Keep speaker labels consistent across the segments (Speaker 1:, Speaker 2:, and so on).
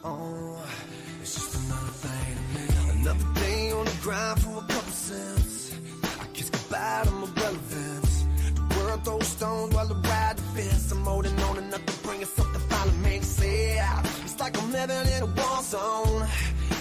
Speaker 1: Oh, it's just another thing to me. Another day on the grind for a couple cents. I kiss goodbye to my relevance. The world throws stones while I ride the fence. I'm holding on to nothing, bringing something finally makes sense. It's like I'm living in a war zone,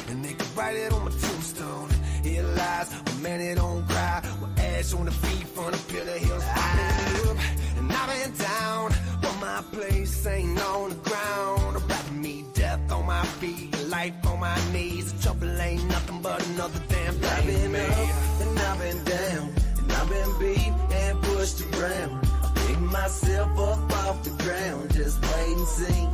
Speaker 1: and they could write it on my tombstone. Here lies a man that don't cry, with ash on the feet from the pillar hills. I've been up and I've been down, but my place ain't on the ground. Wrapping me death on my feet, life on my knees. The trouble ain't nothing but another damn thing. I've been up and I've been down, and I've been beat and pushed around. I pick myself up off the ground, just wait and see.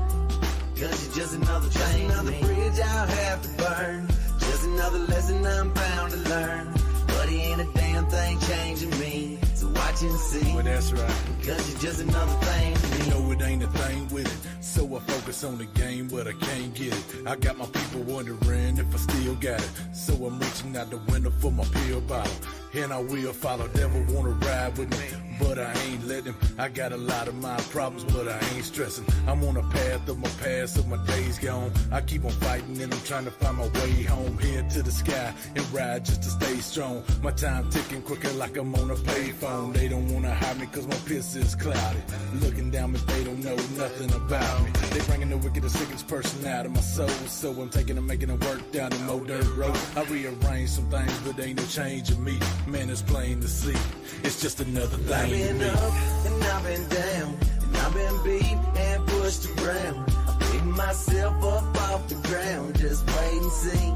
Speaker 1: Cause you're just another thing, another bridge I'll have to burn. Just another lesson I'm bound to learn. But he ain't a damn thing changing me, so watch and see.
Speaker 2: Well, that's right.
Speaker 1: Cause you're just another thing to me.
Speaker 2: You know it ain't a thing with it, so I focus on the game, but I can't get it. I got my people wondering if I still got it, so I'm reaching out the window for my pill bottle. And I will follow, devil wanna ride with me, but I ain't letting him. I got a lot of my problems, but I ain't stressing. I'm on a path of my past, so my days gone. I keep on fighting and I'm trying to find my way home. Head to the sky and ride just to stay strong. My time ticking quicker like I'm on a payphone. They don't wanna hide me cause my piss is cloudy. Looking down but they don't know nothing about me. They bringing the wickedest, sickest person out of my soul, so I'm taking and making it work down the Mo Dirt Road. I rearrange some things, but ain't no change in me. Man, it's plain to see, it's just another thing.
Speaker 1: I've been up and I've been down, and I've been beat and pushed around. I pick myself up off the ground, just wait and see.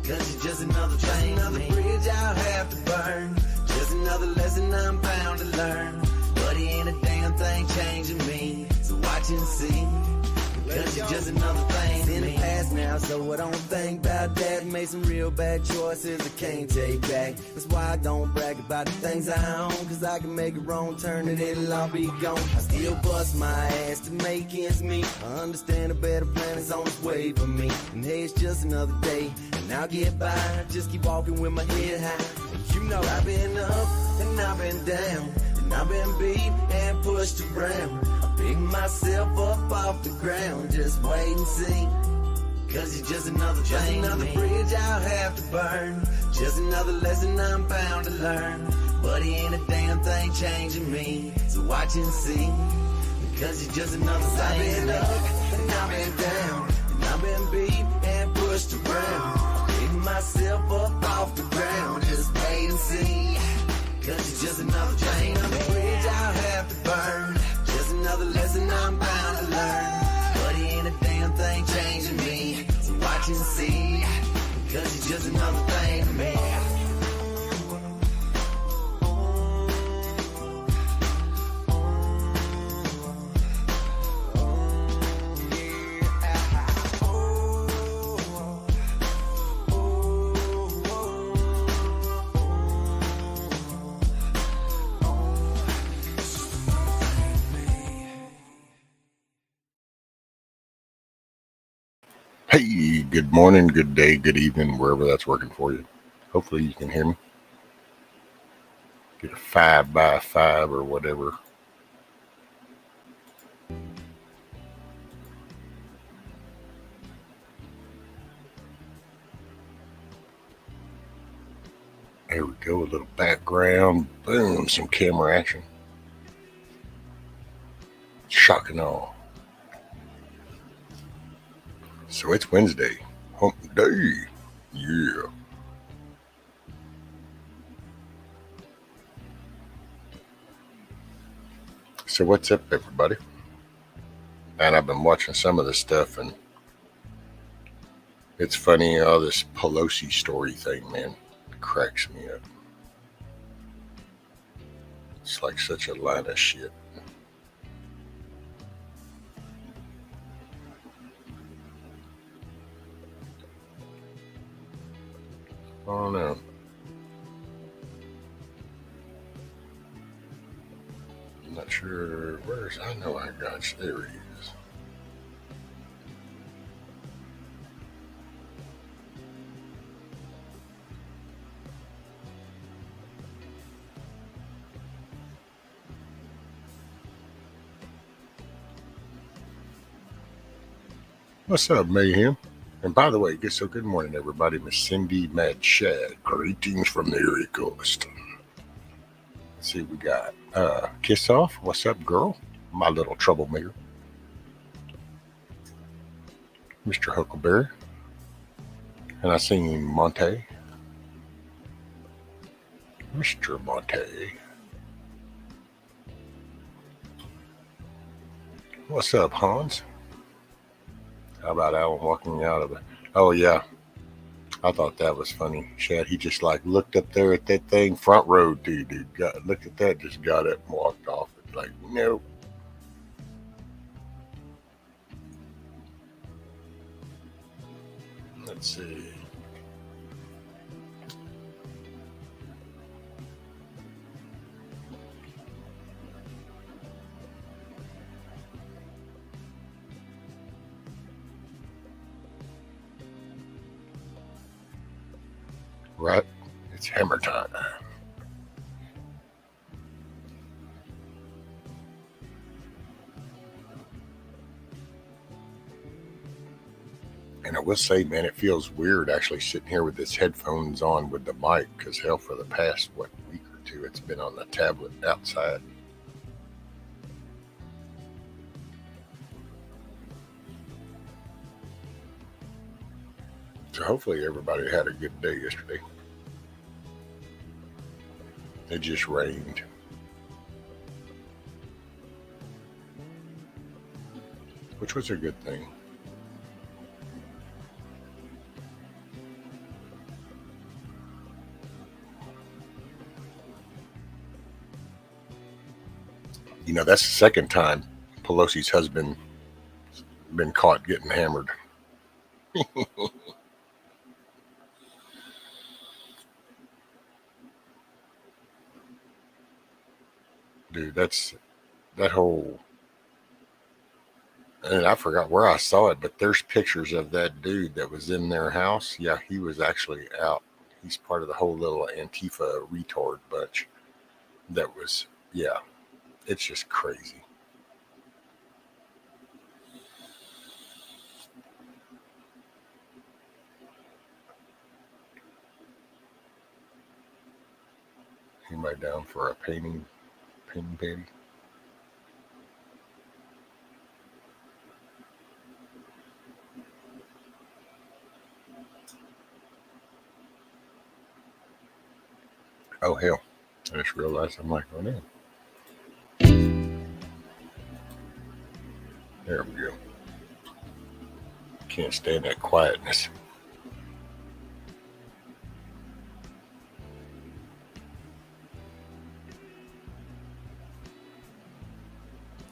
Speaker 1: Cause you're just another thing, another bridge I'll have to burn. Just another lesson I'm bound to learn. But he ain't a damn thing changing me, so watch and see. Cause you're just another thing. It's in the past now, so I don't think about that. Made some real bad choices I can't take back. That's why I don't brag about the things I own, cause I can make a wrong turn and it'll all be gone. I still bust my ass to make ends meet. I understand a better plan is on its way for me. And hey, it's just another day, and I'll get by. Just keep walking with my head high. And you know I've been up and I've been down, and I've been beat and pushed around. I pick myself up off the ground, just wait and see. Cause you're just another thing, just another bridge I'll have to burn. Just another lesson I'm bound to learn. But he ain't a damn thing changing me, so watch and see. Cause you're just another thing. I've been up and I've been down, and I've been beat and pushed around. I pick myself up off the ground, just wait and see. Cause you're just another thing, another bridge I'll have to burn. Just another lesson I'm bound to learn. But he ain't a damn thing changing me, so watch and see. Cause he's just another thing to me.
Speaker 3: Hey, good morning, good day, good evening, wherever that's working for you. Hopefully you can hear me. Get a 5x5 or whatever. There we go, a little background. Boom, some camera action. Shock and awe. So it's Wednesday, hump day, yeah. So what's up, everybody? And I've been watching some of this stuff, and it's funny, all this Pelosi story thing, man, it cracks me up. It's like such a line of shit. I don't know. I'm not sure. Where's... I know I got you. There he is. What's up, Mayhem? And by the way, good morning, everybody. Miss Cindy Mad Shad. Greetings from the Erie Coast. Let's see what we got. Kiss Off. What's up, girl? My little troublemaker. Mr. Huckleberry. And I seen Monte. Mr. Monte. What's up, Hans? How about Alan walking out of it? Oh, yeah. I thought that was funny. Shad, he just like looked up there at that thing, front row, dude. Looked at that, just got up and walked off. It's like, nope. Let's see. Right? It's hammer time. And I will say, man, it feels weird actually sitting here with this headphones on with the mic, because hell, for the past, week or two, it's been on the tablet outside. So hopefully everybody had a good day yesterday. It just rained. Which was a good thing. You know, that's the second time Pelosi's husband been caught getting hammered. Dude, that whole, and I forgot where I saw it, but there's pictures of that dude that was in their house. Yeah, he was actually out. He's part of the whole little Antifa retard bunch that was, yeah, it's just crazy. Anybody down for a painting baby? Oh, hell. I just realized I'm like, oh, no. There we go. Can't stand that quietness.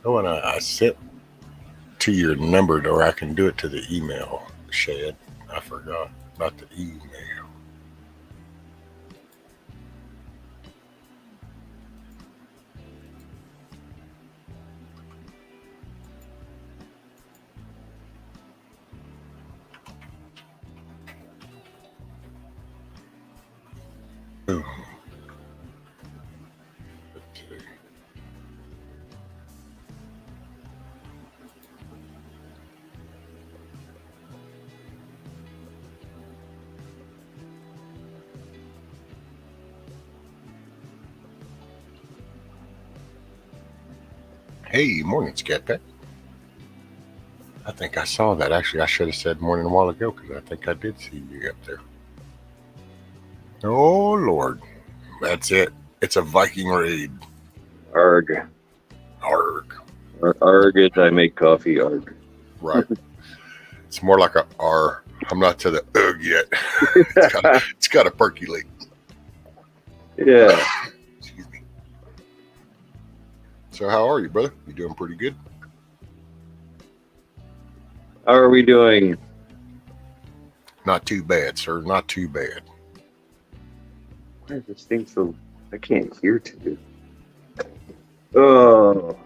Speaker 3: Oh, and I sent to your number, or I can do it to the email, Shad. I forgot about the email. Boom. Hey, morning, Scatpack. I think I saw that. Actually, I should have said morning a while ago, because I think I did see you up there. Oh, Lord. That's it. It's a Viking raid.
Speaker 4: Arg.
Speaker 3: Arg.
Speaker 4: Arg as I make coffee, arg.
Speaker 3: Right. It's more like a R. I'm not to the ugh yet. It's got to percolate.
Speaker 4: Yeah.
Speaker 3: Excuse me. So how are you, brother? You doing pretty good?
Speaker 4: How are we doing?
Speaker 3: Not too bad, sir. Not too bad.
Speaker 4: Why is this thing so... I can't hear too. Oh.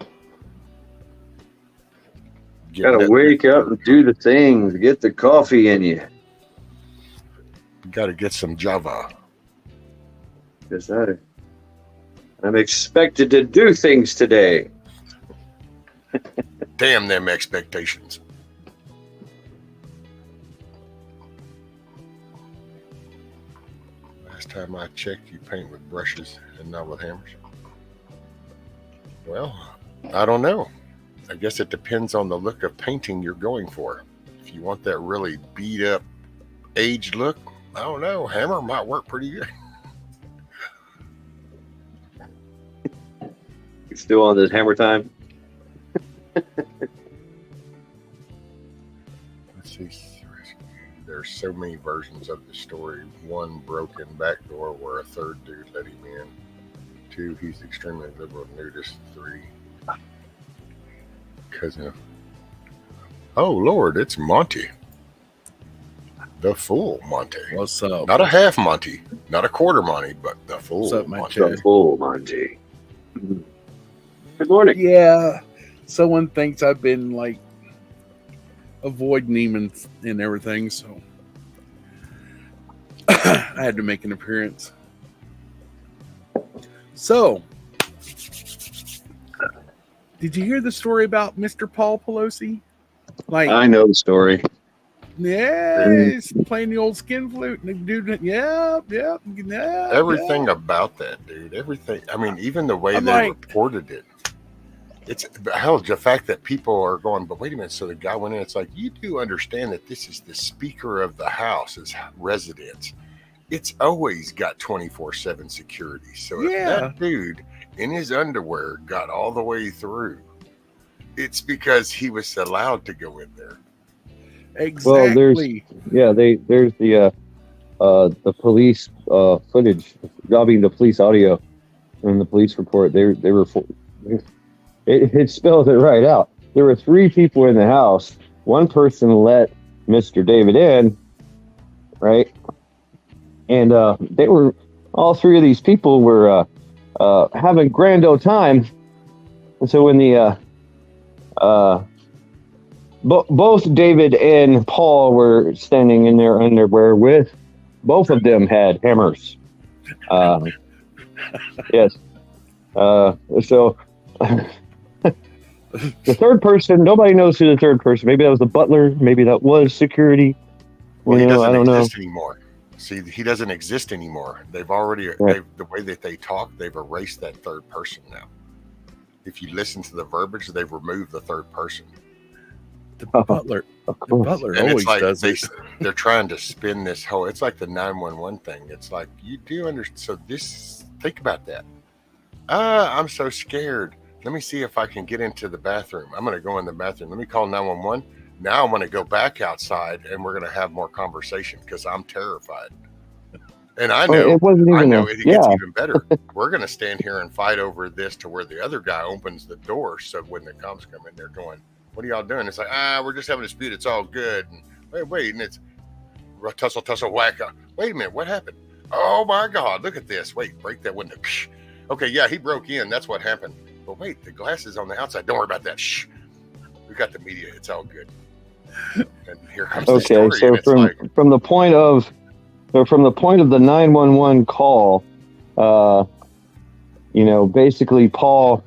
Speaker 4: Gotta wake up and do the things. Get the coffee in you.
Speaker 3: Gotta get some Java.
Speaker 4: Yes, I'm expected to do things today.
Speaker 3: Damn them expectations. time I checked, you paint with brushes and not with hammers. Well, I don't know. I guess it depends on the look of painting you're going for. If you want that really beat up, aged look, I don't know. Hammer might work pretty good.
Speaker 4: You still on this hammer time?
Speaker 3: Let's see. There's so many versions of the story. 1, broken back door where a third dude let him in. 2, he's extremely liberal nudist. 3, cousin. Oh Lord, it's Monty, the full Monty.
Speaker 5: What's up?
Speaker 3: Not a half Monty, not a quarter Monty, but the full
Speaker 5: What's up, my
Speaker 3: Monty.
Speaker 5: Jay?
Speaker 4: The full Monty. Good morning.
Speaker 5: Yeah, someone thinks I've been like avoiding him and everything, so I had to make an appearance. So, did you hear the story about Mr. Paul Pelosi? Like,
Speaker 4: I know the story.
Speaker 5: yeah, he's playing the old skin flute, and the dude, yeah.
Speaker 3: Everything about that dude, everything. I mean, even the way
Speaker 5: I'm
Speaker 3: they
Speaker 5: like-
Speaker 3: reported it. It's hell, the fact that people are going, but wait a minute. So the guy went in. It's like, you do understand that this is the Speaker of the House's residence. It's always got 24/7 security. So if
Speaker 5: Yeah.
Speaker 3: that dude in his underwear got all the way through, it's because he was allowed to go in there.
Speaker 5: Exactly.
Speaker 4: Yeah, there's the police footage, the police audio, and the police report. They were. It spells it right out. There were 3 people in the house. One person let Mr. David in, right? And they were, all 3 of these people were having grand old time. And so when the both David and Paul were standing in their underwear with, both of them had hammers. Yes. So the third person, nobody knows who the third person. Maybe that was the butler. Maybe that was security.
Speaker 3: Well,
Speaker 4: You
Speaker 3: he
Speaker 4: know,
Speaker 3: doesn't
Speaker 4: I don't know.
Speaker 3: exist anymore. See, he doesn't exist anymore. They've already,
Speaker 4: Right.
Speaker 3: the way that they talk, they've erased that third person now. If you listen to the verbiage, they've removed the third person.
Speaker 5: The butler.
Speaker 4: Of
Speaker 5: The
Speaker 4: course.
Speaker 5: butler
Speaker 3: And
Speaker 5: always
Speaker 3: it's like
Speaker 5: does it.
Speaker 3: they're trying to spin this whole, it's like the 911 thing. It's like, you do understand. So think about that. I'm so scared. Let me see if I can get into the bathroom. I'm going to go in the bathroom. Let me call 911. Now I'm going to go back outside and we're going to have more conversation because I'm terrified. And I know,
Speaker 4: It wasn't even
Speaker 3: it gets even better. We're going to stand here and fight over this to where the other guy opens the door. So when the cops come in, they're going, what are y'all doing? It's like, we're just having a dispute. It's all good. And wait. And it's tussle, whack. Wait a minute. What happened? Oh my God. Look at this. Wait, break that window. Okay. Yeah. He broke in. That's what happened. But wait, the glass is on the outside. Don't worry about that. Shh. We got the media. It's all good. And here comes the story.
Speaker 4: Okay, so
Speaker 3: and it's
Speaker 4: from the point of the 911 call, basically Paul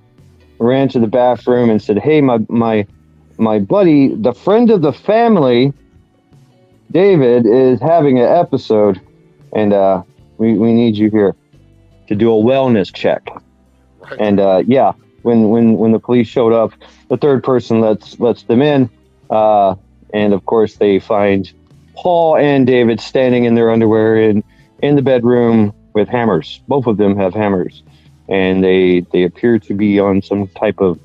Speaker 4: ran to the bathroom and said, "Hey, my buddy, the friend of the family, David, is having an episode, and we need you here to do a wellness check."
Speaker 3: right.
Speaker 4: And when the police showed up, the third person lets them in, and of course they find Paul and David standing in their underwear in the bedroom with hammers. Both of them have hammers, and they appear to be on some type of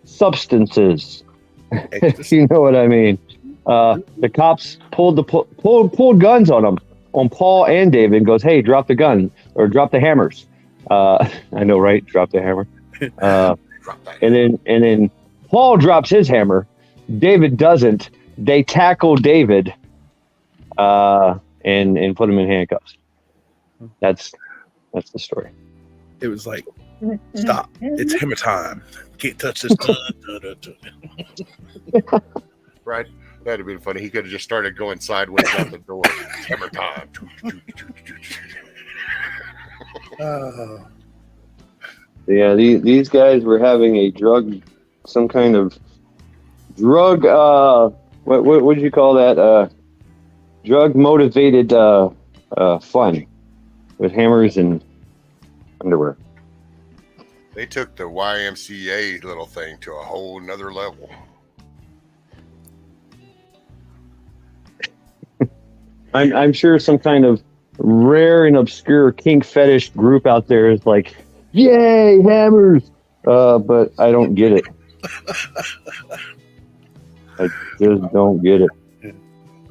Speaker 4: substances. If you know what I mean. The cops pulled guns on them, on Paul and David, and goes, "Hey, drop the gun or drop the hammers." I know, right? Drop the hammer.
Speaker 3: Drop that.
Speaker 4: And then Paul drops his hammer. David doesn't. They tackle David and put him in handcuffs. That's the story.
Speaker 5: It was like, stop. It's hammer time. Can't touch this gun.
Speaker 3: Right? That'd have been funny. He could have just started going sideways out the door. Hammer time.
Speaker 4: Yeah, these guys were having some kind of drug. What would you call that? Drug motivated fun. with hammers and underwear.
Speaker 3: They took the YMCA little thing to a whole nother level.
Speaker 4: I'm sure some kind of rare and obscure kink fetish group out there is like, yay, hammers! But I don't get it. I just don't get it.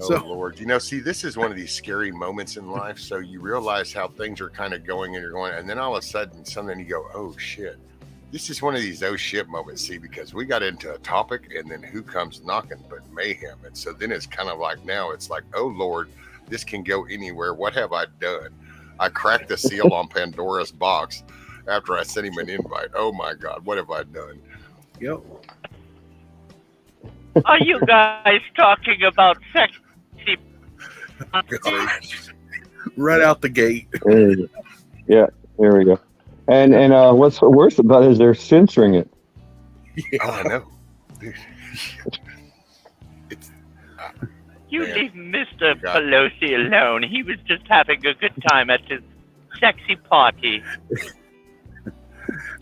Speaker 3: Oh, Lord. You know, see, this is one of these scary moments in life. So you realize how things are kind of going and you're going, and then all of a sudden, something you go, oh, shit. This is one of these oh, shit moments, see, because we got into a topic and then who comes knocking but mayhem. And so then it's kind of like now it's like, oh, Lord, this can go anywhere. What have I done? I cracked the seal on Pandora's box after I sent him an invite. Oh, my God, what have I done?
Speaker 5: Yep.
Speaker 6: Are you guys talking about sexy?
Speaker 5: Right out the gate.
Speaker 4: Yeah, there we go. And what's worse about it is they're censoring it.
Speaker 5: Yeah.
Speaker 3: Oh, I know. Dude.
Speaker 6: You
Speaker 3: Man.
Speaker 6: leave Mr.
Speaker 3: God.
Speaker 6: Pelosi alone. He was just having a good time at his sexy party.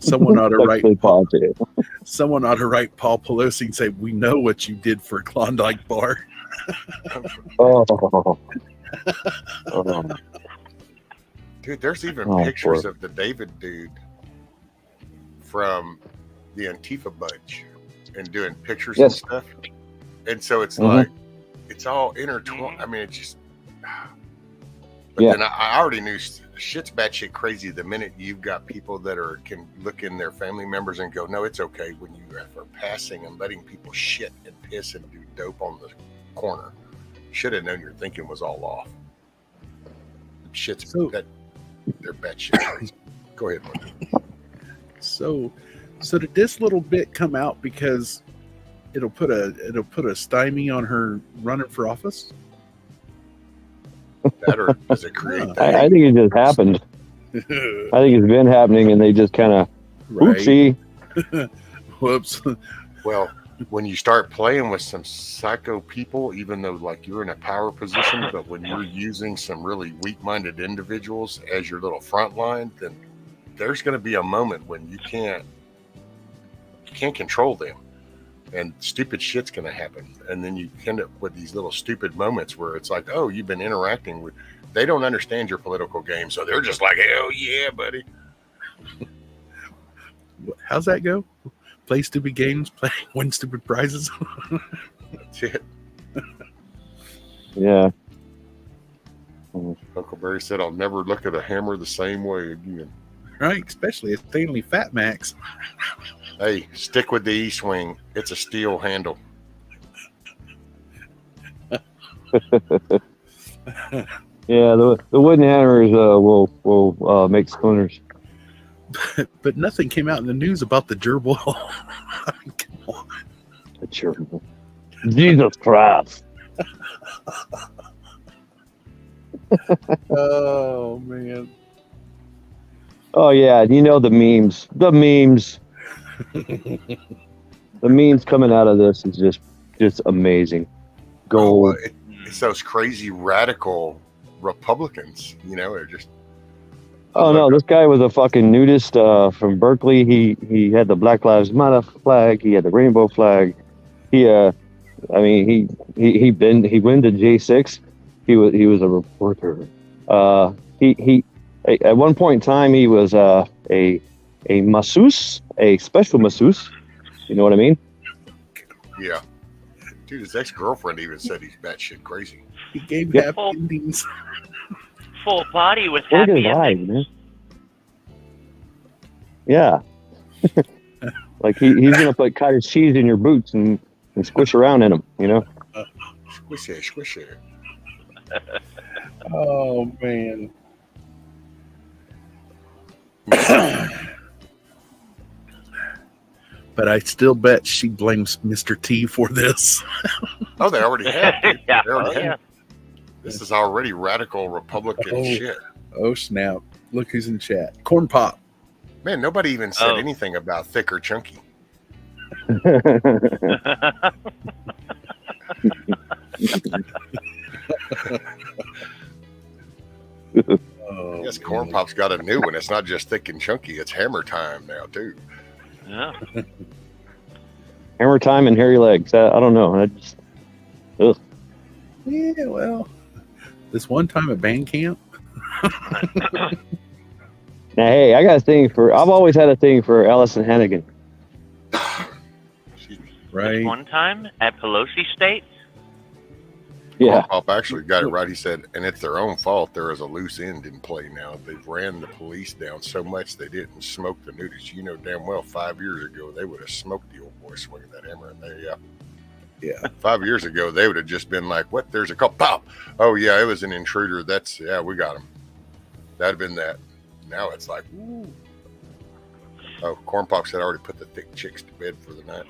Speaker 5: Someone ought to write.
Speaker 4: Sexually positive.
Speaker 5: Someone ought to write Paul Pelosi and say, "We know what you did for Klondike Bar."
Speaker 4: Oh.
Speaker 3: Dude, there's even
Speaker 4: Oh,
Speaker 3: pictures
Speaker 4: poor.
Speaker 3: of the David dude from the Antifa bunch and doing pictures and
Speaker 4: Yes.
Speaker 3: stuff. And so it's
Speaker 4: Mhm.
Speaker 3: like, it's all intertwined. I mean, it just, but
Speaker 4: Yeah.
Speaker 3: then I already knew shit's batshit crazy the minute you've got people that can look in their family members and go, no, it's okay when you are passing and letting people shit and piss and do dope on the corner. Should have known your thinking was all off. Shit's
Speaker 5: So-
Speaker 3: that they're batshit crazy. Go ahead, Mark.
Speaker 5: So did this little bit come out because it'll put a stymie on her running for office?
Speaker 3: That or does it create
Speaker 5: Huh.
Speaker 3: that?
Speaker 4: I think it just happened. I think it's been happening, and they just kind of,
Speaker 5: Right.
Speaker 4: oopsie.
Speaker 5: Whoops.
Speaker 3: Well, when you start playing with some psycho people, even though like you're in a power position, but when you're using some really weak-minded individuals as your little front line, then there's going to be a moment when you can't control them, and stupid shit's going to happen. And then you end up with these little stupid moments where it's like, oh, you've been interacting with. They don't understand your political game, so they're just like, hell yeah, buddy.
Speaker 5: How's that go? Play stupid games, win stupid prizes.
Speaker 3: That's it.
Speaker 4: Yeah.
Speaker 3: Huckleberry said, I'll never look at a hammer the same way again.
Speaker 5: Right, especially if they only Fat Max.
Speaker 3: Hey, stick with the E-swing. It's a steel handle.
Speaker 4: Yeah, the wooden hammers will make splinters.
Speaker 5: But nothing came out in the news about the gerbil. I mean, come on.
Speaker 4: Jesus Christ.
Speaker 5: Oh man.
Speaker 4: Oh yeah, you know the memes. The memes coming out of this is just amazing. Gold.
Speaker 3: It's those crazy radical Republicans, they're just.
Speaker 4: Oh no, this guy was a fucking nudist from Berkeley. He had the Black Lives Matter flag. He had the rainbow flag. He went to J6. He was a reporter. He at one point in time he was a masseuse, a special masseuse. You know what I mean?
Speaker 3: Yeah. Dude, his ex-girlfriend even said he's batshit crazy.
Speaker 5: He gave
Speaker 4: Yeah.
Speaker 5: happy endings.
Speaker 6: Full body with
Speaker 4: Look at
Speaker 6: happy
Speaker 4: his eyes,
Speaker 6: ending.
Speaker 4: man. Yeah. Like he's gonna put cottage cheese in your boots and squish around in them, you know?
Speaker 3: Squish it.
Speaker 5: Oh man. But I still bet she blames Mr. T for this.
Speaker 3: Oh, they already have. Dude.
Speaker 6: Yeah,
Speaker 3: They already
Speaker 6: oh, yeah.
Speaker 3: have. This is already radical Republican
Speaker 5: Oh.
Speaker 3: shit.
Speaker 5: Oh snap. Look who's in chat. Corn Pop.
Speaker 3: Man, nobody even said
Speaker 6: Oh.
Speaker 3: anything about thick or chunky.
Speaker 5: Oh,
Speaker 3: Yes, Corn Pop's got a new one. It's not just thick and chunky. It's hammer time now too.
Speaker 6: Yeah.
Speaker 4: Hammer time and hairy legs. I don't know. I just, ugh.
Speaker 5: Yeah, well, this one time at band camp.
Speaker 4: Now, hey, I got a thing for. I've always had a thing for Allison Hannigan.
Speaker 5: Right.
Speaker 6: One time at Pelosi State.
Speaker 4: Yeah.
Speaker 3: Corn Pop actually got it right. He said, and it's their own fault. There is a loose end in play now. They've ran the police down so much they didn't smoke the nudies. You know damn well 5 years ago they would have smoked the old boy swinging that hammer in there. Yeah.
Speaker 5: Yeah.
Speaker 3: 5 years ago they would have just been like, "What? There's a call. Pop! Oh yeah, it was an intruder. We got him." That'd have been that. Now it's like, ooh. Oh, Corn Pop said I already put the thick chicks to bed for the night.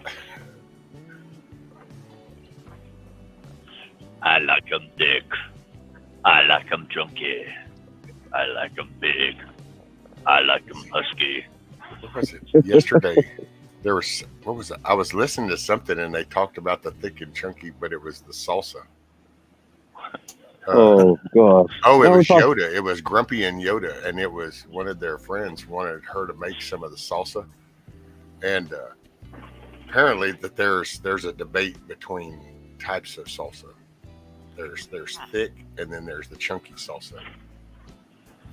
Speaker 6: I like 'em thick. I like 'em chunky. I like 'em big. I like 'em husky.
Speaker 3: What was it? Yesterday, there was, what was it? I was listening to something and they talked about the thick and chunky, but it was the salsa.
Speaker 4: Oh God.
Speaker 3: Oh, it
Speaker 4: No,
Speaker 3: was
Speaker 4: it's not-
Speaker 3: Yoda. It was Grumpy and Yoda, and it was one of their friends wanted her to make some of the salsa, and apparently that there's a debate between types of salsa. There's thick, and then there's the chunky salsa.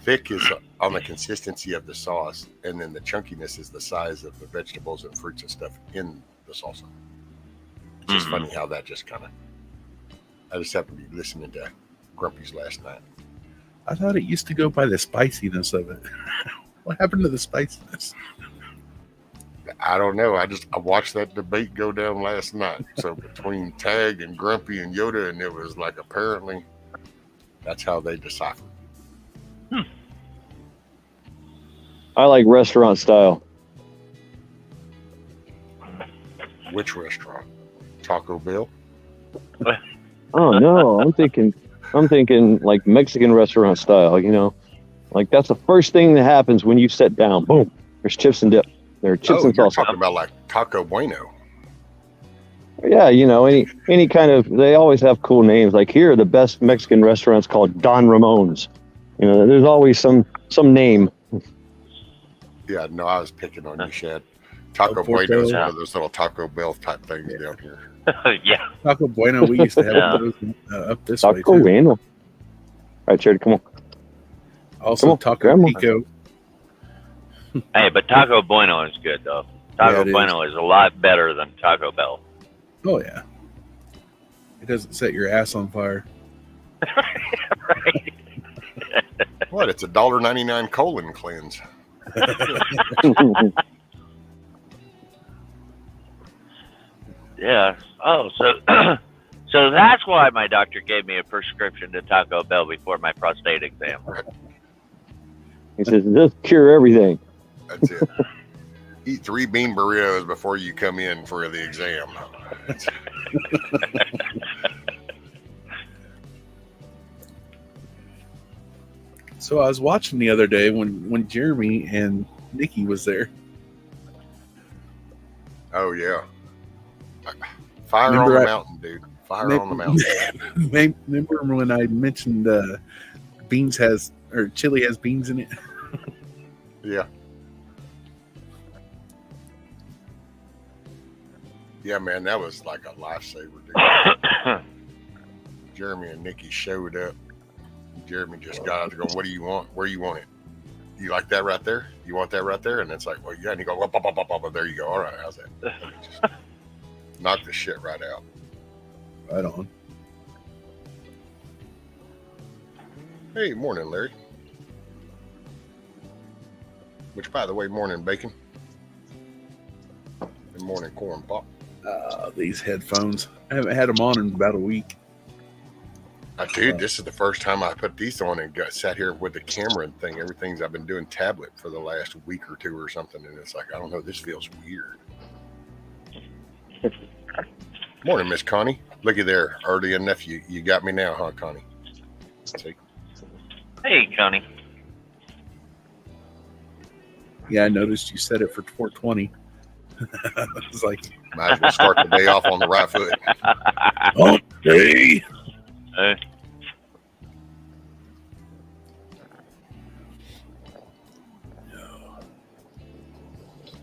Speaker 3: Thick is on the consistency of the sauce, and then the chunkiness is the size of the vegetables and fruits and stuff in the salsa. It's just funny how that just kind of. I just happened to be listening to Grumpy's last night.
Speaker 5: I thought it used to go by the spiciness of it. What happened to the spiciness?
Speaker 3: I don't know. I watched that debate go down last night. So between Tag and Grumpy and Yoda, and it was like apparently that's how they deciphered.
Speaker 4: I like restaurant style.
Speaker 3: Which restaurant? Taco Bell?
Speaker 4: Oh no, I'm thinking like Mexican restaurant style. You know, like that's the first thing that happens when you sit down. Boom, there's chips and dip. There are chips and
Speaker 3: you're
Speaker 4: salsa.
Speaker 3: talking about like Taco Bueno.
Speaker 4: Yeah, you know, any kind of. They always have cool names. Like here, the best Mexican restaurants called Don Ramon's. You know, there's always some name.
Speaker 3: Yeah, no, I was picking on you, Shad. Taco Bueno is one of those little Taco Bell type things down here.
Speaker 6: Yeah.
Speaker 5: Taco Bueno, we used to have those up this way
Speaker 4: Taco
Speaker 5: too.
Speaker 4: Bueno. All right, Jared, come on.
Speaker 5: Also,
Speaker 4: Come on,
Speaker 5: Taco
Speaker 4: grab 'em.
Speaker 5: Pico.
Speaker 6: Hey, but Taco Bueno is good though. Taco
Speaker 5: Yeah, it
Speaker 6: Bueno is a lot better than Taco Bell.
Speaker 5: Oh yeah. It doesn't set your ass on fire.
Speaker 6: Right.
Speaker 3: What? It's $1.99 colon cleanse.
Speaker 6: Yeah. Oh, so so that's why my doctor gave me a prescription to Taco Bell before my prostate exam.
Speaker 4: He says, "This cure everything."
Speaker 3: That's it. Eat 3 bean burritos before you come in for the exam.
Speaker 5: So I was watching the other day when Jeremy and Nikki was there.
Speaker 3: Oh yeah. Fire
Speaker 5: Remember
Speaker 3: on the
Speaker 5: I-
Speaker 3: mountain, dude. Fire on the mountain.
Speaker 5: Remember when I mentioned chili has beans in it?
Speaker 3: Yeah. Yeah, man, that was like a lifesaver, dude. Jeremy and Nikki showed up. Jeremy just got out there going, "What do you want? Where you want it? You like that right there? You want that right there?" And it's like, "Well, yeah." And you go, "There you go. All right, how's that?" Just knock the shit right out.
Speaker 5: Right on.
Speaker 3: Hey, morning, Larry. Which, by the way, morning, Bacon. And morning, Corn Pop.
Speaker 5: These headphones. I haven't had them on in about a week.
Speaker 3: Dude, this is the first time I put these on and sat here with the camera and thing. Everything's I've been doing tablet for the last week or two or something, and it's like, I don't know, this feels weird. Morning, Miss Connie. Looky there, early enough. You got me now, huh, Connie? See?
Speaker 6: Hey, Connie.
Speaker 5: Yeah, I noticed you set it for 420. I was like,
Speaker 3: Might as well start the day off on the right foot.
Speaker 5: okay.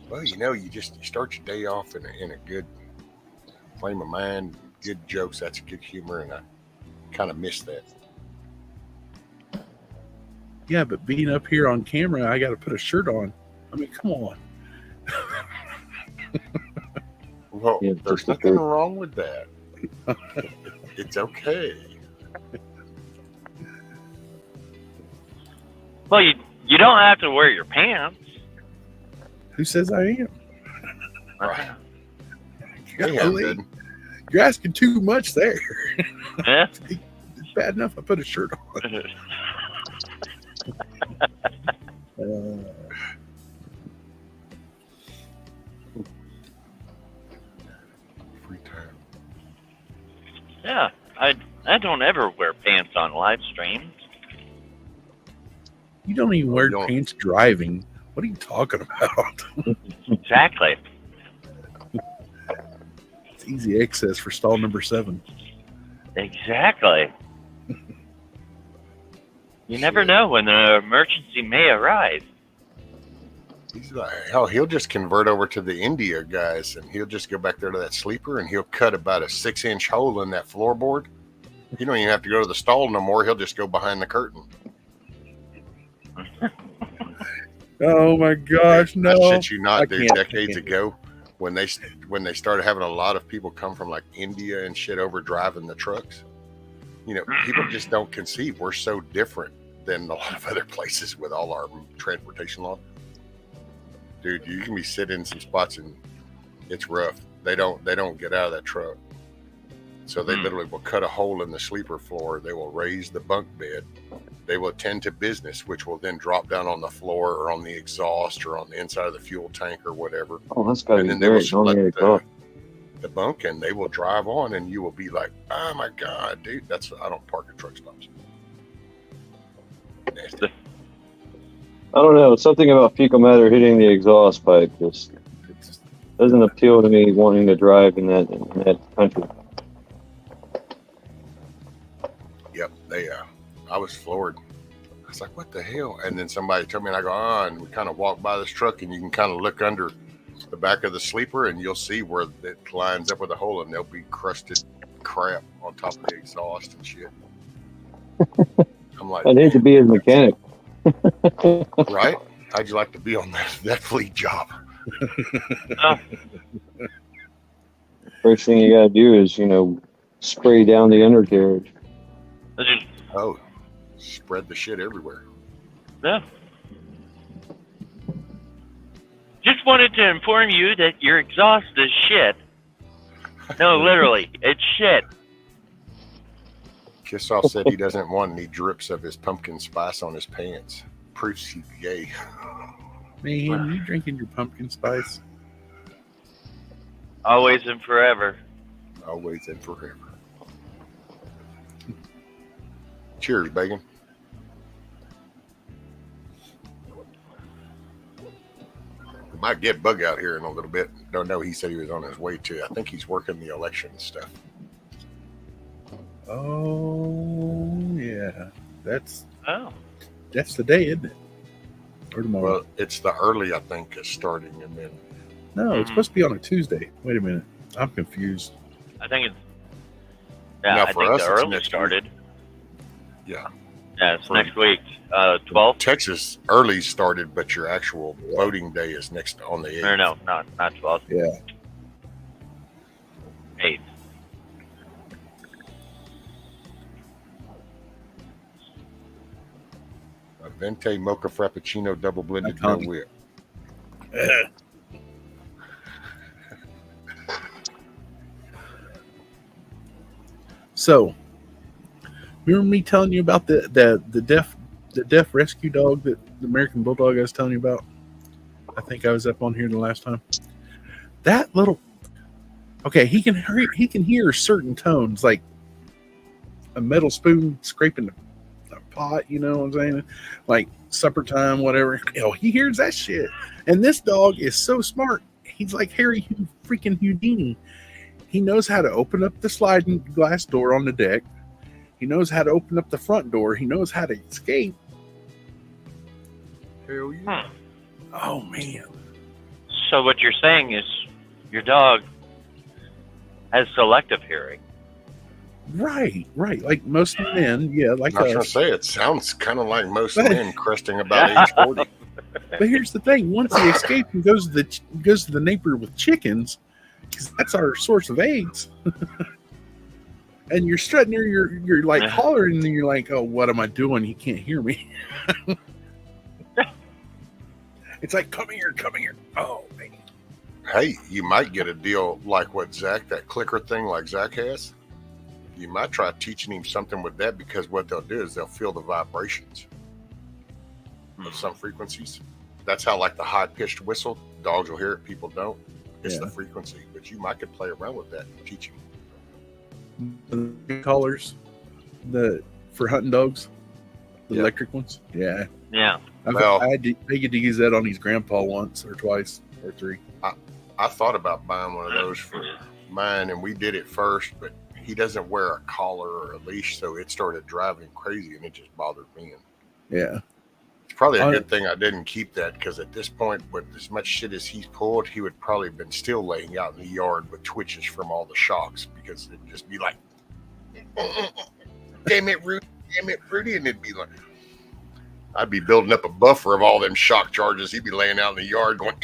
Speaker 3: Well, you start your day off in a good frame of mind, good jokes. That's good humor, and I kind of miss that.
Speaker 5: Yeah, but being up here on camera, I got to put a shirt on. I mean, come on.
Speaker 3: Well,
Speaker 4: Yeah,
Speaker 3: there's
Speaker 4: just a
Speaker 3: nothing
Speaker 4: shirt.
Speaker 3: wrong with that. It's okay.
Speaker 6: Well, you don't have to wear your pants.
Speaker 5: Who says I am?
Speaker 3: Right.
Speaker 5: Golly,
Speaker 3: Damn, dude.
Speaker 5: you're asking too much there.
Speaker 6: Yeah.
Speaker 5: It's bad enough I put a shirt on.
Speaker 3: Free time.
Speaker 6: Yeah, I don't ever wear pants on live streams.
Speaker 5: You don't even
Speaker 3: Oh,
Speaker 5: wear
Speaker 3: you don't.
Speaker 5: pants driving. What are you talking about?
Speaker 6: Exactly.
Speaker 5: It's easy access for stall number 7.
Speaker 6: Exactly. You never know when an emergency may arrive.
Speaker 3: He's like, hell, he'll just convert over to the India guys, and he'll just go back there to that sleeper, and he'll cut about a 6-inch hole in that floorboard. You don't even have to go to the stall no more. He'll just go behind the curtain.
Speaker 5: Oh my gosh, no.
Speaker 3: That shit you
Speaker 5: I
Speaker 3: not, dude.
Speaker 5: can't.
Speaker 3: Decades ago, when they started having a lot of people come from like India and shit over driving the trucks, people just don't conceive we're so different than a lot of other places with all our transportation law. Dude, you can be sitting in some spots and it's rough. They don't get out of that truck. So they literally will cut a hole in the sleeper floor. They will raise the bunk bed. They will attend to business, which will then drop down on the floor or on the exhaust or on the inside of the fuel tank or whatever.
Speaker 4: Oh, that's got to
Speaker 3: And
Speaker 4: be
Speaker 3: then they will
Speaker 4: great. Don't
Speaker 3: select
Speaker 4: need to go.
Speaker 3: the bunk and they will drive on, and you will be like, oh my God, dude. I don't park at truck stops. Nasty.
Speaker 4: I don't know. Something about fecal matter hitting the exhaust pipe just doesn't appeal to me wanting to drive in that country.
Speaker 3: Yep. I was floored. I was like, what the hell? And then somebody told me, and I go, and we kind of walk by this truck, and you can kind of look under the back of the sleeper, and you'll see where it lines up with a hole, and there'll be crusted crap on top of the exhaust and shit. I'm like,
Speaker 4: I'd hate to be his mechanic.
Speaker 3: right? How'd you like to be on that fleet job?
Speaker 4: First thing you got to do is, spray down the undercarriage.
Speaker 3: Oh, spread the shit everywhere.
Speaker 6: Yeah. Just wanted to inform you that your exhaust is shit. No, literally, it's shit.
Speaker 3: Kissoff said he doesn't want any drips of his pumpkin spice on his pants. Proofs he's gay.
Speaker 5: Man, you drinking your pumpkin spice?
Speaker 6: Always and forever.
Speaker 3: Always and forever. Cheers, Bacon. We might get Bug out here in a little bit. Don't know. He said he was on his way to. I think he's working the election stuff.
Speaker 5: Oh yeah, that's
Speaker 6: Oh.
Speaker 5: the day, isn't it? Or tomorrow?
Speaker 3: Well, it's the early, I think, is starting, and then
Speaker 5: No, it's supposed to be on a Tuesday. Wait a minute, I'm confused.
Speaker 6: I think it's. Yeah,
Speaker 3: Now,
Speaker 6: I
Speaker 3: for
Speaker 6: think
Speaker 3: us,
Speaker 6: the
Speaker 3: it's
Speaker 6: early
Speaker 3: next
Speaker 6: started.
Speaker 3: yeah,
Speaker 6: Yeah, it's next week. 12th.
Speaker 3: Texas early started, but your actual voting day is next on the 8th.
Speaker 6: Or no, not 12th.
Speaker 5: Yeah,
Speaker 6: 8th.
Speaker 3: A Venti Mocha Frappuccino double blended no
Speaker 5: Tommy.
Speaker 3: whip.
Speaker 5: So, remember me telling you about the deaf rescue dog, that the American Bulldog I was telling you about? I think I was up on here the last time. That little, okay, he can hear certain tones, like a metal spoon scraping a pot. You know what I'm saying? Like supper time, whatever. He hears that shit. And this dog is so smart. He's like Harry freaking Houdini. He knows how to open up the sliding glass door on the deck. He knows how to open up the front door. He knows how to escape.
Speaker 3: Hell yeah.
Speaker 5: Oh, man.
Speaker 6: So what you're saying is your dog has selective hearing.
Speaker 5: Right. Like most men, yeah, like
Speaker 3: I was going
Speaker 5: us.
Speaker 3: to say, it sounds kind of like most men cresting about age 40.
Speaker 5: But here's the thing: once he escapes and goes to the neighbor with chickens, because that's our source of eggs. And you're strutting there, you're like hollering, and you're like, "Oh, what am I doing? He can't hear me." It's like, "Come here!" Oh, man.
Speaker 3: Hey, you might get a deal like what Zach, that clicker thing like Zach has. You might try teaching him something with that, because what they'll do is they'll feel the vibrations of some frequencies. That's how, like the high-pitched whistle, dogs will hear it, people don't. It's the frequency. But you might could play around with that and teach him.
Speaker 5: The collars, for hunting dogs, the electric ones. Yeah. I get to use that on his grandpa once or twice or three.
Speaker 3: I thought about buying one of those for mine, and we did it first, but he doesn't wear a collar or a leash, so it started driving crazy, and it just bothered me.
Speaker 5: Yeah.
Speaker 3: It's probably a good thing I didn't keep that, because at this point, with as much shit as he's pulled, he would probably have been still laying out in the yard with twitches from all the shocks, because it'd just be like, damn it, Rudy, and it'd be like, I'd be building up a buffer of all them shock charges. He'd be laying out in the yard going,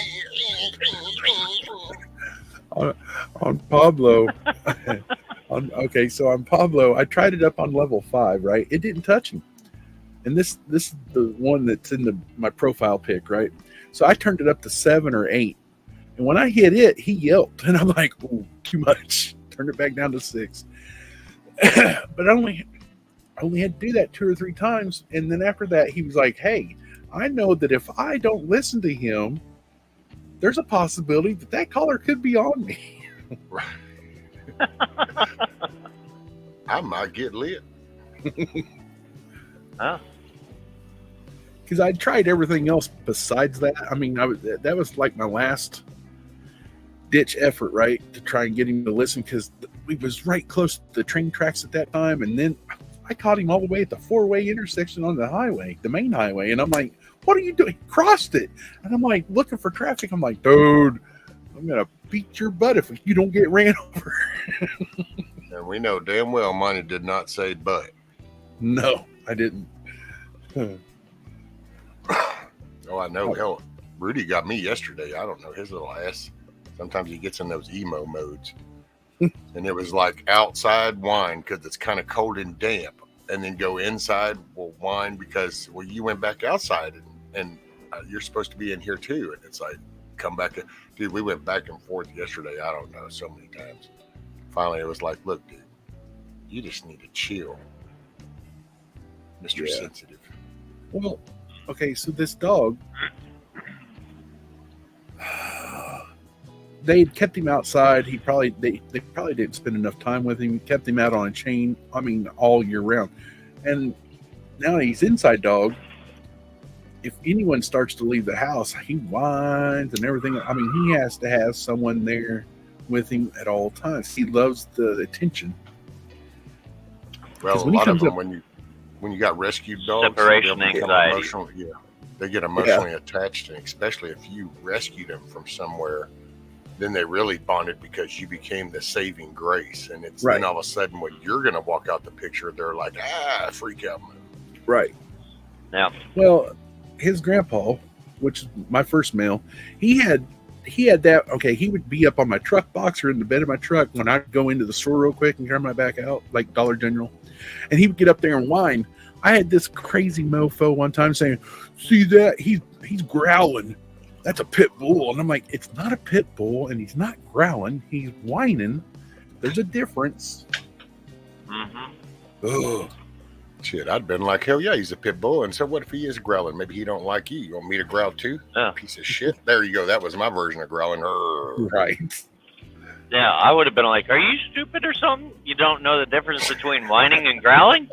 Speaker 5: on Pablo. On Pablo, I tried it up on level 5, right? It didn't touch him. And this is the one that's in my profile pic, right? So I turned it up to 7 or 8. And when I hit it, he yelped. And I'm like, ooh, too much. Turned it back down to 6. But I only had to do that 2 or 3 times. And then after that, he was like, hey, I know that if I don't listen to him, there's a possibility that collar could be on me.
Speaker 3: I might get lit.
Speaker 5: Because I tried everything else besides that. I mean, that was like my last ditch effort, right, to try and get him to listen, because we was right close to the train tracks at that time, and then I caught him all the way at the 4-way intersection on the highway, the main highway, and I'm like, "What are you doing?" He crossed it, and I'm like looking for traffic. I'm like, "Dude, I'm gonna beat your butt if you don't get ran over."
Speaker 3: And we know damn well Monty did not say "but."
Speaker 5: No, I didn't.
Speaker 3: Oh, I know. Hell, Rudy got me yesterday. I don't know, his little ass. Sometimes he gets in those emo modes. And it was like outside whine because it's kind of cold and damp. And then go inside, well, whine because, well, you went back outside and you're supposed to be in here too. And it's like, come back. Dude, we went back and forth yesterday. I don't know, so many times. Finally, it was like, look, dude, you just need to chill. Mr. Sensitive.
Speaker 5: Well, okay, so this dog, they kept him outside. They probably didn't spend enough time with him. Kept him out on a chain, all year round. And now he's inside dog. If anyone starts to leave the house, he whines and everything. He has to have someone there with him at all times. He loves the attention.
Speaker 3: Well, a lot of them, when you got rescued dogs,
Speaker 6: separation anxiety.
Speaker 3: They get emotionally attached, and especially if you rescued them from somewhere, then they really bonded because you became the saving grace. And it's then all of a sudden when you're going to walk out the picture, they're like, freak out move.
Speaker 5: Right.
Speaker 6: Yeah.
Speaker 5: Well, his grandpa, which is my first male, he had that. Okay, he would be up on my truck box or in the bed of my truck when I'd go into the store real quick and turn my back out, like Dollar General, and he would get up there and whine. I had this crazy mofo one time saying, "See that? He's growling. That's a pit bull." And I'm like, "It's not a pit bull, and he's not growling. He's whining. There's a difference."
Speaker 6: Mm-hmm.
Speaker 3: Ugh. Shit, I'd been like, hell yeah, he's a pit bull. And so what if he is growling? Maybe he don't like you. You want me to growl too? Piece of shit. There you go. That was my version of growling.
Speaker 5: Right.
Speaker 6: Yeah, I would have been like, are you stupid or something? You don't know the difference between whining and growling?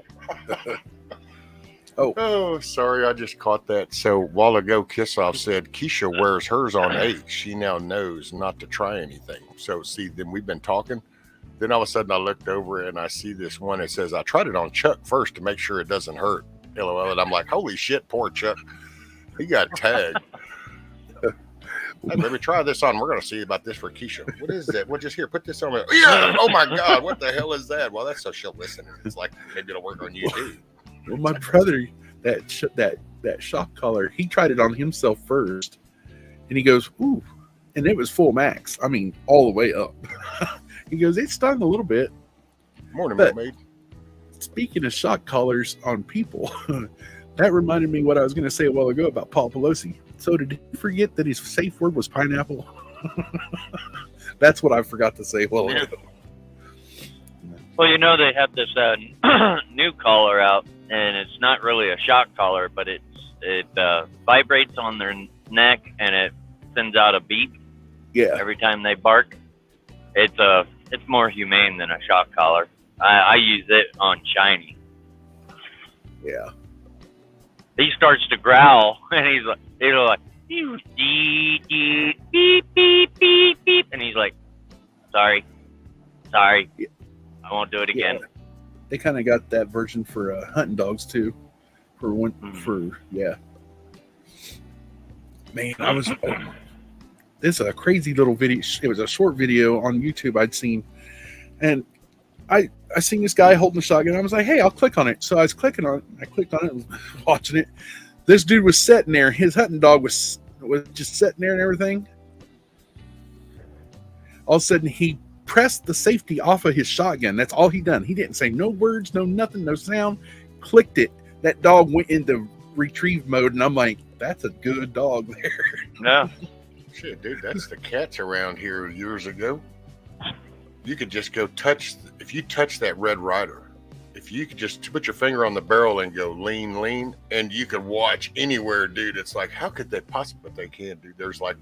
Speaker 3: Oh, sorry, I just caught that. So a while ago, Kissoff said Keisha wears hers on 8. She now knows not to try anything. So see, then we've been talking. Then all of a sudden I looked over and I see this one that says, I tried it on Chuck first to make sure it doesn't hurt. LOL. And I'm like, holy shit, poor Chuck. He got tagged. Hey, baby, try this on. We're going to see about this for Keisha. What is that? Well, just here, put this on. Yeah. Oh my God. What the hell is that? Well, that's so she'll listen. It's like, maybe it'll work on you too.
Speaker 5: Well, my brother, that shock collar, he tried it on himself first, and he goes, "Ooh," and it was full max. I mean, all the way up. He goes, "It stung a little bit."
Speaker 3: Morning,
Speaker 5: But-
Speaker 3: mermaid.
Speaker 5: Speaking of shock collars on people, that reminded me what I was going to say a while ago about Paul Pelosi. So did you forget that his safe word was pineapple? That's what I forgot to say a while ago.
Speaker 6: Well, you know, they have this new collar out, and it's not really a shock collar, but it vibrates on their neck, and it sends out a beep
Speaker 5: Yeah.
Speaker 6: every time they bark. It's more humane than a shock collar. I use it on Shiny.
Speaker 5: Yeah.
Speaker 6: He starts to growl, and he's like, "You beep, beep, beep, beep," and he's like, sorry, I won't do it again.
Speaker 5: Yeah. They kind of got that version for hunting dogs too. Man, I was. This is a crazy little video. It was a short video on YouTube I'd seen, and I seen this guy holding a shotgun. I was like, "Hey, I'll click on it." So I was clicking on it. I clicked on it and watching it. This dude was sitting there. His hunting dog was just sitting there and everything. All of a sudden, he pressed the safety off of his shotgun. That's all he done. He didn't say no words, no nothing, no sound. Clicked it. That dog went into retrieve mode, and I'm like, "That's a good dog there."
Speaker 6: No.
Speaker 3: Shit, dude, that's the cats around here years ago. You could just go if you touch that Red Ryder, if you could just put your finger on the barrel and go lean, lean, and you could watch anywhere, dude. It's like, how could they possibly, but they can, dude. There's like,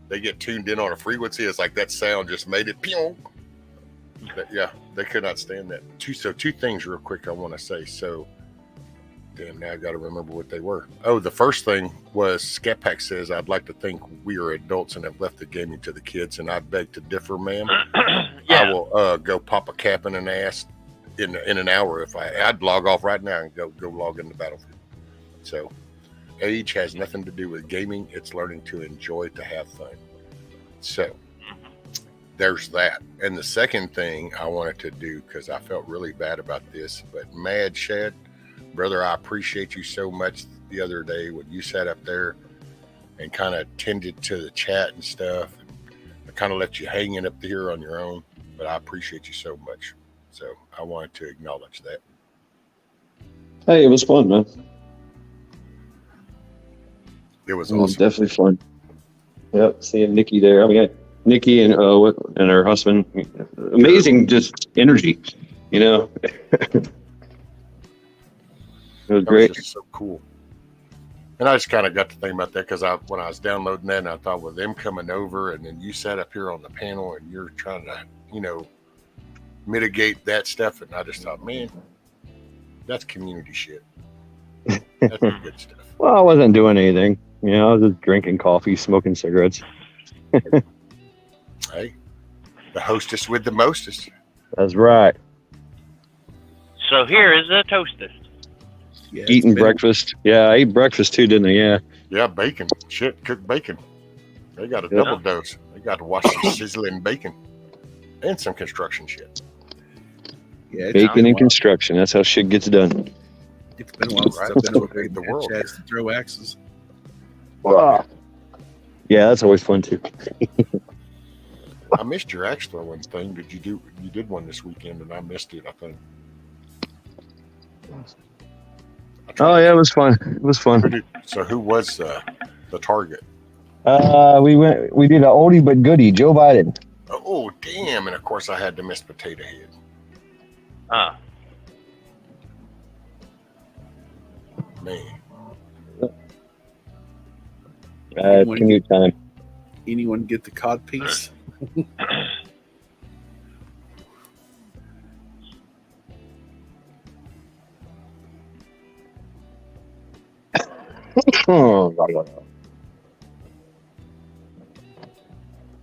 Speaker 3: they get tuned in on a frequency. It's like that sound just made it, pew. Yeah, they could not stand that. Two things real quick I want to say. So, damn, now I got to remember what they were. Oh, the first thing was Scat Pack says, "I'd like to think we are adults and have left the gaming to the kids," and I beg to differ, ma'am.
Speaker 6: Yeah.
Speaker 3: I will go pop a cap in an ass in an hour if I'd log off right now and go log in the Battlefield. So, age has nothing to do with gaming. It's learning to enjoy, to have fun. So, there's that. And the second thing I wanted to do, because I felt really bad about this, but Mad Shad, brother, I appreciate you so much the other day when you sat up there and kind of tended to the chat and stuff. I kind of let you hang in up here on your own, but I appreciate you so much. So I wanted to acknowledge that.
Speaker 4: Hey, it was fun, man.
Speaker 3: It was
Speaker 4: It was
Speaker 3: awesome.
Speaker 4: definitely fun. Yep, seeing Nikki there. I mean, Nikki and her husband, amazing, just energy. You know, it was
Speaker 3: That
Speaker 4: great.
Speaker 3: was just so cool. And I just kind of got to think about that because when I was downloading that, and I thought, well, them coming over, and then you sat up here on the panel, and you're trying to, mitigate that stuff, and I just thought, man, that's community shit. That's the good stuff.
Speaker 4: Well, I wasn't doing anything. You know, I was just drinking coffee, smoking cigarettes.
Speaker 3: Hey, the hostess with the mostest.
Speaker 4: That's right.
Speaker 6: So here is a toastist.
Speaker 5: Yeah, it's
Speaker 4: Eating
Speaker 5: been-
Speaker 4: breakfast. Yeah, I ate breakfast too, didn't I? Yeah.
Speaker 3: Yeah, bacon. Shit, cooked bacon. They got a
Speaker 4: Yeah.
Speaker 3: double dose. They got to watch some sizzling bacon and some construction shit.
Speaker 5: Yeah, it's
Speaker 4: Bacon
Speaker 5: been a
Speaker 4: and
Speaker 5: while.
Speaker 4: construction. That's how shit gets done.
Speaker 5: It's been a while since
Speaker 3: Right.
Speaker 5: I've been over there.
Speaker 3: The
Speaker 5: The
Speaker 3: world.
Speaker 5: world to throw axes.
Speaker 4: Yeah, that's always fun too.
Speaker 3: I missed your axe throwing thing. You did one this weekend, and I missed it, I think.
Speaker 4: Oh yeah, it was fun. It was fun.
Speaker 3: So who was the target?
Speaker 4: We did an oldie but goodie, Joe Biden.
Speaker 3: Oh, damn. And of course, I had the missed potato head. Man.
Speaker 4: Commute time.
Speaker 5: Anyone get the cod piece?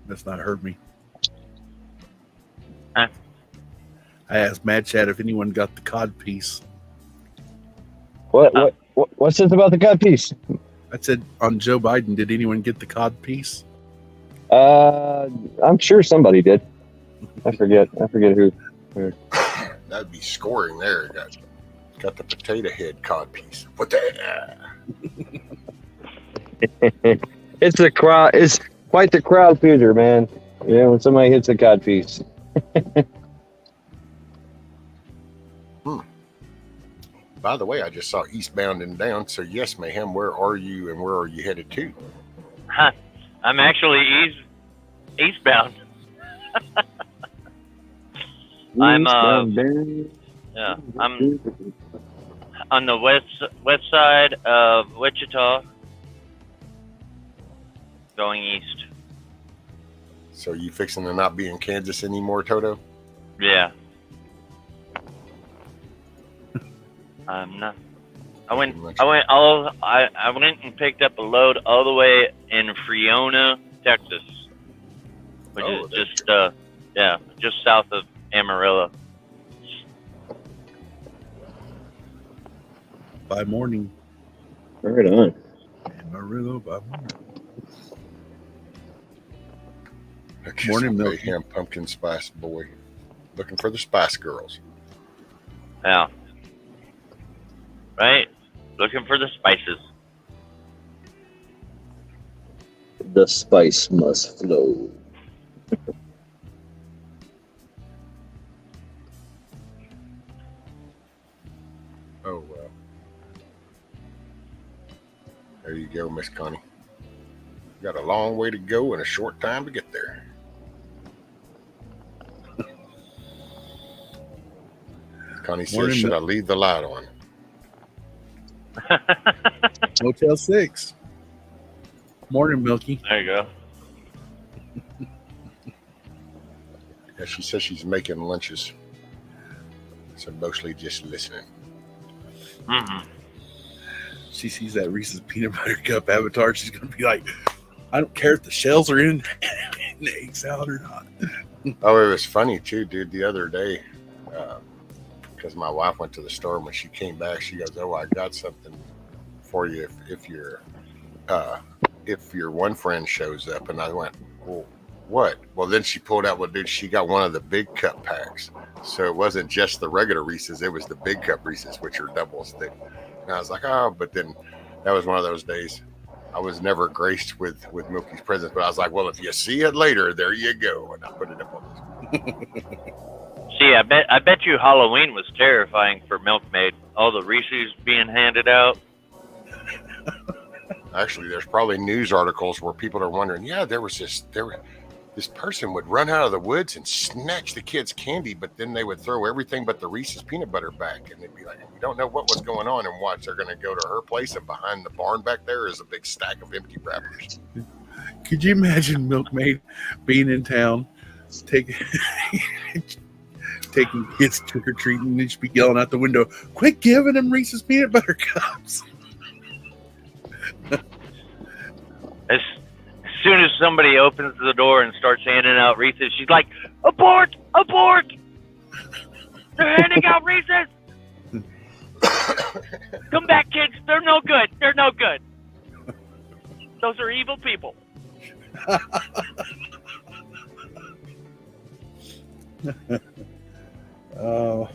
Speaker 5: That's not heard me.
Speaker 6: Huh?
Speaker 5: I asked Mad Chat if anyone got the cod piece.
Speaker 4: What's this about the cut piece?
Speaker 5: I said on Joe Biden, did anyone get the cod piece?
Speaker 4: I'm sure somebody did. I forget who.
Speaker 3: That'd be scoring there. Got the potato head cod piece. What the?
Speaker 4: It's a crowd. It's quite the crowd pleaser, man. Yeah, when somebody hits a cod piece.
Speaker 3: By the way, I just saw Eastbound and Down. So yes, Mayhem, where are you and where are you headed to?
Speaker 6: I'm actually eastbound. I'm on the west side of Wichita, going east.
Speaker 3: So you fixing to not be in Kansas anymore, Toto?
Speaker 6: Yeah. I'm not. I went and picked up a load all the way in Friona, Texas, which is just south of Amarillo.
Speaker 5: By morning.
Speaker 4: Right on.
Speaker 5: Amarillo by morning.
Speaker 3: Morning Mayhem, pumpkin spice boy, looking for the Spice Girls.
Speaker 6: Yeah. Right? Looking for the spices.
Speaker 4: The spice must flow.
Speaker 3: Oh, well. There you go, Miss Connie. Got a long way to go and a short time to get there. Connie says, should I leave the light on?
Speaker 5: Motel 6. Morning, Milky.
Speaker 6: There you go.
Speaker 3: Yeah, she says she's making lunches. So mostly just listening.
Speaker 6: Mm-hmm.
Speaker 5: She sees that Reese's peanut butter cup avatar. She's going to be like, I don't care if the shells are in the egg salad or not.
Speaker 3: Oh, it was funny too, dude. The other day, because my wife went to the store, and when she came back, she goes, "Oh, I got something for you if your one friend shows up." And I went, "Well, what?" Well, then she pulled out, well, dude, she got one of the big cup packs. So it wasn't just the regular Reese's; it was the big cup Reese's, which are double as thick. And I was like, "Oh," but then that was one of those days. I was never graced with Milky's presence, but I was like, "Well, if you see it later, there you go," and I put it up on.
Speaker 6: See, I bet you Halloween was terrifying for Milkmaid. All the Reese's being handed out.
Speaker 3: Actually, there's probably news articles where people are wondering, yeah, this person would run out of the woods and snatch the kids' candy, but then they would throw everything but the Reese's peanut butter back, and they'd be like, we don't know what was going on, and watch, they're going to go to her place, and behind the barn back there is a big stack of empty wrappers.
Speaker 5: Could you imagine Milkmaid being in town, taking kids trick-or-treating, and they'd just be yelling out the window, quit giving them Reese's peanut butter cups.
Speaker 6: As soon as somebody opens the door and starts handing out Reese's, she's like, abort! Abort! They're handing out Reese's! Come back, kids. They're no good. They're no good. Those are evil people.
Speaker 5: Oh.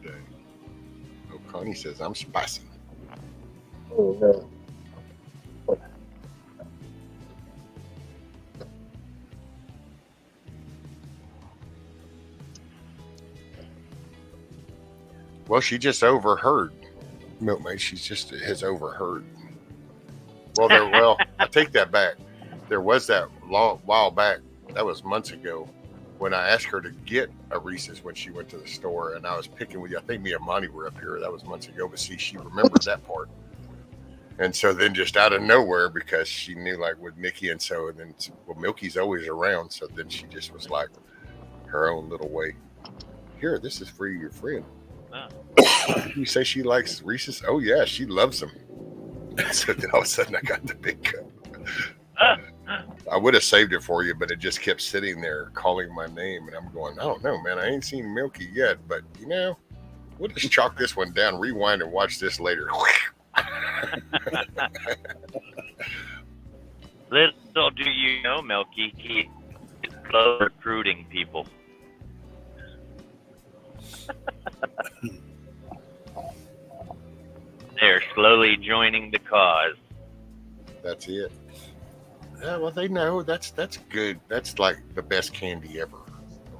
Speaker 3: Dang. Oh, Connie says, I'm spicy.
Speaker 4: Oh, no.
Speaker 3: Well, she just overheard. Milkmaid, she just has overheard. Well, I take that back. There was that while back, that was months ago, when I asked her to get a Reese's when she went to the store, and I was picking with you. I think me and Monty were up here. That was months ago, but see, she remembers that part. And so then just out of nowhere, because she knew like with Mickey, and so then, well, Milky's always around, so then she just was like her own little way. Here, this is for your friend. You say she likes Reese's? Oh yeah, she loves them. So then all of a sudden I got the big cup. I would have saved it for you, but it just kept sitting there calling my name, and I'm going, I don't know, man. I ain't seen Milky yet, but we'll just chalk this one down, rewind, and watch this later.
Speaker 6: little do you know, Milky, he is slow recruiting people. They're slowly joining the cause.
Speaker 3: That's it. Yeah, well, they know that's good. That's like the best candy ever.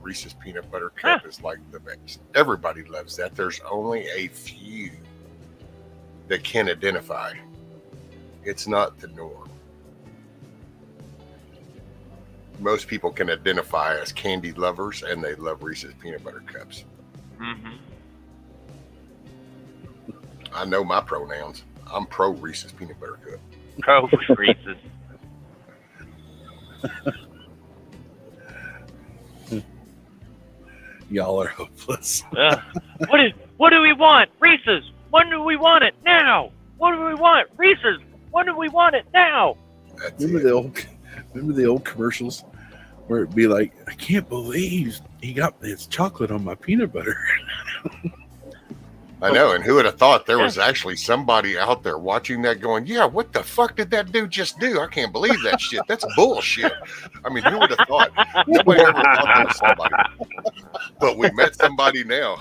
Speaker 3: Reese's peanut butter cup is like the best. Everybody loves that. There's only a few that can identify. It's not the norm. Most people can identify as candy lovers, and they love Reese's peanut butter cups.
Speaker 6: Mm-hmm.
Speaker 3: I know my pronouns. I'm pro Reese's peanut butter cup.
Speaker 6: Pro Reese's.
Speaker 5: Y'all are hopeless.
Speaker 6: What do we want? Reese's. When do we want it? Now. What do we want? Reese's. When do we want it? Now.
Speaker 3: That's
Speaker 5: Remember
Speaker 3: it.
Speaker 5: the old commercials where it'd be like, I can't believe he got his chocolate on my peanut butter.
Speaker 3: I know, and who would have thought there was actually somebody out there watching that going, yeah, what the fuck did that dude just do? I can't believe that shit. That's bullshit. I mean, who would have thought? Nobody ever thought there was somebody. But we met somebody now.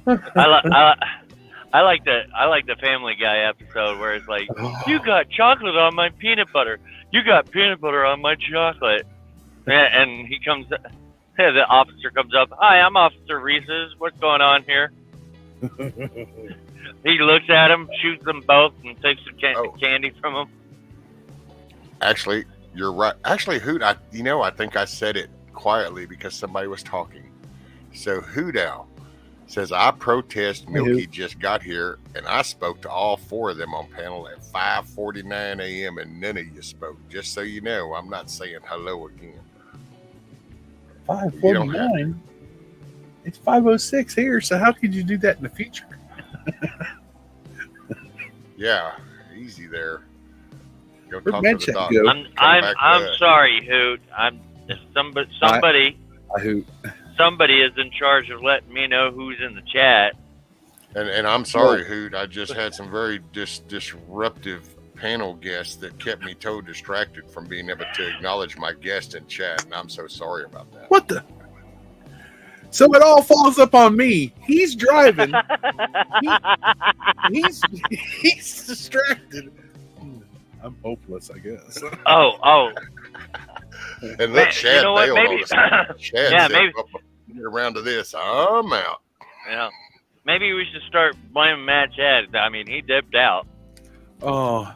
Speaker 6: I like the Family Guy episode where it's like, you got chocolate on my peanut butter. You got peanut butter on my chocolate. And he comes, the officer comes up. Hi, I'm Officer Reese's. What's going on here? He looks at him, shoots them both, and takes the candy from them.
Speaker 3: Actually, you're right. Actually, Hoot, I think I said it quietly because somebody was talking. So Hootow says, I protest Milky just got here, and I spoke to all four of them on panel at 5:49 a.m., and none of you spoke. Just so you know, I'm not saying hello again.
Speaker 5: 5:49? It's 5:06 here, so how could you do that in the future?
Speaker 3: Yeah, easy there. Go
Speaker 5: Where'd
Speaker 3: talk to the
Speaker 5: Medcheck
Speaker 3: doctor.
Speaker 5: go?
Speaker 6: I'm sorry, Hoot. Somebody is in charge of letting me know who's in the chat.
Speaker 3: And I'm sorry, Hoot. I just had some very disruptive panel guests that kept me so distracted from being able to acknowledge my guest in chat, and I'm so sorry about that.
Speaker 5: What the? So it all falls up on me. He's driving. He's distracted. I'm hopeless, I guess.
Speaker 6: Oh.
Speaker 3: And look, Shad,
Speaker 6: you know what? Maybe.
Speaker 3: Shad
Speaker 6: Yeah,
Speaker 3: said,
Speaker 6: maybe.
Speaker 3: Get around to this. I'm out.
Speaker 6: Yeah. Maybe we should start blaming Matt Chad. I mean, he dipped out.
Speaker 5: Oh,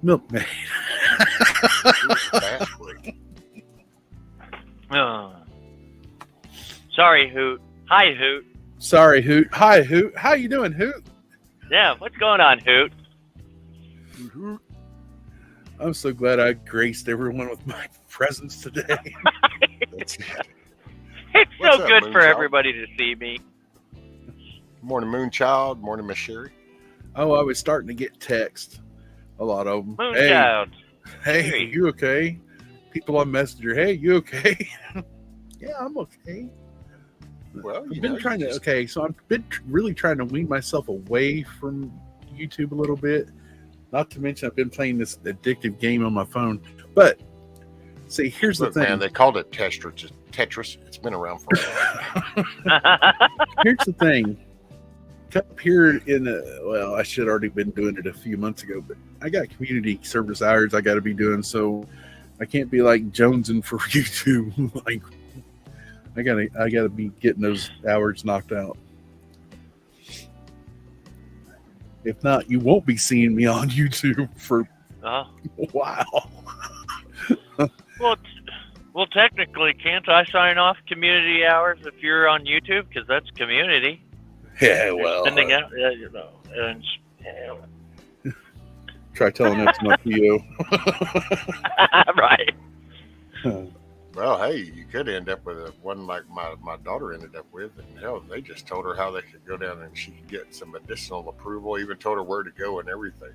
Speaker 5: milkmaid.
Speaker 6: Sorry, Hoot. Hi, Hoot.
Speaker 5: Sorry, Hoot. Hi, Hoot. How you doing, Hoot?
Speaker 6: Yeah, what's going on, Hoot?
Speaker 5: I'm so glad I graced everyone with my presence today.
Speaker 6: It's
Speaker 3: What's
Speaker 6: so
Speaker 3: up,
Speaker 6: good for
Speaker 3: Moonchild?
Speaker 6: everybody to see me.
Speaker 3: Morning, Moonchild. Morning, Miss Sherry.
Speaker 5: Oh, I was starting to get text. A lot of them.
Speaker 6: Moonchild.
Speaker 5: Hey,
Speaker 6: Sherry.
Speaker 5: you okay? People on Messenger. Hey, you okay? Yeah, I'm okay.
Speaker 3: Well,
Speaker 5: I've been trying to. Okay, so I've been really trying to wean myself away from YouTube a little bit. Not to mention, I've been playing this addictive game on my phone. But see, here's the thing.
Speaker 3: Man, they called it Tetris. It's been around for a while.
Speaker 5: Here's the thing. Up here well, I should have already been doing it a few months ago, but I got community service hours I got to be doing, so I can't be like jonesing for YouTube. Like, I gotta be getting those hours knocked out. If not, you won't be seeing me on YouTube for a while.
Speaker 6: Well, technically, can't I sign off community hours if you're on YouTube? Because that's community.
Speaker 5: Yeah, well,
Speaker 6: Sending out, and,
Speaker 5: try telling that to my PO.
Speaker 6: right.
Speaker 3: Well, hey, you could end up with one like my daughter ended up with, and hell, they just told her how they could go down and she could get some medicinal approval, even told her where to go and everything.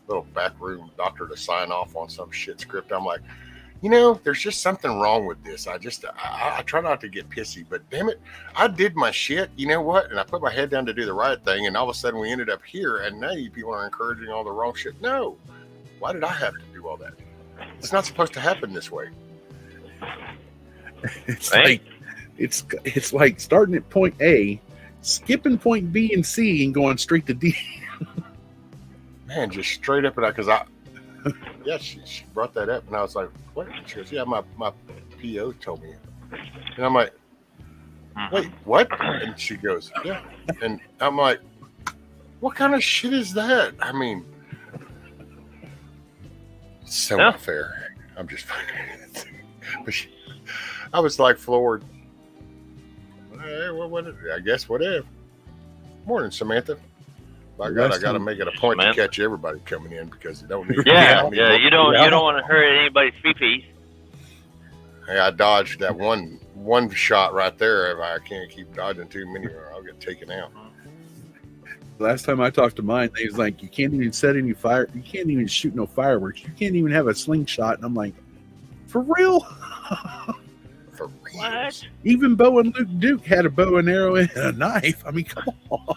Speaker 3: Little backroom doctor to sign off on some shit script. I'm like, there's just something wrong with this. I try not to get pissy, but damn it, I did my shit. You know what? And I put my head down to do the right thing, and all of a sudden we ended up here, and now you people are encouraging all the wrong shit. No, why did I have to do all that? It's not supposed to happen this way.
Speaker 5: It's
Speaker 6: Right.
Speaker 5: like it's like starting at point A, skipping point B and C, and going straight to D.
Speaker 3: Man, just straight up and out. Because yeah, she brought that up, and I was like, what? She goes, yeah, my PO told me. And I'm like, wait, what? And she goes, yeah. And I'm like, what kind of shit is that? I mean, it's so
Speaker 6: Yeah.
Speaker 3: unfair. I'm just but I was like floored. Hey, what, I guess whatever. Morning, Samantha. By God, I got to make it a point
Speaker 6: Samantha.
Speaker 3: to catch everybody coming in because you don't need.
Speaker 6: Yeah,
Speaker 3: I mean,
Speaker 6: yeah. You don't want to hurt anybody's pee-pee.
Speaker 3: Hey, I dodged that one shot right there. If I can't keep dodging too many, or I'll get taken out.
Speaker 5: Last time I talked to mine, they was like, you can't even set any fire. You can't even shoot no fireworks. You can't even have a slingshot. And I'm like, for real?
Speaker 3: For real.
Speaker 6: What?
Speaker 5: Even Bo and Luke Duke had a bow and arrow and a knife. I mean, come on.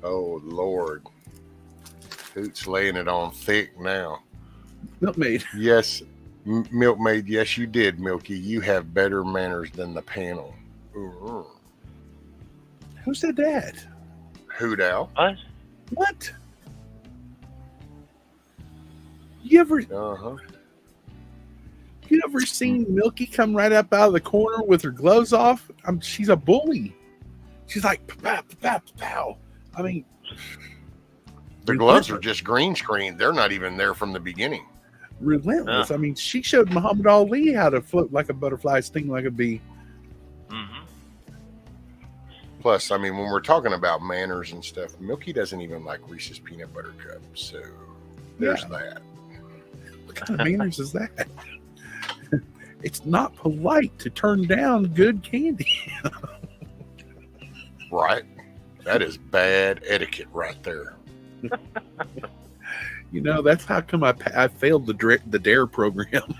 Speaker 3: Oh Lord, Hoot's laying it on thick now.
Speaker 5: Milkmaid.
Speaker 3: Yes, Milkmaid. Yes, you did, Milky. You have better manners than the panel. Ooh.
Speaker 5: Who said that?
Speaker 3: Hoot Owl.
Speaker 6: What?
Speaker 5: What? You ever seen Milky come right up out of the corner with her gloves off? She's a bully. She's like, pow, pow, pow. I mean,
Speaker 3: The gloves are just green screen. They're not even there from the beginning.
Speaker 5: relentless. I mean, she showed Muhammad Ali how to float like a butterfly, sting like a bee.
Speaker 6: Mm-hmm.
Speaker 3: Plus, I mean, when we're talking about manners and stuff, Milky doesn't even like Reese's peanut butter cup. So there's that.
Speaker 5: What kind of manners is that? It's not polite to turn down good candy.
Speaker 3: Right? That is bad etiquette right there.
Speaker 5: You know, that's how come I failed the DARE program.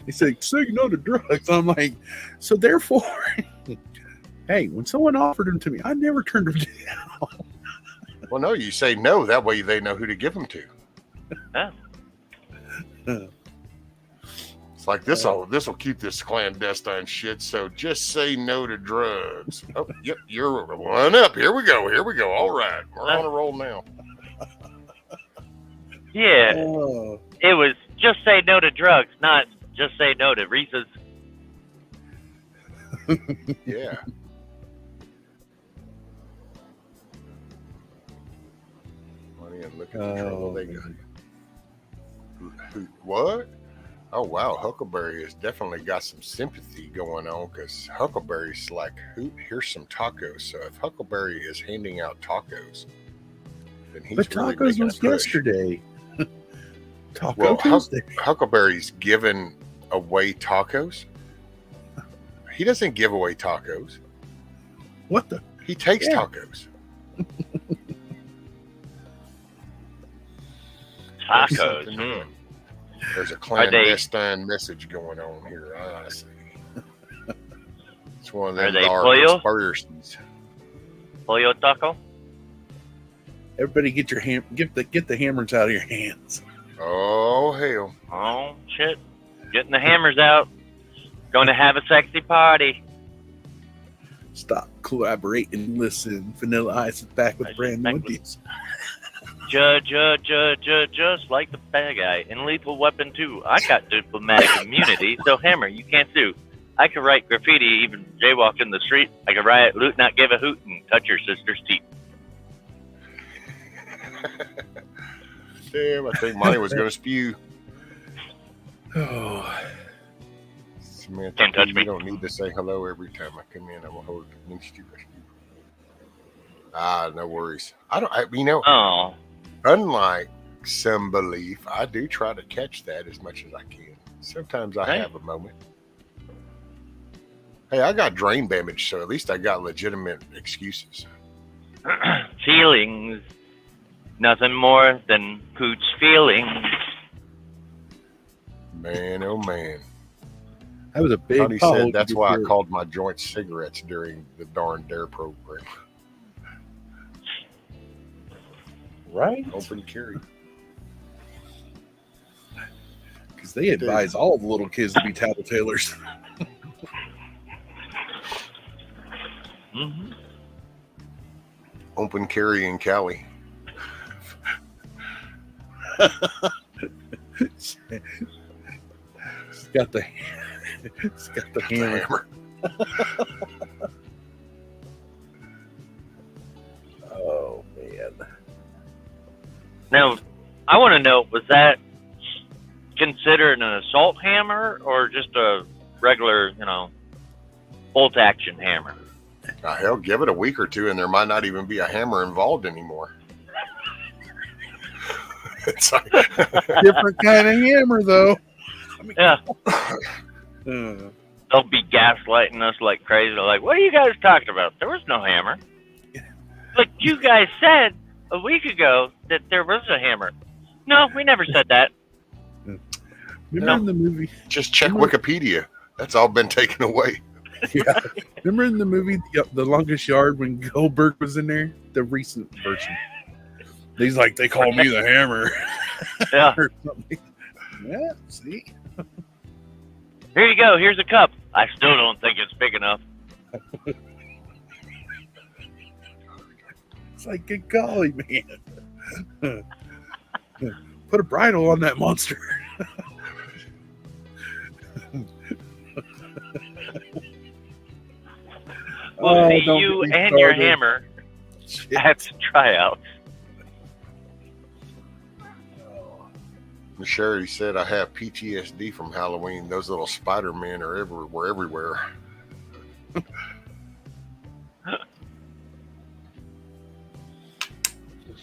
Speaker 5: They say, say no to drugs. I'm like, so therefore, hey, when someone offered them to me, I never turned them down.
Speaker 3: Well, no, you say no. That way they know who to give them to.
Speaker 6: Yeah.
Speaker 3: It's like this will keep this clandestine shit. So just say no to drugs. Oh, yep, you're one up. Here we go. All right, we're on a roll now.
Speaker 6: Yeah.
Speaker 5: Oh,
Speaker 6: It was just say no to drugs, not just say no to Reese's.
Speaker 3: Yeah. Money and look at the trouble they got. What? Oh wow, Huckleberry has definitely got some sympathy going on because Huckleberry's like, here's some tacos. So if Huckleberry is handing out tacos, then he's
Speaker 5: but
Speaker 3: really
Speaker 5: tacos
Speaker 3: making
Speaker 5: was
Speaker 3: a push.
Speaker 5: yesterday. Taco
Speaker 3: Well,
Speaker 5: Tuesday.
Speaker 3: Huckleberry's giving away tacos. He doesn't give away tacos.
Speaker 5: What the?
Speaker 3: He takes
Speaker 5: Yeah.
Speaker 3: tacos.
Speaker 6: Tacos.
Speaker 3: Something there. There's a clandestine message going on here. I see. It's one of them
Speaker 6: Are they
Speaker 3: dark
Speaker 6: pollo?
Speaker 3: conspiracies.
Speaker 6: Pollo taco?
Speaker 5: Everybody, get your get the hammers out of your hands.
Speaker 3: Oh hell!
Speaker 6: Oh, shit. Getting the hammers out. Going to have a sexy party.
Speaker 5: Stop, collaborate, and listen. Vanilla Ice is back with brand new ideas.
Speaker 6: Just like the bad guy in Lethal Weapon 2. I got diplomatic immunity, so Hammer, you can't sue. I could write graffiti, even jaywalk in the street. I could riot, loot, not give a hoot, and touch your sister's teeth.
Speaker 3: Damn, I think Monty was going to spew.
Speaker 5: Oh,
Speaker 3: Samantha,
Speaker 6: Can't touch
Speaker 3: you
Speaker 6: me.
Speaker 3: don't need to say hello every time I come in. I will hold it against you. Ah, no worries.
Speaker 6: Oh,
Speaker 3: Unlike some belief, I do try to catch that as much as I can. Sometimes I
Speaker 6: Right.
Speaker 3: have a moment. Hey, I got drain damage, so at least I got legitimate excuses.
Speaker 6: feelings. Nothing more than Pooch feelings.
Speaker 3: Man, oh man.
Speaker 5: That was a big
Speaker 3: Tony
Speaker 5: pothole.
Speaker 3: said that's why I called my joint cigarettes during the darn Dare program.
Speaker 5: Right?
Speaker 3: Open carry.
Speaker 5: Because they advise all the little kids to be tattletales.
Speaker 6: Mm-hmm.
Speaker 3: Open carry in Cali.
Speaker 5: It's got the hammer. Oh man.
Speaker 6: Now, I want to know, was that considered an assault hammer or just a regular, bolt action hammer?
Speaker 3: Hell, give it a week or two, and there might not even be a hammer involved anymore. It's like
Speaker 5: Different kind of hammer, though.
Speaker 6: Yeah. They'll be gaslighting us like crazy. They're like, what are you guys talking about? There was no hammer. But you guys said a week ago that there was a hammer. No, we never said that.
Speaker 5: Remember in the movie?
Speaker 3: Just check Wikipedia. That's all been taken away.
Speaker 5: Yeah. Remember in the movie The Longest Yard when Goldberg was in there? The recent version. He's like, they call me the hammer.
Speaker 6: Yeah.
Speaker 5: Or something. Yeah, see?
Speaker 6: Here you go. Here's a cup. I still don't think it's big enough.
Speaker 5: It's like, good golly, man. Put a bridle on that monster.
Speaker 6: We'll see
Speaker 5: don't
Speaker 6: you
Speaker 5: get me
Speaker 6: and your
Speaker 5: started.
Speaker 6: hammer at the tryouts.
Speaker 3: Sherry said, I have PTSD from Halloween. Those little Spider-Men were everywhere.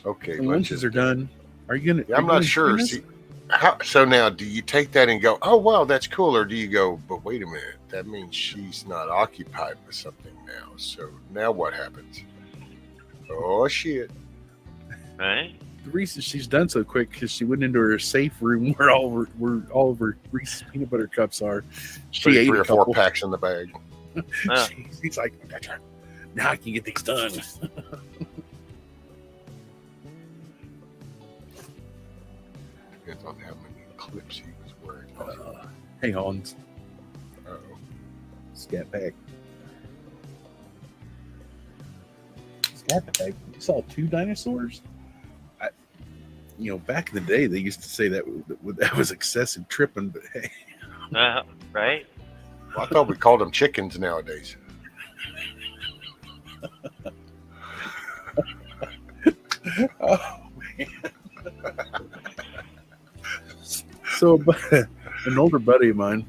Speaker 3: Okay.
Speaker 5: When lunches are done, are you gonna?
Speaker 3: Yeah, I'm not sure. See, so now, do you take that and go, oh, wow, that's cool? Or do you go, but wait a minute, that means she's not occupied with something now. So now what happens? Oh, shit.
Speaker 6: Right?
Speaker 5: The reason she's done so quick because she went into her safe room where all of her Reese's peanut butter cups are. She ate
Speaker 3: 3
Speaker 5: a
Speaker 3: or 4
Speaker 5: couple.
Speaker 3: packs in the bag.
Speaker 5: He's like, now I can get these done.
Speaker 3: Depends on how many clips he was wearing.
Speaker 5: Hang on.
Speaker 3: Uh-oh.
Speaker 5: Scat Pack. Scat Pack. You saw 2 dinosaurs? Back in the day, they used to say that was excessive tripping, but hey.
Speaker 6: Right?
Speaker 3: Well, I thought we called them chickens nowadays.
Speaker 5: Oh, man. So, an older buddy of mine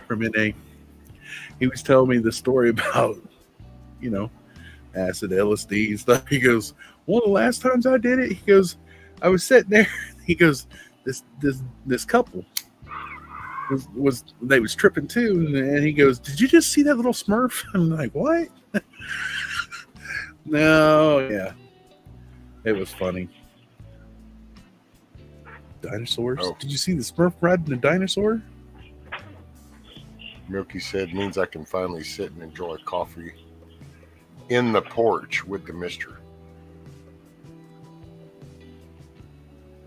Speaker 5: from NA, he was telling me the story about, acid, LSD and stuff. He goes, one of the last times I did it, he goes, I was sitting there. He goes, this couple was tripping too, and he goes, "Did you just see that little Smurf?" I'm like, "What?" No, yeah, it was funny. Dinosaurs?
Speaker 3: Oh.
Speaker 5: Did you see the Smurf riding a dinosaur?
Speaker 3: Milky said, means I can finally sit and enjoy coffee in the porch with the mister.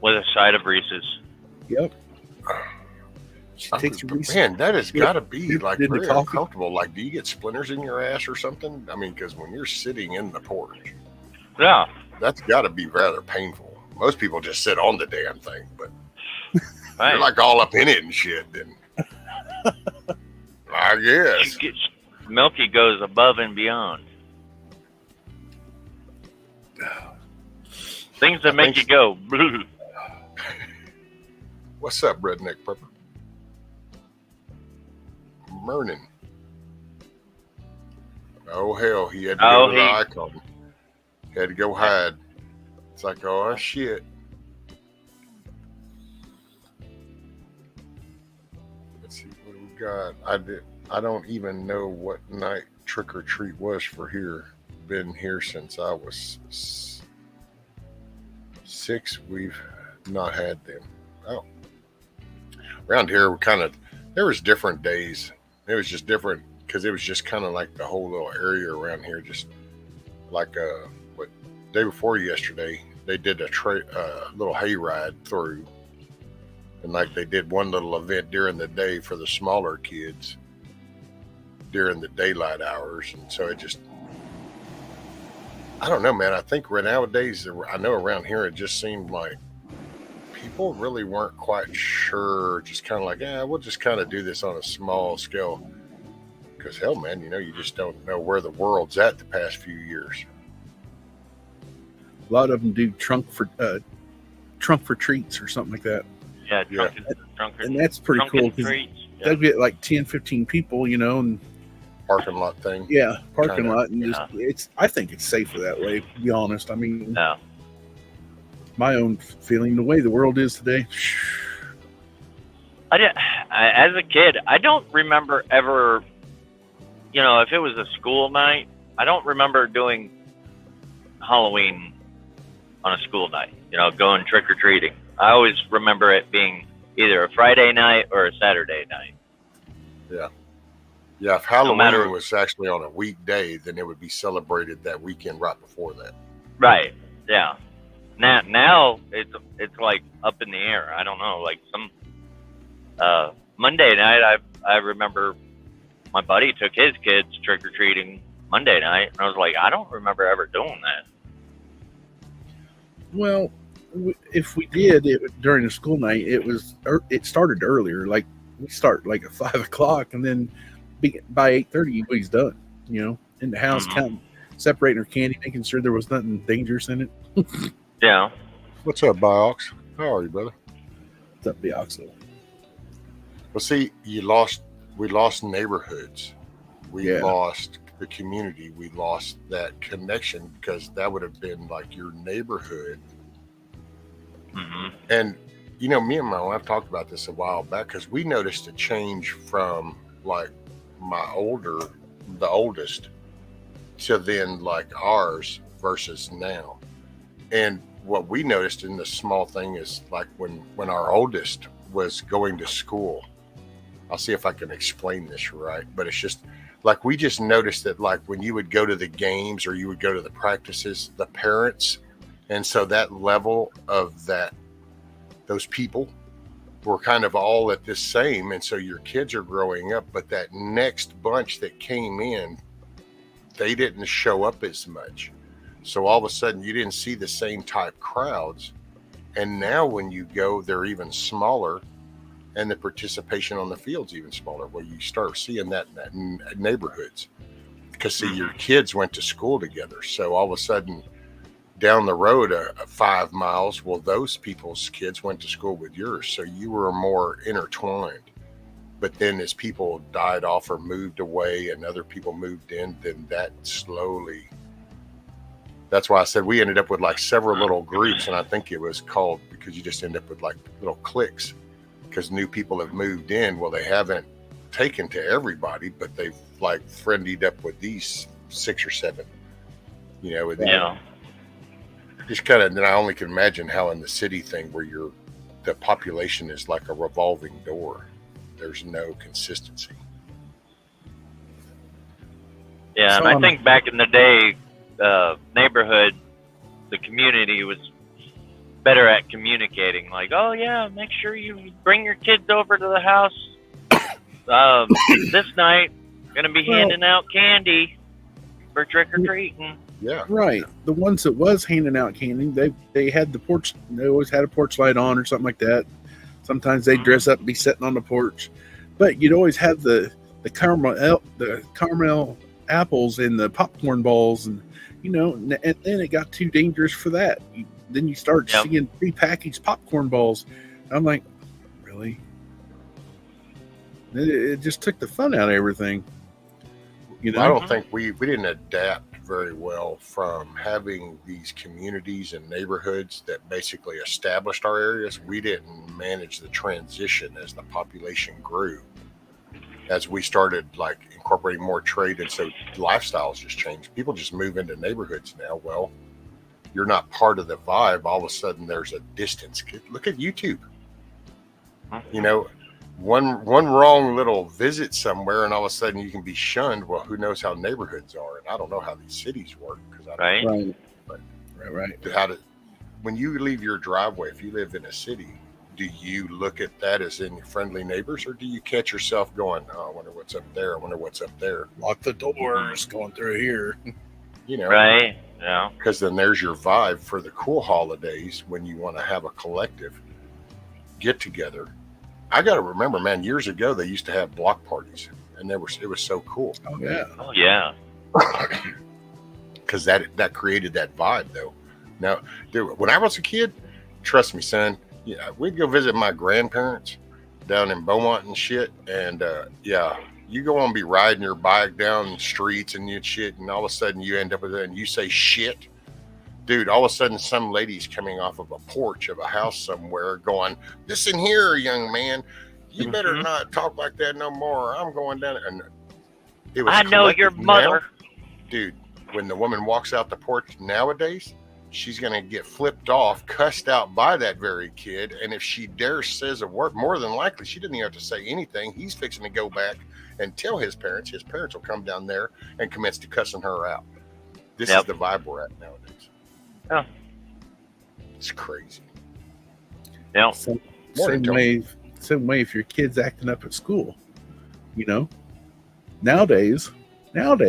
Speaker 6: With a side of Reese's.
Speaker 5: Yep. She takes your Reese's.
Speaker 3: Man, that has got to be
Speaker 5: you
Speaker 3: like
Speaker 5: did the
Speaker 3: really
Speaker 5: coffee?
Speaker 3: uncomfortable. Like, do you get splinters in your ass or something? I mean, because when you're sitting in the porch,
Speaker 6: Yeah.
Speaker 3: that's got to be rather painful. Most people just sit on the damn thing, but
Speaker 6: Right.
Speaker 3: you're like all up in it and shit. Then I guess.
Speaker 6: Milky goes above and beyond. Things that make you go, blue.
Speaker 3: What's up, Redneck Pepper? Mernin. Oh, hell, he had to go to the icon. He had to go hide. It's like, oh, shit. Let's see what we got. I don't even know what night trick or treat was for here. Been here since I was 6. We've not had them. Oh. Around here, there was different days. It was just different because it was just kind of like the whole little area around here, just like what day before yesterday they did a little hayride through, and like they did one little event during the day for the smaller kids during the daylight hours, and so it just, I don't know, man. I think nowadays, I know around here it just seemed like people really weren't quite sure, just kind of like, we'll just kind of do this on a small scale. Because hell, man, you just don't know where the world's at the past few years.
Speaker 5: A lot of them do trunk for treats or something like that.
Speaker 6: Yeah,
Speaker 5: and that's pretty cool. They'll get like 10, 15 people, and
Speaker 3: parking lot thing.
Speaker 5: Yeah, parking lot, and I think it's safer that way. To be honest, I mean, my own feeling, the way the world is today.
Speaker 6: As a kid, I don't remember ever. If it was a school night, I don't remember doing Halloween on a school night, going trick-or-treating. I always remember it being either a Friday night or a Saturday night.
Speaker 3: Yeah. Yeah, if Halloween was actually on a weekday, then it would be celebrated that weekend right before that.
Speaker 6: Right, yeah. Now it's like up in the air. I don't know, like some Monday night, I remember my buddy took his kids trick-or-treating Monday night, and I was like, I don't remember ever doing that.
Speaker 5: Well, if we did it during the school night, it started earlier. Like we start like at 5 o'clock, and then by 8:30 he's done. In the house, counting, separating her candy, making sure there was nothing dangerous in it.
Speaker 6: Yeah.
Speaker 3: What's up, Biox? How are you, brother?
Speaker 5: What's up, Biox?
Speaker 3: Well, see, we lost neighborhoods. We lost the community. We lost that connection because that would have been like your neighborhood.
Speaker 6: Mm-hmm.
Speaker 3: And, me and my wife talked about this a while back because we noticed a change from like the oldest to then like ours versus now. And what we noticed in the small thing is like when our oldest was going to school, I'll see if I can explain this right, but it's just like we just noticed that like when you would go to the games or you would go to the practices, the parents, and so that level of those people were kind of all at the same, and so your kids are growing up, but that next bunch that came in, they didn't show up as much. So all of a sudden you didn't see the same type crowds, and now when you go, they're even smaller. And the participation on the field's even smaller. Well, you start seeing that in neighborhoods because see, your kids went to school together. So all of a sudden down the road, 5 miles, well, those people's kids went to school with yours. So you were more intertwined. But then as people died off or moved away and other people moved in, then that slowly, that's why I said we ended up with like several little groups. And I think it was called, because you just end up with like little cliques. Because new people have moved in. Well, they haven't taken to everybody, but they've like friendlied up with these 6 or 7. Just kind of. Then I only can imagine how in the city thing where the population is like a revolving door. There's no consistency.
Speaker 6: Yeah, and I think back in the day, neighborhood, the community was better at communicating, like, oh yeah, make sure you bring your kids over to the house this night. Gonna be handing out candy for trick-or-treating.
Speaker 3: Yeah,
Speaker 5: right. The ones that was handing out candy, they had the porch. They always had a porch light on or something like that. Sometimes they'd dress up and be sitting on the porch, but you'd always have the caramel apples and the popcorn balls, and and then it got too dangerous for that. Then you start seeing prepackaged popcorn balls. I'm like, really? It just took the fun out of everything.
Speaker 3: I don't think we didn't adapt very well from having these communities and neighborhoods that basically established our areas. We didn't manage the transition as the population grew. As we started like incorporating more trade, and so lifestyles just changed. People just move into neighborhoods now. Well, you're not part of the vibe. All of a sudden there's a distance. Look at YouTube. one wrong little visit somewhere, and all of a sudden you can be shunned. Well, who knows how neighborhoods are, and I don't know how these cities work because I don't
Speaker 6: Right?
Speaker 5: Right.
Speaker 3: how to. When you leave your driveway, if you live in a city, do you look at that as in friendly neighbors, or do you catch yourself going, "Oh, I wonder what's up there. I wonder what's up there."
Speaker 5: Lock the doors going through here.
Speaker 3: You know,
Speaker 6: Right? Yeah.
Speaker 3: because then there's your vibe for the cool holidays when you want to have a collective get together. I got to remember, man, years ago they used to have block parties, and it was so cool
Speaker 5: Oh yeah.
Speaker 6: Oh yeah.
Speaker 3: because that created that vibe though. Now, dude, when I was a kid, trust me, son, yeah, we'd go visit my grandparents down in Beaumont and shit, and yeah, you go on be riding your bike down the streets and you shit, and all of a sudden you end up with it and you say shit. Dude, all of a sudden some lady's coming off of a porch of a house somewhere going, "Listen here, young man, you better not talk like that no more. I'm going down." And it was
Speaker 6: I know your
Speaker 3: collective.
Speaker 6: mother.
Speaker 3: Now, dude, when the woman walks out the porch nowadays, she's going to get flipped off, cussed out by that very kid. And if she dares says a word, more than likely, she didn't even have to say anything. He's fixing to go back and tell his parents. His parents will come down there and commence to cussing her out. This is the vibe we're at nowadays.
Speaker 6: Yeah.
Speaker 3: It's crazy.
Speaker 6: Yeah.
Speaker 5: Same
Speaker 3: Morning, Tony.
Speaker 5: way if your kid's acting up at school, you know. Nowadays,
Speaker 3: Don't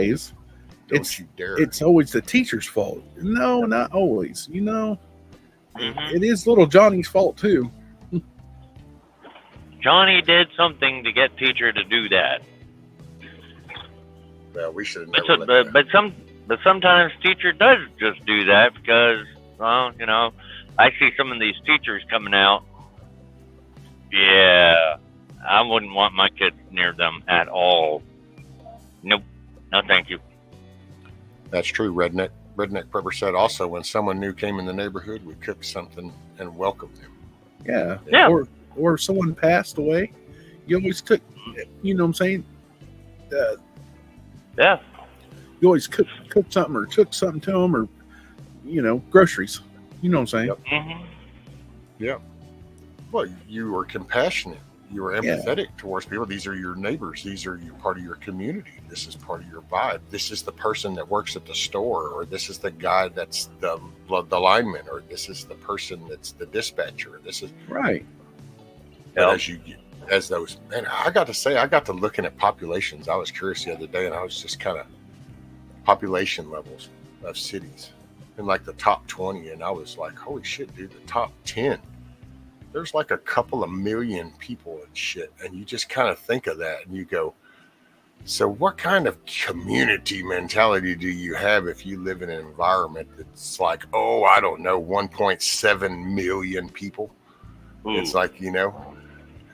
Speaker 5: it's
Speaker 3: you dare.
Speaker 5: it's always the teacher's fault. No, not always. You know,
Speaker 6: Mhm.
Speaker 5: it is little Johnny's fault too.
Speaker 6: Johnny did something to get teacher to do that.
Speaker 3: Well, we should have
Speaker 6: But,
Speaker 3: never let that.
Speaker 6: but sometimes teacher does just do that because, well, you know, I see some of these teachers coming out. Yeah, I wouldn't want my kids near them at all. Nope. No, thank you.
Speaker 3: That's true. Redneck Prepper said also when someone new came in the neighborhood, we cooked something and welcomed them.
Speaker 5: Yeah.
Speaker 6: Yeah.
Speaker 5: Or someone passed away. You always took. You know what I'm saying?
Speaker 6: Yeah.
Speaker 5: You always cooked something or took something to them, or you know, groceries. You know what I'm saying?
Speaker 6: Hmm.
Speaker 3: Yeah. Well, you were compassionate. You were
Speaker 5: Yeah.
Speaker 3: empathetic towards people. These are your neighbors. These are part of your community. This is part of your vibe. This is the person that works at the store, or this is the guy that's the lineman, or this is the person that's the dispatcher. This is
Speaker 5: Right.
Speaker 3: but as those, and I got to looking at populations. I was curious the other day, and I was just kind of population levels of cities in like the top 20, and I was like, holy shit, dude, the top 10. There's like a couple of million people and shit, and you just kind of think of that, and you go, so what kind of community mentality do you have if you live in an environment that's like, oh, I don't know, 1.7 million people? It's like, you know,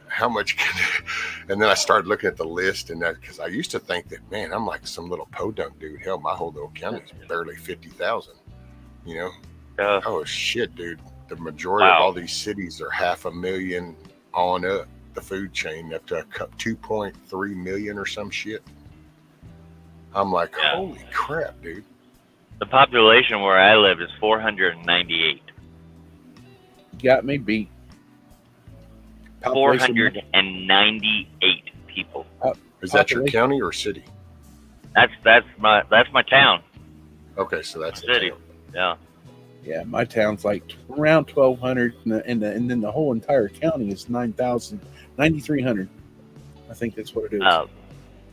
Speaker 3: how much can, and then I started looking at the list, and that because I used to think that, man, I'm like some little podunk dude. Hell, my whole little county is barely 50,000. You know? Oh shit, dude. The majority of all these cities are 500,000 on up the food chain up to 2.3 million or some shit. I'm like, holy crap, dude.
Speaker 6: The population where I live is 498.
Speaker 5: Got me beat.
Speaker 6: 498 people.
Speaker 3: Is that your county or city?
Speaker 6: That's my town.
Speaker 3: Okay, so that's
Speaker 6: City.
Speaker 3: the town.
Speaker 6: Yeah.
Speaker 5: Yeah, my town's like around 1,200, and then the whole entire county is 9,300. I think that's what it is.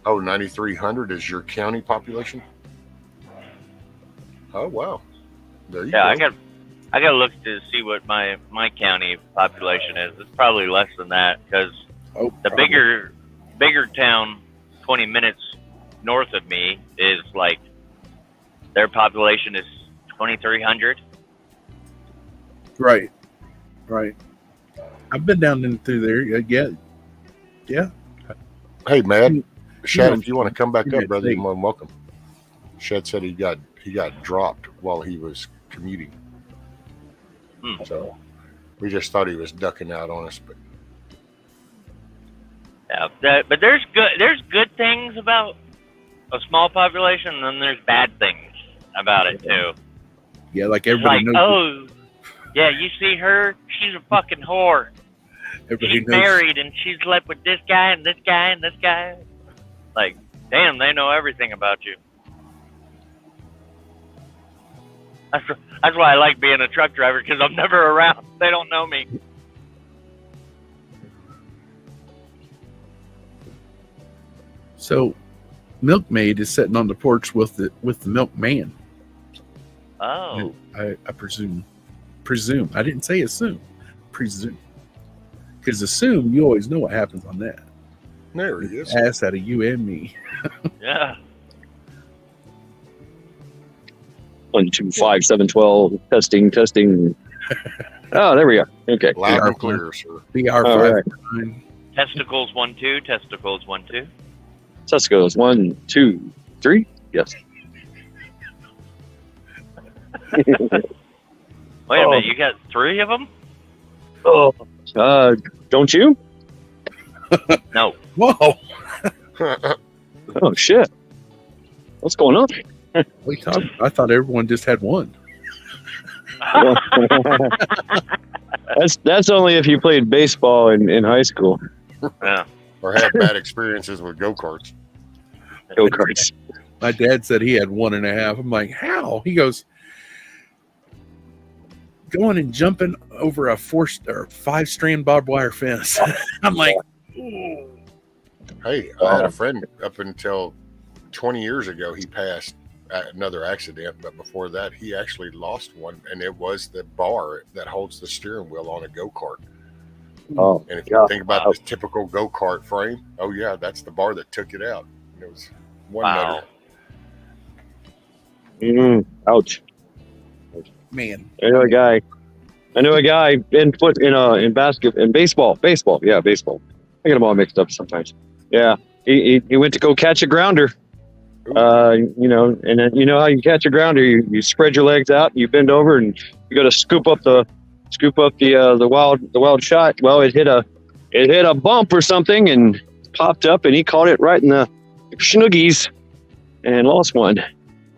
Speaker 3: Oh, 9,300 is your county population? Oh, wow. There you go.
Speaker 6: I got to look to see what my county population is. It's probably less than that because the bigger town 20 minutes north of me is like their population is 2,300.
Speaker 5: Right. I've been down and through there. Yeah.
Speaker 3: Hey, Matt, Shad,
Speaker 5: know,
Speaker 3: if you want to come back
Speaker 5: yeah,
Speaker 3: up, brother,
Speaker 5: they-
Speaker 3: you're more than welcome. Shad said he got dropped while he was commuting. So we just thought he was ducking out on us, but
Speaker 6: Yeah, but there's good things about a small population, and then there's bad things about it too.
Speaker 5: Yeah, like
Speaker 6: It's
Speaker 5: everybody
Speaker 6: like,
Speaker 5: knows.
Speaker 6: oh, yeah, you see her? She's a fucking whore.
Speaker 5: Everybody
Speaker 6: she's
Speaker 5: knows.
Speaker 6: married and she's slept with this guy and this guy and this guy. Like, damn, they know everything about you. That's why I like being a truck driver, because I'm never around. They don't know me.
Speaker 5: So, Milkmaid is sitting on the porch with the milkman.
Speaker 6: Oh.
Speaker 5: I presume. I didn't say assume. Presume. Because assume, you always know what happens on that.
Speaker 3: There he is.
Speaker 5: Ass out of you and me.
Speaker 6: Yeah.
Speaker 4: 1, 2, 5, 7, 12. Testing. Oh, there we go. Okay.
Speaker 3: Loud and clear, sir.
Speaker 5: BR
Speaker 4: All
Speaker 5: 5
Speaker 4: right.
Speaker 5: 9.
Speaker 6: Testicles 1, 2. Testicles 1, 2.
Speaker 4: Tesco's 1, 2, 3. Yes.
Speaker 6: Wait a minute, you got 3 of them?
Speaker 4: Oh, don't you?
Speaker 6: No.
Speaker 5: Whoa!
Speaker 4: Oh shit! What's going on?
Speaker 5: I thought everyone just had one.
Speaker 4: That's only if you played baseball in high school.
Speaker 6: Yeah.
Speaker 3: Or had bad experiences with go-karts.
Speaker 4: Go-karts.
Speaker 5: My dad said he had 1.5. I'm like, how? He goes, going and jumping over a 5-strand barbed wire fence. I'm like, ooh.
Speaker 3: Hey, I had a friend up until 20 years ago. He passed another accident, but before that, he actually lost one, and it was the bar that holds the steering wheel on a go-kart.
Speaker 4: Oh,
Speaker 3: And if you think about the typical go-kart frame, oh yeah, that's the bar that took it out. And it was one
Speaker 6: Wow.
Speaker 3: nutter.
Speaker 4: Ouch!
Speaker 5: Man.
Speaker 4: I know a guy in baseball. Yeah, baseball. I get them all mixed up sometimes. Yeah, he went to go catch a grounder. And then you know how you catch a grounder? You spread your legs out, you bend over, and you got to scoop up the wild shot. Well, it hit a bump or something and popped up, and he caught it right in the schnoogies and lost one.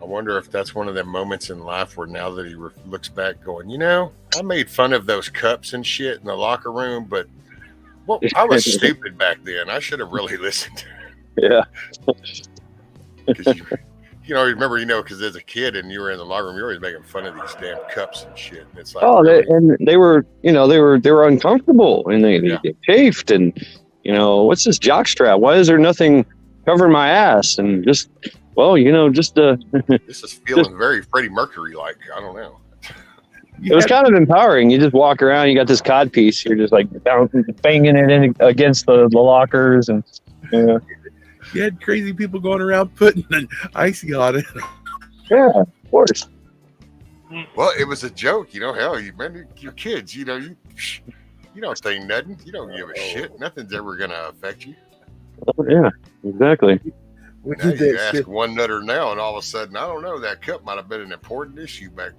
Speaker 3: I wonder if that's one of them moments in life where now that he looks back going, I made fun of those cups and shit in the locker room, but I was stupid back then. I should have really listened.
Speaker 4: Yeah.
Speaker 3: Because remember, because as a kid and you were in the locker room, you're always making fun of these damn cups and shit. And it's like,
Speaker 4: they were uncomfortable and they chafed and what's this jock strap? Why is there nothing covering my ass? And just
Speaker 3: this is feeling very Freddie Mercury like. I don't know.
Speaker 4: It was kind of empowering. You just walk around, you got this cod piece, you're just like banging it in against the lockers and
Speaker 5: You had crazy people going around putting an icy on it.
Speaker 4: Yeah, of course.
Speaker 3: Well, it was a joke, hell, you're kids, you don't think nothing. You don't give a shit. Nothing's ever going to affect you.
Speaker 4: Yeah, exactly.
Speaker 5: We
Speaker 3: Now
Speaker 5: did
Speaker 3: you
Speaker 5: that
Speaker 3: ask
Speaker 5: shit.
Speaker 3: one nutter now, and all of a sudden, I don't know, that cup might have been an important issue back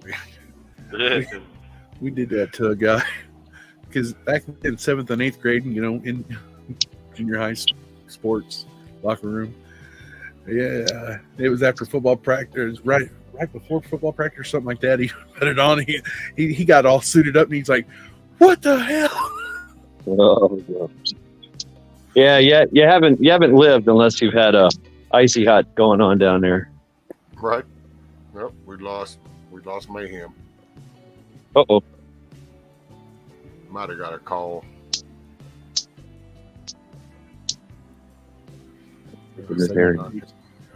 Speaker 3: then.
Speaker 5: We did that to a guy because back in 7th and 8th grade, in junior high sports locker room, yeah, it was after football practice, right before football practice or something like that. He put it on. He got all suited up, and he's like, "What the hell?"
Speaker 4: Oh, yeah. You haven't lived unless you've had a icy hot going on down there.
Speaker 3: Right? Nope, we lost mayhem.
Speaker 4: Uh-oh.
Speaker 3: Might have got a call.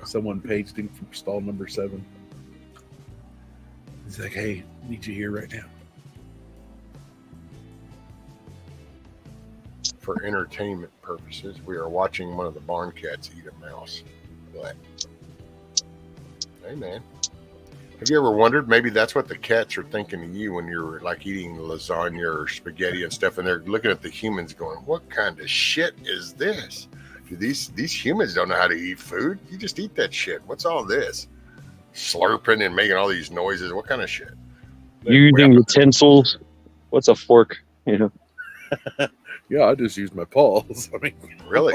Speaker 5: Someone paged him from stall number 7. He's like, "Hey, need you here right now."
Speaker 3: For entertainment purposes, we are watching one of the barn cats eat a mouse. But, hey, man. Have you ever wondered, maybe that's what the cats are thinking of you when you're like eating lasagna or spaghetti and stuff, and they're looking at the humans going, what kind of shit is this? These humans don't know how to eat food. You just eat that shit. What's all this? Slurping and making all these noises. What kind of shit?
Speaker 4: Using utensils. What's a fork?
Speaker 5: Yeah, I just use my paws. I mean,
Speaker 3: really?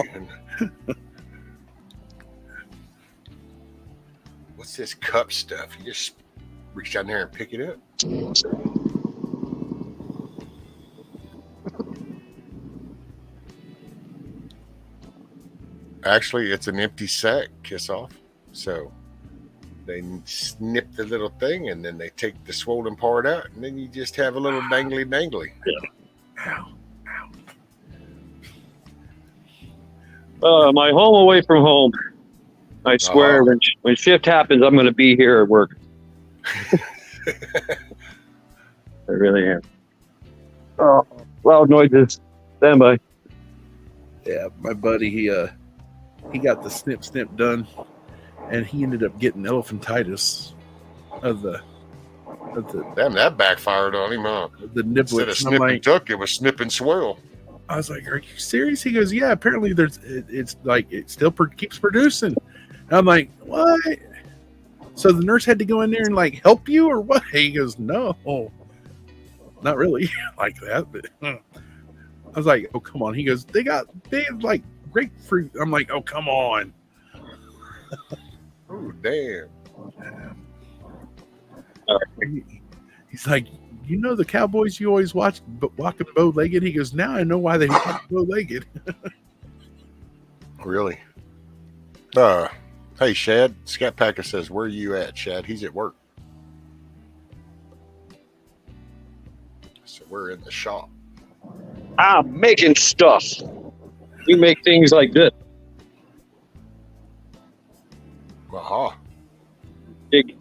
Speaker 3: What's this cup stuff? You just reach down there and pick it up? Actually, it's an empty sac kiss off. So they snip the little thing and then they take the swollen part out and then you just have a little dangly.
Speaker 5: Ow.
Speaker 4: My home away from home. I swear, when shift happens, I'm going to be here at work. I really am. Oh, loud noises. Stand by.
Speaker 5: Yeah, my buddy, he got the snip done, and he ended up getting elephantitis of the
Speaker 3: Damn, that backfired on him, huh?
Speaker 5: the
Speaker 3: Instead of
Speaker 5: niblets.
Speaker 3: snip and tuck, it was snip and swell.
Speaker 5: I was like, "Are you serious?" He goes, "Yeah, apparently it's like it still keeps producing." And I'm like, "What?" So the nurse had to go in there and like help you or what? He goes, "No, not really like that." But I was like, "Oh, come on." He goes, they have like grapefruit." I'm like, "Oh, come on."
Speaker 3: Oh, damn.
Speaker 5: He's like, "You know the Cowboys you always watch walking bow-legged?" He goes, "Now I know why they walk bow-legged."
Speaker 3: Really? Hey, Shad. Scat Packer says, where are you at, Shad? He's at work. So we're in the shop.
Speaker 4: I'm making stuff. We make things like this.
Speaker 3: Aha.
Speaker 4: Big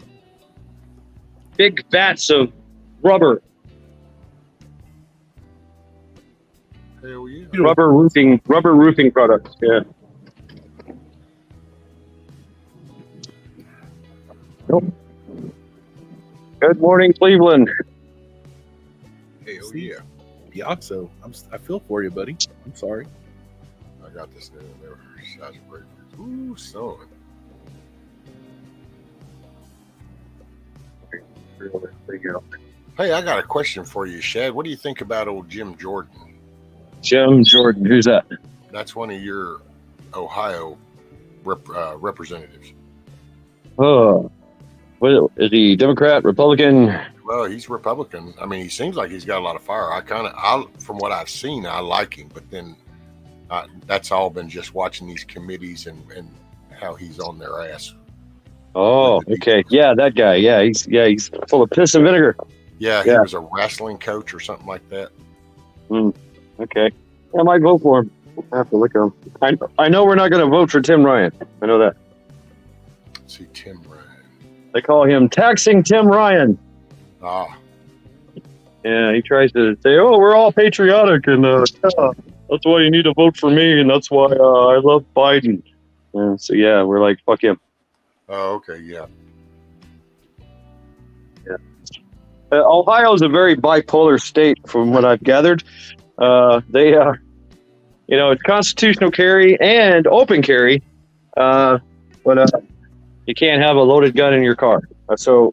Speaker 4: vats of rubber.
Speaker 3: Hell yeah.
Speaker 4: Rubber roofing products. Yeah. Nope. Good morning, Cleveland.
Speaker 3: Hell yeah.
Speaker 5: Piazzo, I feel for you, buddy. I'm sorry.
Speaker 3: I got this there. Size of grapefruit. Ooh, son. Hey, I got a question for you, Shad. What do you think about old Jim Jordan?
Speaker 4: Jim Jordan, who's that?
Speaker 3: That's one of your Ohio representatives.
Speaker 4: Oh, what is he? Democrat, Republican?
Speaker 3: Well, he's Republican. I mean, he seems like he's got a lot of fire. From what I've seen, I like him. But then that's all been just watching these committees and how he's on their ass.
Speaker 4: Oh, okay. Yeah, that guy. Yeah, he's full of piss and vinegar.
Speaker 3: Yeah, he was a wrestling coach or something like that.
Speaker 4: Okay. I might vote for him. I have to look at him. I know we're not going to vote for Tim Ryan. I know that.
Speaker 3: Let's see, Tim Ryan.
Speaker 4: They call him Taxing Tim Ryan.
Speaker 3: Ah.
Speaker 4: Yeah, he tries to say, "Oh, we're all patriotic, and that's why you need to vote for me, and that's why I love Biden." So yeah, we're like, fuck him.
Speaker 3: Oh, okay, yeah.
Speaker 4: Yeah. Ohio is a very bipolar state, from what I've gathered. They, it's constitutional carry and open carry, but you can't have a loaded gun in your car. So.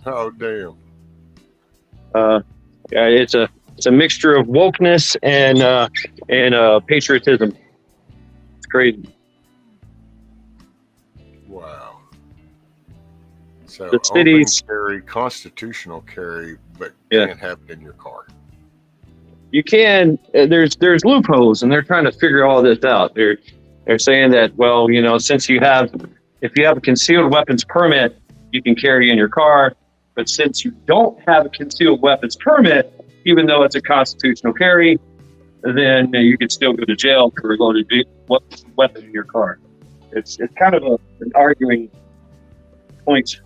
Speaker 3: Oh, damn.
Speaker 4: Yeah, it's a mixture of wokeness and patriotism. It's crazy.
Speaker 3: Wow. So
Speaker 4: The cities,
Speaker 3: open carry, constitutional carry, but can't have it in your car.
Speaker 4: You can. There's loopholes, and they're trying to figure all this out. They're saying that, well, since if you have a concealed weapons permit, you can carry in your car. But since you don't have a concealed weapons permit, even though it's a constitutional carry, then you can still go to jail for a loaded weapon in your car. It's kind of an arguing point.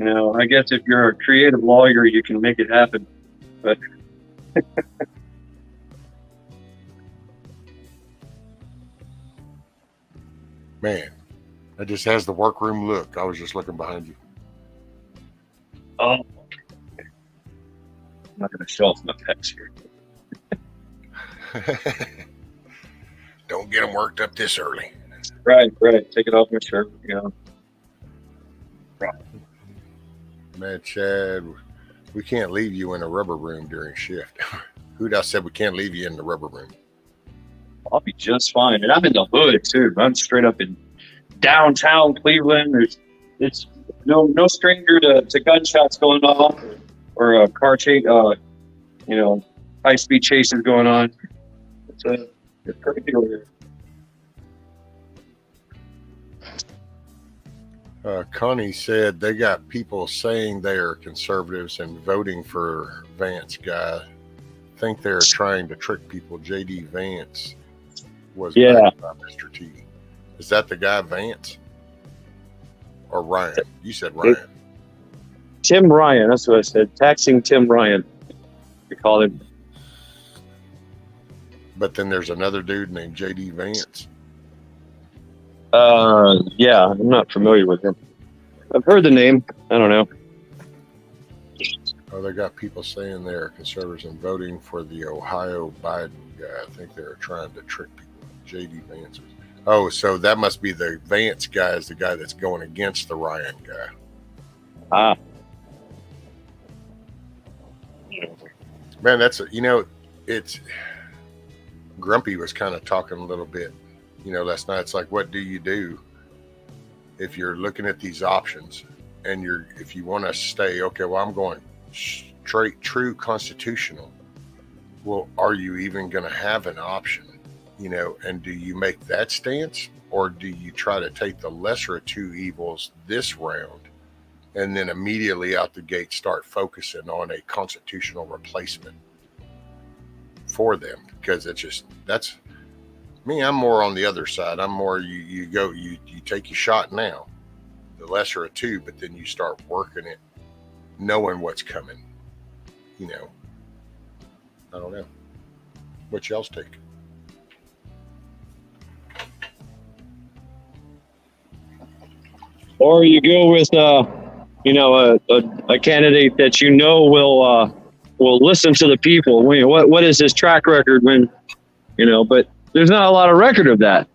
Speaker 4: I guess if you're a creative lawyer, you can make it happen. But
Speaker 3: Man, that just has the workroom look. I was just looking behind you.
Speaker 4: oh, I'm not going to show off my pecs here.
Speaker 3: Don't get them worked up this early.
Speaker 4: Right. Take it off my shirt.
Speaker 3: Man, Chad, we can't leave you in a rubber room during shift. Who'd I said we can't leave you in the rubber room?
Speaker 4: I'll be just fine. And I'm in the hood too. I'm straight up in downtown Cleveland. It's no stranger to gunshots going on or a car chase, high speed chases going on. It's crazy over here.
Speaker 3: Connie said they got people saying they are conservatives and voting for Vance guy. Think they're trying to trick people. J.D. Vance was backed by Mr. T. Is that the guy Vance? Or Ryan? You said Ryan.
Speaker 4: Tim Ryan, that's what I said. Taxing Tim Ryan. We call him.
Speaker 3: But then there's another dude named J.D. Vance.
Speaker 4: Yeah, I'm not familiar with him. I've heard the name. I don't know.
Speaker 3: Oh, they got people saying they're conservatives and voting for the Ohio Biden guy. I think they're trying to trick people. J.D. Vance. Oh, so that must be the Vance guy is the guy that's going against the Ryan guy.
Speaker 4: Ah.
Speaker 3: Man, it's Grumpy was kind of talking a little bit, last night. It's like, what do you do if you're looking at these options and if you want to stay, okay, well, I'm going straight, true constitutional. Well, are you even going to have an option, and do you make that stance, or do you try to take the lesser of two evils this round and then immediately out the gate start focusing on a constitutional replacement for them? Because that's me. I'm more on the other side. I'm more, you take your shot now, the lesser of two, but then you start working it, knowing what's coming, I don't know. What y'all's take?
Speaker 4: Or you go with, a candidate that will listen to the people. What is his track record but there's not a lot of record of that.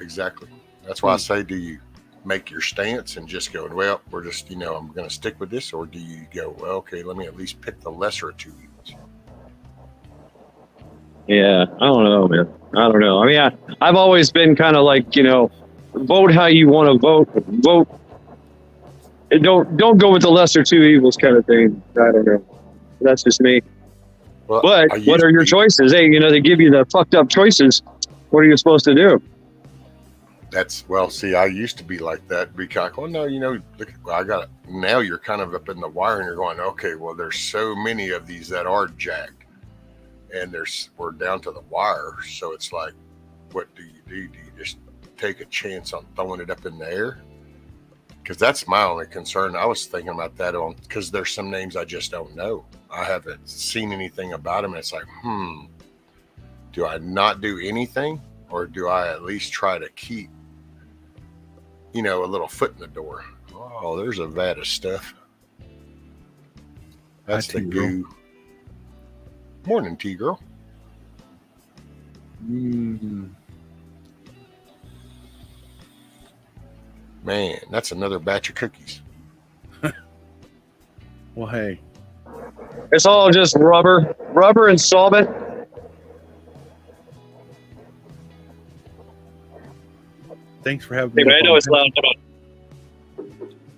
Speaker 3: Exactly. That's why I say, do you make your stance and just go, well, we're just, I'm going to stick with this, or do you go, well, okay, let me at least pick the lesser of two evils?
Speaker 4: Yeah, I don't know, man. I don't know. I mean, I've always been kind of like, vote how you want to vote. And don't go with the lesser two evils kind of thing. I don't know. That's just me.
Speaker 3: Well,
Speaker 4: but what are your choices? Hey, they give you the fucked up choices. What are you supposed to do?
Speaker 3: I used to be like that. Be kind of, well, no, look, I got it. Now you're kind of up in the wire and you're going, okay, well, there's so many of these that are jacked, and we're down to the wire. So it's like, what do you do? Do you just take a chance on throwing it up in the air? Because that's my only concern. I was thinking about that because there's some names I just don't know. I haven't seen anything about them. And it's like, do I not do anything, or do I at least try to keep, a little foot in the door? Oh, there's a vat of stuff. That's the goo. Morning, tea girl. Man, that's another batch of cookies.
Speaker 5: Well, hey.
Speaker 4: It's all just rubber and solvent.
Speaker 5: Thanks for having me.
Speaker 4: I know it's loud.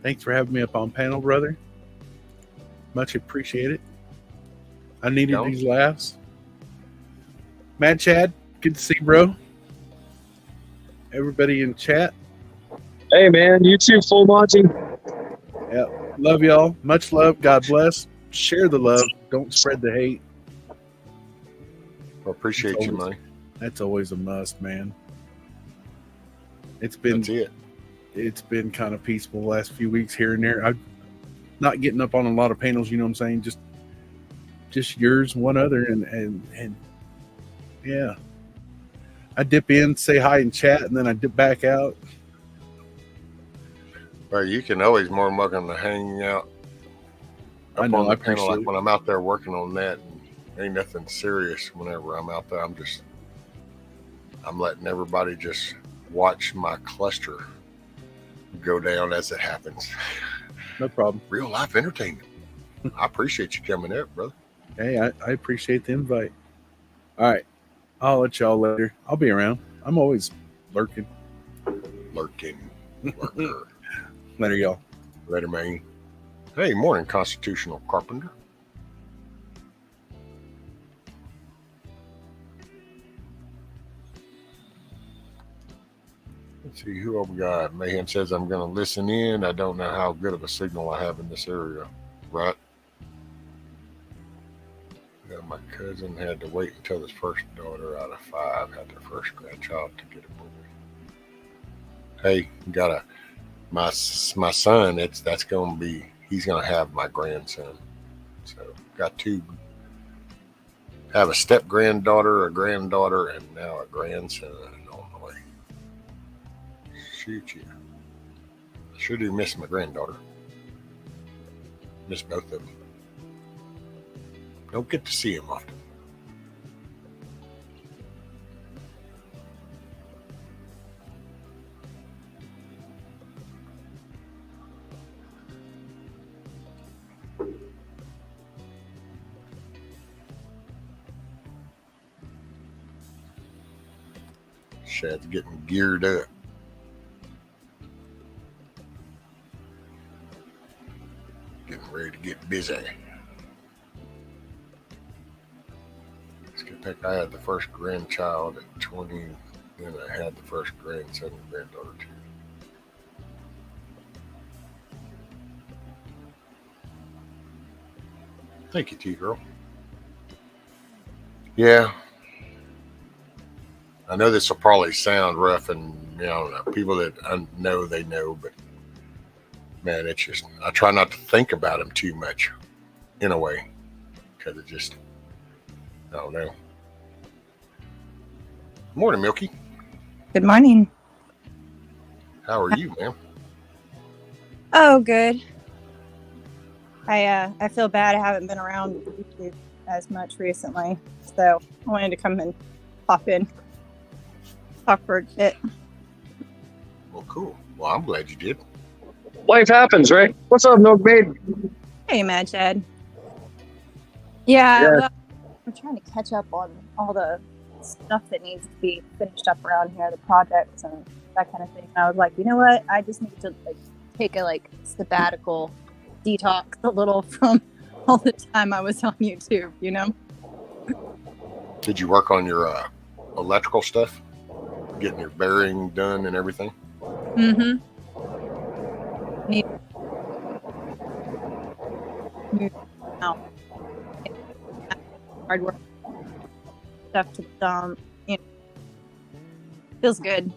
Speaker 5: Thanks for having me up on panel, brother. Much appreciated. I needed these laughs. Matt, Chad, good to see you, bro. Everybody in chat.
Speaker 4: Hey, man, you too, Full Monty.
Speaker 5: Yeah, love y'all. Much love. God bless. Share the love. Don't spread the hate.
Speaker 3: Well, appreciate you, Mike.
Speaker 5: That's always a must, man. It's been kind of peaceful the last few weeks here and there. I'm not getting up on a lot of panels, you know what I'm saying? Just yours, one other, and yeah. I dip in, say hi and chat, and then I dip back out.
Speaker 3: Well, you can always more than welcome to hang out up on the panel. Like when I'm out there working on that, and ain't nothing serious whenever I'm out there. I'm letting everybody just watch my cluster go down as it happens.
Speaker 5: No problem.
Speaker 3: Real life entertainment. I appreciate you coming up, brother.
Speaker 5: Hey, I appreciate the invite. All right. I'll let y'all later. I'll be around. I'm always lurking.
Speaker 3: Lurker.
Speaker 5: Later, y'all.
Speaker 3: Later, man. Hey, morning, Constitutional Carpenter. Let's see who we got. Mayhem says I'm going to listen in. I don't know how good of a signal I have in this area. Right? Yeah, my cousin had to wait until his first daughter out of 5 had their first grandchild to get a boy. Hey, my son. That's going to be. He's going to have my grandson. So got 2. Have a step granddaughter, a granddaughter, and now a grandson on the way. Shoot you. I sure do miss my granddaughter. Miss both of them. Don't get to see them often. Shad's getting geared up. Getting ready to get busy. I think I had the first grandchild at 20, then I had the first grandson and granddaughter too. Thank you, T-Girl. Yeah. I know this will probably sound rough and, I don't know, people that know, they know, but man, it's just, I try not to think about them too much in a way because it just, I don't know. Morning, Milky.
Speaker 7: Good morning.
Speaker 3: How are you, ma'am?
Speaker 7: Oh, good. I feel bad. I haven't been around YouTube as much recently, so I wanted to come and pop in, talk for a bit.
Speaker 3: Well, cool. Well, I'm glad you did.
Speaker 4: Life happens, right? What's up, Milkmaid?
Speaker 7: Hey, Mad Chad. Yeah. Well, I'm trying to catch up on all the stuff that needs to be finished up around here, the projects and that kind of thing. I was like, you know what? I just need to take a sabbatical detox a little from all the time I was on YouTube, you know?
Speaker 3: Did you work on your electrical stuff? Getting your bearing done and everything?
Speaker 7: Mm-hmm. Hard work stuff to feels good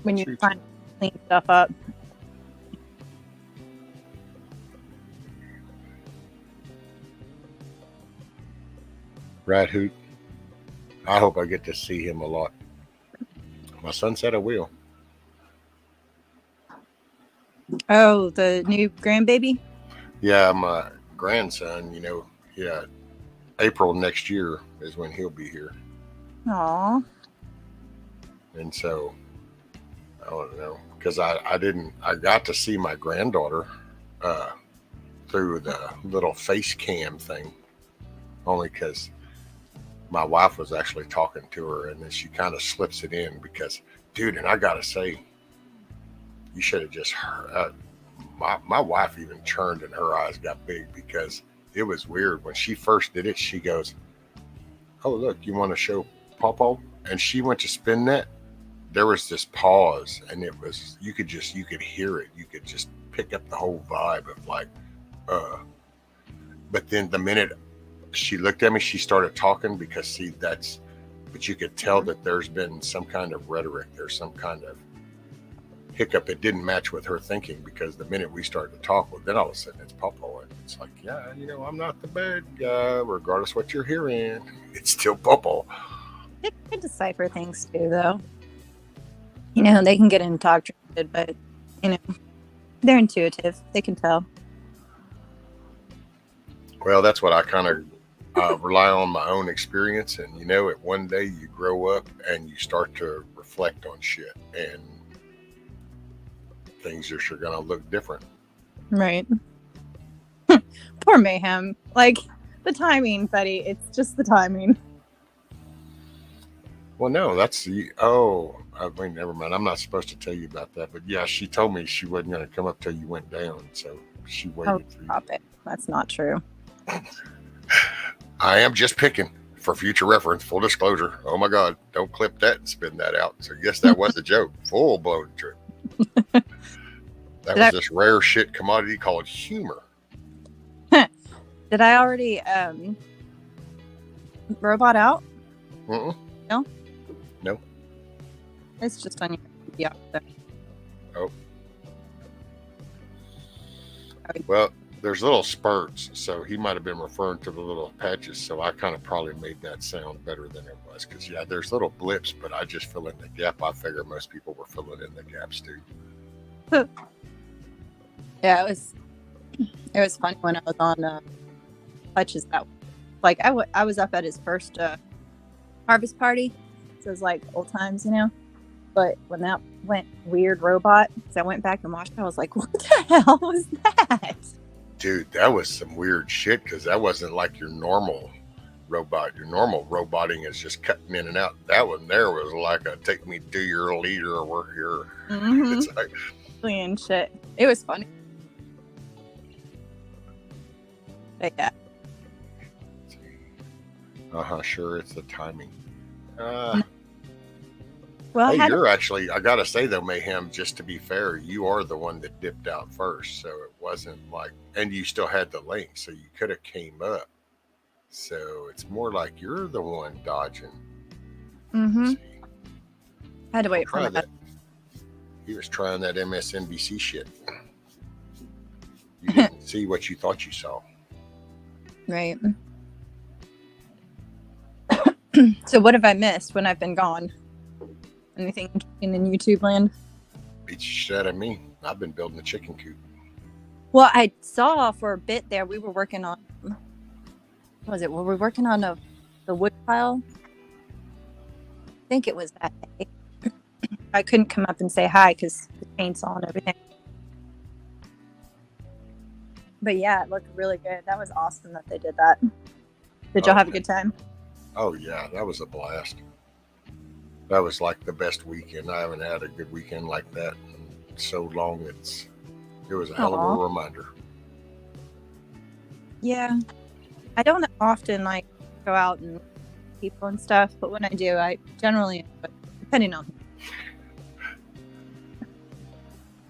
Speaker 7: when you find clean stuff up.
Speaker 3: Right, Hoot. I hope I get to see him a lot. My son said I will.
Speaker 7: Oh, the new grandbaby?
Speaker 3: Yeah, my grandson, yeah, April next year is when he'll be here.
Speaker 7: Aw.
Speaker 3: And so, I don't know, because I got to see my granddaughter through the little face cam thing, only because my wife was actually talking to her, and then she kind of slips it in because, dude, and I got to say, you should have just heard. My wife even turned and her eyes got big because it was weird. When she first did it, she goes, "Oh, look, you want to show Pawpaw?" And she went to spin that. There was this pause, and it was, you could hear it. You could just pick up the whole vibe of but then the minute she looked at me, she started talking because but you could tell that there's been some kind of rhetoric. There's some kind of hiccup. It didn't match with her thinking because the minute we started to talk, well, then all of a sudden it's Pawpaw, and it's like, yeah, I'm not the bad guy, regardless what you're hearing. It's still Pawpaw.
Speaker 7: They can decipher things too, though. They can get indoctrinated, but they're intuitive. They can tell.
Speaker 3: Well, that's what I kind of rely on my own experience, and it one day you grow up and you start to reflect on shit, and things are sure gonna look different.
Speaker 7: Right. Poor Mayhem. The timing, buddy. It's just the timing.
Speaker 3: Well, no, never mind. I'm not supposed to tell you about that, but yeah, she told me she wasn't going to come up till you went down, so she waited for you.
Speaker 7: Stop it. That's not true.
Speaker 3: I am just picking. for future reference, full disclosure. Oh my God, don't clip that and spin that out. So yes, that was a joke. Full blown joke. That was this rare shit commodity called humor.
Speaker 7: Did I already robot out?
Speaker 3: Mm-mm.
Speaker 7: No?
Speaker 3: No.
Speaker 7: It's just on your
Speaker 3: Oh. Well, there's little spurts, so he might have been referring to the little patches, so I kind of probably made that sound better than it was, because yeah, there's little blips, but I just fill in the gap. I figure most people were filling in the gaps too.
Speaker 7: Yeah, it was funny when I was on Hutch's. That like I was up at his first harvest party, so it was like old times, you know. But when that went weird robot, so I went back and watched it, I was like, what the hell was that?
Speaker 3: Dude, that was some weird shit, because that wasn't like your normal robot. Your normal roboting is just cutting in and out. That one there was like a take me to your leader, or we're here.
Speaker 7: Mm-hmm.
Speaker 3: It's like
Speaker 7: And shit. It was funny. But yeah.
Speaker 3: Sure, it's the timing.
Speaker 7: Well,
Speaker 3: Hey, you're actually, I gotta say though, Mayhem, just to be fair, you are the one that dipped out first, so it wasn't like, and you still had the link, so you could have came up. So it's more like you're the one dodging.
Speaker 7: Mm-hmm.
Speaker 3: See,
Speaker 7: I had to wait
Speaker 3: try
Speaker 7: for
Speaker 3: that. He was trying that MSNBC shit. You didn't see what you thought you saw.
Speaker 7: Right. So what have I missed when I've been gone? Anything in YouTube land?
Speaker 3: Beat the shit out of me. I've been building a chicken coop.
Speaker 7: Well, I saw for a bit there we were working on. What was it? Were we working on the wood pile? I think it was that day. I couldn't come up and say hi because the chainsaw and everything. But yeah, it looked really good. That was awesome that they did that. Did y'all have a good time?
Speaker 3: Oh yeah, that was a blast. That was like the best weekend. I haven't had a good weekend like that in so long. It was a hell of a reminder.
Speaker 7: Yeah. I don't often like go out and meet people and stuff, but when I do, I generally enjoy, depending on.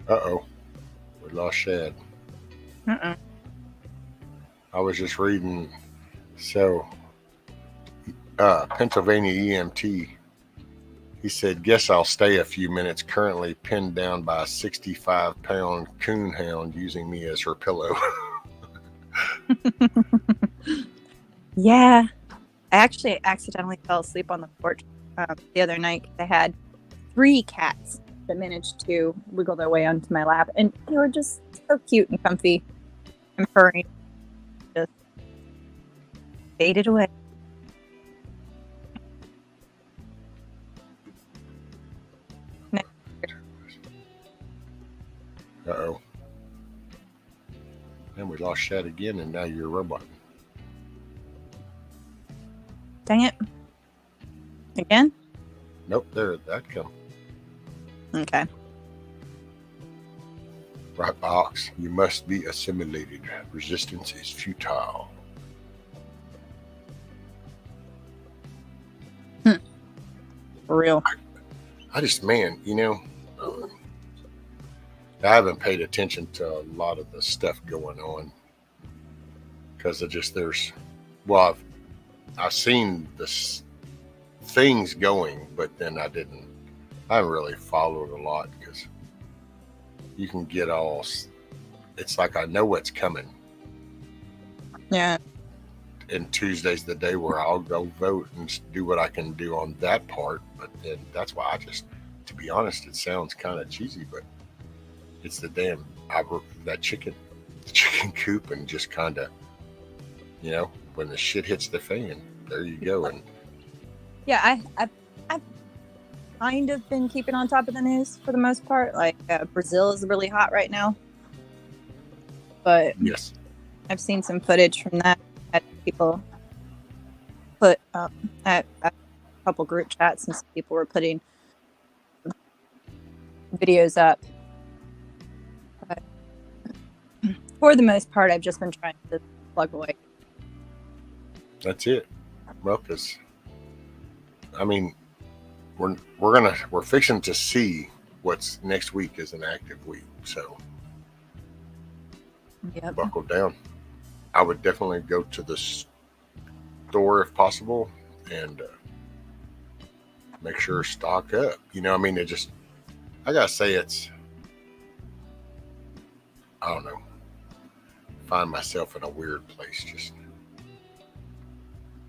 Speaker 3: Uh-oh. We lost Shad. I was just reading, so Pennsylvania EMT, he said, guess I'll stay a few minutes, currently pinned down by a 65-pound coonhound using me as her pillow.
Speaker 7: Yeah. I actually accidentally fell asleep on the porch the other night. I had 3 cats that managed to wiggle their way onto my lap, and they were just so cute and comfy and furry. Just faded away.
Speaker 3: Uh-oh. And we lost Shad again, and now you're a robot.
Speaker 7: Dang it. Again?
Speaker 3: Nope, there, that come.
Speaker 7: Okay.
Speaker 3: Right box, you must be assimilated. Resistance is futile.
Speaker 7: For real.
Speaker 3: I just, man, you know, I haven't paid attention to a lot of the stuff going on because of just I've seen this things going, but then I haven't really followed a lot because you can get it's like I know what's coming.
Speaker 7: Yeah.
Speaker 3: And Tuesday's the day where I'll go vote and do what I can do on that part. But then that's why to be honest, it sounds kind of cheesy, but it's the damn, that chicken coop, and just kind of, you know, when the shit hits the fan, there you go. And
Speaker 7: yeah, I've kind of been keeping on top of the news for the most part. Like Brazil is really hot right now, but
Speaker 3: yes,
Speaker 7: I've seen some footage from that. People put at a couple group chats, and some people were putting videos up. But for the most part, I've just been trying to plug away.
Speaker 3: that's it. Well, because I mean, we're fixing to see what's next week is an active week, so
Speaker 7: Yep.
Speaker 3: buckle down. I would definitely go to the store if possible and make sure stock up. You know, I mean, I gotta say I don't know, find myself in a weird place just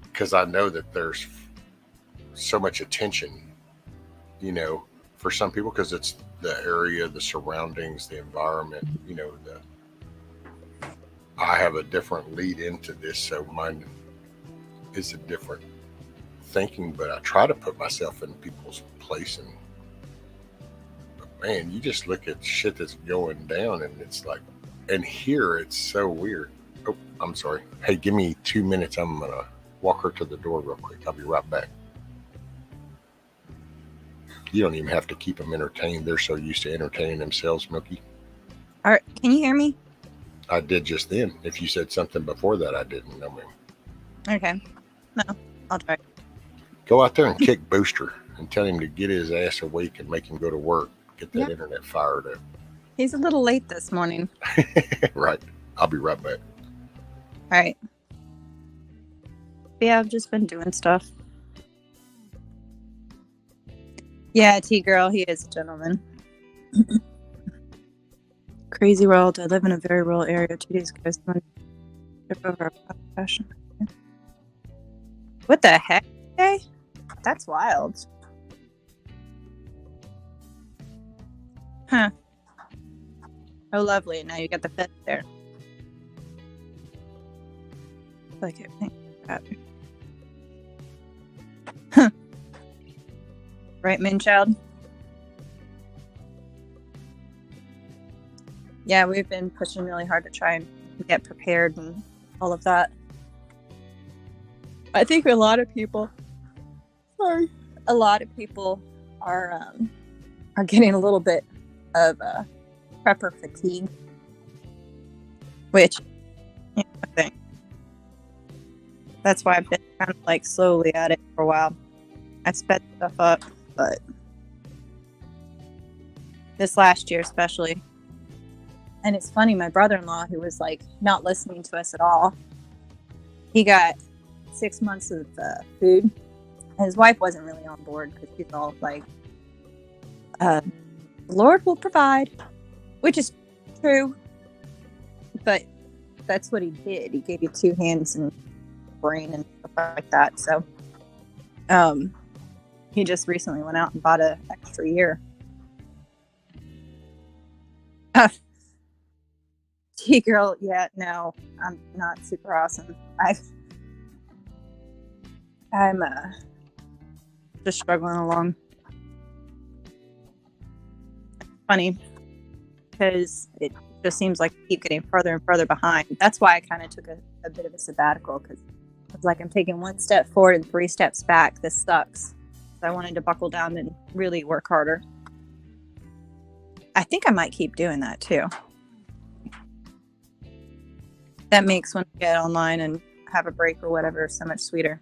Speaker 3: because I know that there's so much attention, you know, for some people because it's the area, the surroundings, the environment, you know, I have a different lead into this, so mine is a different thinking, but I try to put myself in people's place. But man, you just look at shit that's going down and it's like, and here it's so weird. Oh, I'm sorry. Hey, give me 2 minutes. I'm going to walk her to the door real quick. I'll be right back. You don't even have to keep them entertained. They're so used to entertaining themselves, Milky.
Speaker 7: All right, can you hear me?
Speaker 3: I did just then. If you said something before that, I didn't know, ma'am.
Speaker 7: Okay. No, I'll try.
Speaker 3: Go out there and kick Booster and tell him to get his ass awake and make him go to work. Get that internet fired up.
Speaker 7: He's a little late this morning.
Speaker 3: Right. I'll be right back.
Speaker 7: All right. Yeah, I've just been doing stuff. Yeah, T-Girl, he is a gentleman. Crazy world. I live in a very rural area. 2 days ago, someone took over a fashion. What the heck? Okay? That's wild. Huh. Oh, lovely. Now you got the fence there. Like it. Huh. Right, Moonchild? Yeah, we've been pushing really hard to try and get prepared and all of that. I think a lot of people are getting a little bit of prepper fatigue, which I think that's why I've been kind of like slowly at it for a while. I sped stuff up, but this last year especially. And it's funny, my brother-in-law, who was like not listening to us at all, he got 6 months of food. And his wife wasn't really on board because she's all like, the Lord will provide, which is true. But that's what he did. He gave you 2 hands and brain and stuff like that. So he just recently went out and bought an extra year. T-Girl, yeah, no, I'm not super awesome. I'm just struggling along. It's funny because it just seems like I keep getting further and further behind. That's why I kind of took a bit of a sabbatical, because it's like I'm taking 1 step forward and 3 steps back. This sucks. So I wanted to buckle down and really work harder. I think I might keep doing that too. That makes when I get online and have a break or whatever so much sweeter.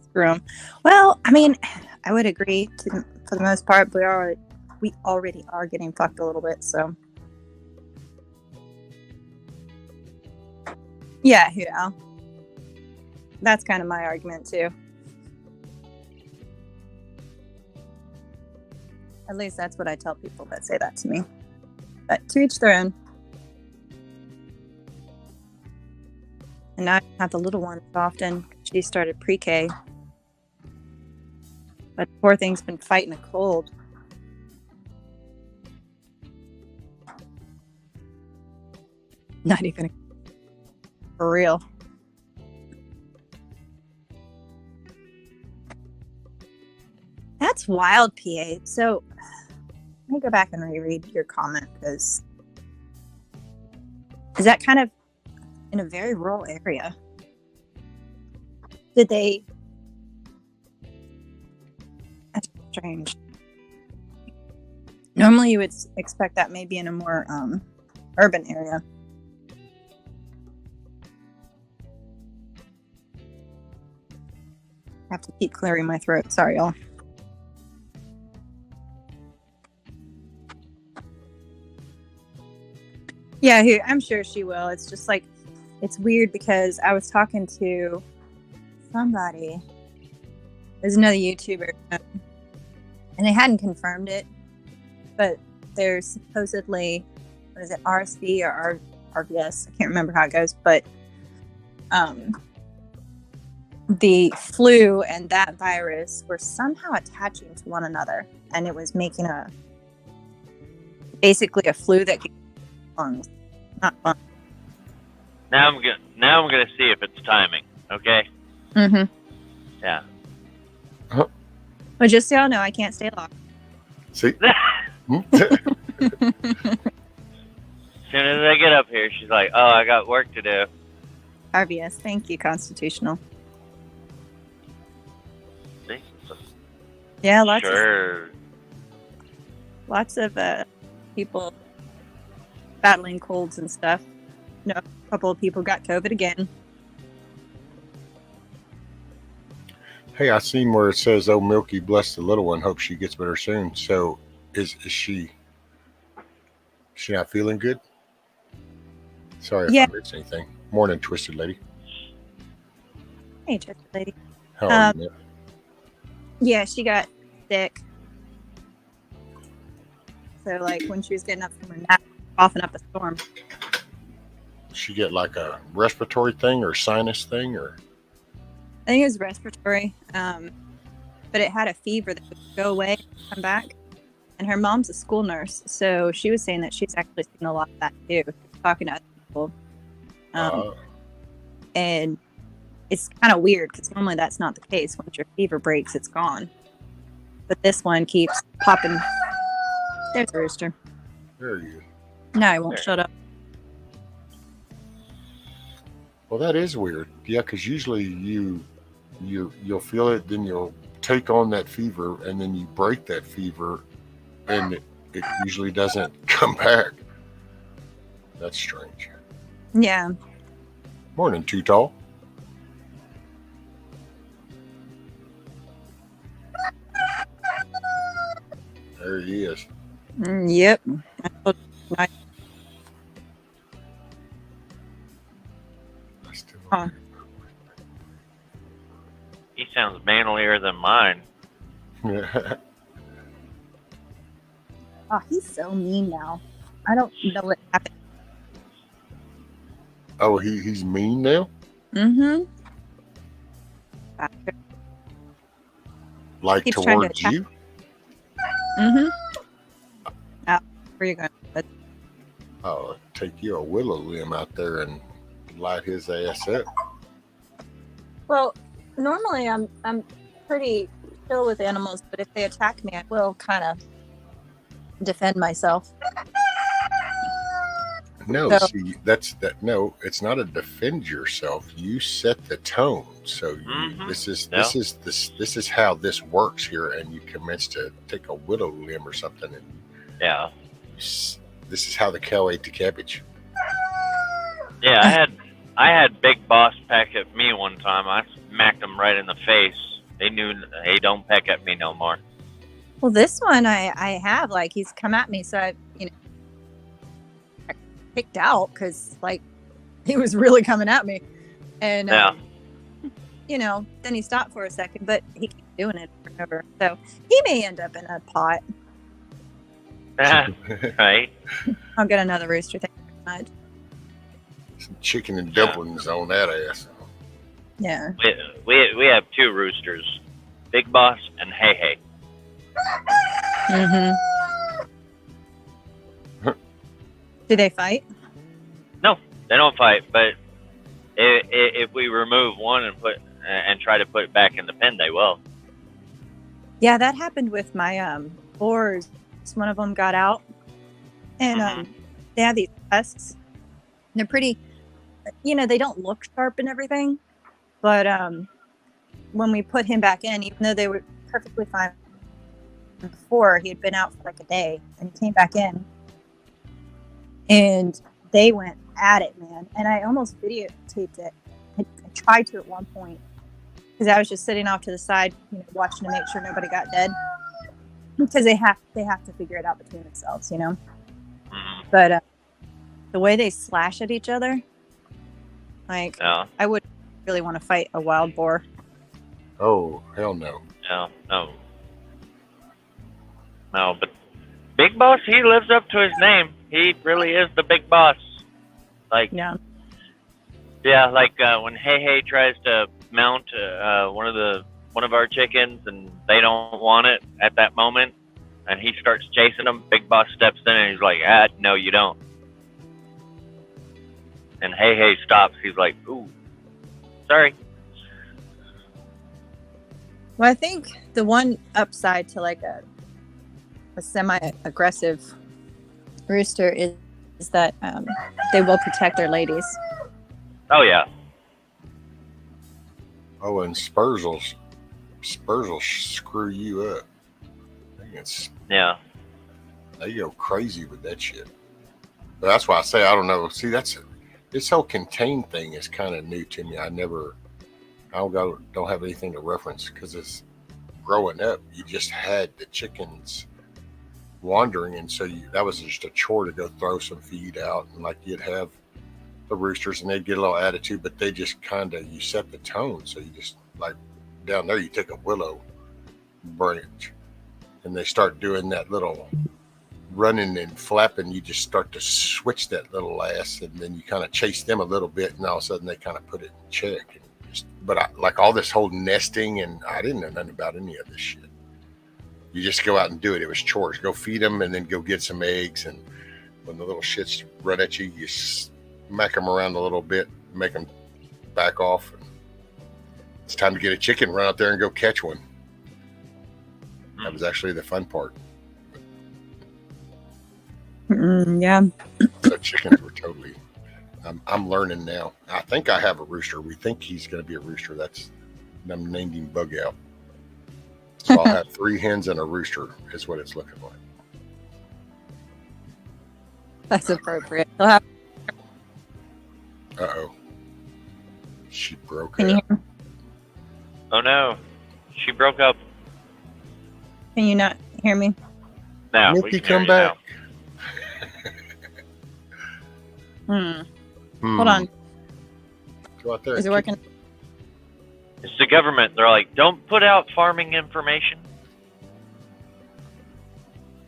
Speaker 7: Screw 'em. Well, I mean, I would agree for the most part, but we already are getting fucked a little bit, so. Yeah. That's kind of my argument too. At least that's what I tell people that say that to me. But to each their own. And now I have the little one often. She started pre-K. But poor thing's been fighting a cold. Not even for real. That's wild, PA. So let me go back and reread your comment, because is that kind of in a very rural area? Did they? That's strange. Normally Normally, you would expect that maybe in a more urban area. I have to keep clearing my throat. Sorry, y'all. Yeah, I'm sure she will. It's just like, it's weird because I was talking to somebody. There's another YouTuber, and they hadn't confirmed it, but there's supposedly, what is it, RSV or RVS? I can't remember how it goes, but the flu and that virus were somehow attaching to one another, and it was making basically a flu that could lungs. Not fun.
Speaker 6: Now I'm gonna see if it's timing. Okay.
Speaker 7: Mm-hmm.
Speaker 6: Yeah.
Speaker 7: But just so y'all know, I can't stay long.
Speaker 3: See?
Speaker 6: As soon as I get up here, she's like, "Oh, I got work to do."
Speaker 7: RBS, thank you, Constitutional.
Speaker 6: See?
Speaker 7: Yeah,
Speaker 6: Sure.
Speaker 7: lots of people battling colds and stuff. No, a couple of people got COVID again.
Speaker 3: Hey, I seen where it says, "Oh, Milky, bless the little one. Hope she gets better soon." So, is she not feeling good? Sorry if I missed anything. Morning, Twisted Lady.
Speaker 7: Hey, Twisted Lady.
Speaker 3: How are you, man?
Speaker 7: Yeah, she got sick. So, like, when she was getting up from her nap, coughing up a storm.
Speaker 3: She get like a respiratory thing or sinus thing, or?
Speaker 7: I think it was respiratory, but it had a fever that would go away and come back. And her mom's a school nurse, so she was saying that she's actually seen a lot of that too. She's talking to other people. And it's kind of weird because normally that's not the case. Once your fever breaks, it's gone. But this one keeps popping. There's a rooster.
Speaker 3: There you
Speaker 7: No, I won't shut up.
Speaker 3: Well, that is weird. Yeah, because usually you'll feel it, then you'll take on that fever, and then you break that fever, and it usually doesn't come back. That's strange.
Speaker 7: Yeah.
Speaker 3: Morning, Too Tall. There he is.
Speaker 7: Yep. Huh.
Speaker 6: He sounds manlier than mine.
Speaker 7: Oh, he's so mean now. I don't know what happened.
Speaker 3: Oh, he's mean now?
Speaker 7: Mm-hmm.
Speaker 3: Like
Speaker 7: Keeps trying to
Speaker 3: towards
Speaker 7: attack.
Speaker 3: you?
Speaker 7: Mm-hmm. Where you going? But
Speaker 3: Oh, take you a willow limb out there and light his ass up.
Speaker 7: well, normally I'm pretty chill with animals, but if they attack me, I will kind of defend myself.
Speaker 3: No,
Speaker 7: So-
Speaker 3: see, no, it's not a defend yourself. You set the tone. So this is how this works here, and you commence to take a willow limb or something, and
Speaker 6: Yeah.
Speaker 3: this is how the cow ate the cabbage.
Speaker 6: Yeah, I had Big Boss peck at me one time. I smacked him right in the face. They knew, hey, don't peck at me no more.
Speaker 7: Well, this one I have, like, he's come at me, so I kicked out because, like, he was really coming at me. And, then he stopped for a second, but he keeps doing it over and over. So he may end up in a pot.
Speaker 6: Right?
Speaker 7: I'll get another rooster. Thank you very much.
Speaker 3: Some chicken and dumplings on that ass.
Speaker 7: Yeah.
Speaker 6: We have two roosters, Big Boss and Hey Hey.
Speaker 7: Mm-hmm. Do they fight?
Speaker 6: No, they don't fight. But if we remove one and try to put it back in the pen, they will.
Speaker 7: Yeah, that happened with my boars. One of them got out, and they have these tusks. They're pretty, they don't look sharp and everything, but when we put him back in, even though they were perfectly fine, before he had been out for like a day, and he came back in, and they went at it, man. And I almost videotaped it. I tried to at one point because I was just sitting off to the side, watching to make sure nobody got dead, because they have to figure it out between themselves, But the way they slash at each other, like, I would really want to fight a wild boar.
Speaker 3: Oh, hell no.
Speaker 6: No, but Big Boss, he lives up to his name. He really is the big boss. Like,
Speaker 7: yeah,
Speaker 6: like when Hey tries to mount one of our chickens and they don't want it at that moment, and he starts chasing them, Big Boss steps in and he's like, no, you don't. And Hey stops. He's like, ooh, sorry.
Speaker 7: Well, I think the one upside to like a semi-aggressive rooster is that they will protect their ladies.
Speaker 6: Oh yeah.
Speaker 3: Oh, and Spurs will screw you up.
Speaker 6: Yeah.
Speaker 3: They go crazy with that shit. But that's why I say I don't know. See, this whole contained thing is kind of new to me. I don't have anything to reference, because it's growing up. You just had the chickens wandering, and so that was just a chore to go throw some feed out, and like you'd have the roosters and they'd get a little attitude, but they just you set the tone. So you just, like down there, you take a willow branch and they start doing that little running and flapping. You just start to switch that little ass, and then you kind of chase them a little bit, and all of a sudden they kind of put it in check. But I like all this whole nesting, and I didn't know nothing about any of this shit. You just go out and do it. It was chores. Go feed them and then go get some eggs. And when the little shits run at you, you smack them around a little bit, make them back off. And it's time to get a chicken, run out there and go catch one. That was actually the fun part.
Speaker 7: Yeah.
Speaker 3: The chickens were totally... I'm learning now. I think I have a rooster. We think he's going to be a rooster. I'm named him Bug Out. So I'll have 3 hens and a rooster is what it's looking like.
Speaker 7: That's appropriate.
Speaker 3: Uh-oh. She broke up.
Speaker 6: Oh no. She broke up.
Speaker 7: Can you not hear me?
Speaker 6: Now,
Speaker 3: Nikki, come back.
Speaker 7: Hold on.
Speaker 3: Go out there.
Speaker 7: Is it working?
Speaker 6: It's the government. They're like, don't put out farming information.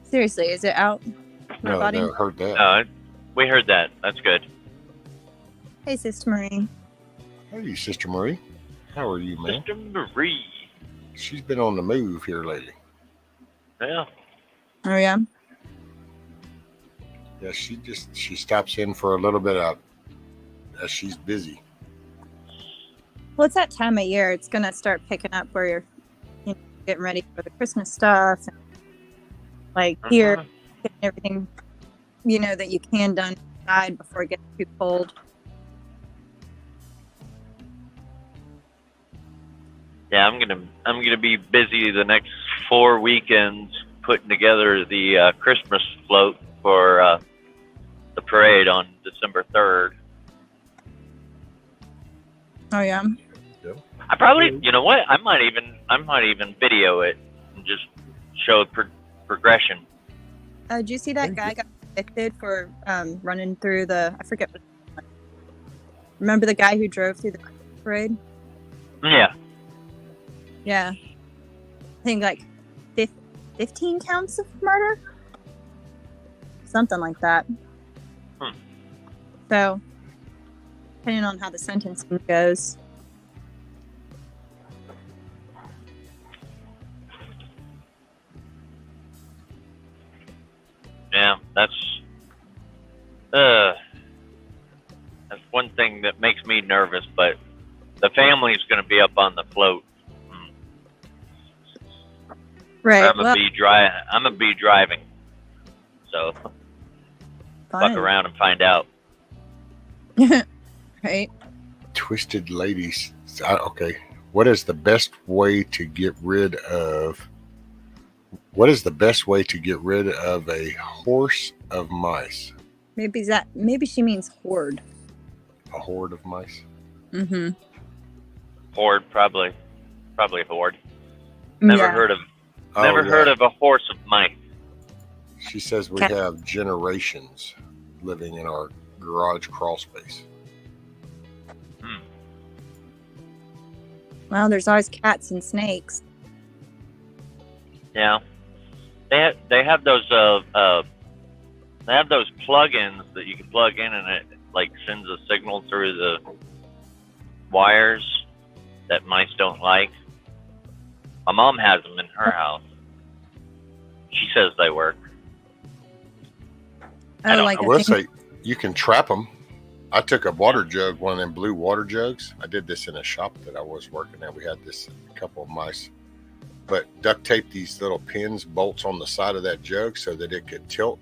Speaker 7: Seriously, is it out?
Speaker 3: No, I heard that.
Speaker 6: No, we heard that. That's good.
Speaker 7: Hey, Sister Marie.
Speaker 3: Hey, Sister Marie. How are you, man?
Speaker 6: Sister Marie.
Speaker 3: She's been on the move here lately.
Speaker 6: Yeah.
Speaker 7: Oh, yeah?
Speaker 3: Yeah, she stops in for a little bit as she's busy.
Speaker 7: Well, it's that time of year. It's going to start picking up where you're getting ready for the Christmas stuff. And, like, here, getting everything, that you can done inside before it gets too cold.
Speaker 6: Yeah, I'm gonna be busy the next 4 weekends putting together the Christmas float for the parade on December 3rd.
Speaker 7: Oh yeah.
Speaker 6: I probably, you know what? I might even video it and just show progression.
Speaker 7: Did you see that guy got convicted for running through the? I forget. Remember the guy who drove through the parade?
Speaker 6: Yeah.
Speaker 7: Yeah. I think like 15 counts of murder, something like that. So, depending on how the sentencing goes.
Speaker 6: Yeah, that's one thing that makes me nervous, but the family's going to be up on the float.
Speaker 7: Right.
Speaker 6: I'm gonna be driving. So fuck around and find out.
Speaker 7: Right.
Speaker 3: Twisted ladies. Okay. What is the best way to get rid of What is the best way to get rid of a horse of mice?
Speaker 7: Maybe she means horde.
Speaker 3: A horde of mice?
Speaker 7: Mm-hmm.
Speaker 6: Horde, probably horde. Never heard of a horse of mice.
Speaker 3: She says we have generations living in our garage crawl space.
Speaker 7: Well, there's always cats and snakes.
Speaker 6: Yeah, they have those plug-ins that you can plug in, and it like sends a signal through the wires that mice don't like. My mom has them in her house. She says they work.
Speaker 3: I will say you can trap them. I took a water jug, one of them blue water jugs. I did this in a shop that I was working at. We had a couple of mice, but duct tape these little pins, bolts on the side of that jug so that it could tilt.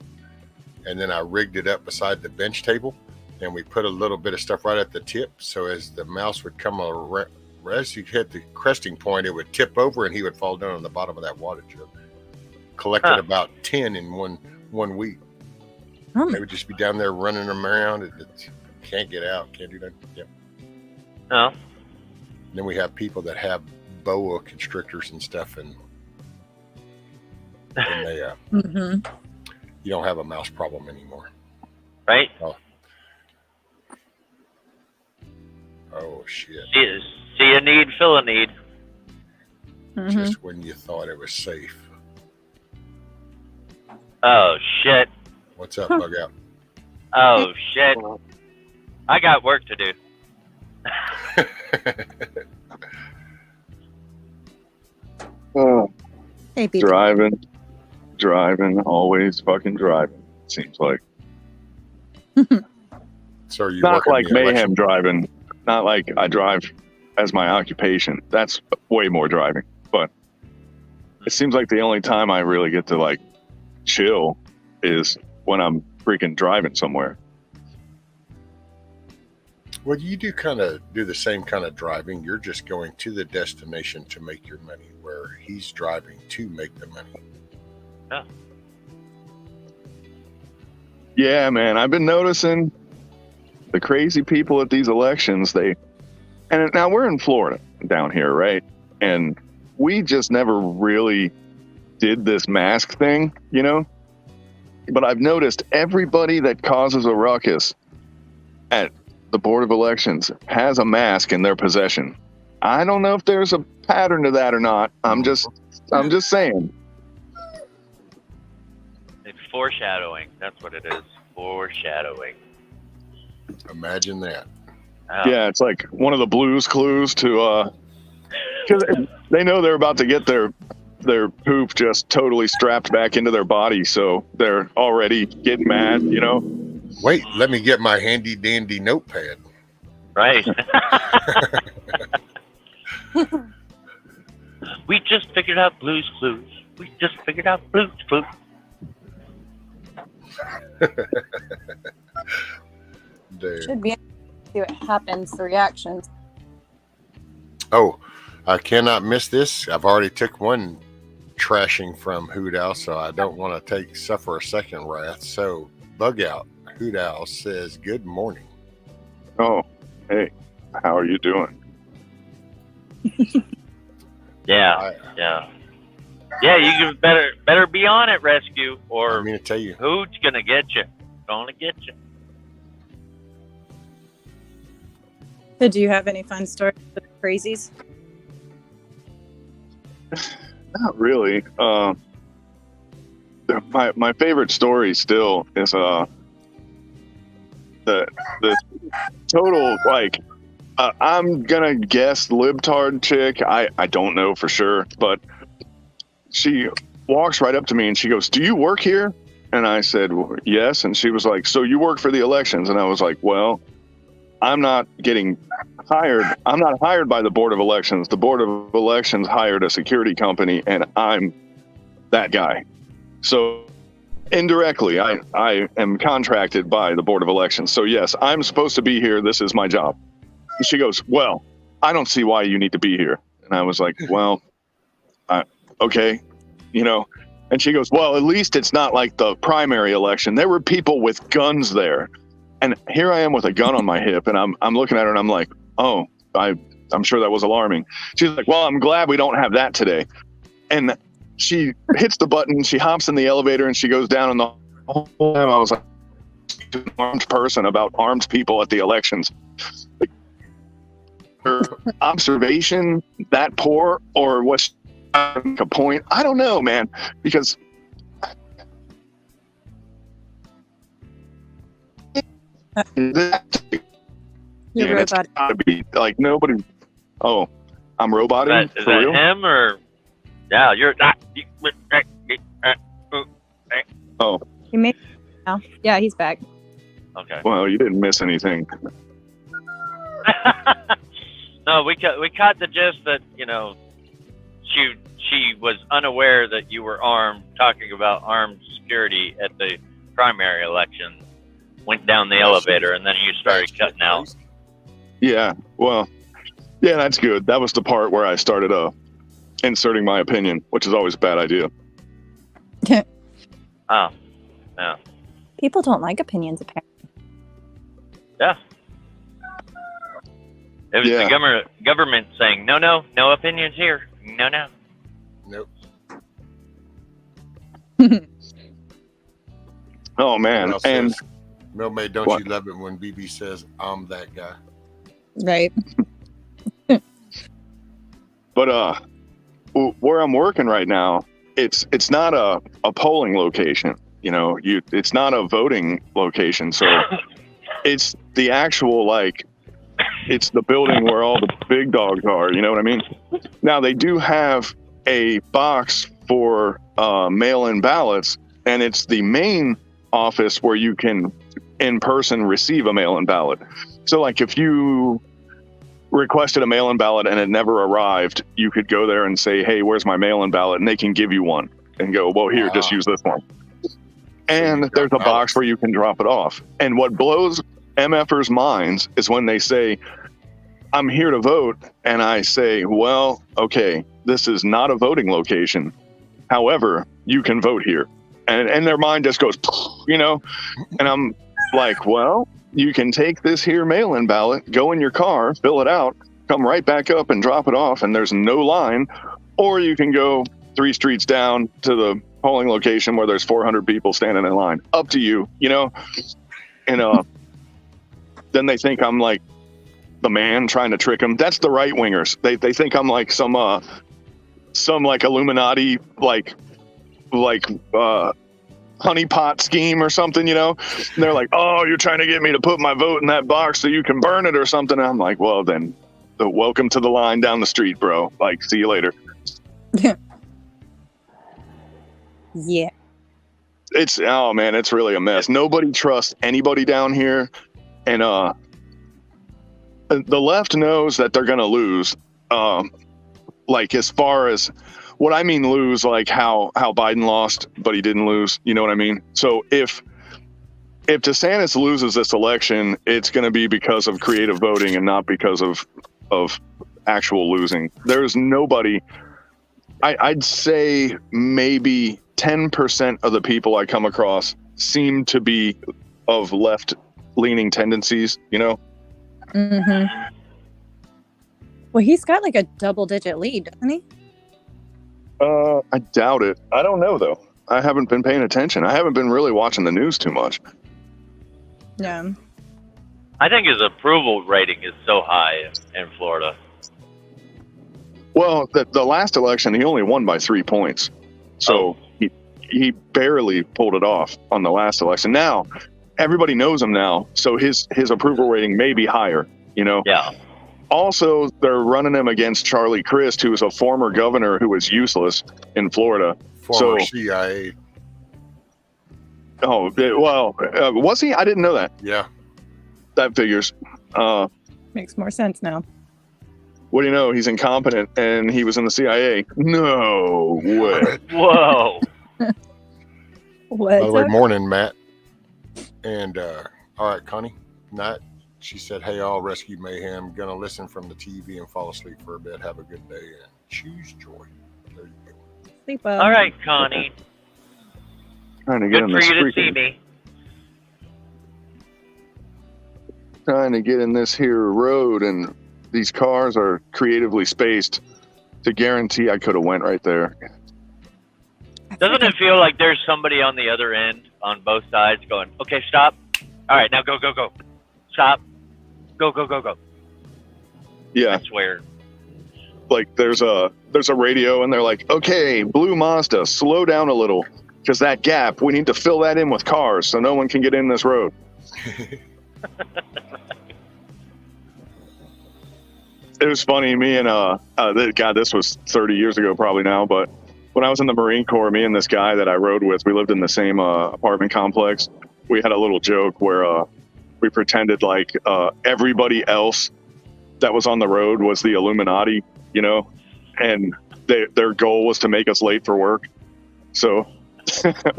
Speaker 3: And then I rigged it up beside the bench table, and we put a little bit of stuff right at the tip. So as the mouse would come around, as you hit the cresting point, it would tip over and he would fall down on the bottom of that water jug. Collected about 10 in one week. They would just be down there running them around. It can't get out, can't do that. Yep.
Speaker 6: Oh.
Speaker 3: And then we have people that have boa constrictors and stuff, and they you don't have a mouse problem anymore.
Speaker 6: Right?
Speaker 3: Oh shit.
Speaker 6: See a need, fill a need.
Speaker 3: Just when you thought it was safe.
Speaker 6: Oh shit.
Speaker 3: What's up, Bug Out?
Speaker 6: Oh shit. I got work to do.
Speaker 7: Hey, people.
Speaker 8: Driving, always fucking driving. Seems like.
Speaker 3: So are you
Speaker 8: not
Speaker 3: working
Speaker 8: like
Speaker 3: the
Speaker 8: mayhem
Speaker 3: election?
Speaker 8: driving, not like I drive as my occupation. That's way more driving. But it seems like the only time I really get to like chill is when I'm freaking driving somewhere.
Speaker 3: Well, you do kind of do the same kind of driving. You're just going to the destination to make your money, where he's driving to make the money.
Speaker 6: Yeah.
Speaker 8: Yeah, man. I've been noticing the crazy people at these elections. And now we're in Florida down here, right? And we just never really did this mask thing, you know? But I've noticed everybody that causes a ruckus at the Board of Elections has a mask in their possession. I don't know if there's a pattern to that or not. I'm just saying.
Speaker 6: It's foreshadowing. That's what it is. Foreshadowing.
Speaker 3: Imagine that.
Speaker 6: Oh.
Speaker 8: Yeah, it's like one of the Blues Clues to, because they know they're about to get their poop just totally strapped back into their body, so they're already getting mad, you know?
Speaker 3: Wait, let me get my handy dandy notepad.
Speaker 6: Right. We just figured out Blue's Clues. We just figured out Blue's Clues.
Speaker 3: Dude.
Speaker 7: Should be able to see what happens, the reactions.
Speaker 3: Oh, I cannot miss this. I've already took one trashing from Hoot Owl, so I don't want to suffer a second wrath. So, Bug Out, Hoot Owl says, good morning.
Speaker 8: Oh, hey, how are you doing?
Speaker 6: Yeah. Yeah, you can better be on it, Rescue, or
Speaker 3: I'm going to tell you.
Speaker 6: Hoot's gonna get you. Gonna get you.
Speaker 7: So do you have any fun stories with the crazies?
Speaker 8: Not really. My favorite story still is the total, like, I'm gonna guess libtard chick. I don't know for sure, but she walks right up to me and she goes, "Do you work here?" And I said, "Yes." And she was like, "So you work for the elections?" And I was like, "Well, I'm not getting hired. I'm not hired by the Board of Elections. The Board of Elections hired a security company, and I'm that guy. So indirectly, I am contracted by the Board of Elections. So yes, I'm supposed to be here. This is my job." And she goes, "Well, I don't see why you need to be here." And I was like, "Well, okay, you know." And she goes, well, at least it's not like the primary election. There were people with guns there. And here I am with a gun on my hip, and I'm looking at her and I'm like, oh, I'm sure that was alarming. She's like, well, I'm glad we don't have that today. And she hits the button, she hops in the elevator, and she goes down. And the whole time I was like, an armed person about armed people at the elections. Like, her observation that poor, or was she trying to make a point? I don't know, man, because
Speaker 7: You're
Speaker 8: it's
Speaker 7: robotic.
Speaker 8: gotta be like nobody. Oh, I'm roboting.
Speaker 6: Is
Speaker 8: For
Speaker 6: that
Speaker 8: real?
Speaker 6: him or? Yeah, you're.
Speaker 8: Oh,
Speaker 7: He made now. Yeah, he's back.
Speaker 6: Okay.
Speaker 8: well, you didn't miss anything.
Speaker 6: No, we caught the gist that she was unaware that you were armed, talking about armed security at the primary election. Went down the elevator, and then you started cutting out.
Speaker 8: Yeah, well, yeah, that's good. That was the part where I started inserting my opinion, which is always a bad idea.
Speaker 6: Oh, yeah.
Speaker 7: People don't like opinions, apparently.
Speaker 6: Yeah. It was
Speaker 8: Yeah.
Speaker 6: the government saying, no opinions here. No.
Speaker 3: Nope.
Speaker 8: Oh man,
Speaker 3: Well,
Speaker 8: and
Speaker 3: says, Milmaid, don't
Speaker 8: What?
Speaker 3: you love it when BB says, I'm that guy?
Speaker 7: Right.
Speaker 8: but where I'm working right now, it's not a polling location. It's not a voting location. So it's the actual it's the building where all the big dogs are. You know what I mean? Now they do have a box for mail-in ballots, and it's the main office where you can in person receive a mail-in ballot. So if you requested a mail-in ballot and it never arrived, you could go there and say, hey, where's my mail-in ballot? And they can give you one and go, well, here, just use this one. And there's a box where you can drop it off. And what blows MFers' minds is when they say, I'm here to vote. And I say, well, okay, this is not a voting location. However, you can vote here. And their mind just goes, and I'm like, well, you can take this here mail-in ballot, go in your car, fill it out, come right back up and drop it off, and there's no line. Or you can go 3 streets down to the polling location where there's 400 people standing in line. Up to you, And then they think I'm like the man trying to trick them. That's the right-wingers. They think I'm like some Illuminati honeypot scheme or something, And they're like, oh, you're trying to get me to put my vote in that box so you can burn it or something. And I'm like, well, then welcome to the line down the street, bro. See you later.
Speaker 7: Yeah.
Speaker 8: It's really a mess. Nobody trusts anybody down here. And the left knows that they're going to lose. As far as what I mean lose, how Biden lost, but he didn't lose. You know what I mean? So if DeSantis loses this election, it's going to be because of creative voting and not because of actual losing. There's nobody. I'd say maybe 10% of the people I come across seem to be of left-leaning tendencies.
Speaker 7: Mm-hmm. Well, he's got a double-digit lead, doesn't he?
Speaker 8: I doubt it. I don't know though. I haven't been paying attention. I haven't been really watching the news too much.
Speaker 7: Yeah.
Speaker 6: I think his approval rating is so high in Florida.
Speaker 8: Well, the last election, he only won by 3 points. So he barely pulled it off on the last election. Now, everybody knows him now, so his approval rating may be higher,
Speaker 6: Yeah.
Speaker 8: Also, they're running him against Charlie Crist, who is a former governor who was useless in Florida.
Speaker 3: Former CIA.
Speaker 8: Oh, well, was he? I didn't know that.
Speaker 3: Yeah.
Speaker 8: That figures.
Speaker 7: Makes more sense now.
Speaker 8: What do you know? He's incompetent, and he was in the CIA. No way.
Speaker 6: Whoa.
Speaker 7: What?
Speaker 3: By the way, morning, Matt. And, all right, Connie, Matt, she said, hey, all, Rescue Mayhem. Gonna listen from the TV and fall asleep for a bit. Have a good day and choose joy. There you go.
Speaker 7: Sleep well.
Speaker 6: All right, Connie.
Speaker 8: Trying to get
Speaker 6: Good
Speaker 8: in
Speaker 6: for
Speaker 8: this
Speaker 6: you to see
Speaker 8: freaking-
Speaker 6: me.
Speaker 8: Trying to get in this here road, and these cars are creatively spaced to guarantee I could have went right there.
Speaker 6: Doesn't it feel like there's somebody on the other end on both sides going, okay, stop. All right, now go, go, go. Stop. Go, go, go, go.
Speaker 8: Yeah,
Speaker 6: I swear.
Speaker 8: like there's a radio, and they're like, okay, blue Mazda, slow down a little, because that gap, we need to fill that in with cars so no one can get in this road. It was funny, me and God, this was 30 years ago probably now, but when I was in the Marine Corps, me and this guy that I rode with, we lived in the same apartment complex. We had a little joke where we pretended like everybody else that was on the road was the Illuminati, you know, and their goal was to make us late for work. So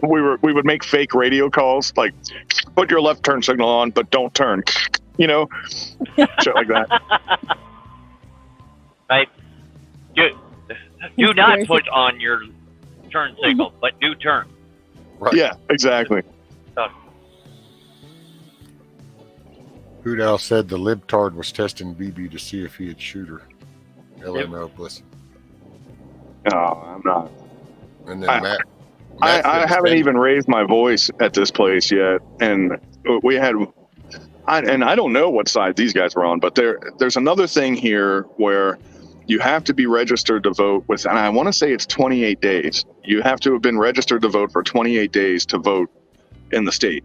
Speaker 8: we would make fake radio calls, like put your left turn signal on, but don't turn, you know, shit like that.
Speaker 6: Right? Do not put on your turn signal, but do turn.
Speaker 3: Right.
Speaker 8: Yeah, exactly.
Speaker 3: Who else said the libtard was testing BB to see if he had shoot her? LMO, bless him.
Speaker 8: No, I'm not.
Speaker 3: And then Matt
Speaker 8: I haven't even raised my voice at this place yet, and we had. I don't know what side these guys were on, but there's another thing here where you have to be registered to vote with, and I want to say it's 28 days. You have to have been registered to vote for 28 days to vote in the state.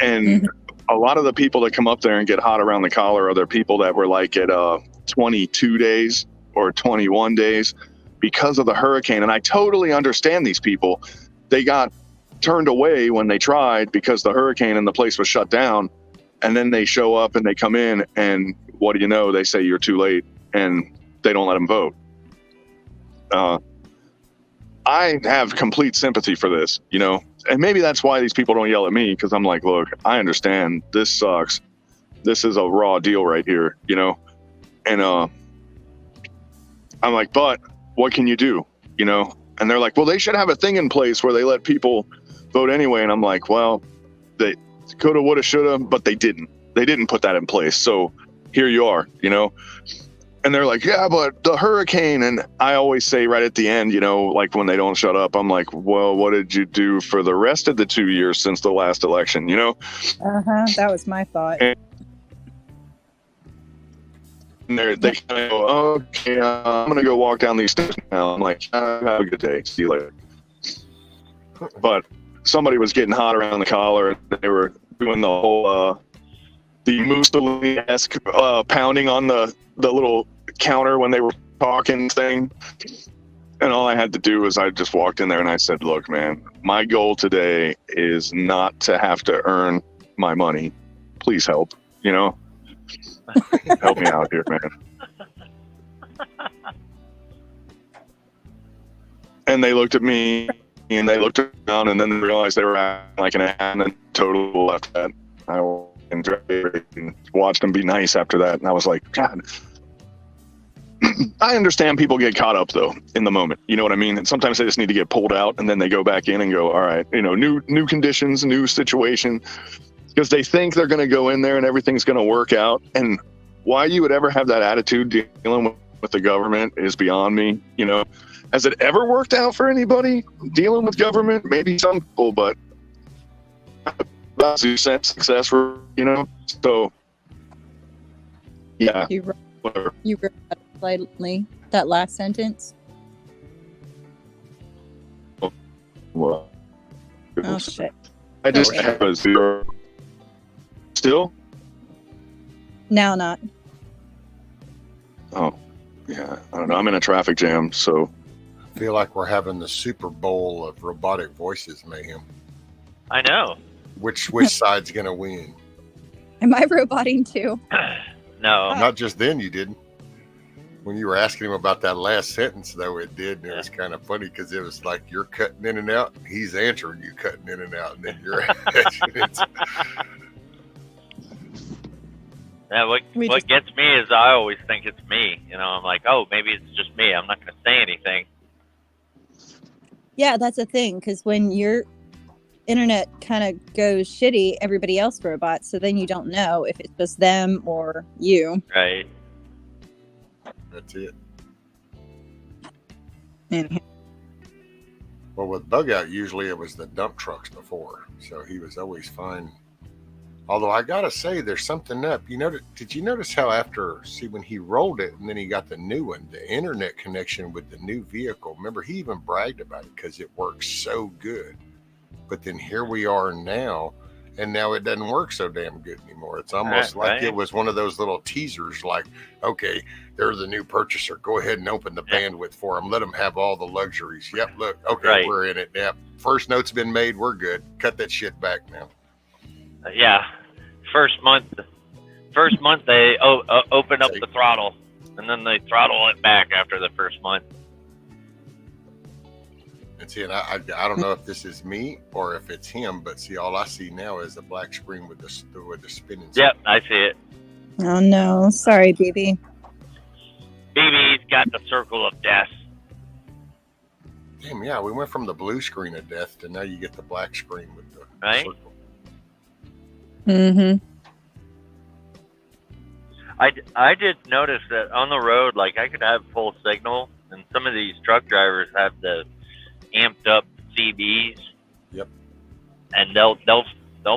Speaker 8: And a lot of the people that come up there and get hot around the collar are the people that were like at 22 days or 21 days because of the hurricane. And I totally understand these people. They got turned away when they tried because the hurricane and the place was shut down. And then they show up and they come in, and what do you know? They say you're too late, and they don't let them vote. I have complete sympathy for this, you know, and maybe that's why these people don't yell at me, because I'm like, look, I understand this sucks. This is a raw deal right here, you know, and I'm like, but what can you do, you know? And they're like, well, they should have a thing in place where they let people vote anyway. And I'm like, well, they coulda, woulda, shoulda, but they didn't. They didn't put that in place. So here you are, you know? And they're like, yeah, but the hurricane. And I always say right at the end, you know, like when they don't shut up, I'm like, well, what did you do for the rest of the 2 years since the last election, you know?
Speaker 7: That was my thought.
Speaker 8: And they kind of go, okay, I'm going to go walk down these stairs now. I'm like, have a good day. See you later. But somebody was getting hot around the collar, and they were doing the whole, the Mussolini-esque pounding on the little counter when they were talking thing. And all I had to do was I just walked in there and I said, look, man, my goal today is not to have to earn my money. Please help, you know? Help me out here, man. And they looked at me, and they looked around, and then they realized they were acting like an ass, and then totally left that. I watched them be nice after that, and I was like, God. I understand people get caught up though in the moment. You know what I mean? And sometimes they just need to get pulled out, and then they go back in and go, all right, you know, new conditions, new situation, because they think they're going to go in there and everything's going to work out. And why you would ever have that attitude dealing with the government is beyond me. You know, has it ever worked out for anybody dealing with government? Maybe some people, but that's success, you know. So yeah, whatever.
Speaker 7: You wrote that slightly, that last sentence.
Speaker 8: Well,
Speaker 7: Oh shit!
Speaker 8: I just have a 0. Still?
Speaker 7: Now not.
Speaker 8: Oh, yeah. I don't know. I'm in a traffic jam, so.
Speaker 3: I feel like we're having the Super Bowl of robotic voices mayhem.
Speaker 6: I know.
Speaker 3: Which side's going to win?
Speaker 7: Am I roboting too?
Speaker 6: No.
Speaker 3: Not just then, you didn't. When you were asking him about that last sentence, though, it did. And it was kind of funny because it was like you're cutting in and out. He's answering you cutting in and out. And then you're
Speaker 6: Yeah, what gets me is I always think it's me. You know, I'm like, oh, maybe it's just me. I'm not going to say anything.
Speaker 7: Yeah, that's a thing. Because when you're internet kind of goes shitty, everybody else robots. So then you don't know if it's just them or you.
Speaker 6: Right.
Speaker 3: That's it.
Speaker 7: And
Speaker 3: Well, with Bug Out, usually it was the dump trucks before, so he was always fine. Although I gotta say, there's something up. Did you notice how when he rolled it and then he got the new one, the internet connection with the new vehicle? Remember, he even bragged about it because it works so good. But then here we are now, and now it doesn't work so damn good anymore. It's almost like it was one of those little teasers, like, okay, they're the new purchaser. Go ahead and open the bandwidth for them. Let them have all the luxuries. Yep, look, okay, we're in it. Yep, first note's been made. We're good. Cut that shit back now.
Speaker 6: Yeah, first month they open up the throttle, and then they throttle it back after the first month.
Speaker 3: And see, and I don't know if this is me or if it's him, but see, all I see now is a black screen with the spinning.
Speaker 6: Yep, I see it.
Speaker 7: oh no, sorry, baby.
Speaker 6: BB's got the circle of death.
Speaker 3: Damn, yeah, we went from the blue screen of death to now you get the black screen with the circle.
Speaker 7: Mm-hmm.
Speaker 6: I did notice that on the road, like I could have full signal, and some of these truck drivers have the amped up CBs.
Speaker 3: Yep.
Speaker 6: And they'll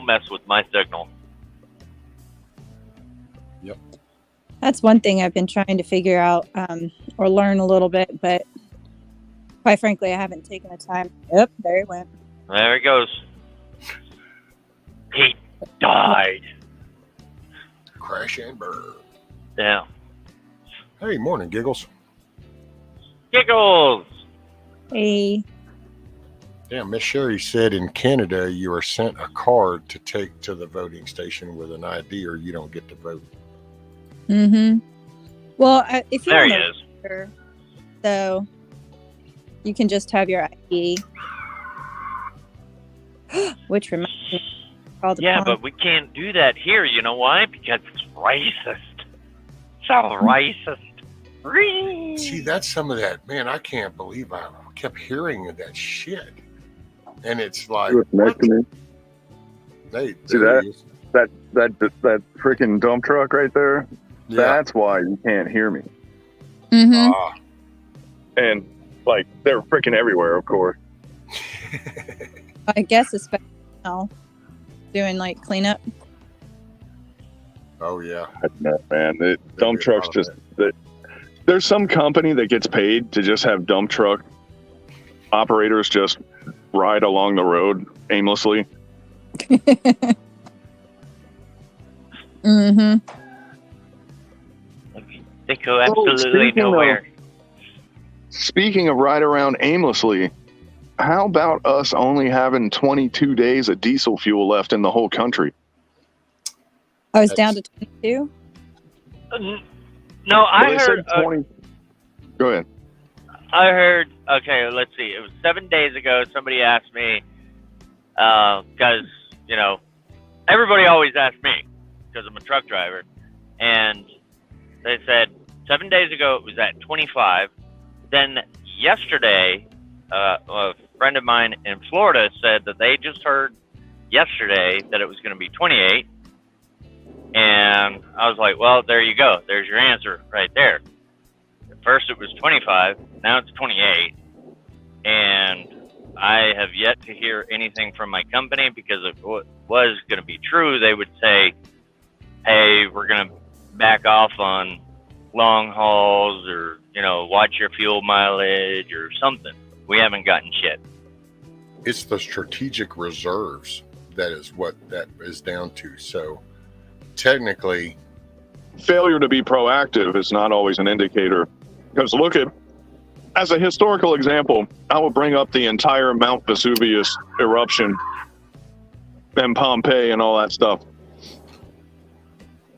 Speaker 6: mess with my signal.
Speaker 3: Yep.
Speaker 7: That's one thing I've been trying to figure out or learn a little bit, but quite frankly, I haven't taken the time. Yep, there he went.
Speaker 6: There he goes. He died.
Speaker 3: Crash and burn.
Speaker 6: Yeah.
Speaker 3: Hey, morning, Giggles.
Speaker 6: Giggles.
Speaker 7: Hey.
Speaker 3: Damn, Miss Sherry said in Canada you are sent a card to take to the voting station with an ID, or you don't get to vote.
Speaker 7: Mm-hmm. Well, if you're
Speaker 6: There
Speaker 7: on
Speaker 6: he
Speaker 7: the
Speaker 6: is.
Speaker 7: register, so you can just have your ID. Which reminds me,
Speaker 6: Yeah, but we can't do that here. You know why? Because it's racist. So racist.
Speaker 3: See, that's some of that. Man, I can't believe I kept hearing of that shit. And it's like,
Speaker 8: Next to me.
Speaker 3: Hey,
Speaker 8: See that freaking dump truck right there?
Speaker 3: Yeah.
Speaker 8: That's why you can't hear me.
Speaker 7: Mm-hmm.
Speaker 8: And like they're freaking everywhere, of course.
Speaker 7: I guess especially now, doing like cleanup.
Speaker 3: Oh yeah.
Speaker 8: No, man, the dump trucks just. There's some company that gets paid to just have dump truck operators just ride along the road aimlessly.
Speaker 7: Mm-hmm.
Speaker 6: They go absolutely nowhere.
Speaker 8: Speaking of ride around aimlessly, how about us only having 22 days of diesel fuel left in the whole country?
Speaker 7: I was down to 22.
Speaker 6: No, I
Speaker 8: They
Speaker 6: heard.
Speaker 8: said 20. Go ahead.
Speaker 6: I heard. Okay, let's see. It was 7 days ago. Somebody asked me because everybody always asks me because I'm a truck driver, and they said 7 days ago it was at 25. Then yesterday, a friend of mine in Florida said that they just heard yesterday that it was going to be 28. And I was like, well, there you go. There's your answer right there. At first it was 25. Now it's 28. And I have yet to hear anything from my company, because if it was going to be true, they would say, hey, we're going to back off on long hauls, or, watch your fuel mileage or something. We haven't gotten shit.
Speaker 3: It's the strategic reserves that is what that is down to. So technically,
Speaker 8: Failure to be proactive is not always an indicator. Because as a historical example, I will bring up the entire Mount Vesuvius eruption and Pompeii and all that stuff.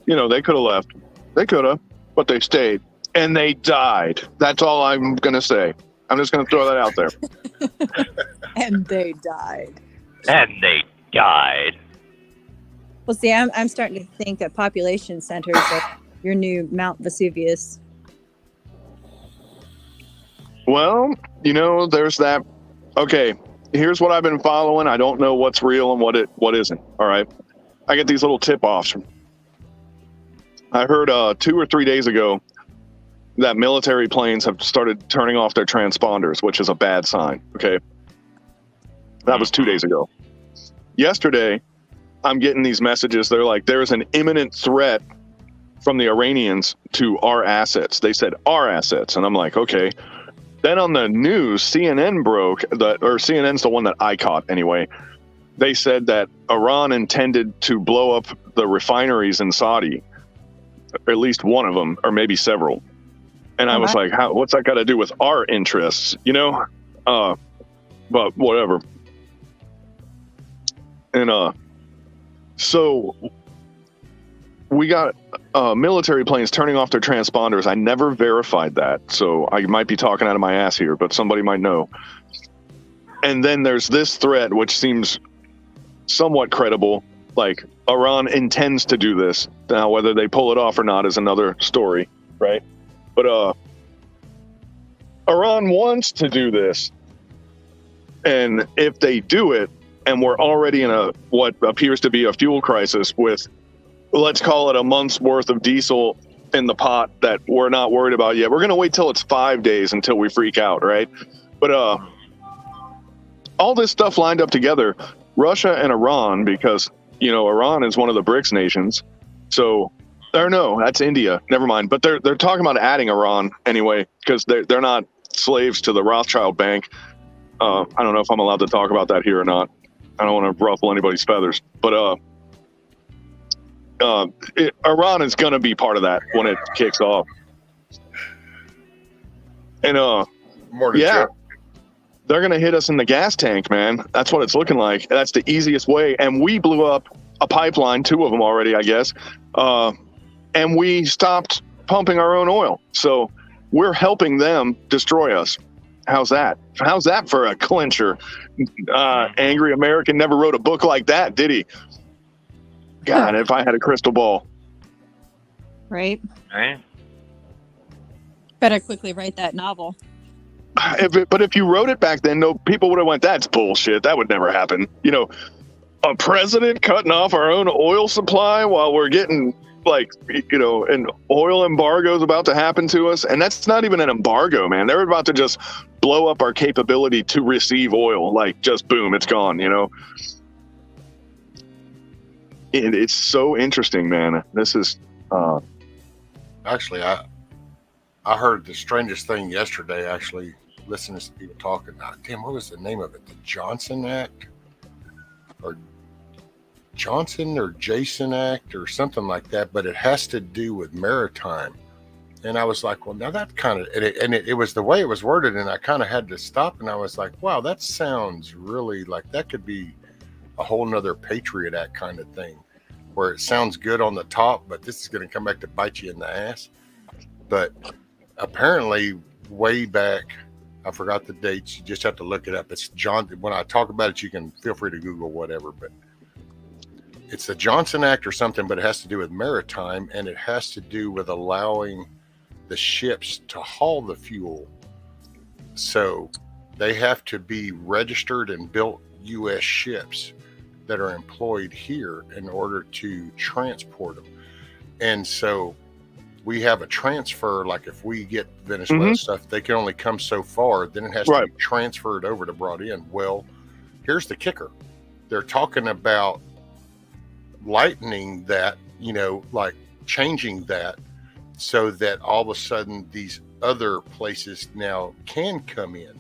Speaker 8: They could have left. They could have, but they stayed. And they died. That's all I'm going to say. I'm just going to throw that out there.
Speaker 7: And they died.
Speaker 6: And they died.
Speaker 7: Well, see, I'm starting to think that population centers are your new Mount Vesuvius.
Speaker 8: Well, there's that. Okay, here's what I've been following. I don't know what's real and what isn't. All right. I get these little tip-offs. I heard 2 or 3 days ago that military planes have started turning off their transponders, which is a bad sign. Okay. That was 2 days ago. Yesterday, I'm getting these messages. They're like, there's an imminent threat from the Iranians to our assets. They said our assets. And I'm like, okay. Then on the news, CNN broke, or CNN's the one that I caught anyway. They said that Iran intended to blow up the refineries in Saudi, or at least one of them, or maybe several. And I was like, what's that got to do with our interests? You know? But whatever. And so we got military planes turning off their transponders. I never verified that, so I might be talking out of my ass here, but somebody might know. And then there's this threat, which seems somewhat credible. Like, Iran intends to do this. Now, whether they pull it off or not is another story, right? But Iran wants to do this. And if they do it, and we're already in what appears to be a fuel crisis with, let's call it a month's worth of diesel in the pot that we're not worried about yet. We're going to wait till it's 5 days until we freak out, right? But all this stuff lined up together, Russia and Iran, because, you know, Iran is one of the BRICS nations. So, or no, that's India. Never mind. But they're talking about adding Iran anyway, because they're not slaves to the Rothschild Bank. I don't know if I'm allowed to talk about that here or not. I don't want to ruffle anybody's feathers, but Iran is going to be part of that when it kicks off. And yeah, they're going to hit us in the gas tank, man. That's what it's looking like. That's the easiest way. And we blew up a pipeline, 2 of them already, I guess. And we stopped pumping our own oil. So we're helping them destroy us. How's that? How's that for a clincher? Angry American never wrote a book like that, did he? God, if I had a crystal ball.
Speaker 7: Right.
Speaker 6: Right.
Speaker 7: Better quickly write that novel.
Speaker 8: But if you wrote it back then, no, people would have went, that's bullshit. That would never happen. You know, a president cutting off our own oil supply while we're getting, like, you know, an oil embargo is about to happen to us. And that's not even an embargo, man. They're about to just blow up our capability to receive oil. Like, just boom, it's gone, you know. It's so interesting, man. This is
Speaker 3: actually, I heard the strangest thing yesterday, actually, listening to people talking. Damn, what was the name of it? The Johnson Act? Or Johnson or Jason Act or something like that, but it has to do with maritime. And I was like, well, now that kind of, it was the way it was worded, and I kind of had to stop, and I was like, wow, that sounds really like that could be a whole nother Patriot Act kind of thing, where it sounds good on the top, but this is going to come back to bite you in the ass. But apparently way back, I forgot the dates, you just have to look it up. It's John, when I talk about it, you can feel free to Google whatever, but it's the Johnson Act or something, but it has to do with maritime, and it has to do with allowing the ships to haul the fuel. So they have to be registered and built U.S. ships that are employed here in order to transport them. And so we have a transfer, like if we get Venezuela stuff, they can only come so far, then it has to be transferred over to brought in. Well, here's the kicker. They're talking about lightening that, you know, like changing that so that all of a sudden these other places now can come in.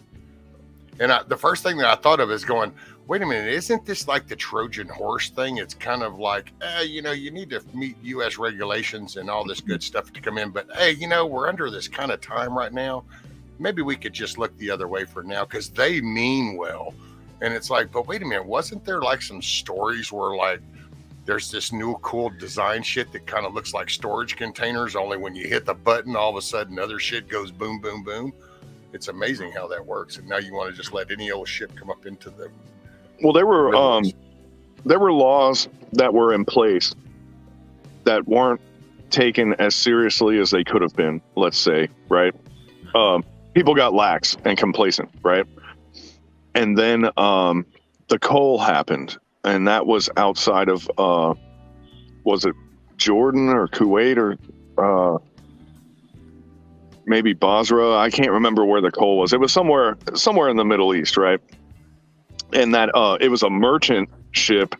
Speaker 3: And the first thing that I thought of is going, wait a minute, isn't this like the Trojan horse thing? It's kind of like, you know, you need to meet U.S. regulations and all this good stuff to come in. But, hey, you know, we're under this kind of time right now. Maybe we could just look the other way for now because they mean well. And it's like, but wait a minute, wasn't there like some stories where like there's this new cool design shit that kind of looks like storage containers, only when you hit the button, all of a sudden other shit goes boom, boom, boom. It's amazing how that works. And now you want to just let any old ship come up into the...
Speaker 8: Well, there were laws that were in place that weren't taken as seriously as they could have been, let's say, right? People got lax and complacent, right? and then the coal happened, and that was outside of was it Jordan or Kuwait or maybe Basra? I can't remember where the coal was. It was somewhere in the Middle East, right? And that it was a merchant ship.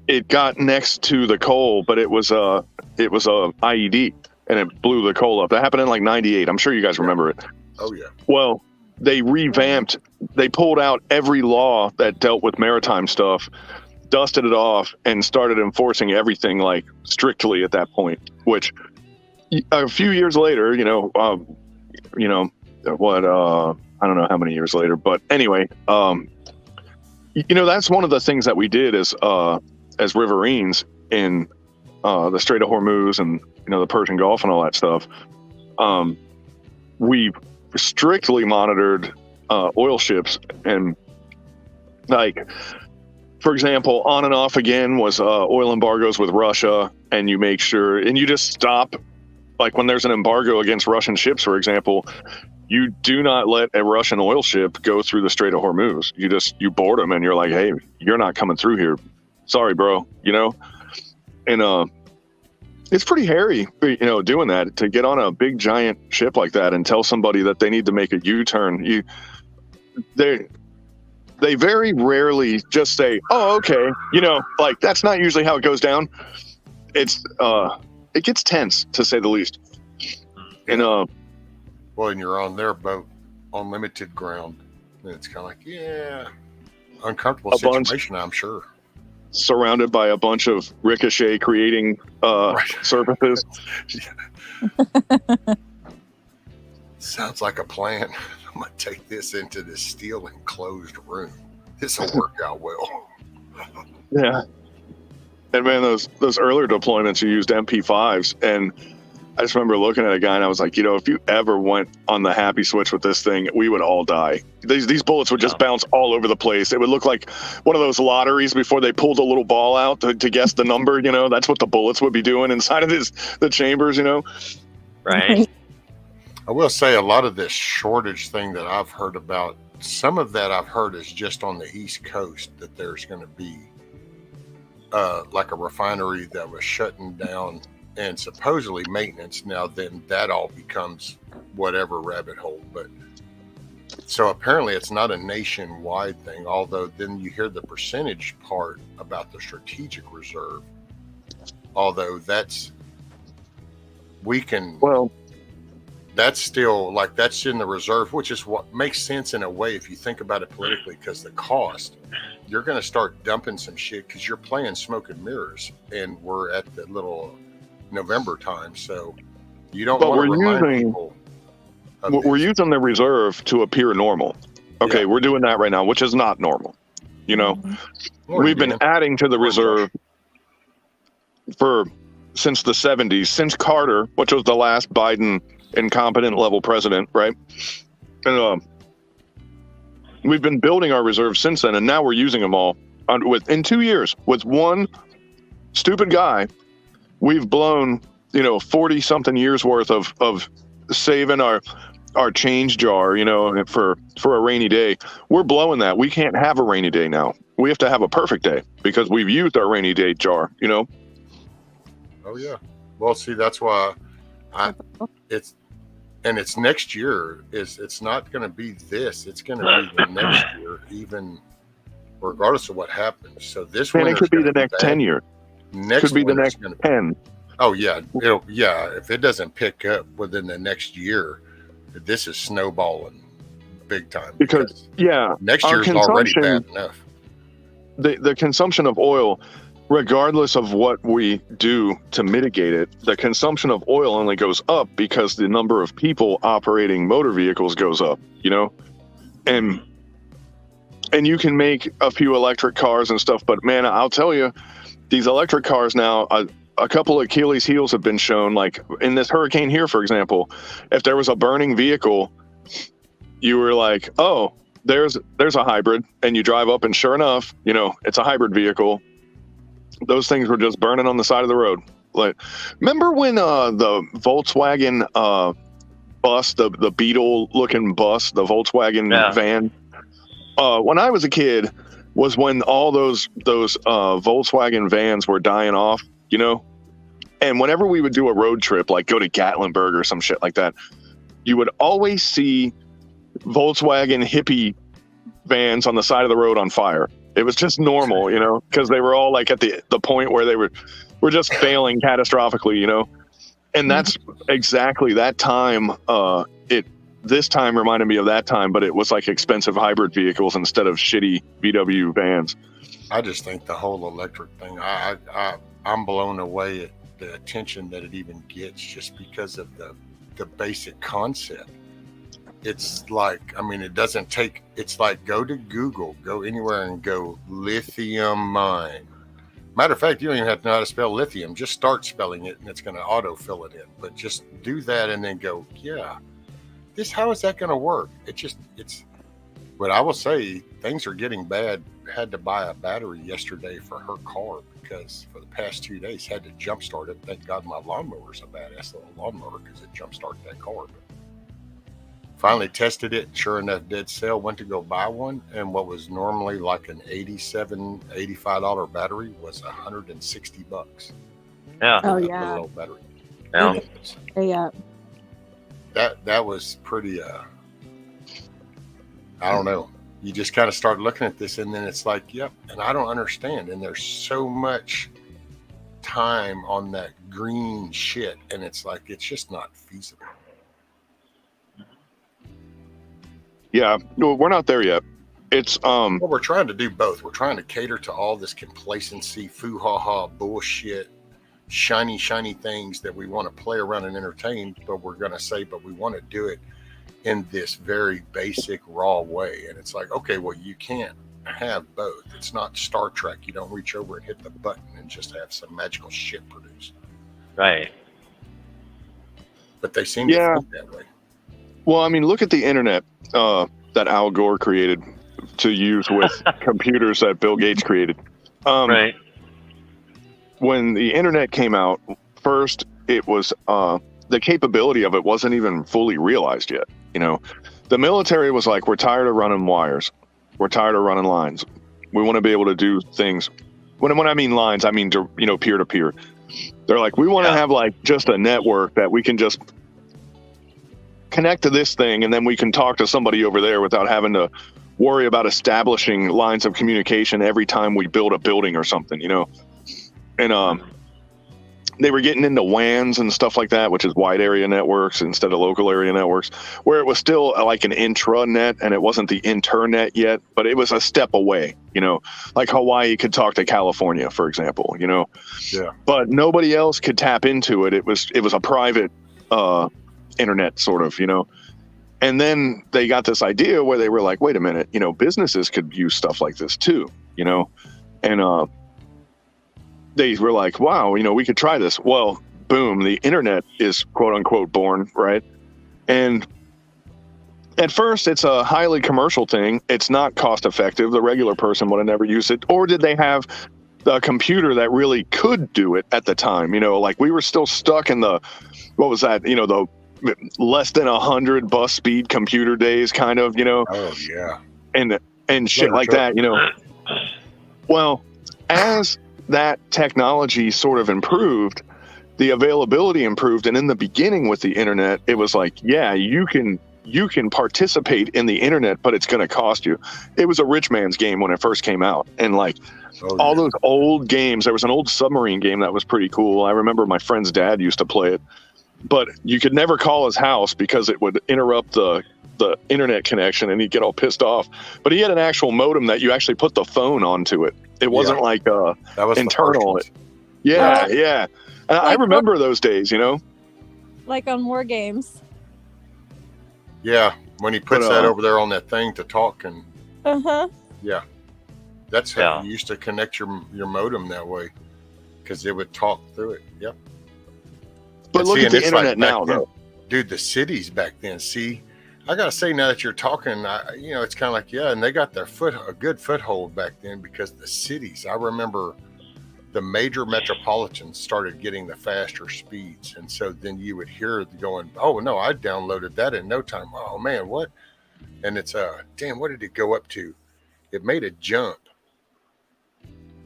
Speaker 8: It got next to the coal, but it was a IED, and it blew the coal up. That happened in like '98. I'm sure you guys remember it.
Speaker 3: Oh yeah.
Speaker 8: Well, they revamped. They pulled out every law that dealt with maritime stuff, dusted it off, and started enforcing everything like strictly at that point. Which a few years later, what I don't know how many years later, but anyway, that's one of the things that we did as riverines in the Strait of Hormuz and the Persian Gulf and all that stuff. We strictly monitored oil ships, and like, for example, on and off again was oil embargoes with Russia, and you make sure, and you just stop, like when there's an embargo against Russian ships, for example, you do not let a Russian oil ship go through the Strait of Hormuz. You board them, and you're like, hey, you're not coming through here. Sorry, bro. And it's pretty hairy, doing that, to get on a big giant ship like that and tell somebody that they need to make a U-turn. They very rarely just say, oh, okay. Like, that's not usually how it goes down. It gets tense, to say the least. And
Speaker 3: well, and you're on their boat on limited ground, and it's kind of like, yeah, uncomfortable situation, I'm sure.
Speaker 8: Surrounded by a bunch of ricochet creating surfaces.
Speaker 3: Sounds like a plan. I'm gonna take this into this steel enclosed room. This will work out well.
Speaker 8: Yeah. And man, those earlier deployments, you used MP5s, and I just remember looking at a guy and I was like, if you ever went on the happy switch with this thing, we would all die. These bullets would just bounce all over the place. It would look like one of those lotteries before they pulled a little ball out to guess the number. That's what the bullets would be doing inside of the chambers.
Speaker 6: Right.
Speaker 3: I will say a lot of this shortage thing that I've heard about, some of that I've heard is just on the East Coast, that there's going to be like a refinery that was shutting down and supposedly maintenance. Now then that all becomes whatever rabbit hole. But so apparently it's not a nationwide thing, although then you hear the percentage part about the strategic reserve, although that's still like, that's in the reserve, which is what makes sense in a way if you think about it politically, because the cost, you're going to start dumping some shit because you're playing smoke and mirrors, and we're at the little November time, so you don't want to remind people.
Speaker 8: We're using the reserve to appear normal. Okay, we're doing that right now, which is not normal. We've been adding to the reserve since the 70s, since Carter, which was the last Biden incompetent level president, right? And we've been building our reserves since then, and now we're using them all. In 2 years, with one stupid guy, we've blown 40 something years worth of saving our change jar, for a rainy day. We're blowing that. We can't have a rainy day now. We have to have a perfect day because we've used our rainy day jar.
Speaker 3: Oh yeah. Well, see, that's why it's next year. It's not going to be this. It's going to be the next year, even regardless of what happens. So this one,
Speaker 8: it could be the next 10 years.
Speaker 3: Next
Speaker 8: could be the next 10.
Speaker 3: Oh yeah, if it doesn't pick up within the next year, this is snowballing big time.
Speaker 8: Because
Speaker 3: next year's already bad enough.
Speaker 8: The consumption of oil, regardless of what we do to mitigate it, the consumption of oil only goes up because the number of people operating motor vehicles goes up. And you can make a few electric cars and stuff, but man, I'll tell you, these electric cars now, a couple of Achilles heels have been shown. Like in this hurricane here, for example, if there was a burning vehicle, you were like, oh, there's a hybrid, and you drive up and sure enough, it's a hybrid vehicle. Those things were just burning on the side of the road. Like, remember when the Volkswagen bus, the Beetle looking bus, the Volkswagen
Speaker 6: Yeah.
Speaker 8: van. When I was a kid, was when all those Volkswagen vans were dying off, you know. And whenever we would do a road trip, like go to Gatlinburg or some shit like that, you would always see Volkswagen hippie vans on the side of the road on fire. It was just normal, you know, because they were all like at the point where they were just failing catastrophically, you know. And that's exactly that time. This time reminded me of that time, but it was like expensive hybrid vehicles instead of shitty VW vans.
Speaker 3: I just think the whole electric thing, I'm blown away at the attention that it even gets just because of the basic concept. It's like, I mean, it doesn't take, it's like go to Google, go anywhere and go lithium mine. Matter of fact, you don't even have to know how to spell lithium. Just start spelling it and it's going to auto-fill it in. But just do that and then go, yeah, how is that going to work? But I will say things are getting bad. Had to buy a battery yesterday for her car because for the past 2 days had to jump start it. Thank God my lawnmower's a badass little lawnmower because it jump started that car. But finally tested it. Sure enough, dead sale. Went to go buy one, and what was normally like an $87, $85 battery was $160.
Speaker 6: Yeah.
Speaker 7: Oh,
Speaker 3: That
Speaker 7: yeah.
Speaker 3: little old battery.
Speaker 6: Yeah.
Speaker 7: Yeah.
Speaker 3: That was pretty. I don't know. You just kind of start looking at this, and then it's like, yep. And I don't understand. And there's so much time on that green shit, and it's like it's just not feasible.
Speaker 8: Yeah, no, we're not there yet. It's
Speaker 3: Well, we're trying to do both. We're trying to cater to all this complacency, foo-ha-ha bullshit, shiny things that we want to play around and entertain, but we're going to say, but we want to do it in this very basic, raw way. And it's like, okay, well, you can't have both. It's not Star Trek. You don't reach over and hit the button and just have some magical shit produced.
Speaker 6: Right.
Speaker 3: But they seem to think that way.
Speaker 8: well, I mean, look at the internet that Al Gore created to use with computers that Bill Gates created.
Speaker 6: Right.
Speaker 8: When the internet came out, first it was the capability of it wasn't even fully realized yet. You know, the military was like, we're tired of running wires, we're tired of running lines. We want to be able to do things. When I mean lines, I mean peer to peer. They're like, we want to have like just a network that we can just connect to this thing, and then we can talk to somebody over there without having to worry about establishing lines of communication every time we build a building or something, you know. And they were getting into WANs and stuff like that, which is wide area networks instead of local area networks, where it was still like an intranet and it wasn't the internet yet, but it was a step away, you know, like Hawaii could talk to California, for example, you know.
Speaker 3: Yeah.
Speaker 8: But nobody else could tap into it. It was a private internet sort of, you know. And then they got this idea where they were like, wait a minute, you know, businesses could use stuff like this too, you know. And they were like, wow, you know, we could try this. Well, boom, the internet is quote unquote born, right? And at first it's a highly commercial thing. It's not cost effective. The regular person would have never used it. Or did they have the computer that really could do it at the time? You know, like we were still stuck in the, what was that? You know, the less than 100 bus speed computer days, kind of, you know.
Speaker 3: Oh yeah.
Speaker 8: And shit like that, you know. Well, as that technology sort of improved, the availability improved, and in the beginning with the internet, it was like, yeah, you can participate in the internet, but it's going to cost you. It was a rich man's game when it first came out, and like all those old games. There was an old submarine game that was pretty cool. I remember my friend's dad used to play it, but you could never call his house because it would interrupt the internet connection, and he'd get all pissed off. But he had an actual modem that you actually put the phone onto it. It wasn't like that was internal. Yeah. And I remember those days, you know.
Speaker 7: Like on War Games.
Speaker 3: Yeah, when he puts that over there on that thing to talk and. Yeah, that's how you used to connect your modem that way, because it would talk through it. Yep.
Speaker 8: But look at the internet now, though.
Speaker 3: Dude, the cities back then. See, I gotta say, now that you're talking, you know, it's kind of like, and they got their a good foothold back then, because the cities. I remember the major metropolitans started getting the faster speeds. And so then you would hear going, oh, no, I downloaded that in no time. Oh, man, what? And it's, damn, what did it go up to? It made a jump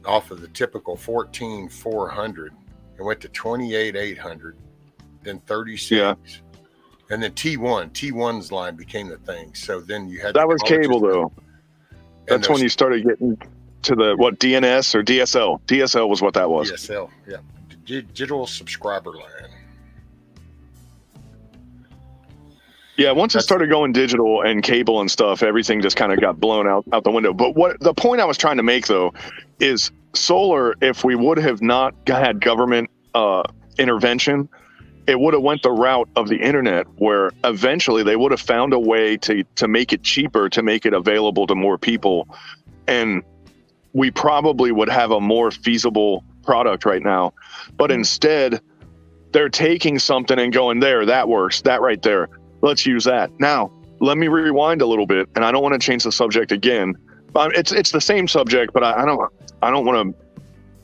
Speaker 3: off of the typical 14,400 and went to 28,800, then 36.
Speaker 8: Yeah.
Speaker 3: And then T1's line became the thing. So then you had
Speaker 8: that was cable though. That's when you started getting to the DNS or DSL. DSL was what that was.
Speaker 3: DSL, yeah, digital subscriber line.
Speaker 8: Yeah, once it started going digital and cable and stuff, everything just kind of got blown out the window. But what the point I was trying to make though is solar. If we would have not had government intervention, it would have went the route of the internet, where eventually they would have found a way to make it cheaper, to make it available to more people. And we probably would have a more feasible product right now. But instead, they're taking something and going, there, that works, that right there. Let's use that. Now, let me rewind a little bit, and I don't want to change the subject again. It's the same subject, but I don't want to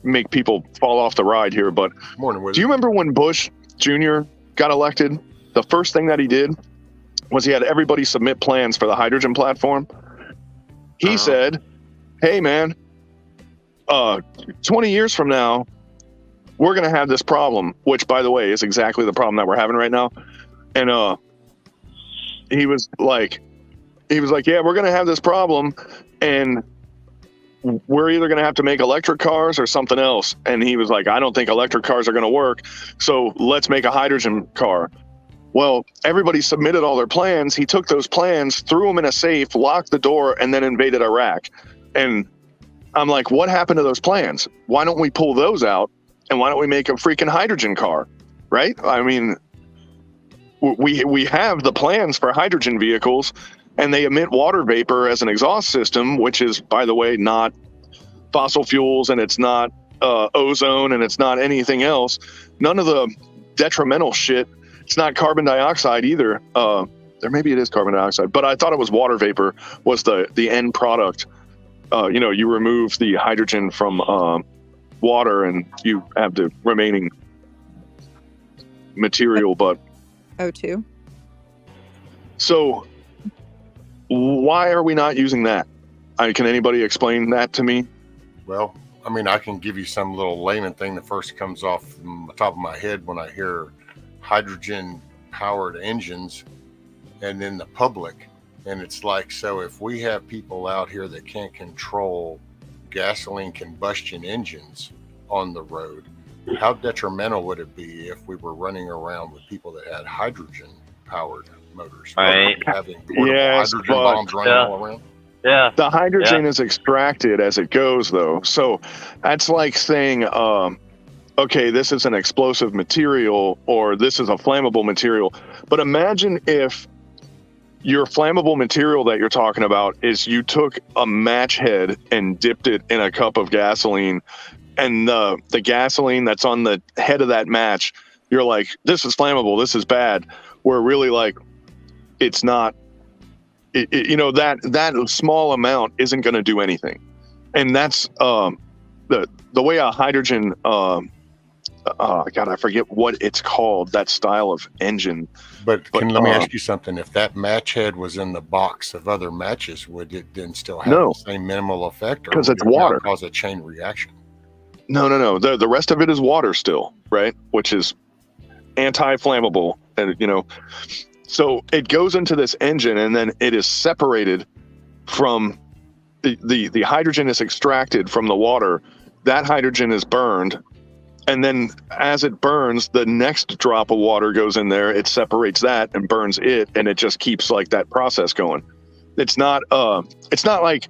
Speaker 8: make people fall off the ride here. But do you remember when Bush Jr. got elected? The first thing that he did was he had everybody submit plans for the hydrogen platform. He said, hey, man, 20 years from now, we're going to have this problem, which, by the way, is exactly the problem that we're having right now. And he was like, yeah, we're going to have this problem, and we're either going to have to make electric cars or something else. And he was like, I don't think electric cars are going to work, so let's make a hydrogen car. Well, everybody submitted all their plans. He took those plans, threw them in a safe, locked the door, and then invaded Iraq. And I'm like, what happened to those plans? Why don't we pull those out, and why don't we make a freaking hydrogen car, right? I mean, we have the plans for hydrogen vehicles, and they emit water vapor as an exhaust system, which is, by the way, not fossil fuels, and it's not ozone, and it's not anything else. None of the detrimental shit. It's not carbon dioxide either. There maybe it is carbon dioxide, but I thought it was water vapor was the end product. You remove the hydrogen from water, and you have the remaining material. But
Speaker 7: O2.
Speaker 8: So why are we not using that? Can anybody explain that to me?
Speaker 3: Well, I mean, I can give you some little layman thing that first comes off the top of my head when I hear hydrogen powered engines and then the public. And it's like, so if we have people out here that can't control gasoline combustion engines on the road, how detrimental would it be if we were running around with people that had hydrogen powered motors?
Speaker 6: Right.
Speaker 3: Having hydrogen bombs running all around.
Speaker 6: Yeah.
Speaker 8: The hydrogen is extracted as it goes, though. So that's like saying, okay, this is an explosive material, or this is a flammable material. But imagine if your flammable material that you're talking about is you took a match head and dipped it in a cup of gasoline, and the gasoline that's on the head of that match, you're like, this is flammable, this is bad. Where really, like, it's not. That small amount isn't going to do anything, and that's the way a hydrogen. God, I forget what it's called. That style of engine.
Speaker 3: But let me ask you something. If that match head was in the box of other matches, would it then still have the same minimal effect?
Speaker 8: Because it's water.
Speaker 3: Cause a chain reaction.
Speaker 8: No. The rest of it is water still, right? Which is anti-flammable, and so it goes into this engine, and then it is separated from the hydrogen is extracted from the water. That hydrogen is burned. And then as it burns, the next drop of water goes in there. It separates that and burns it, and it just keeps like that process going. It's not like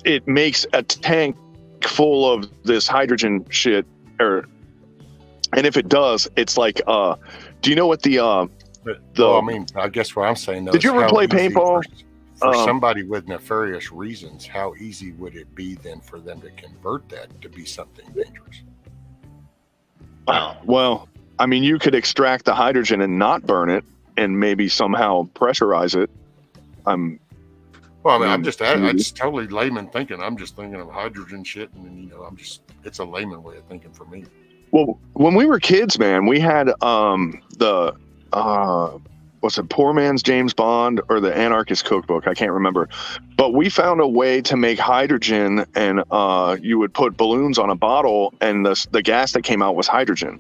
Speaker 8: it makes a tank full of this hydrogen shit, and if it does, it's like, do you know what
Speaker 3: I guess what I'm saying though.
Speaker 8: Did you ever play paintball?
Speaker 3: For somebody with nefarious reasons, how easy would it be then for them to convert that to be something dangerous?
Speaker 8: Well, I mean, you could extract the hydrogen and not burn it, and maybe somehow pressurize it.
Speaker 3: Well, I mean, I'm just totally layman thinking. I'm just thinking of hydrogen shit, and then, it's a layman way of thinking for me.
Speaker 8: Well, when we were kids, man, we had what's it, Poor Man's James Bond or the Anarchist Cookbook? I can't remember. But we found a way to make hydrogen, and you would put balloons on a bottle, and the gas that came out was hydrogen.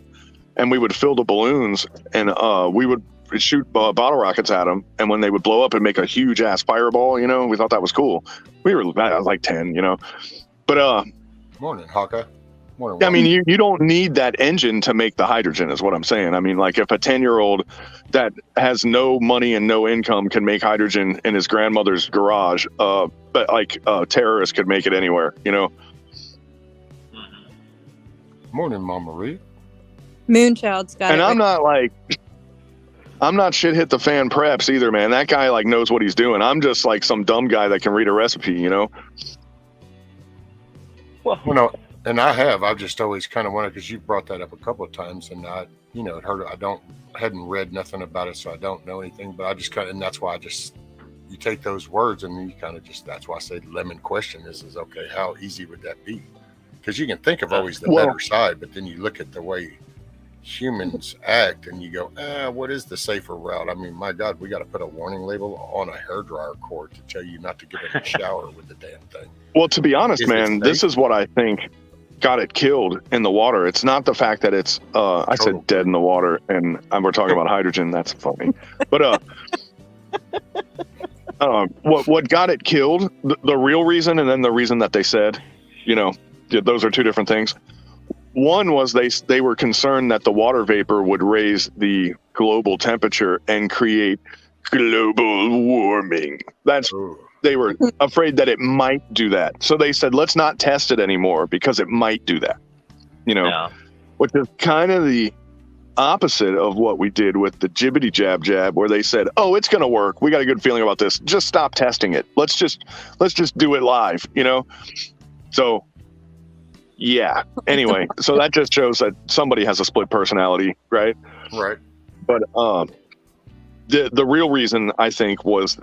Speaker 8: And we would fill the balloons, and we would shoot bottle rockets at them, and when they would blow up and make a huge ass fireball, we thought that was cool. I was like 10, but
Speaker 3: Morning, Hawkeye. Morning.
Speaker 8: I mean, you don't need that engine to make the hydrogen, is what I'm saying. I mean, like, if a 10-year-old that has no money and no income can make hydrogen in his grandmother's garage, but like a terrorist could make it anywhere,
Speaker 3: Morning, Mama Marie.
Speaker 7: Moonchild's got
Speaker 8: and
Speaker 7: it.
Speaker 8: I'm not shit hit the fan preps either, man. That guy like knows what he's doing. I'm just like some dumb guy that can read a recipe,
Speaker 3: Well, and I've just always kind of wondered, because you brought that up a couple of times, and I hadn't read nothing about it, so I don't know anything, but I just and that's why you take those words and you kind of that's why I say lemon question is okay, how easy would that be? Because you can think of always the better side, but then you look at the way humans act and you go, what is the safer route? I mean, my God, we got to put a warning label on a hairdryer cord to tell you not to get in the shower with the damn thing.
Speaker 8: Well, to be honest, man, this is what I think got it killed in the water. It's not the fact that it's I said dead in the water, and we're talking about hydrogen. That's funny. But what got it killed, the real reason, and then the reason that they said, those are two different things. One was they were concerned that the water vapor would raise the global temperature and create global warming. They were afraid that it might do that. So they said, let's not test it anymore because it might do that. Which is kind of the opposite of what we did with the jibbity jab, where they said, oh, it's going to work. We got a good feeling about this. Just stop testing it. Let's just do it live, So yeah. Anyway, so that just shows that somebody has a split personality, right?
Speaker 3: Right.
Speaker 8: But the real reason, I think, was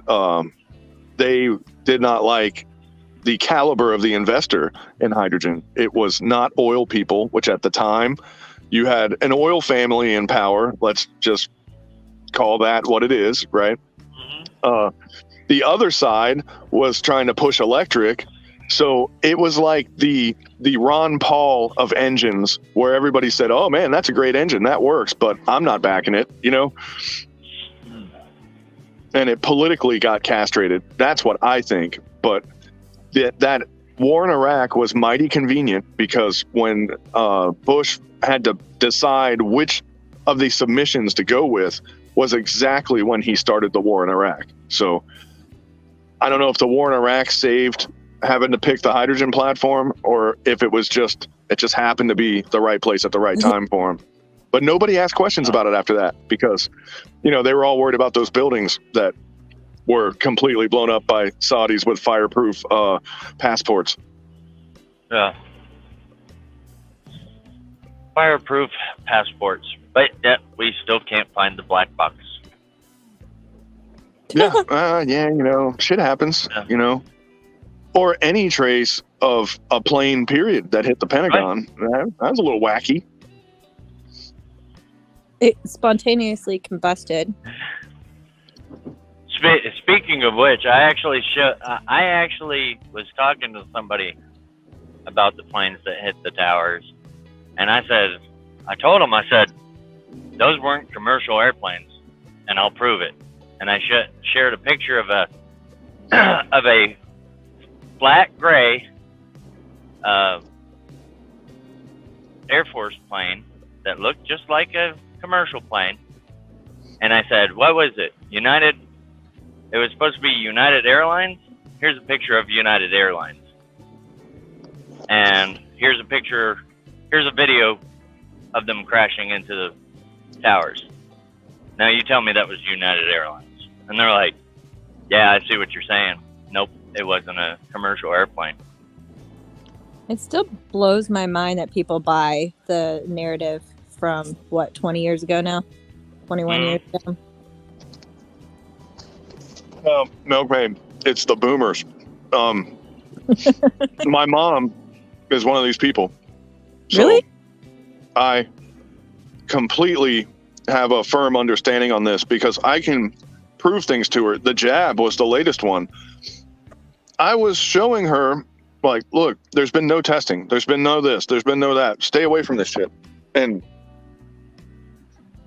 Speaker 8: they did not like the caliber of the investor in hydrogen. It was not oil people, which at the time you had an oil family in power. Let's just call that what it is, right? The other side was trying to push electric. So it was like the Ron Paul of engines, where everybody said, oh man, that's a great engine, that works, but I'm not backing it, and it politically got castrated. That's what I think. But that war in Iraq was mighty convenient, because when Bush had to decide which of the submissions to go with was exactly when he started the war in Iraq. So I don't know if the war in Iraq saved having to pick the hydrogen platform, or if it just happened to be the right place at the right time for him. But nobody asked questions about it after that, because, they were all worried about those buildings that were completely blown up by Saudis with fireproof passports.
Speaker 6: Yeah. Fireproof passports. But we still can't find the black box.
Speaker 8: Yeah, shit happens, Or any trace of a plane, period, that hit the Pentagon. Right. That was a little wacky.
Speaker 7: It spontaneously combusted.
Speaker 6: Speaking of which, I actually was talking to somebody about the planes that hit the towers, and I told him, those weren't commercial airplanes, and I'll prove it. And I shared a picture of a black gray Air Force plane that looked just like a commercial plane, and I said, what was it? United? It was supposed to be United Airlines. Here's a picture of United Airlines, and here's a video of them crashing into the towers. Now you tell me that was United Airlines. And they're like, yeah, I see what you're saying. Nope, it wasn't a commercial airplane.
Speaker 7: It still blows my mind that people buy the narrative from, 20 years ago now? 21 years ago?
Speaker 8: Milkmaid, It's the boomers. My mom is one of these people. So
Speaker 7: Really?
Speaker 8: I completely have a firm understanding on this because I can prove things to her. The jab was the latest one. I was showing her, like, look, there's been no testing. There's been no this. There's been no that. Stay away from this shit. And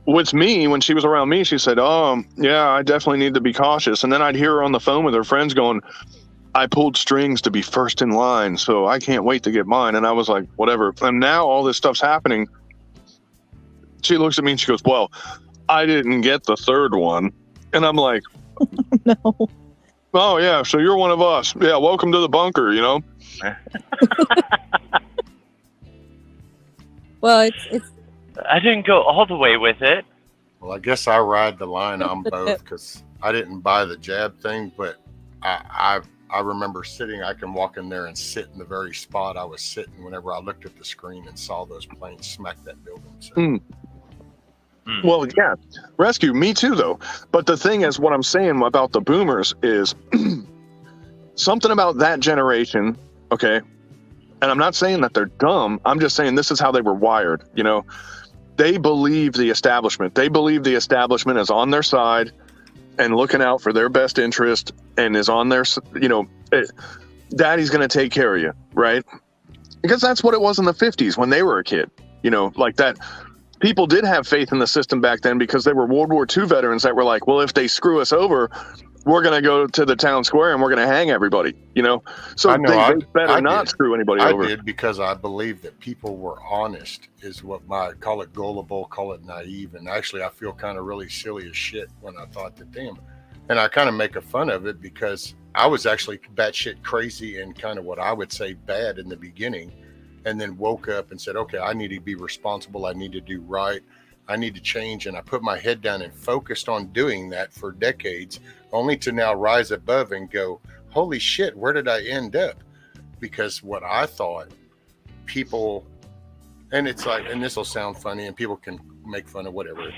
Speaker 8: with me, when she was around me, she said, oh, yeah, I definitely need to be cautious. And then I'd hear her on the phone with her friends going, I pulled strings to be first in line, so I can't wait to get mine. And I was like, whatever. And now all this stuff's happening. She looks at me and she goes, well, I didn't get the third one. And I'm like,
Speaker 7: No.
Speaker 8: oh, yeah, so you're one of us. Yeah, welcome to the bunker, you know?
Speaker 7: Well, it's
Speaker 6: I didn't go all the way with it.
Speaker 3: Well, I guess I ride the line on both because I didn't buy the jab thing, but I remember sitting. I can walk in there and sit in the very spot I was sitting whenever I looked at the screen and saw those planes smack that building. So.
Speaker 8: Well, yeah, rescue, me too, though. But the thing is, what I'm saying about the boomers is something about that generation, okay? And I'm not saying that they're dumb. I'm just saying this is how they were wired, you know? They believe the establishment. They believe the establishment is on their side and looking out for their best interest and is on their, you know, daddy's going to take care of you, right? Because that's what it was in the 50s when they were a kid, you know, like that. People did have faith in the system back then because they were World War II veterans that were like, well, if they screw us over, we're going to go to the town square and we're going to hang everybody, you know? So they better not screw anybody over.
Speaker 3: I did because I believe that people were honest is what call it gullible, call it naive. And actually, I feel kind of really silly as shit when I thought that, damn. And I kind of make a fun of it because I was actually batshit crazy and kind of what I would say bad in the beginning. And then woke up and said, okay, I need to be responsible. I need to do right. I need to change. And I put my head down and focused on doing that for decades, only to now rise above and go, holy shit, where did I end up? Because what I thought people, and it's like, and this will sound funny and people can make fun of whatever.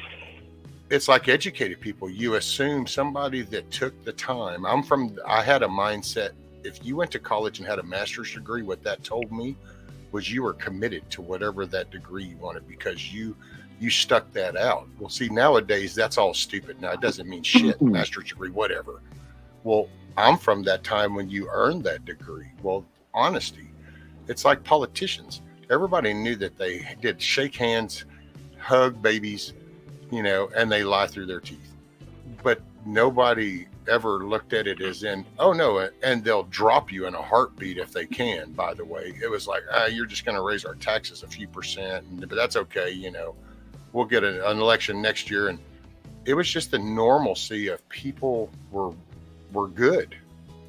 Speaker 3: It's like educated people. You assume somebody that took the time. I had a mindset. If you went to college and had a master's degree, what that told me was you were committed to whatever that degree you wanted because you stuck that out. Well, see, nowadays that's all stupid. Now it doesn't mean shit, master's degree, whatever. Well, I'm from that time when you earned that degree. Well, honesty. It's like politicians. Everybody knew that they did shake hands, hug babies, you know, and they lie through their teeth. But nobody ever looked at it as in, oh no, and they'll drop you in a heartbeat if they can, by the way. It was like, you're just going to raise our taxes a few percent, but that's okay, you know, we'll get an election next year. And it was just the normalcy of people were good.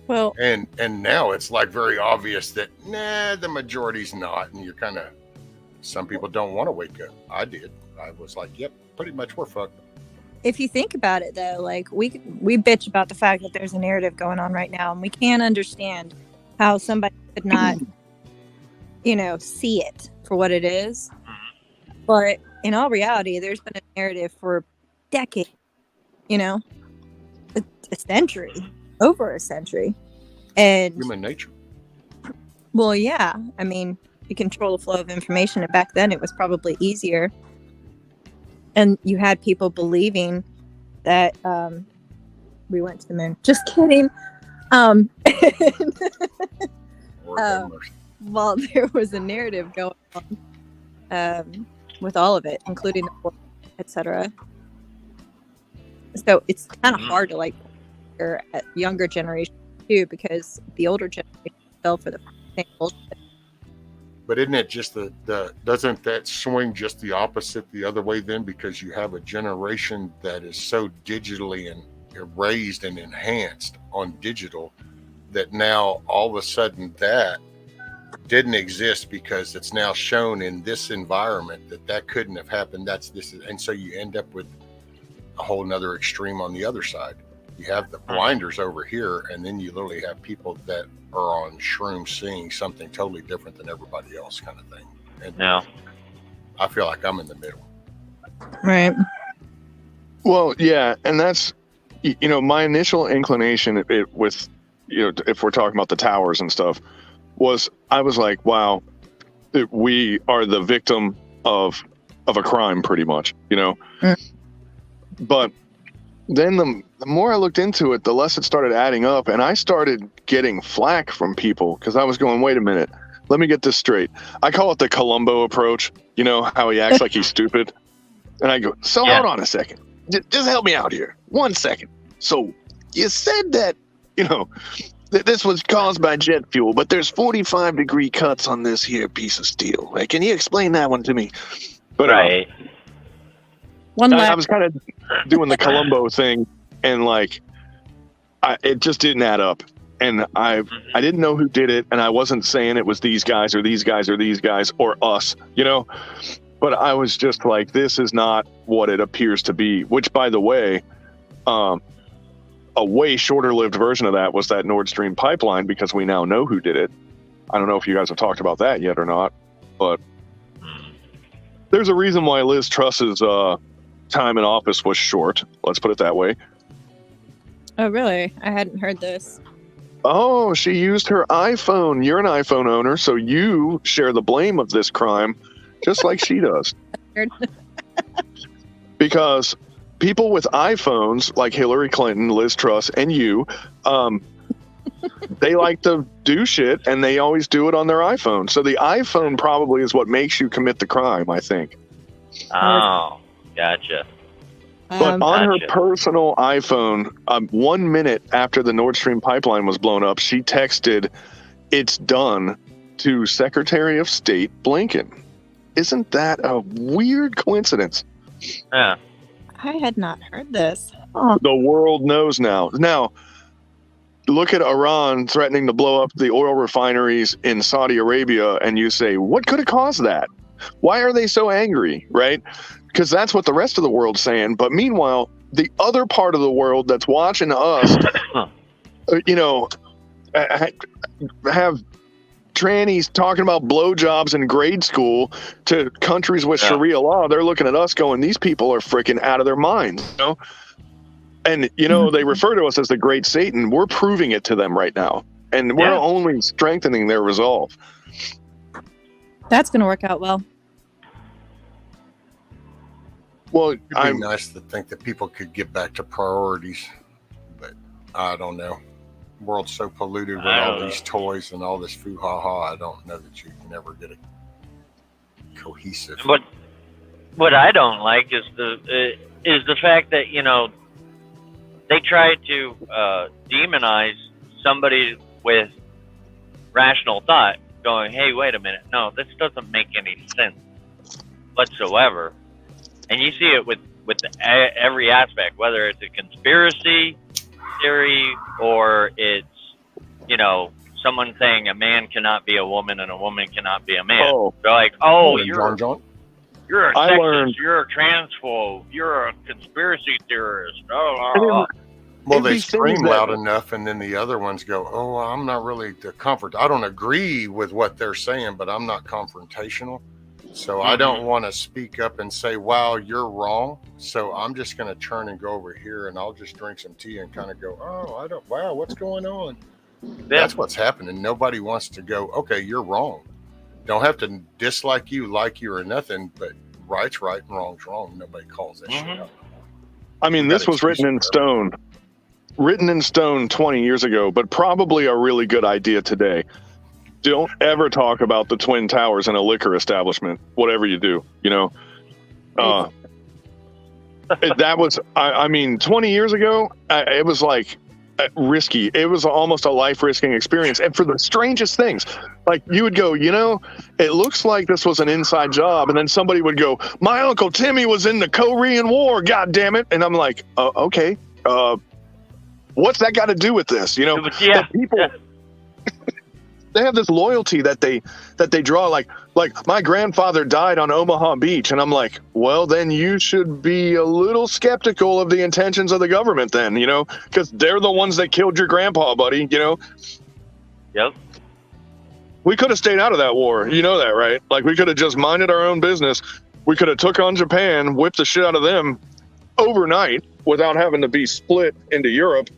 Speaker 7: well,
Speaker 3: And now it's like very obvious that, the majority's not. And you're kind of, some people don't want to wake up. I did. I was like, yep, pretty much we're fucked.
Speaker 7: if you think about it though, like we bitch about the fact that there's a narrative going on right now and we can't understand how somebody could not, you know, see it for what it is. But in all reality, there's been a narrative for decades, you know, a century, over a century. And
Speaker 3: Human nature.
Speaker 7: well, yeah, I mean, you control the flow of information, and back then it was probably easier. And you had people believing that we went to the moon. Just kidding. Well, there was a narrative going on with all of it, including etc. So it's kind of hard to like at younger generation too, because the older generation fell for the same bullshit.
Speaker 3: But isn't it just doesn't that swing just the opposite the other way then? Because you have a generation that is so digitally and raised and enhanced on digital that now all of a sudden that didn't exist because it's now shown in this environment that couldn't have happened. And so you end up with a whole nother extreme on the other side. You have the blinders over here, and then you literally have people that are on shrooms seeing something totally different than everybody else, kind of thing. And
Speaker 6: Yeah.
Speaker 3: I feel like I'm in the middle.
Speaker 7: Right.
Speaker 8: Well, yeah, and that's, you know, my initial inclination with if we're talking about the towers and stuff, I was like, wow, we are the victim of a crime, pretty much, But then the more I looked into it, the less it started adding up, and I started getting flack from people because I was going, wait a minute, let me get this straight. I call it the Columbo approach. You know how he acts like he's stupid, and I go, so hold on a second, just help me out here, 1 second. So you said that that this was caused by jet fuel, but there's 45-degree cuts on this here piece of steel. Like, can you explain that one to me? But
Speaker 6: right.
Speaker 8: I was kind of doing the Columbo thing, and it just didn't add up. And I didn't know who did it, and I wasn't saying it was these guys or these guys or these guys or us, But I was just like, this is not what it appears to be. Which, by the way, a way shorter-lived version of that was that Nord Stream pipeline, because we now know who did it. I don't know if you guys have talked about that yet or not, but there's a reason why Liz Truss's time in office was short. Let's put it that way.
Speaker 7: Oh, really? I hadn't heard this.
Speaker 8: Oh, she used her iPhone. You're an iPhone owner, so you share the blame of this crime, just like she does. Because people with iPhones, like Hillary Clinton, Liz Truss, and you, they like to do shit, and they always do it on their iPhone. So the iPhone probably is what makes you commit the crime, I think.
Speaker 6: Oh, gotcha.
Speaker 8: But on her personal iPhone, 1 minute after the Nord Stream pipeline was blown up, she texted, "It's done," to Secretary of State Blinken. Isn't that a weird coincidence?
Speaker 6: Yeah.
Speaker 7: I had not heard this. Oh.
Speaker 8: The world knows now. Now, look at Iran threatening to blow up the oil refineries in Saudi Arabia, and you say, what could have caused that? Why are they so angry, right? Because that's what the rest of the world's saying. But meanwhile, the other part of the world that's watching us, have trannies talking about blowjobs in grade school to countries with Sharia law. They're looking at us going, these people are freaking out of their minds, And, they refer to us as the Great Satan. We're proving it to them right now. And we're only strengthening their resolve.
Speaker 7: That's going to work out well.
Speaker 3: Well, it'd be nice to think that people could get back to priorities, but I don't know. The world's so polluted with all these toys and all this foo-ha-ha. I don't know that you can ever get a cohesive.
Speaker 6: What I don't like is the fact that they try to demonize somebody with rational thought, going, "Hey, wait a minute, no, this doesn't make any sense whatsoever." And you see it with every aspect, whether it's a conspiracy theory or it's, someone saying a man cannot be a woman and a woman cannot be a man.
Speaker 8: Oh.
Speaker 6: They're like, you're a
Speaker 8: John.
Speaker 6: You're a sexist, you're a transphobe, you're a conspiracy theorist.
Speaker 3: Well, they scream loud enough, and then the other ones go, "Oh, I'm not really the comfort. I don't agree with what they're saying, but I'm not confrontational. So I don't want to speak up and say, wow, you're wrong. So I'm just going to turn and go over here, and I'll just drink some tea and kind of go, wow, what's going on?" That's what's happening. Nobody wants to go, okay, you're wrong. Don't have to dislike you, like you, or nothing, but right's right and wrong's wrong. Nobody calls that shit out.
Speaker 8: I mean, this was written in stone. Written in stone 20 years ago, but probably a really good idea today. Don't ever talk about the Twin Towers in a liquor establishment, whatever you do, that was, 20 years ago, it was like risky. It was almost a life-risking experience. And for the strangest things, like you would go, it looks like this was an inside job. And then somebody would go, my Uncle Timmy was in the Korean War, God damn it. And I'm like, okay, what's that got to do with this? That people... They have this loyalty that they draw, like my grandfather died on Omaha Beach, and I'm like, well, then you should be a little skeptical of the intentions of the government, then, because they're the ones that killed your grandpa, buddy,
Speaker 6: Yep.
Speaker 8: We could have stayed out of that war, you know that, right? Like, we could have just minded our own business. We could have took on Japan, whipped the shit out of them overnight without having to be split into Europe.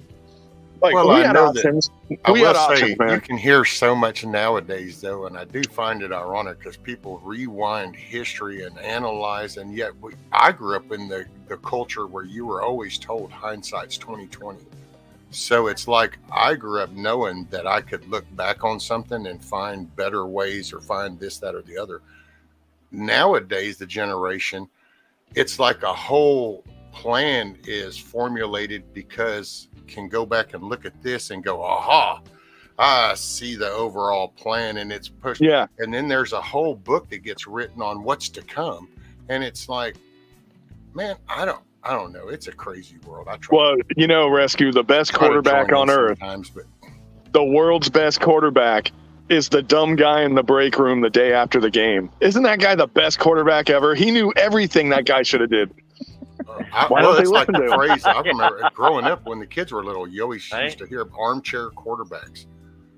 Speaker 8: Like,
Speaker 3: Well,
Speaker 8: we
Speaker 3: I
Speaker 8: had
Speaker 3: know that.
Speaker 8: options.
Speaker 3: I
Speaker 8: We
Speaker 3: will
Speaker 8: had
Speaker 3: say
Speaker 8: options,
Speaker 3: you
Speaker 8: man.
Speaker 3: can hear so much nowadays, though, and I do find it ironic because people rewind history and analyze, and yet I grew up in the culture where you were always told hindsight's 20/20. So it's like I grew up knowing that I could look back on something and find better ways or find this, that, or the other. Nowadays, the generation, it's like a whole plan is formulated because can go back and look at this and go, aha, I see the overall plan, and it's pushed.
Speaker 8: Yeah.
Speaker 3: And then there's a whole book that gets written on what's to come. And it's like, man, I don't know. It's a crazy world. I try.
Speaker 8: Well, you know, Rescue, the best
Speaker 3: try to
Speaker 8: quarterback
Speaker 3: join
Speaker 8: on
Speaker 3: in
Speaker 8: earth,
Speaker 3: sometimes, but
Speaker 8: the world's best quarterback, is the dumb guy in the break room the day after the game. Isn't that guy the best quarterback ever? He knew everything that guy should have did. Why don't they
Speaker 3: it's like
Speaker 8: listen
Speaker 3: the
Speaker 8: to him?
Speaker 3: phrase I remember growing up when the kids were little. You always
Speaker 6: Right.
Speaker 3: used to hear armchair quarterbacks.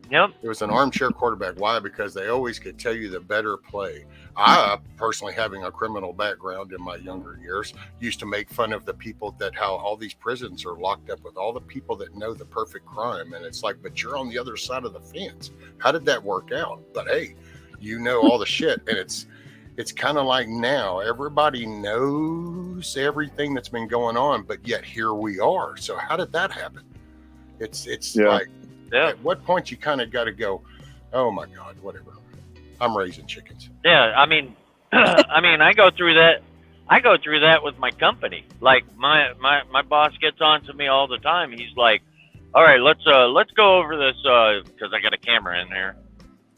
Speaker 6: Yep.
Speaker 3: It was an armchair quarterback. Why? Because they always could tell you the better play. I personally, having a criminal background in my younger years, used to make fun of the people that how all these prisons are locked up with all the people that know the perfect crime. And it's like, but you're on the other side of the fence. How did that work out? But hey, you know all the shit. And it's kind of like now everybody knows everything that's been going on, but yet here we are. So how did that happen? It's
Speaker 8: Yeah.
Speaker 3: like,
Speaker 6: Yeah.
Speaker 3: at what point you kind of got to go, oh my God, whatever. I'm raising chickens.
Speaker 6: Yeah, I mean, I go through that. I go through that with my company. Like my boss gets on to me all the time. He's like, "All right, let's go over this because I got a camera in there,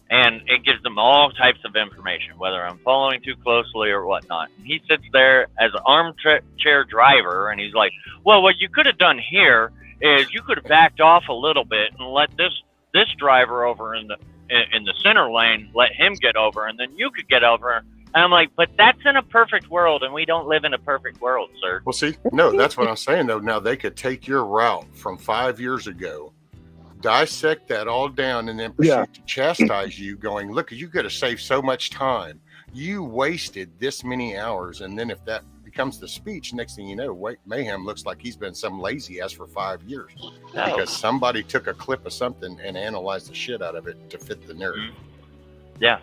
Speaker 6: and it gives them all types of information, whether I'm following too closely or whatnot." And he sits there as an armchair driver, and he's like, "Well, what you could have done here is you could have backed off a little bit and let this driver over in the center lane, let him get over, and then you could get over." And I'm like, but that's in a perfect world, and we don't live in a perfect world, sir.
Speaker 3: Well, see, no, that's what I'm saying, though. Now, they could take your route from 5 years ago, dissect that all down, and then proceed to chastise you, going, look, you could have saved so much time. You wasted this many hours. And then if that becomes the speech, next thing you know, Mayhem looks like he's been some lazy ass for 5 years because somebody took a clip of something and analyzed the shit out of it to fit the narrative.
Speaker 6: Yeah.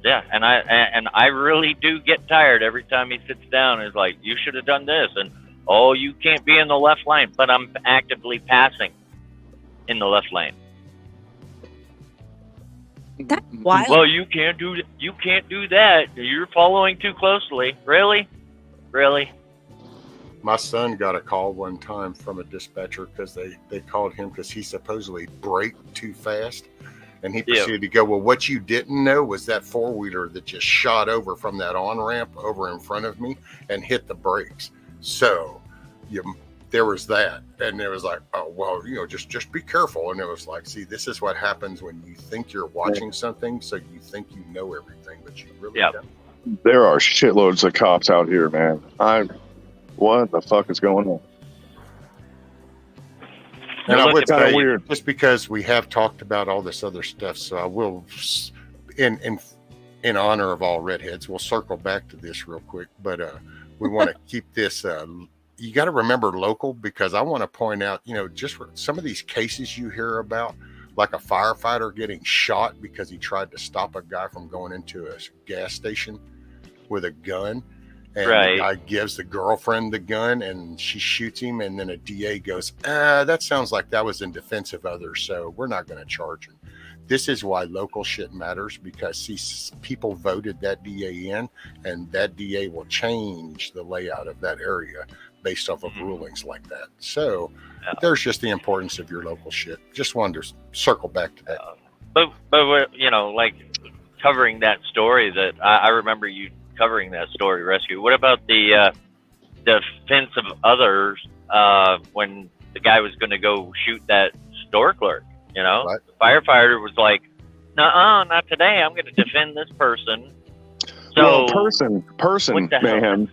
Speaker 6: Yeah, and I really do get tired every time he sits down. It's like, you should have done this, and oh, you can't be in the left lane, but I'm actively passing in the left lane.
Speaker 7: That's wild.
Speaker 6: Well, you can't do that. You're following too closely. Really?
Speaker 3: My son got a call one time from a dispatcher because they called him because he supposedly braked too fast. And he proceeded to go, well, what you didn't know was that four-wheeler that just shot over from that on-ramp over in front of me and hit the brakes. So there was that. And it was like, oh, well, just be careful. And it was like, see, this is what happens when you think you're watching something. So you think you know everything, but you really don't.
Speaker 8: There are shitloads of cops out here, man. What the fuck is going on?
Speaker 3: And I would say,
Speaker 8: weird.
Speaker 3: just because we have talked about all this other stuff, so I will, in honor of all redheads, we'll circle back to this real quick. But we want to keep this. You got to remember local, because I want to point out, just for some of these cases you hear about, like a firefighter getting shot because he tried to stop a guy from going into a gas station with a gun. And the guy gives the girlfriend the gun and she shoots him. And then a DA goes, that sounds like that was in defense of others. So we're not going to charge him. This is why local shit matters, because people voted that DA in, and that DA will change the layout of that area based off of rulings like that. So there's just the importance of your local shit. Just wanted to circle back to that.
Speaker 6: But like covering that story that I remember you covering that story, Rescue. What about the defense of others when the guy was going to go shoot that store clerk? The firefighter was like, "Nuh-uh, not today. I'm going to defend this person." So,
Speaker 8: person, Mayhem.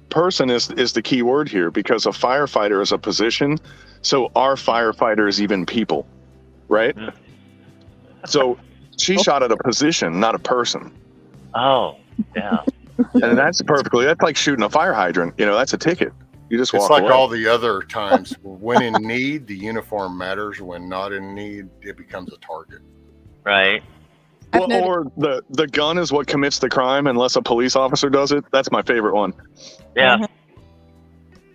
Speaker 8: Person is the key word here, because a firefighter is a position. So our firefighter is even people, right? Mm. So she shot at a position, not a person.
Speaker 6: Oh, yeah.
Speaker 8: And that's like shooting a fire hydrant. That's a ticket. You just
Speaker 3: It's
Speaker 8: walk
Speaker 3: like
Speaker 8: away.
Speaker 3: all the other times. When in need, the uniform matters. When not in need, it becomes a target.
Speaker 6: Right.
Speaker 7: I've
Speaker 8: Well,
Speaker 7: noticed-
Speaker 8: or the gun is what commits the crime unless a police officer does it. That's my favorite one.
Speaker 6: Yeah.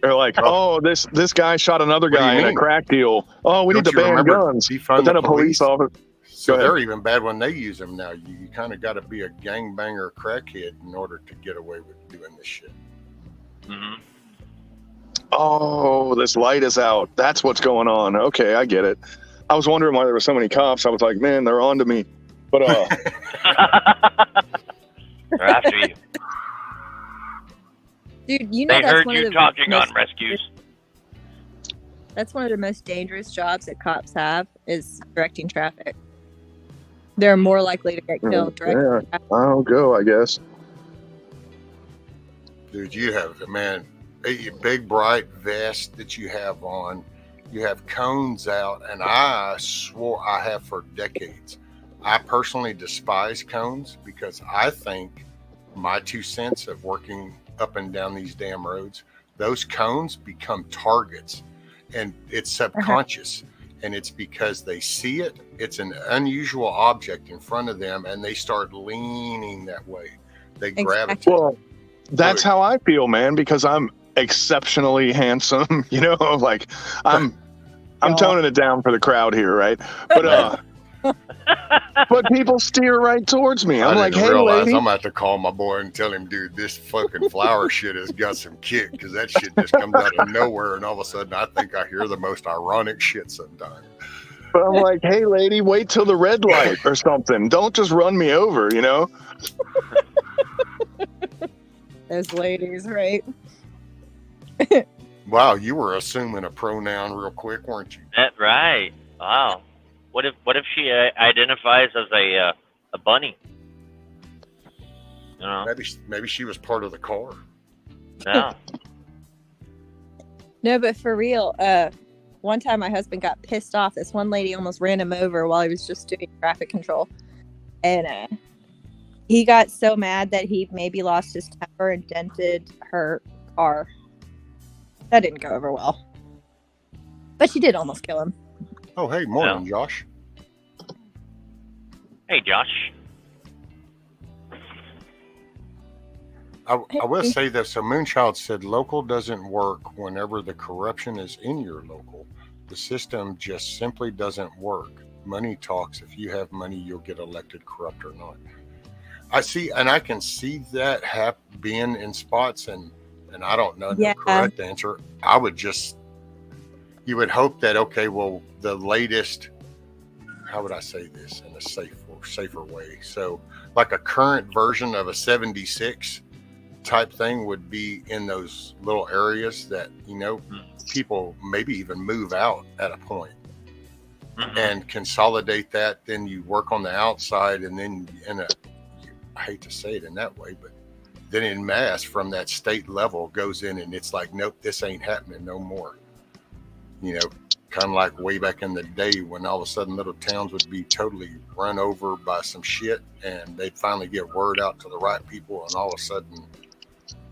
Speaker 8: They're like, oh, this guy shot another
Speaker 3: What do you
Speaker 8: guy in a
Speaker 3: mean?
Speaker 8: crack deal. Oh, we need
Speaker 3: Don't
Speaker 8: to
Speaker 3: you
Speaker 8: ban
Speaker 3: remember
Speaker 8: guns.
Speaker 3: defund
Speaker 8: But then
Speaker 3: the
Speaker 8: a police officer.
Speaker 3: So
Speaker 8: Go ahead.
Speaker 3: they're even bad when they use them now. You kind of got to be a gangbanger crackhead in order to get away with doing this shit.
Speaker 6: Hmm.
Speaker 8: Oh, this light is out. That's what's going on. Okay, I get it. I was wondering why there were so many cops. I was like, man, they're on to me. But
Speaker 6: They're after you.
Speaker 7: Dude, you know
Speaker 6: They
Speaker 7: that's
Speaker 6: heard
Speaker 7: one
Speaker 6: you
Speaker 7: of the
Speaker 6: talking
Speaker 7: most,
Speaker 6: on rescues.
Speaker 7: That's one of the most dangerous jobs that cops have is directing traffic. They're more likely to get killed directing traffic.
Speaker 8: I'll go, I guess.
Speaker 3: Dude, you have, man, a big bright vest that you have on. You have cones out, and I swore I have for decades. I personally despise cones because I think my 2 cents of working up and down these damn roads, those cones become targets, and it's subconscious. And it's because they see it. It's an unusual object in front of them, and they start leaning that way. They gravitate.
Speaker 8: Well, that's how I feel, man, because I'm exceptionally handsome. You know, like I'm toning it down for the crowd here, right? But but people steer right towards me. I'm
Speaker 3: I
Speaker 8: like,
Speaker 3: didn't
Speaker 8: hey,
Speaker 3: realize
Speaker 8: lady.
Speaker 3: I'm about to call my boy and tell him, dude, this fucking flower shit has got some kick, because that shit just comes out of nowhere, and all of a sudden I think I hear the most ironic shit sometimes.
Speaker 8: But I'm like, hey, lady, wait till the red light or something. Don't just run me over, you know?
Speaker 7: Those ladies, right?
Speaker 3: Wow, you were assuming a pronoun real quick, weren't you?
Speaker 6: That's right. Wow. What if she identifies as a bunny? You know?
Speaker 3: Maybe she was part of the car.
Speaker 6: No.
Speaker 7: No, but for real, one time my husband got pissed off. This one lady almost ran him over while he was just doing traffic control. And he got so mad that he maybe lost his temper and dented her car. That didn't go over well. But she did almost kill him.
Speaker 3: Oh, hey, morning, Josh.
Speaker 6: Hey, Josh.
Speaker 3: I will say this. So Moonchild said local doesn't work whenever the corruption is in your local. The system just simply doesn't work. Money talks. If you have money, you'll get elected, corrupt or not. I see, and I can see that being in spots, and I don't know the correct answer. I would just, you would hope that, okay, well, the latest, how would I say this in a safer way? So like a current version of a 76 type thing would be in those little areas that, you know, people maybe even move out at a point and consolidate that. Then you work on the outside, and then I hate to say it in that way, but then in mass from that state level goes in, and it's like, nope, this ain't happening no more. You know, kind of like way back in the day when all of a sudden little towns would be totally run over by some shit, and they'd finally get word out to the right people, and all of a sudden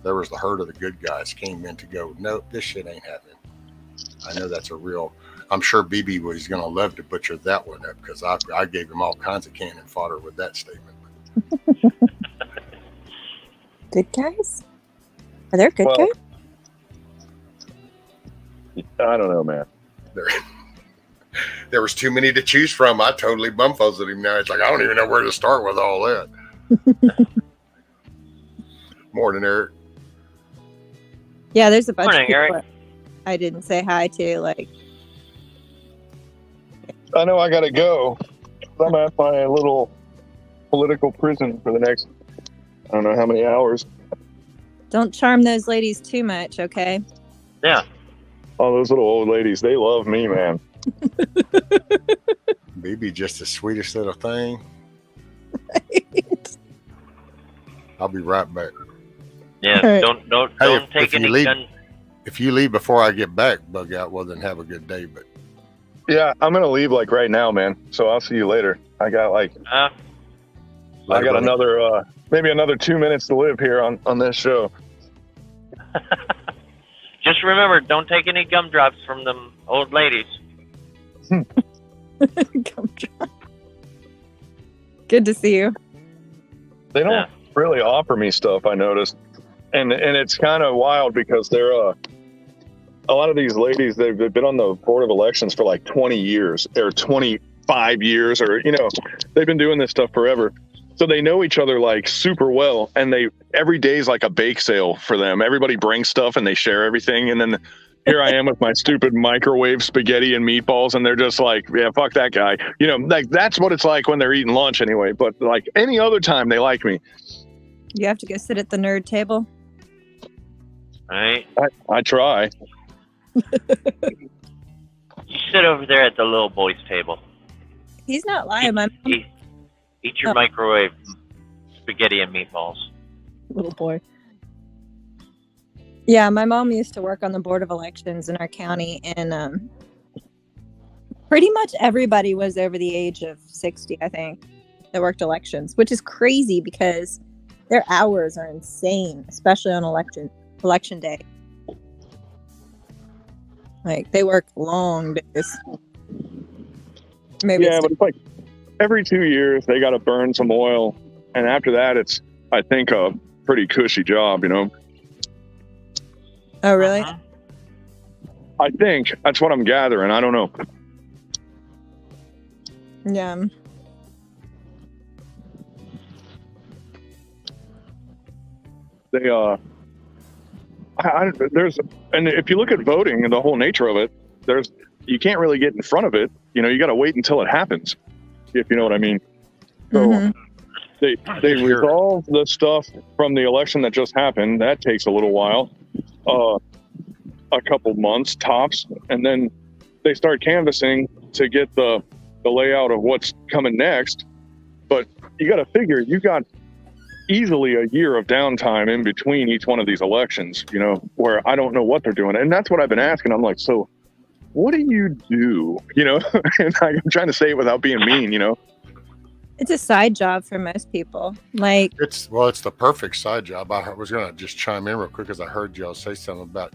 Speaker 3: there was the herd of the good guys came in to go, nope, this shit ain't happening. I know that's a real, I'm sure BB was going to love to butcher that one up, because I gave him all kinds of cannon fodder with that statement.
Speaker 7: Good guys? Are there good guys?
Speaker 8: I don't know, man.
Speaker 3: There was too many to choose from. I totally bumfuzzled him now. It's like, I don't even know where to start with all that. Morning, Eric.
Speaker 7: Yeah, there's a bunch
Speaker 6: Morning,
Speaker 7: of people
Speaker 6: Eric.
Speaker 7: that I didn't say hi to. Like,
Speaker 8: I know I got to go. I'm at my little political prison for the next, I don't know how many hours.
Speaker 7: don't charm those ladies too much, okay?
Speaker 6: Yeah.
Speaker 8: Oh, those little old ladies, they love me, man.
Speaker 3: BB, just the sweetest little thing. I'll be right back.
Speaker 6: Yeah.
Speaker 7: All right.
Speaker 6: Don't
Speaker 3: Hey,
Speaker 6: take
Speaker 3: if you
Speaker 6: any
Speaker 3: leave-
Speaker 6: gun.
Speaker 3: If you leave before I get back, bug out, well, then have a good day. But
Speaker 8: Yeah, I'm going to leave like right now, man. So I'll see you later. I got like, I got maybe another 2 minutes to live here on this show.
Speaker 6: Just remember, don't take any gumdrops from them old ladies.
Speaker 7: Good to see you.
Speaker 8: They don't
Speaker 6: Yeah.
Speaker 8: really offer me stuff, I noticed. And it's kind of wild because they're a lot of these ladies, they've been on the board of elections for like 20 years or 25 years, or they've been doing this stuff forever. So they know each other like super well, and every day is like a bake sale for them. Everybody brings stuff and they share everything, and then here I am with my stupid microwave spaghetti and meatballs, and they're just like, yeah, fuck that guy. Like that's what it's like when they're eating lunch anyway. But like any other time, they like me.
Speaker 7: You have to go sit at the nerd table.
Speaker 6: Right?
Speaker 8: I try.
Speaker 6: You sit over there at the little boy's table.
Speaker 7: He's not lying. My mom,
Speaker 6: Eat your microwave spaghetti and meatballs.
Speaker 7: little boy. Yeah, my mom used to work on the board of elections in our county, and pretty much everybody was over the age of 60, I think, that worked elections, which is crazy because their hours are insane, especially on election day. Like, they work long days. Maybe
Speaker 8: Yeah, but it's like every 2 years they got to burn some oil, and after that, it's, I think, a pretty cushy job.
Speaker 7: Oh, really?
Speaker 8: I think that's what I'm gathering. I don't know.
Speaker 7: Yeah.
Speaker 8: They there's, and if you look at voting and the whole nature of it, you can't really get in front of it. You got to wait until it happens, if you know what I mean. So they resolve the stuff from the election that just happened. That takes a little while, a couple months tops, and then they start canvassing to get the layout of what's coming next. But you got to figure you got easily a year of downtime in between each one of these elections, where I don't know what they're doing. And that's what I've been asking. I'm like, so what do you do? And I'm trying to say it without being mean,
Speaker 7: It's a side job for most people. Like,
Speaker 3: It's the perfect side job. I was going to just chime in real quick because I heard y'all say something about,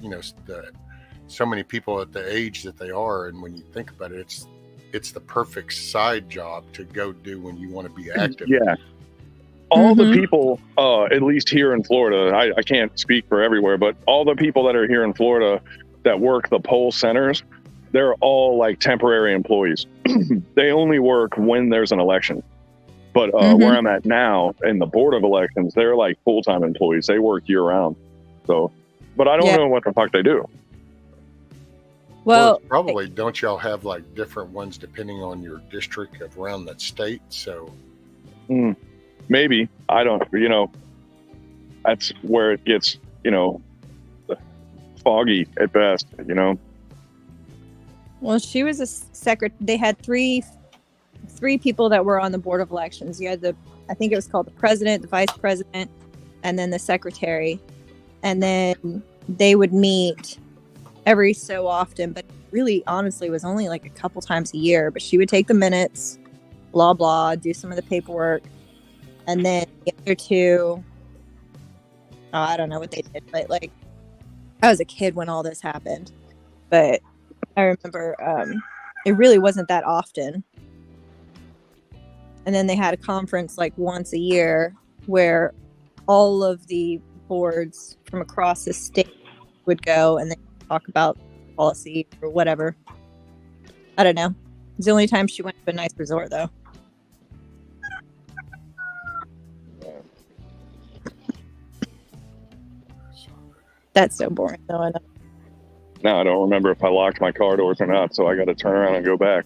Speaker 3: so many people at the age that they are. And when you think about it, it's the perfect side job to go do when you want to be active.
Speaker 8: Yeah. All the people, at least here in Florida, I can't speak for everywhere, but all the people that are here in Florida that work the poll centers, they're all like temporary employees. They only work when there's an election. But where I'm at now in the board of elections, they're like full-time employees. They work year round. So, but I don't know what the fuck they do.
Speaker 7: well,
Speaker 3: it's probably, don't y'all have like different ones depending on your district around that state? So
Speaker 8: maybe, I don't, that's where it gets, foggy at best,
Speaker 7: well, she was a secretary. They had three people that were on the board of elections. You had I think it was called the president, the vice president, and then the secretary. And then they would meet every so often, but really, honestly, was only like a couple times a year. But she would take the minutes, blah, blah, do some of the paperwork. And then the other two, I don't know what they did, but like, I was a kid when all this happened. But I remember it really wasn't that often. And then they had a conference like once a year where all of the boards from across the state would go and they talk about policy or whatever. I don't know. It's the only time she went to a nice resort, though. That's so boring, though. I know.
Speaker 8: Now I don't remember if I locked my car doors or not, so I got to turn around and go back.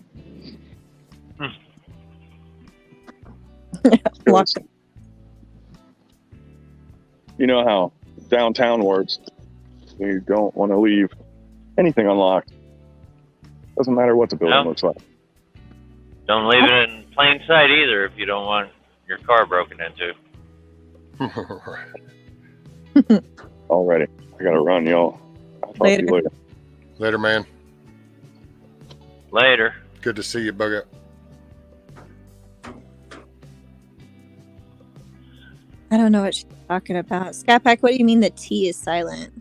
Speaker 7: Locked them.
Speaker 8: You know how downtown works. You don't want to leave anything unlocked. Doesn't matter what the building looks like.
Speaker 6: Don't leave it in plain sight either if you don't want your car broken into.
Speaker 8: Already. I got to run, y'all. I'll talk to you later.
Speaker 3: Later, man.
Speaker 6: Later.
Speaker 3: Good to see you, Bug Up.
Speaker 7: I don't know what she's talking about. Scat Pack, what do you mean the T is silent?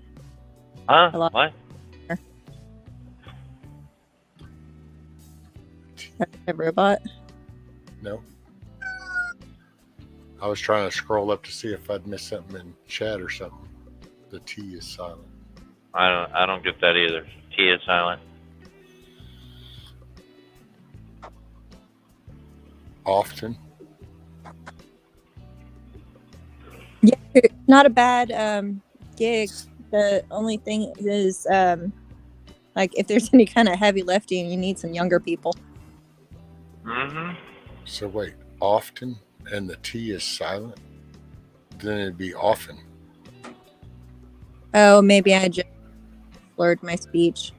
Speaker 6: Huh?
Speaker 7: A lot.
Speaker 6: What?
Speaker 7: A robot.
Speaker 3: No. I was trying to scroll up to see if I'd missed something in chat or something. The T is silent.
Speaker 6: I don't get that either. T is silent.
Speaker 3: Often.
Speaker 7: Yeah, not a bad gig. The only thing is, like, if there's any kind of heavy lifting, you need some younger people.
Speaker 6: Mm-hmm.
Speaker 3: So wait, often and the T is silent? Then it'd be often.
Speaker 7: Oh, maybe I just slurred my speech.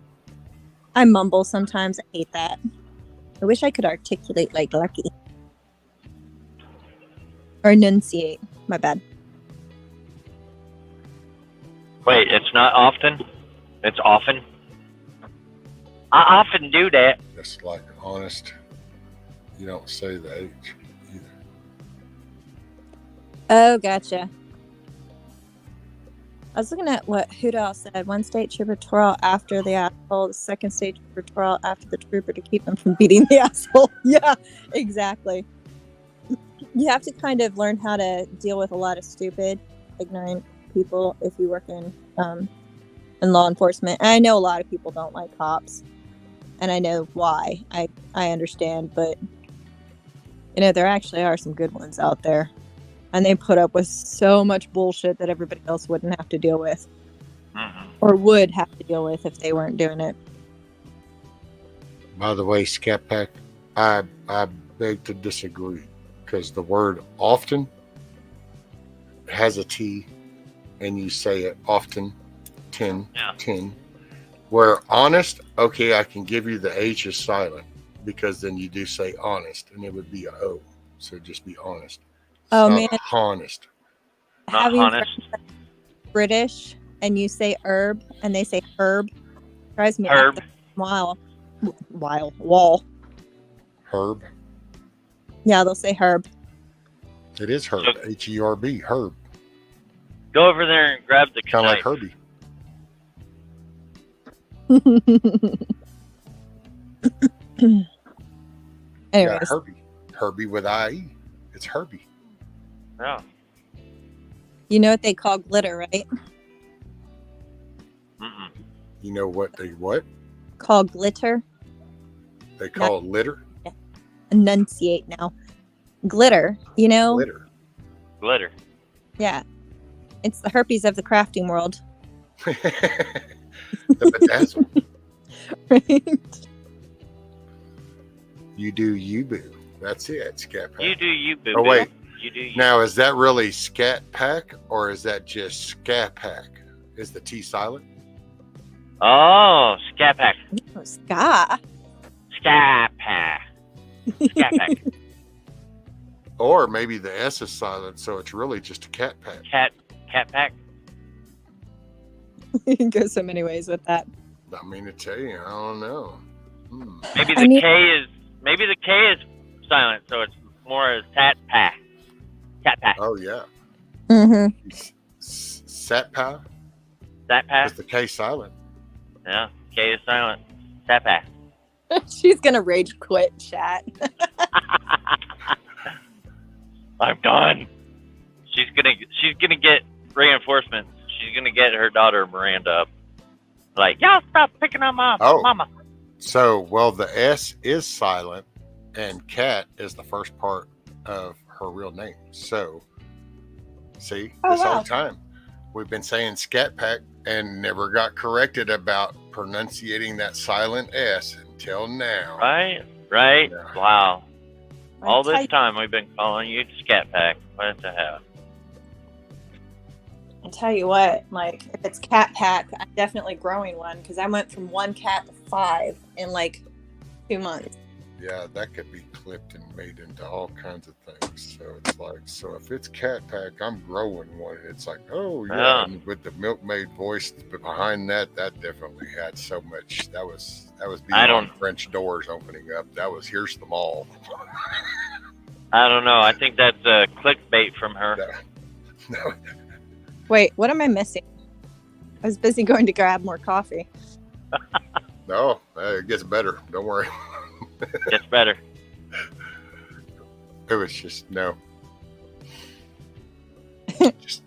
Speaker 7: I mumble sometimes. I hate that. I wish I could articulate like Lucky. Or enunciate. My bad.
Speaker 6: Wait, it's not often? It's often? I often do that.
Speaker 3: It's like honest. You don't say the H either.
Speaker 7: Oh, gotcha. I was looking at what Hoodall said. One state trooper twirl after the asshole. The second state trooper twirl after the trooper to keep him from beating the asshole. Yeah, exactly. You have to kind of learn how to deal with a lot of stupid, ignorant people if you work in law enforcement. And I know a lot of people don't like cops, and I know why. I understand, but you know, there actually are some good ones out there, and they put up with so much bullshit that everybody else wouldn't have to deal with, or would have to deal with if they weren't doing it.
Speaker 3: By the way, Scat Pack, I beg to disagree, because the word often has a T, and you say it often, 10,
Speaker 6: Yeah.
Speaker 3: 10. Where honest, okay, I can give you the H is silent, because then you do say honest, and it would be a O. So just be honest. It's
Speaker 7: Oh,
Speaker 3: not
Speaker 7: man.
Speaker 3: honest.
Speaker 6: Not
Speaker 7: Have you
Speaker 6: honest.
Speaker 7: heard British and you say herb and they say herb? Drives me
Speaker 6: Herb.
Speaker 7: up the wall.
Speaker 3: Herb.
Speaker 7: Yeah, they'll say herb.
Speaker 3: It is herb.
Speaker 6: So-
Speaker 3: H-E-R-B. Herb.
Speaker 6: Go over there and grab the
Speaker 3: Kind of like
Speaker 6: knife.
Speaker 3: Herbie. Yeah,
Speaker 7: Anyways,
Speaker 3: Herbie. Herbie with I-E. It's Herbie.
Speaker 6: Yeah.
Speaker 7: you know what they call glitter, right?
Speaker 6: Mm-mm.
Speaker 3: You know what they what?
Speaker 7: Call glitter.
Speaker 3: They call it litter?
Speaker 7: Enunciate now. Glitter, you know?
Speaker 3: Litter.
Speaker 6: Glitter.
Speaker 7: Yeah. It's the herpes of the crafting world.
Speaker 3: The bedazzle.
Speaker 7: Right?
Speaker 3: You do you boo. That's it, Scat Pack.
Speaker 6: You do you, boo.
Speaker 3: Oh, wait.
Speaker 6: You do you.
Speaker 3: Now, is that really Scat Pack or is that just Scat Pack? Is the T silent?
Speaker 6: Oh, Scat Pack.
Speaker 7: Oh, ska.
Speaker 6: Scat Pack. Scat Pack.
Speaker 3: Or maybe the S is silent, so it's really just a Cat Pack.
Speaker 6: Cat Pack.
Speaker 7: You can go so many ways with that.
Speaker 3: I mean to tell you, I don't know.
Speaker 6: Maybe
Speaker 7: I
Speaker 6: the
Speaker 7: need-
Speaker 6: K is silent, so it's more as Tat Pack. Cat Pack.
Speaker 3: Oh, yeah.
Speaker 7: Mm-hmm.
Speaker 3: Sat Pack?
Speaker 6: Sat Pack.
Speaker 3: Is the K silent?
Speaker 6: Yeah. K is silent. Sat Pack.
Speaker 7: She's gonna rage quit chat.
Speaker 6: I'm done. She's gonna get reinforcements. She's gonna get her daughter Miranda up. Like, y'all stop picking on my mama.
Speaker 3: So, well, the S is silent, and Cat is the first part of her real name. So, see,
Speaker 7: Oh,
Speaker 3: this
Speaker 7: wow.
Speaker 3: whole time we've been saying Scat Pack and never got corrected about pronunciating that silent S until now.
Speaker 6: Right?
Speaker 3: Yeah.
Speaker 6: Wow. All
Speaker 7: I
Speaker 6: this time we've been calling you Scat Pack. What the hell?
Speaker 7: tell you what, like, if it's cat pack, I'm definitely growing one because I went from 1 cat to 5 in like 2 months.
Speaker 3: Yeah, that could be clipped and made into all kinds of things. So it's like, so if it's Cat Pack, I'm growing one. It's like, oh yeah,
Speaker 6: Yeah.
Speaker 3: and with the milkmaid voice behind that, that definitely had so much. That was
Speaker 6: I
Speaker 3: beyond
Speaker 6: don't-
Speaker 3: French doors opening up. That was here's the mall.
Speaker 6: I don't know. I think that's clickbait from her.
Speaker 3: No,
Speaker 7: Wait, what am I missing? I was busy going to grab more coffee.
Speaker 3: No, it gets better. Don't worry.
Speaker 6: Gets better.
Speaker 3: It was just no. Just,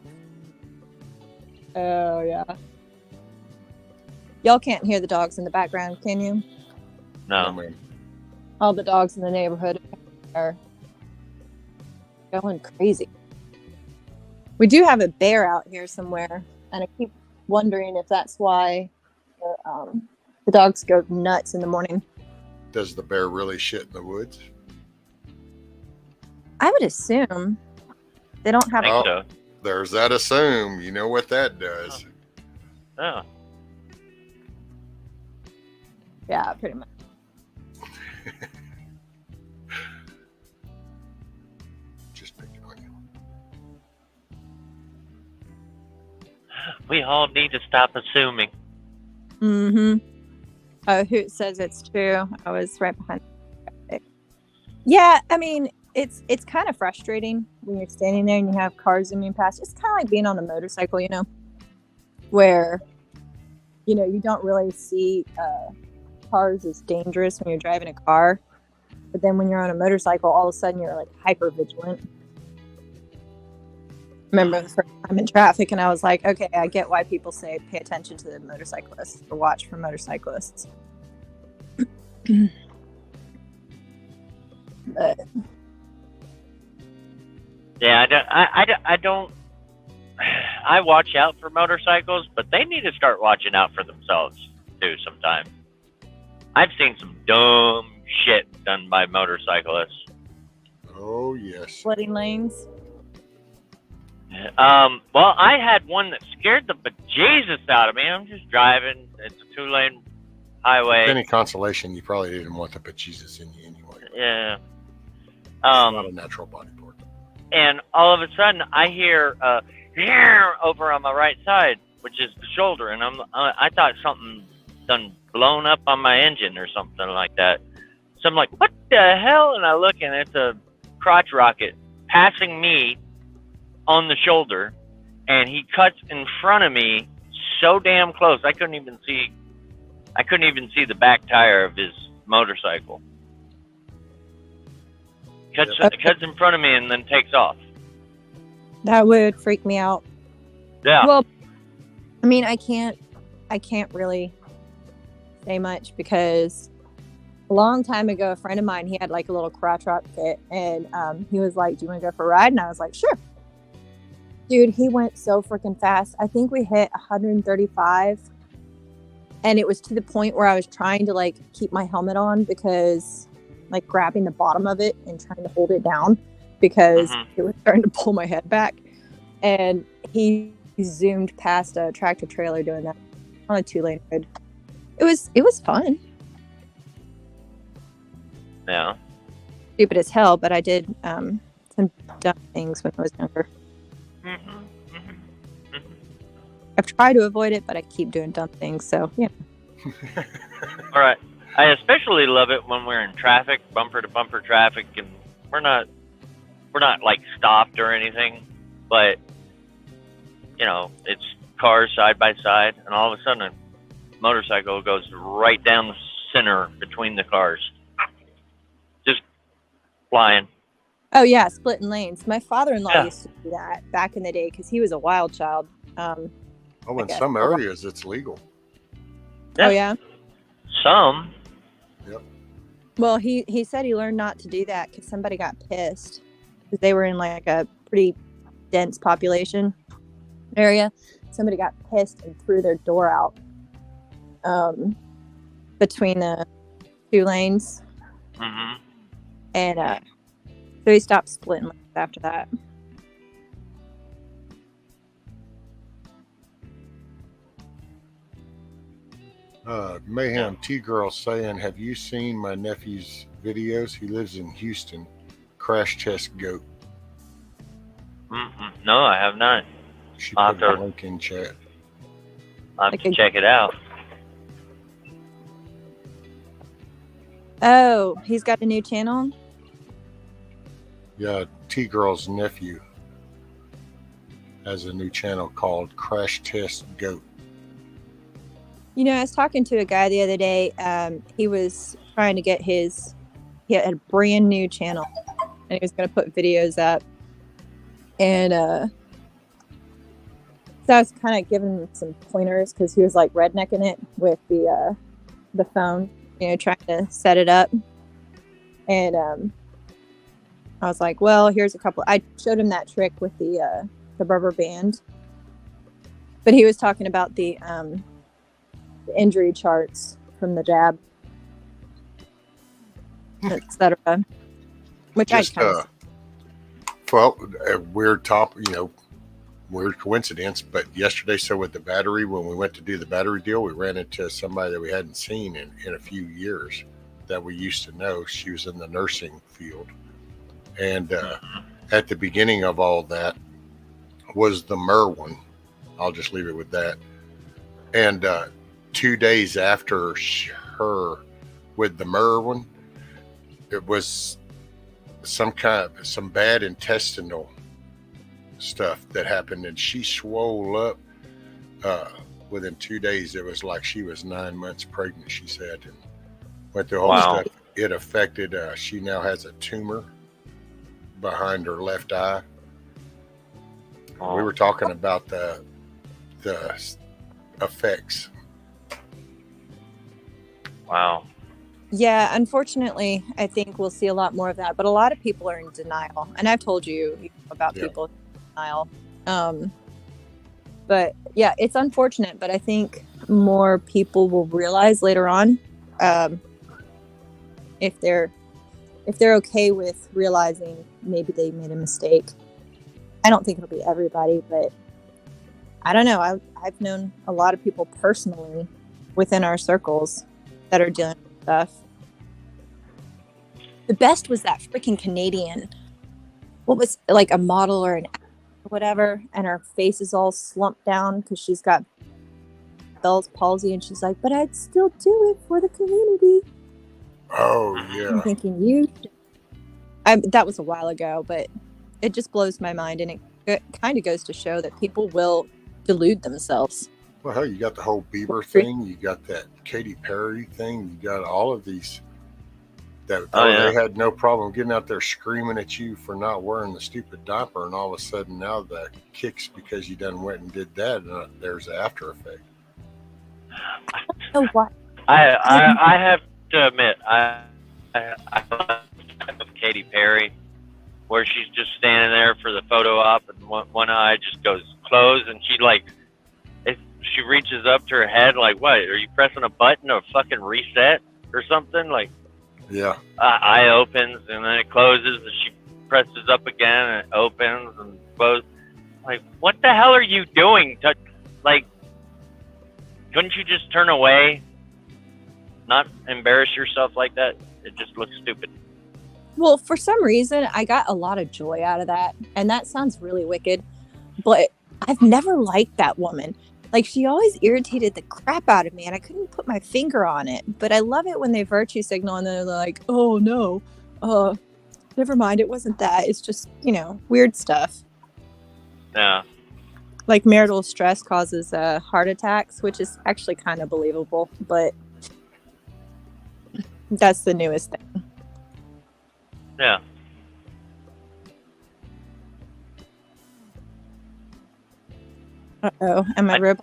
Speaker 7: Oh yeah. Y'all can't hear the dogs in the background, can you?
Speaker 3: I
Speaker 6: No.
Speaker 3: mean,
Speaker 7: All the dogs in the neighborhood are going crazy. We do have a bear out here somewhere, and I keep wondering if that's why the dogs go nuts in the morning.
Speaker 3: does the bear really shit in the woods?
Speaker 7: I would assume they don't
Speaker 6: I
Speaker 7: have.
Speaker 6: think
Speaker 3: Oh.
Speaker 6: so.
Speaker 3: There's that assume. You know what that does.
Speaker 6: Oh.
Speaker 7: Yeah, pretty much.
Speaker 3: Just picking on you.
Speaker 6: We all need to stop assuming.
Speaker 7: Mm-hmm. Oh, who says it's true? I was right behind. Yeah, I mean, it's kind of frustrating when you're standing there and you have cars zooming past. It's kind of like being on a motorcycle, you know, where, you know, you don't really see cars as dangerous when you're driving a car. But then when you're on a motorcycle, all of a sudden you're like hyper vigilant. Remember the first time in traffic, and I was like, okay, I get why people say pay attention to the motorcyclists or watch for motorcyclists. But
Speaker 6: Yeah, I don't. I watch out for motorcycles, but they need to start watching out for themselves too. Sometimes I've seen some dumb shit done by motorcyclists.
Speaker 3: Oh yes.
Speaker 7: splitting lanes.
Speaker 6: Well, I had one that scared the bejesus out of me. I'm just driving. It's a 2-lane highway.
Speaker 3: Any consolation, you probably didn't want to put Jesus in you anyway.
Speaker 6: Yeah.
Speaker 3: It's not a natural body part.
Speaker 6: And all of a sudden I hear over on my right side, which is the shoulder, and I thought something done blown up on my engine or something like that. So I'm like, what the hell? And I look, and it's a crotch rocket passing me on the shoulder, and he cuts in front of me so damn close I couldn't even see the back tire of his motorcycle. Cuts in front of me and then takes off.
Speaker 7: That would freak me out.
Speaker 6: Yeah.
Speaker 7: Well, I mean, I can't really say much because a long time ago, a friend of mine, he had like a little crotch rocket, and he was like, "Do you want to go for a ride?" And I was like, "Sure." Dude, he went so freaking fast. I think we hit 135, and it was to the point where I was trying to like keep my helmet on because, like, grabbing the bottom of it and trying to hold it down because it was starting to pull my head back. And he zoomed past a tractor trailer doing that on a 2-lane road. It was fun.
Speaker 6: Yeah.
Speaker 7: Stupid as hell, but I did some dumb things when I was younger. I've tried to avoid it, but I keep doing dumb things. So yeah.
Speaker 6: All right. I especially love it when we're in traffic, bumper to bumper traffic, and we're not like stopped or anything, but you know, it's cars side by side, and all of a sudden a motorcycle goes right down the center between the cars, just flying.
Speaker 7: Oh yeah, splitting lanes. My father-in-law used to do that back in the day because he was a wild child.
Speaker 3: Oh, in some areas it's legal.
Speaker 7: Oh yeah.
Speaker 6: Some.
Speaker 3: Yep.
Speaker 7: Well, he said he learned not to do that because somebody got pissed because they were in like a pretty dense population area. Somebody got pissed and threw their door out between the 2 lanes, and so he stopped splitting lanes after that.
Speaker 3: Mayhem T-Girl saying, have you seen my nephew's videos? He lives in Houston. Crash test goat.
Speaker 6: No, I have not.
Speaker 3: She
Speaker 6: I'll
Speaker 3: put a link in chat.
Speaker 6: I'll have to check it out.
Speaker 7: Oh, he's got a new channel?
Speaker 3: Yeah, T-Girl's nephew has a new channel called Crash Test Goat.
Speaker 7: You know, I was talking to a guy the other day. He was trying to get he had a brand new channel, and he was going to put videos up. And so I was kind of giving him some pointers because he was like rednecking it with the phone, you know, trying to set it up. And I was like, well, here's a couple. I showed him that trick with the rubber band, but he was talking about the injury charts from the jab, etc. Which
Speaker 3: Just,
Speaker 7: I kind of
Speaker 3: well, a weird weird coincidence, but yesterday, so with the battery, when we went to do the battery deal, we ran into somebody that we hadn't seen in a few years that we used to know. She was in the nursing field. And at the beginning of all that was the Merwin. I'll just leave it with that. And 2 days after her with the Merwin, it was some bad intestinal stuff that happened, and she swole up within 2 days. It was like she was 9 months pregnant, she said, and went through all stuff. It affected, she now has a tumor behind her left eye. We were talking about the effects.
Speaker 6: Wow.
Speaker 7: Yeah, unfortunately, I think we'll see a lot more of that. But a lot of people are in denial, and I've told you about people in denial. But yeah, it's unfortunate. But I think more people will realize later on, if they're okay with realizing maybe they made a mistake. I don't think it'll be everybody, but I don't know. I've known a lot of people personally within our circles that are dealing with stuff. The best was that freaking Canadian, what was like a model or an actor or whatever, and her face is all slumped down because she's got Bell's palsy, and she's like, but I'd still do it for the community.
Speaker 3: Oh, yeah.
Speaker 7: I'm thinking that was a while ago, but it just blows my mind, and it kind of goes to show that people will delude themselves.
Speaker 3: Well, hell, you got the whole Bieber thing, you got that Katy Perry thing, you got all of these that they had no problem getting out there screaming at you for not wearing the stupid diaper, and all of a sudden now the kicks because you done went and did that, and there's the after effect.
Speaker 7: Oh, what?
Speaker 6: I have to admit, I love Katy Perry, where she's just standing there for the photo op, and one eye just goes closed, and she reaches up to her head like, what, are you pressing a button or fucking reset or something? Like,
Speaker 3: yeah.
Speaker 6: Eye opens and then it closes, and she presses up again and it opens and closes. Like, what the hell are you doing? Like, couldn't you just turn away? Not embarrass yourself like that? It just looks stupid.
Speaker 7: Well, for some reason, I got a lot of joy out of that. And that sounds really wicked, but I've never liked that woman. Like, she always irritated the crap out of me, and I couldn't put my finger on it. But I love it when they virtue signal and they're like, oh, no, never mind, it wasn't that. It's just, weird stuff.
Speaker 6: Yeah.
Speaker 7: Like marital stress causes heart attacks, which is actually kind of believable, but that's the newest thing.
Speaker 6: Yeah.
Speaker 7: Uh-oh, am I rib?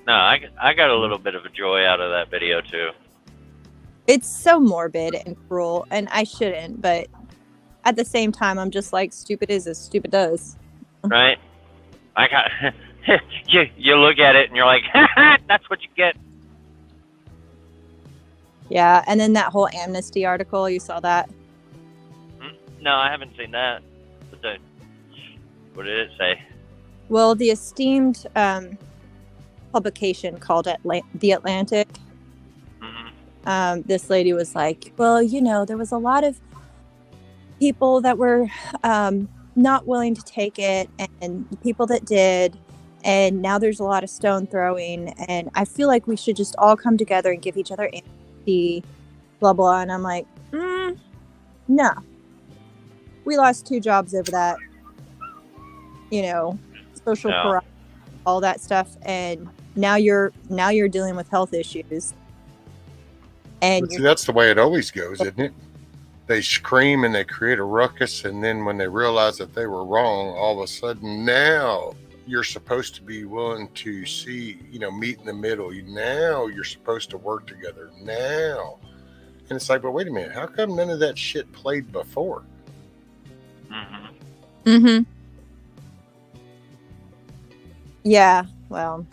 Speaker 6: I got a little bit of a joy out of that video too.
Speaker 7: It's so morbid and cruel, and I shouldn't, but at the same time, I'm just like, stupid is as stupid does.
Speaker 6: Right? I got you look at it and you're like, that's what you get.
Speaker 7: Yeah, and then that whole Amnesty article, you saw that?
Speaker 6: No, I haven't seen that. What did it say?
Speaker 7: Well, the esteemed publication called The Atlantic, this lady was like, well, there was a lot of people that were not willing to take it, and people that did, and now there's a lot of stone throwing, and I feel like we should just all come together and give each other amnesty, blah, blah. And I'm like, no. We lost 2 jobs over that, social corruption, all that stuff, and now you're dealing with health issues, and
Speaker 3: See, that's the way it always goes, isn't it? They scream and they create a ruckus, and then when they realize that they were wrong, all of a sudden now you're supposed to be willing to see, meet in the middle. Now you're supposed to work together now. And it's like, but wait a minute, how come none of that shit played before?
Speaker 7: Yeah, well,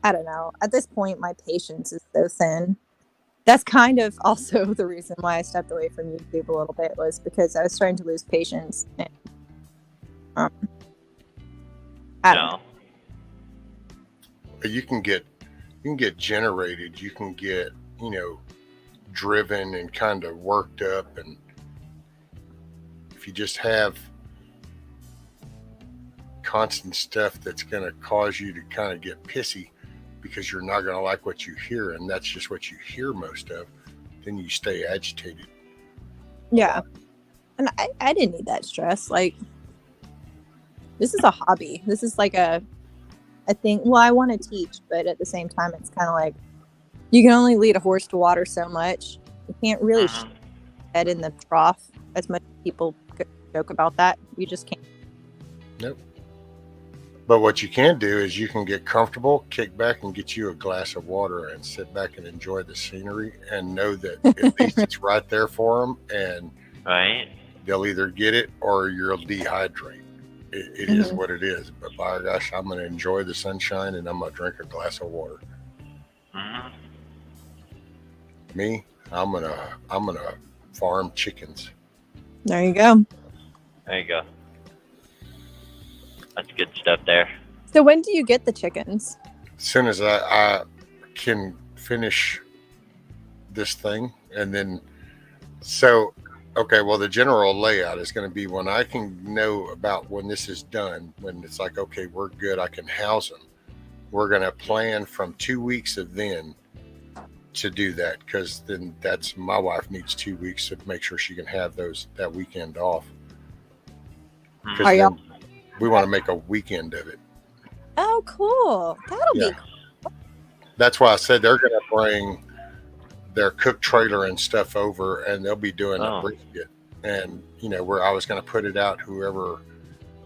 Speaker 7: I don't know. At this point, my patience is so thin. That's kind of also the reason why I stepped away from YouTube a little bit, was because I was starting to lose patience. And, I don't know.
Speaker 3: But you can get generated. You can get, driven and kind of worked up. And if you just have constant stuff that's going to cause you to kind of get pissy because you're not going to like what you hear, and that's just what you hear most of, then you stay agitated.
Speaker 7: Yeah. And I didn't need that stress. Like, this is a hobby. This is like a thing. Well, I want to teach, but at the same time, it's kind of like you can only lead a horse to water so much. You can't really head in the trough as much as people joke about that. You just can't.
Speaker 3: Nope. But what you can do is you can get comfortable, kick back, and get you a glass of water and sit back and enjoy the scenery and know that at least it's right there for them, and they'll either get it or you'll dehydrate. It is what it is. But by gosh, I'm going to enjoy the sunshine and I'm going to drink a glass of water. Me, I'm gonna farm chickens.
Speaker 7: There you go.
Speaker 6: There you go. That's good stuff there.
Speaker 7: So when do you get the chickens?
Speaker 3: As soon as I can finish this thing, and then well, the general layout is going to be when I can know about when this is done, when it's like, okay, we're good, I can house them. We're going to plan from 2 weeks of then to do that, because then that's, my wife needs 2 weeks to make sure she can have that weekend off. Because we want to make a weekend of it.
Speaker 7: Oh, cool. That'll be cool.
Speaker 3: That's why I said they're going to bring their cook trailer and stuff over, and they'll be doing a brisket. And, where I was going to put it out, whoever.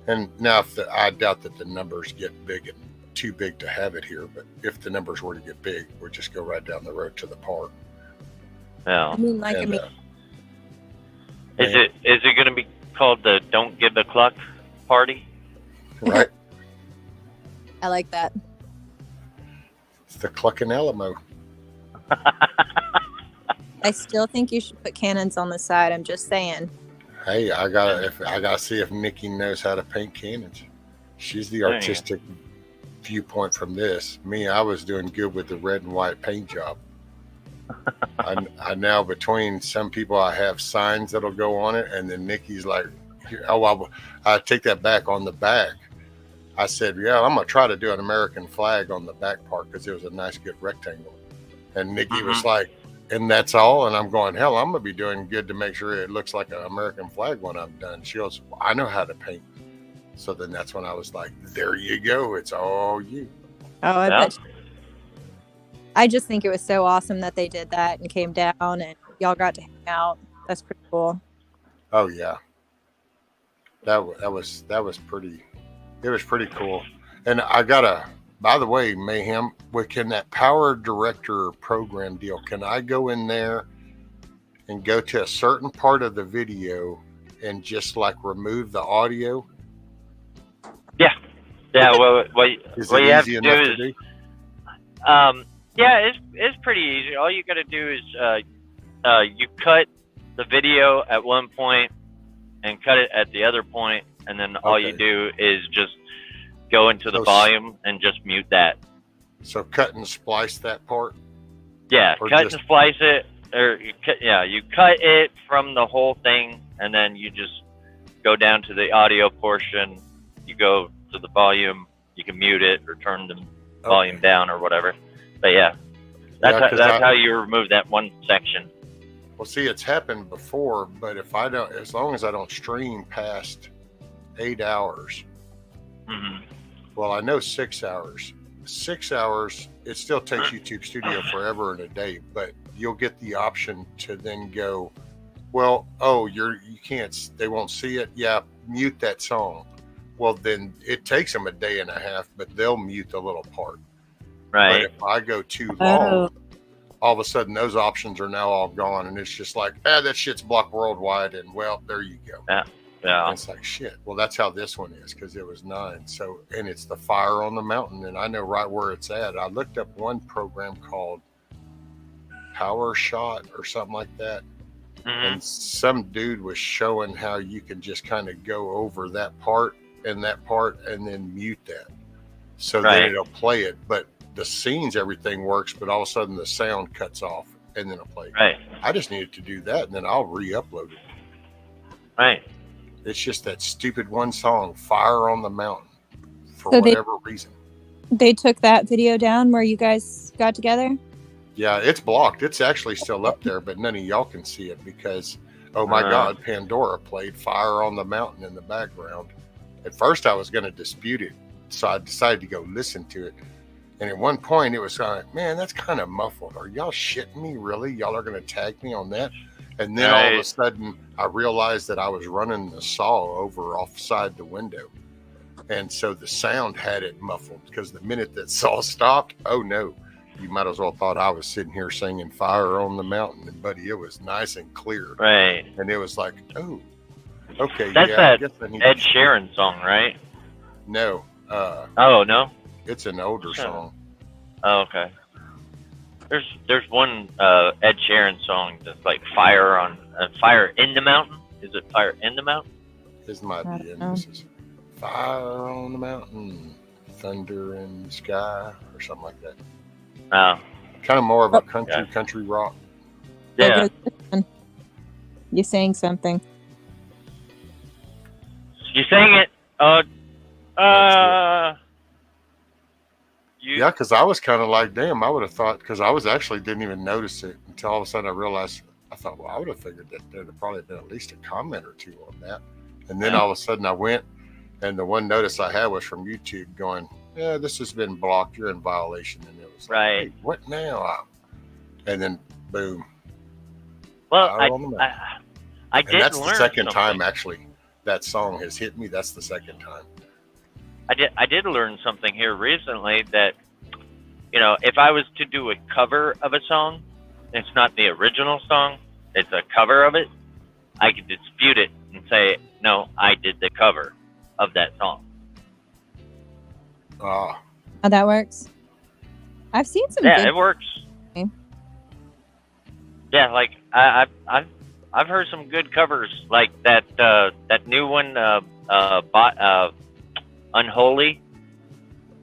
Speaker 3: And now I doubt that the numbers get big and too big to have it here, but if the numbers were to get big, we'll just go right down the road to the park.
Speaker 6: Yeah.
Speaker 7: Is
Speaker 6: it going to be called the Don't Give a Cluck party?
Speaker 3: Right.
Speaker 7: I like that.
Speaker 3: It's the Clucking Alamo.
Speaker 7: I still think you should put cannons on the side. I'm just saying.
Speaker 3: Hey, I gotta see if Nikki knows how to paint cannons. She's the artistic viewpoint from this. Me, I was doing good with the red and white paint job. I now, between some people, I have signs that'll go on it, and then Nikki's like, I take that back. On the back, I said, yeah, I'm gonna try to do an American flag on the back part because it was a nice good rectangle. And Nikki was like, and that's all? And I'm going, hell, I'm gonna be doing good to make sure it looks like an American flag when I'm done. She goes, well, I know how to paint. So then that's when I was like, there you go. It's all you.
Speaker 7: Oh, I bet. I just think it was so awesome that they did that and came down and y'all got to hang out. That's pretty cool.
Speaker 3: Oh, yeah. That was pretty, it was pretty cool. And I got by the way, Mayhem, can that Power Director program deal, can I go in there and go to a certain part of the video and just like remove the audio?
Speaker 6: Yeah. What
Speaker 3: is
Speaker 6: you
Speaker 3: it
Speaker 6: have
Speaker 3: easy
Speaker 6: to
Speaker 3: enough
Speaker 6: do
Speaker 3: to
Speaker 6: is,
Speaker 3: do?
Speaker 6: it's pretty easy. All you got to do is you cut the video at one point and cut it at the other point, and then all you do is just go into the volume and just mute that.
Speaker 3: So cut and splice that part?
Speaker 6: Yeah, cut and splice it, or you cut it from the whole thing, and then you just go down to the audio portion. You go to the volume, you can mute it or turn the volume down or whatever. But that's how you remove that one section.
Speaker 3: Well, see, it's happened before, but if I don't, as long as I don't stream past 8 hours, well, I know 6 hours, 6 hours, it still takes YouTube Studio forever and a day, but you'll get the option to then go, well, oh, you can't, they won't see it. Yeah, mute that song. Well, then it takes them a day and a half, but they'll mute the little part.
Speaker 6: Right.
Speaker 3: But if I go too long, all of a sudden those options are now all gone, and it's just like, that shit's blocked worldwide, and well, there you go.
Speaker 6: Yeah.
Speaker 3: And it's like, shit. Well, that's how this one is, because it was 9. So, and it's the Fire on the Mountain, and I know right where it's at. I looked up one program called Power Shot or something like that, and some dude was showing how you can just kind of go over that part and then mute that. So then it'll play it, but the scenes, everything works, but all of a sudden the sound cuts off and then it'll play.
Speaker 6: Right.
Speaker 3: I just needed to do that, and then I'll re-upload it.
Speaker 6: Right.
Speaker 3: It's just that stupid one song, Fire on the Mountain, for
Speaker 7: So
Speaker 3: whatever reason.
Speaker 7: They took that video down where you guys got together?
Speaker 3: Yeah, it's blocked. It's actually still up there, but none of y'all can see it because, oh my God, Pandora played Fire on the Mountain in the background. At first I was going to dispute it, so I decided to go listen to it. And at one point it was like, man, that's kind of muffled. Are y'all shitting me? Really? Y'all are going to tag me on that? And then all of a sudden I realized that I was running the saw over offside the window. And so the sound had it muffled, because the minute that saw stopped, oh no, you might as well thought I was sitting here singing Fire on the Mountain. And buddy, it was nice and clear.
Speaker 6: Right.
Speaker 3: And it was like, oh, okay.
Speaker 6: That's
Speaker 3: I
Speaker 6: that
Speaker 3: guess I need
Speaker 6: Ed Sheeran song, right?
Speaker 3: No.
Speaker 6: Oh, no?
Speaker 3: It's an older song.
Speaker 6: Oh, okay. There's one Ed Sheeran song that's like Fire in the Mountain. Is it Fire in the Mountain?
Speaker 3: This might be it. This is Fire on the Mountain, Thunder in the Sky, or something like that.
Speaker 6: Oh.
Speaker 3: Kind of more of a country rock.
Speaker 6: Yeah.
Speaker 7: You saying something?
Speaker 6: You sang it.
Speaker 3: Yeah, because I was kind of like, damn, I would have thought, because I was actually didn't even notice it until all of a sudden I realized, I thought, well, I would have figured that there'd have probably been at least a comment or two on that. And then all of a sudden I went, and the one notice I had was from YouTube going, yeah, this has been blocked. You're in violation. And it was like, hey, what now? And then boom.
Speaker 6: Well, I did learn
Speaker 3: that's the second
Speaker 6: something.
Speaker 3: time actually that song has hit me. That's the second time.
Speaker 6: I did learn something here recently that, if I was to do a cover of a song, it's not the original song, it's a cover of it, I could dispute it and say, no, I did the cover of that song.
Speaker 7: How that works? I've seen some.
Speaker 6: Yeah, it works.
Speaker 7: Okay.
Speaker 6: Yeah, like I've heard some good covers, like that new one, Unholy.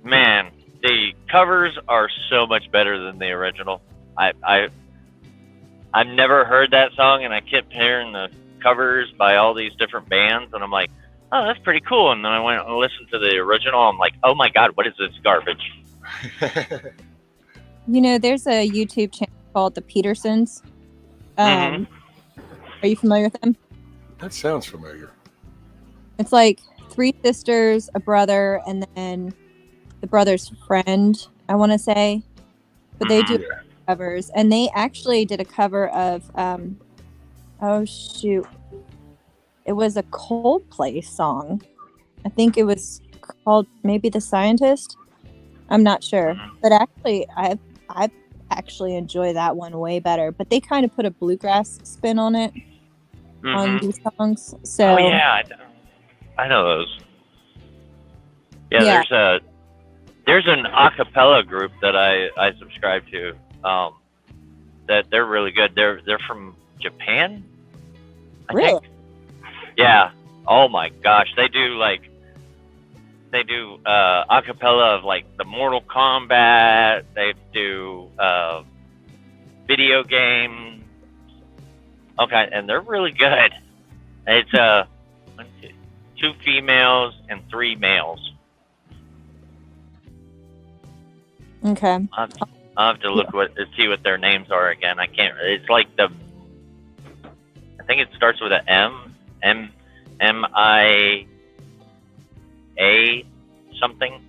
Speaker 6: Man, the covers are so much better than the original. I've never heard that song, and I kept hearing the covers by all these different bands, and I'm like, oh, that's pretty cool. And then I went and listened to the original. I'm like, oh my God, what is this garbage?
Speaker 7: There's a YouTube channel called The Petersons. Are you familiar with them?
Speaker 3: That sounds familiar.
Speaker 7: It's like 3 sisters, a brother, and then the brother's friend, I want to say. But they do covers. And they actually did a cover of, it was a Coldplay song. I think it was called maybe The Scientist. I'm not sure. But actually, I actually enjoy that one way better. But they kind of put a bluegrass spin on it, on these songs. So,
Speaker 6: oh, yeah. I know those. Yeah, there's an a cappella group that I subscribe to. That they're really good. They're from Japan, I think. Yeah. Oh my gosh, they do a cappella of like the Mortal Kombat. They do video games. Okay, and they're really good. It's 2 females and 3 males.
Speaker 7: Okay.
Speaker 6: I'll have to look see what their names are again. I can't. It's like I think it starts with a MIA something.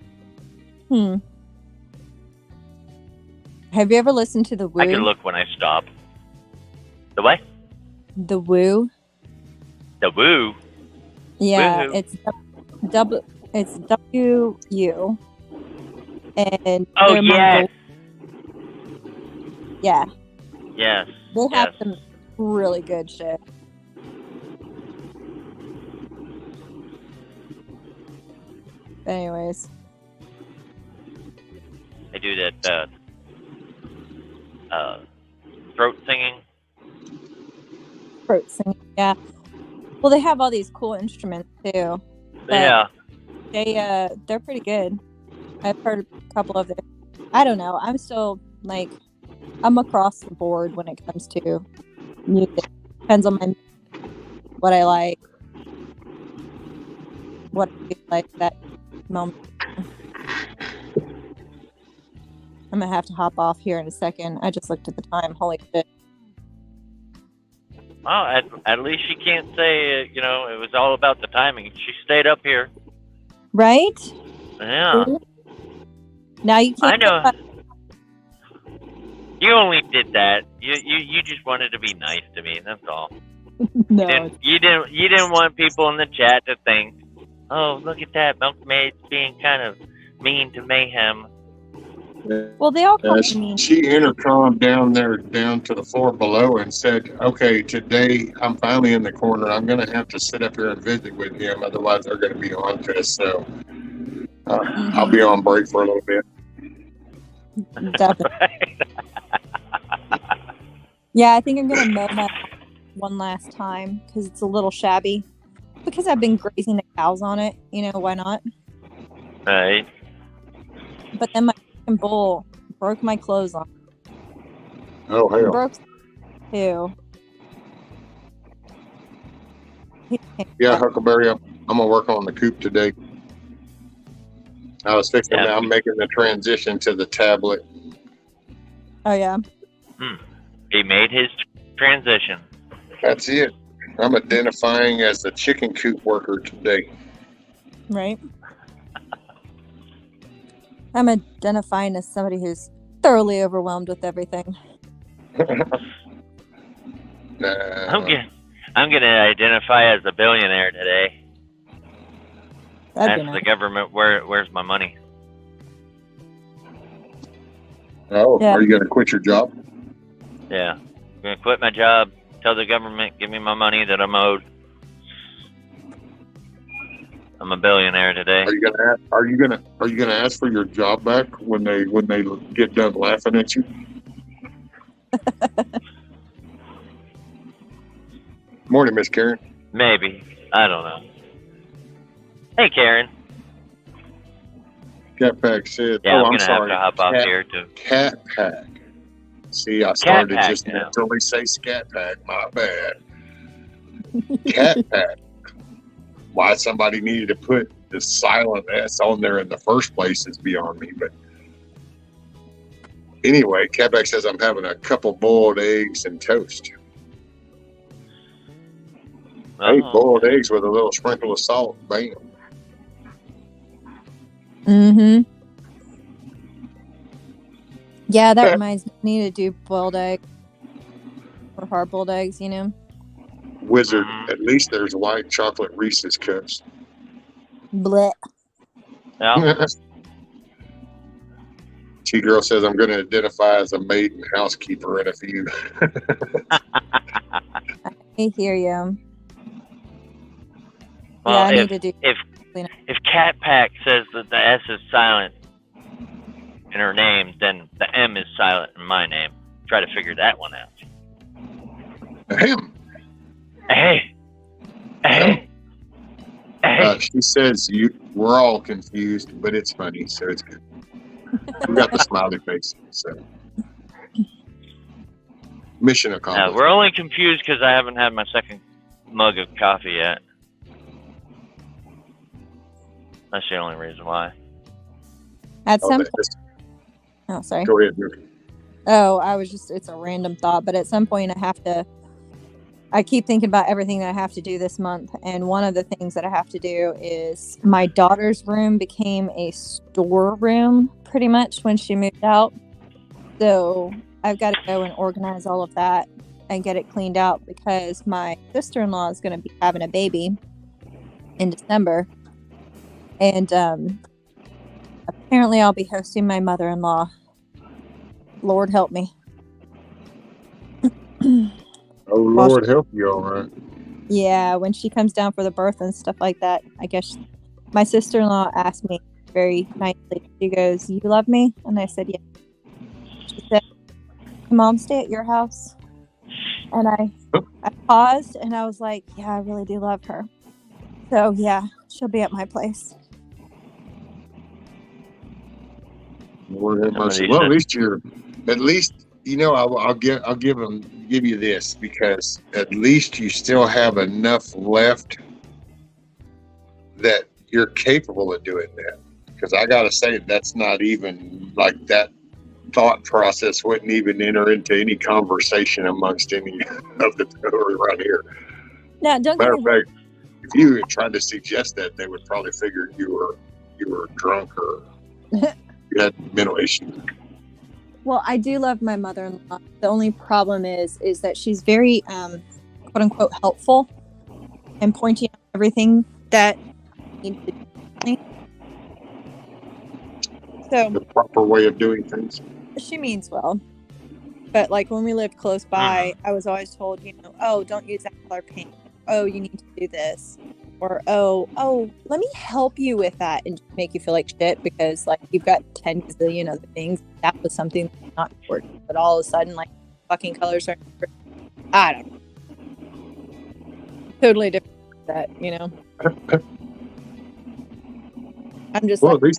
Speaker 7: Have you ever listened to The Woo?
Speaker 6: I can look when I stop. The what?
Speaker 7: The Woo?
Speaker 6: The Woo?
Speaker 7: Yeah,
Speaker 6: Woo-hoo.
Speaker 7: it's WU. And
Speaker 6: Oh,
Speaker 7: they're
Speaker 6: yes.
Speaker 7: Yeah,
Speaker 6: Yes.
Speaker 7: they have
Speaker 6: yes.
Speaker 7: some really good shit. Anyways,
Speaker 6: I do that throat singing.
Speaker 7: throat singing. Yeah. Well, they have all these cool instruments too. But
Speaker 6: Yeah.
Speaker 7: they're pretty good. I've heard a couple of them. I don't know. I'm still like, I'm across the board when it comes to music. Depends on what I like, what I feel like that moment. I'm gonna have to hop off here in a second. I just looked at the time. Holy shit!
Speaker 6: Well, at least she can't say it was all about the timing. She stayed up here.
Speaker 7: Right?
Speaker 6: Yeah.
Speaker 7: Now you
Speaker 6: I
Speaker 7: can't.
Speaker 6: know. You only did that. You just wanted to be nice to me. That's all.
Speaker 7: No.
Speaker 6: You didn't want people in the chat to think, oh, look at that, Milkmaid's being kind of mean to Mayhem.
Speaker 7: Well, they all call me mean.
Speaker 3: She intercomed down to the floor below and said, okay, today I'm finally in the corner. I'm going to have to sit up here and visit with him. Otherwise, they're going to be on to us. So I'll be on break for a little bit.
Speaker 7: Definitely. Yeah, I think I'm going to mow my one last time because it's a little shabby. Because I've been grazing the cows on it. Why not?
Speaker 6: Right.
Speaker 7: But then my bull broke my clothes on.
Speaker 3: Oh, hell.
Speaker 7: Broke too.
Speaker 3: Yeah, Huckleberry, I'm going to work on the coop today. I was fixing
Speaker 6: Yeah.
Speaker 3: I'm making the transition to the tablet.
Speaker 7: Oh, yeah.
Speaker 6: He made his transition.
Speaker 3: That's it. I'm identifying as the chicken coop worker today.
Speaker 7: Right. I'm identifying as somebody who's thoroughly overwhelmed with everything.
Speaker 6: I'm gonna identify as a billionaire today.
Speaker 7: That'd be
Speaker 6: Ask
Speaker 7: nice.
Speaker 6: the government where's my money.
Speaker 3: Oh,
Speaker 7: Yeah.
Speaker 3: Are you going to quit your job?
Speaker 6: Yeah. I'm gonna quit my job, tell the government, give me my money that I'm owed. I'm a billionaire today.
Speaker 3: Are you gonna ask for your job back when they get done laughing at you? Morning, Miss Karen.
Speaker 6: Maybe. I don't know. Hey, Karen.
Speaker 3: Cat Pack said.
Speaker 6: Yeah,
Speaker 3: oh,
Speaker 6: I'm
Speaker 3: I'm
Speaker 6: gonna
Speaker 3: sorry.
Speaker 6: have to hop off here too.
Speaker 3: Cat Pack. See, I started
Speaker 6: Pack,
Speaker 3: just
Speaker 6: yeah.
Speaker 3: mentally say Scat Pack. My bad. Cat Pack. Why somebody needed to put the silent S on there in the first place is beyond me. But anyway, Cat Pack says I'm having a couple boiled eggs and toast. Hey, boiled eggs with a little sprinkle of salt. Bam.
Speaker 7: Mm-hmm. Yeah, that reminds me. I need to do boiled egg or hard-boiled eggs,
Speaker 3: Wizard, at least there's white chocolate Reese's cups.
Speaker 7: Blech.
Speaker 6: Yeah.
Speaker 3: T-Girl says I'm going to identify as a maid and housekeeper in a few.
Speaker 7: I hear you.
Speaker 6: Well,
Speaker 7: yeah, I need to do.
Speaker 6: If Cat Pack says that the S is silent in her name, then the M is silent in my name. Try to figure that one out.
Speaker 3: Him.
Speaker 6: Hey. Hey. Hey.
Speaker 3: She says we're all confused, but it's funny, so it's good. We got the smiley face. So mission accomplished.
Speaker 6: We're only confused because I haven't had my second mug of coffee yet. That's the only reason why.
Speaker 7: At some point. Oh, sorry.
Speaker 3: Go ahead, Rick.
Speaker 7: Oh, it's a random thought, but at some point I keep thinking about everything that I have to do this month. And one of the things that I have to do is my daughter's room became a storeroom pretty much when she moved out. So I've got to go and organize all of that and get it cleaned out because my sister-in-law is going to be having a baby in December. And apparently I'll be hosting my mother-in-law. Lord help me.
Speaker 3: Oh, Lord help you, all right.
Speaker 7: Yeah, when she comes down for the birth and stuff like that, I guess my sister-in-law asked me very nicely. She goes, "You love me?" And I said, "Yeah." She said, "Can Mom stay at your house?" And I paused and I was like, "Yeah, I really do love her. So yeah, she'll be at my place."
Speaker 3: Lord have mercy. Well, at least you know, I'll give you this, because at least you still have enough left that you're capable of doing that. Because I gotta say, that's not even like that thought process wouldn't even enter into any conversation amongst any of the people around here.
Speaker 7: Now, don't
Speaker 3: Matter
Speaker 7: get
Speaker 3: of
Speaker 7: me wrong.
Speaker 3: fact, if you had tried to suggest that, they would probably figure you were drunk or you had mental issues.
Speaker 7: Well, I do love my mother-in-law. The only problem is that she's very quote unquote helpful and pointing out everything that needs to be. So
Speaker 3: The proper way of doing things.
Speaker 7: she means well. But like when we lived close by, I was always told, oh, don't use that color paint. Oh, you need to do this. Or, oh, let me help you with that and just make you feel like shit because like you've got 10 gazillion other things. That was something that's not important. But all of a sudden, like fucking colors are, I don't know. Totally different from that, I'm just
Speaker 3: Well,
Speaker 7: like,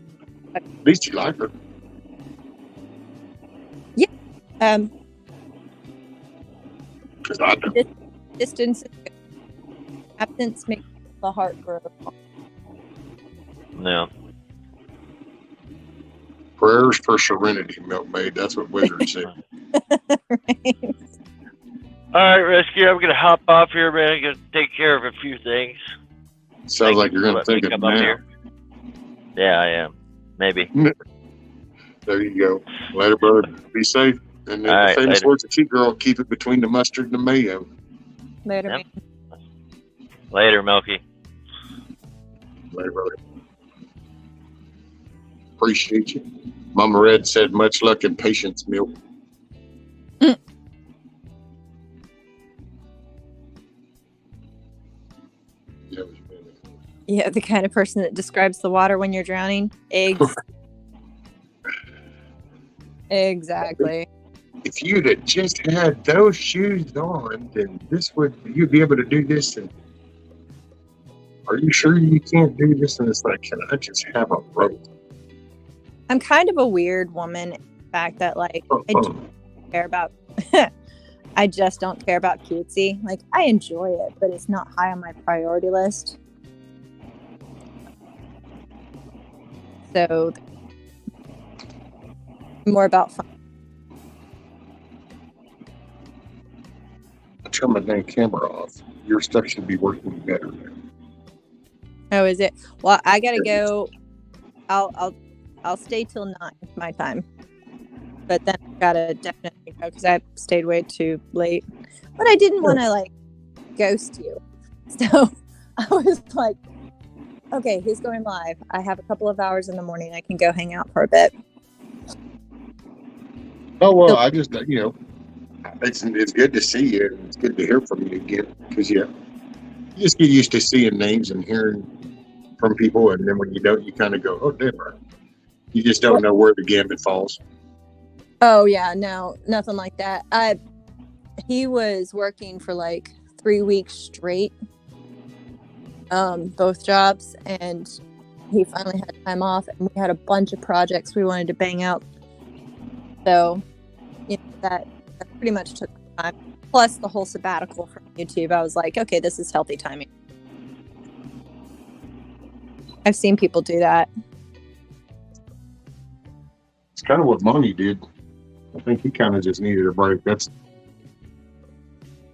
Speaker 3: at least you like her.
Speaker 7: yeah.
Speaker 3: Because I do.
Speaker 7: Distance is good. Absence makes the heart grow.
Speaker 6: No.
Speaker 3: Prayers for serenity, milkmaid. That's what Wizard said.
Speaker 7: Right.
Speaker 6: All right, Rescue. I'm gonna hop off here, man. I'm gonna take care of a few things.
Speaker 3: Sounds like you're going to
Speaker 6: Let me
Speaker 3: think of
Speaker 6: come up
Speaker 3: now.
Speaker 6: here. Yeah, I am. Maybe.
Speaker 3: There you go. Later, brother. Be safe. And then
Speaker 6: All
Speaker 3: the
Speaker 6: right,
Speaker 3: famous
Speaker 6: later.
Speaker 3: words of Cute Girl, keep it between the mustard and the mayo.
Speaker 7: Later,
Speaker 6: Yep.
Speaker 7: man.
Speaker 6: Later, Milky.
Speaker 3: Later, brother. Appreciate you. Mama Red said, much luck and patience, milk.
Speaker 7: Yeah, the kind of person that describes the water when you're drowning. Eggs. Exactly.
Speaker 3: If you'd have just had those shoes on, then you'd be able to do this. And are you sure you can't do this? And it's like, can I just have a rope?
Speaker 7: I'm kind of a weird woman in the fact that like I don't care about I just don't care about cutesy. Like I enjoy it, but it's not high on my priority list. So more about fun.
Speaker 3: I turn my dang camera off. Your stuff should be working better now.
Speaker 7: Oh, is it? Well, I gotta go. I'll stay till 9 my time, but then I gotta definitely go because I stayed way too late. But I didn't want to like ghost you, so I was like, okay, he's going live. I have a couple of hours in the morning. I can go hang out for a bit.
Speaker 3: Oh, well, I just, it's good to see you. And it's good to hear from you again. Because, you just get used to seeing names and hearing from people. And then when you don't, you kind of go, oh, damn. You just don't know where the gambit falls.
Speaker 7: Oh, yeah. No, nothing like that. He was working for like 3 weeks straight. Both jobs, and he finally had time off, and we had a bunch of projects we wanted to bang out. So, that pretty much took time. Plus the whole sabbatical from YouTube. I was like, okay, this is healthy timing. I've seen people do that.
Speaker 3: It's kind of what Monty did. I think he kind of just needed a break.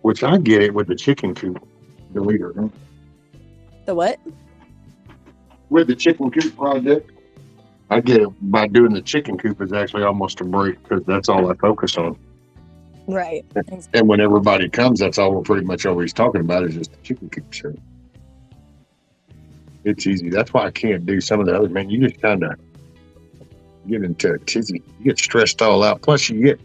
Speaker 3: Which I get it with the chicken coop, the leader, huh?
Speaker 7: The what?
Speaker 3: With the chicken coop project. I get it by doing the chicken coop is actually almost a break because that's all I focus on.
Speaker 7: Right.
Speaker 3: And when everybody comes, that's all we're pretty much always talking about is just the chicken coop. So it's easy. That's why I can't do some of the others, man. You just kind of get into a tizzy. You get stressed all out. Plus, you get.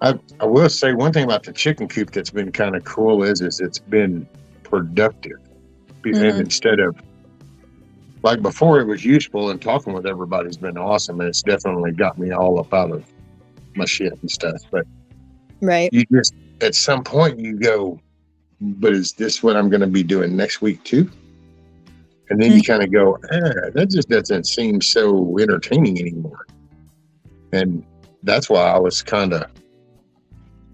Speaker 3: I will say one thing about the chicken coop that's been kind of cool is it's been productive. And instead of like before, it was useful and talking with everybody's been awesome, and it's definitely got me all up out of my shit and stuff. But
Speaker 7: Right.
Speaker 3: you just at some point you go, but is this what I'm going to be doing next week too? And then you kind of go, that just doesn't seem so entertaining anymore. And that's why I was kind of,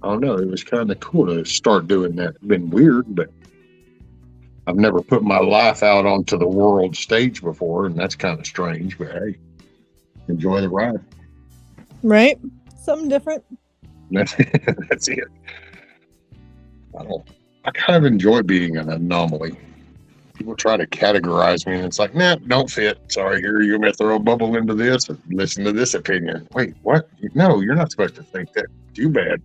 Speaker 3: I don't know, it was kind of cool to start doing that. It's been weird, but I've never put my life out onto the world stage before, and that's kind of strange, but hey, enjoy the ride.
Speaker 7: Right. Something different.
Speaker 3: That's it. I kind of enjoy being an anomaly. People try to categorize me, and it's like, nah, don't fit. Sorry, here you're going to throw a bubble into this and listen to this opinion. Wait, what? No, you're not supposed to think that. Too bad.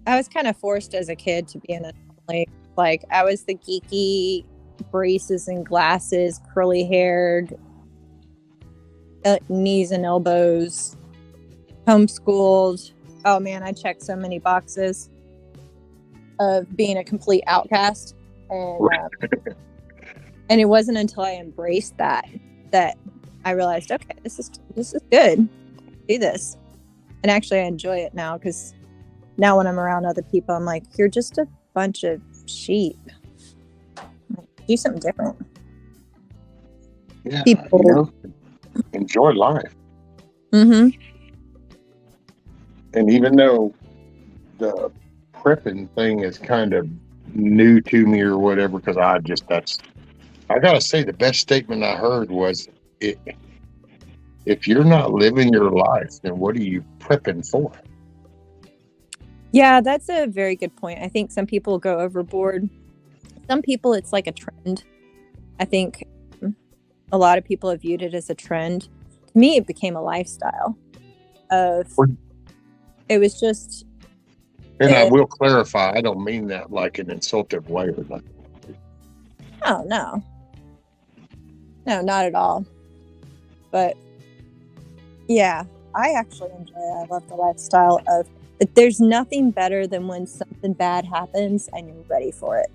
Speaker 7: I was kind of forced as a kid to be an anomaly. Like, I was the geeky braces and glasses, curly haired, knees and elbows, homeschooled. Oh man, I checked so many boxes of being a complete outcast. And it wasn't until I embraced that I realized, okay, this is good. Do this. And actually I enjoy it now, because now when I'm around other people, I'm like, you're just a bunch of sheep. Do something different.
Speaker 3: Yeah,
Speaker 7: People.
Speaker 3: Enjoy life.
Speaker 7: Mm-hmm.
Speaker 3: And even though the prepping thing is kind of new to me or whatever, because I gotta say the best statement I heard was, if you're not living your life, then what are you prepping for?
Speaker 7: Yeah, that's a very good point. I think some people go overboard. Some people, it's like a trend. I think a lot of people have viewed it as a trend. To me, it became a lifestyle. It was just.
Speaker 3: And I will clarify, I don't mean that like an insultive way or nothing.
Speaker 7: Oh, no. No, not at all. But yeah, I actually enjoy it. I love the lifestyle of, there's nothing better than when something bad happens and you're ready for it.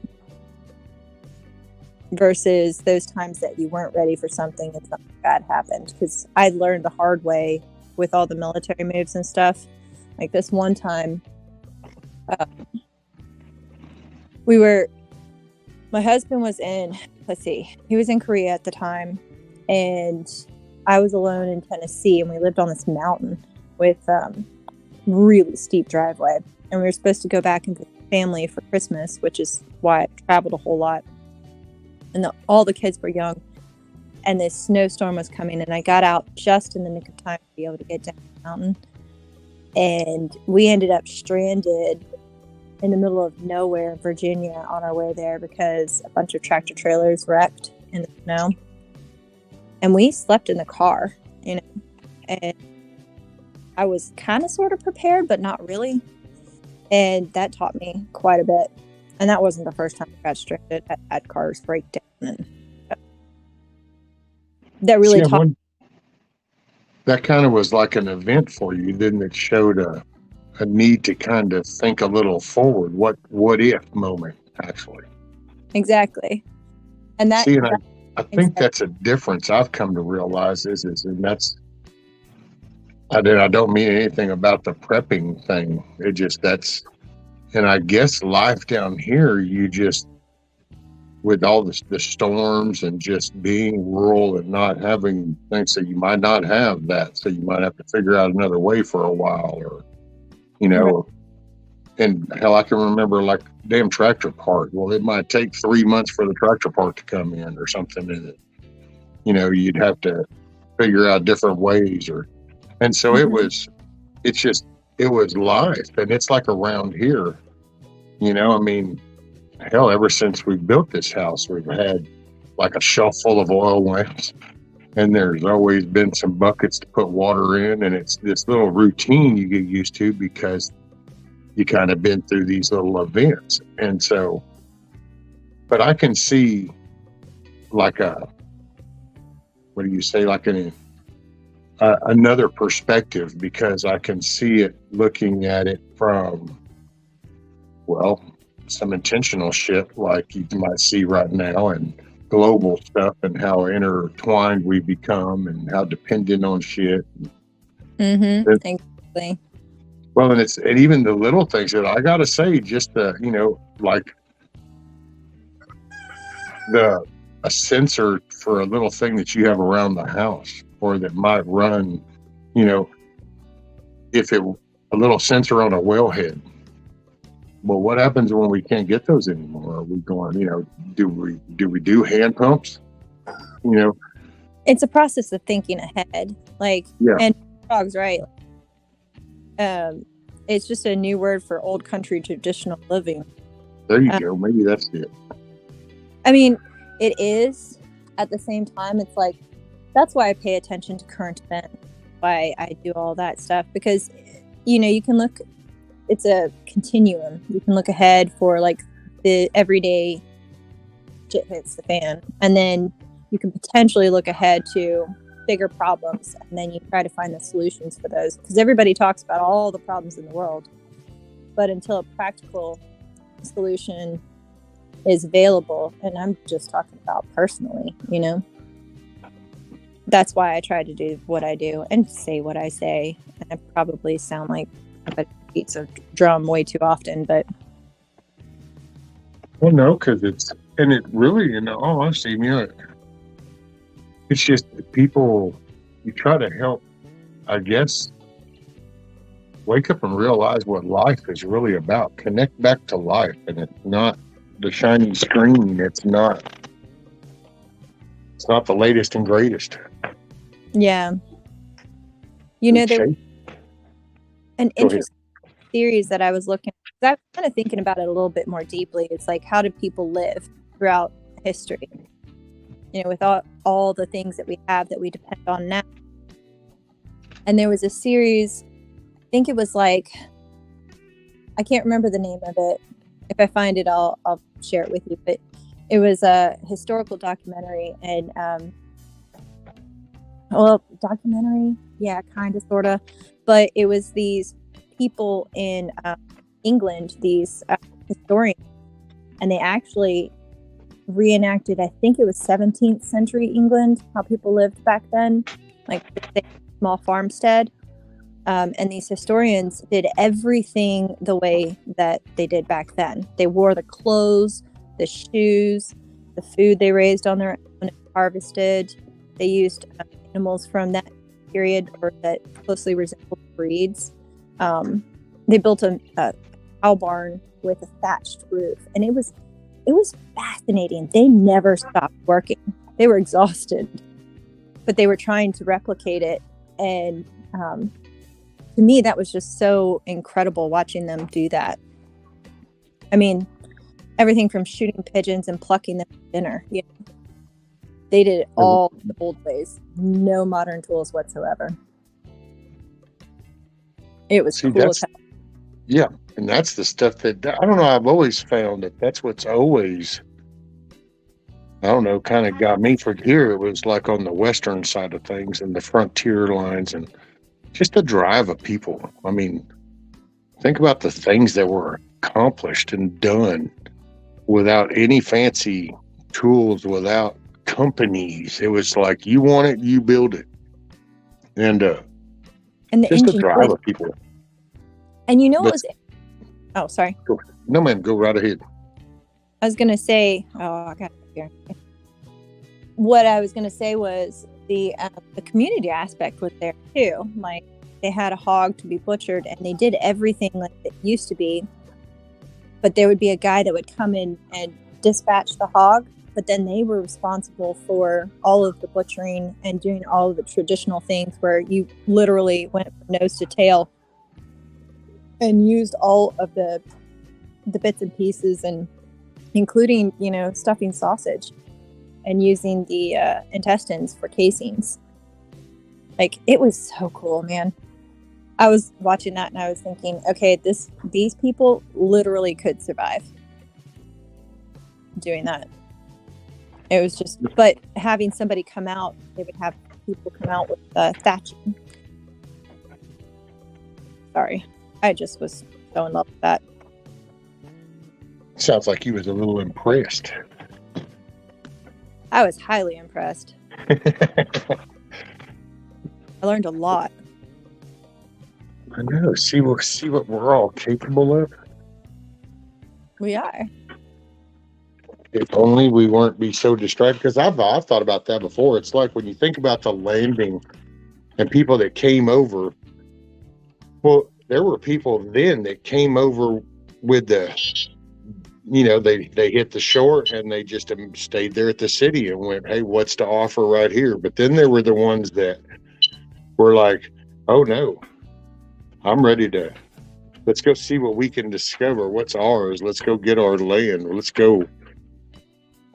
Speaker 7: Versus those times that you weren't ready for something and something bad happened. Because I learned the hard way with all the military moves and stuff. Like this one time, my husband was he was in Korea at the time, and I was alone in Tennessee, and we lived on this mountain with really steep driveway, and we were supposed to go back and visit family for Christmas, which is why I traveled a whole lot. And all the kids were young, and this snowstorm was coming, and I got out just in the nick of time to be able to get down the mountain. And we ended up stranded in the middle of nowhere in Virginia on our way there because a bunch of tractor trailers wrecked in the snow. And we slept in the car, and I was kind of sort of prepared, but not really. And that taught me quite a bit. And that wasn't the first time I got stranded. I had cars break down. And that really taught me.
Speaker 3: That kind of was like an event for you, didn't it? Showed a need to kind of think a little forward. What if moment, actually.
Speaker 7: Exactly. And that.
Speaker 3: See, and I think that's a difference I've come to realize and that's, I don't mean anything about the prepping thing. It just, and I guess life down here, you just, with all the storms and just being rural and not having things, so you might not have that. So you might have to figure out another way for a while, or, right. And hell, I can remember like damn tractor part. Well, it might take 3 months for the tractor part to come in or something. And you'd have to figure out different ways and so it was life. And it's like around here, I mean, hell, ever since we built this house, we've had like a shelf full of oil lamps. and there's always been some buckets to put water in, and it's this little routine you get used to because you kind of been through these little events. And so, but I can see like what do you say, like another perspective, because I can see it looking at it from, well, some intentional shit like you might see right now, and global stuff, and how intertwined we become and how dependent on shit.
Speaker 7: Exactly.
Speaker 3: Well, and even the little things that I gotta say, just like a sensor for a little thing that you have around the house, or that might run, if a little sensor on a wellhead. Well, what happens when we can't get those anymore? Are we going, do we do hand pumps?
Speaker 7: It's a process of thinking ahead.
Speaker 3: Yeah.
Speaker 7: And dog's right. It's just a new word for old country traditional living.
Speaker 3: There you go. Maybe that's it.
Speaker 7: I mean, it is. At the same time, it's like, that's why I pay attention to current events, why I do all that stuff, because, you can look, it's a continuum. You can look ahead for like the everyday shit hits the fan, and then you can potentially look ahead to bigger problems, and then you try to find the solutions for those, because everybody talks about all the problems in the world, but until a practical solution is available, and I'm just talking about personally, that's why I try to do what I do and say what I say. And I probably sound like somebody who beats a drum way too often, but
Speaker 3: well, no, because it really, in all honesty, it's just people, you try to help, I guess, wake up and realize what life is really about. Connect back to life, and it's not the shiny screen. It's not the latest and greatest.
Speaker 7: yeah. There was an interesting series that I was looking at. I was kind of thinking about it a little bit more deeply. It's like, how did people live throughout history? With all the things that we have that we depend on now. And there was a series, I think it was like, I can't remember the name of it. If I find it, I'll share it with you. But it was a historical documentary, and documentary, yeah, kind of, sort of. But it was these people in England, these historians, and they actually reenacted, I think it was 17th century England, how people lived back then, like the small farmstead. And these historians did everything the way that they did back then. They wore the clothes, the shoes, the food they raised on their own and harvested. They used animals from that period, or that closely resembled breeds. They built a cow barn with a thatched roof, and it was fascinating. They never stopped working. They were exhausted, but they were trying to replicate it. And to me, that was just so incredible watching them do that. I mean, everything from shooting pigeons and plucking them for dinner. They did it all the old ways. No modern tools whatsoever. It was cool as hell.
Speaker 3: Yeah, and that's the stuff that, I don't know, I've always found that's what's always, I don't know, kind of got me for here. It was like on the western side of things and the frontier lines, and just the drive of people. I mean, think about the things that were accomplished and done without any fancy tools, without companies. It was like, you want it, you build it. And the just the drive of people.
Speaker 7: And what was it? Oh, sorry.
Speaker 3: No, man, go right ahead.
Speaker 7: I was going to say, I got it here. What I was going to say was the community aspect was there too. Like, they had a hog to be butchered, and they did everything like it used to be. But there would be a guy that would come in and dispatch the hog, but then they were responsible for all of the butchering and doing all of the traditional things, where you literally went from nose to tail and used all of the bits and pieces, and including, stuffing sausage. and using the intestines for casings. Like, it was so cool, man. I was watching that and I was thinking, okay, these people literally could survive doing that. It was just, but having somebody come out, they would have people come out with thatching. Sorry, I just was so in love with that.
Speaker 3: Sounds like you was a little impressed.
Speaker 7: I was highly impressed. I learned a lot.
Speaker 3: I know. See what we're all capable of.
Speaker 7: We are.
Speaker 3: If only we weren't be so distracted. Because I've thought about that before. It's like when you think about the landing and people that came over. Well, there were people then that came over with the, they hit the shore and they just stayed there at the city and went, hey, what's to offer right here? But then there were the ones that were like, oh no, I'm ready to, let's go see what we can discover. What's ours? Let's go get our land. Let's go,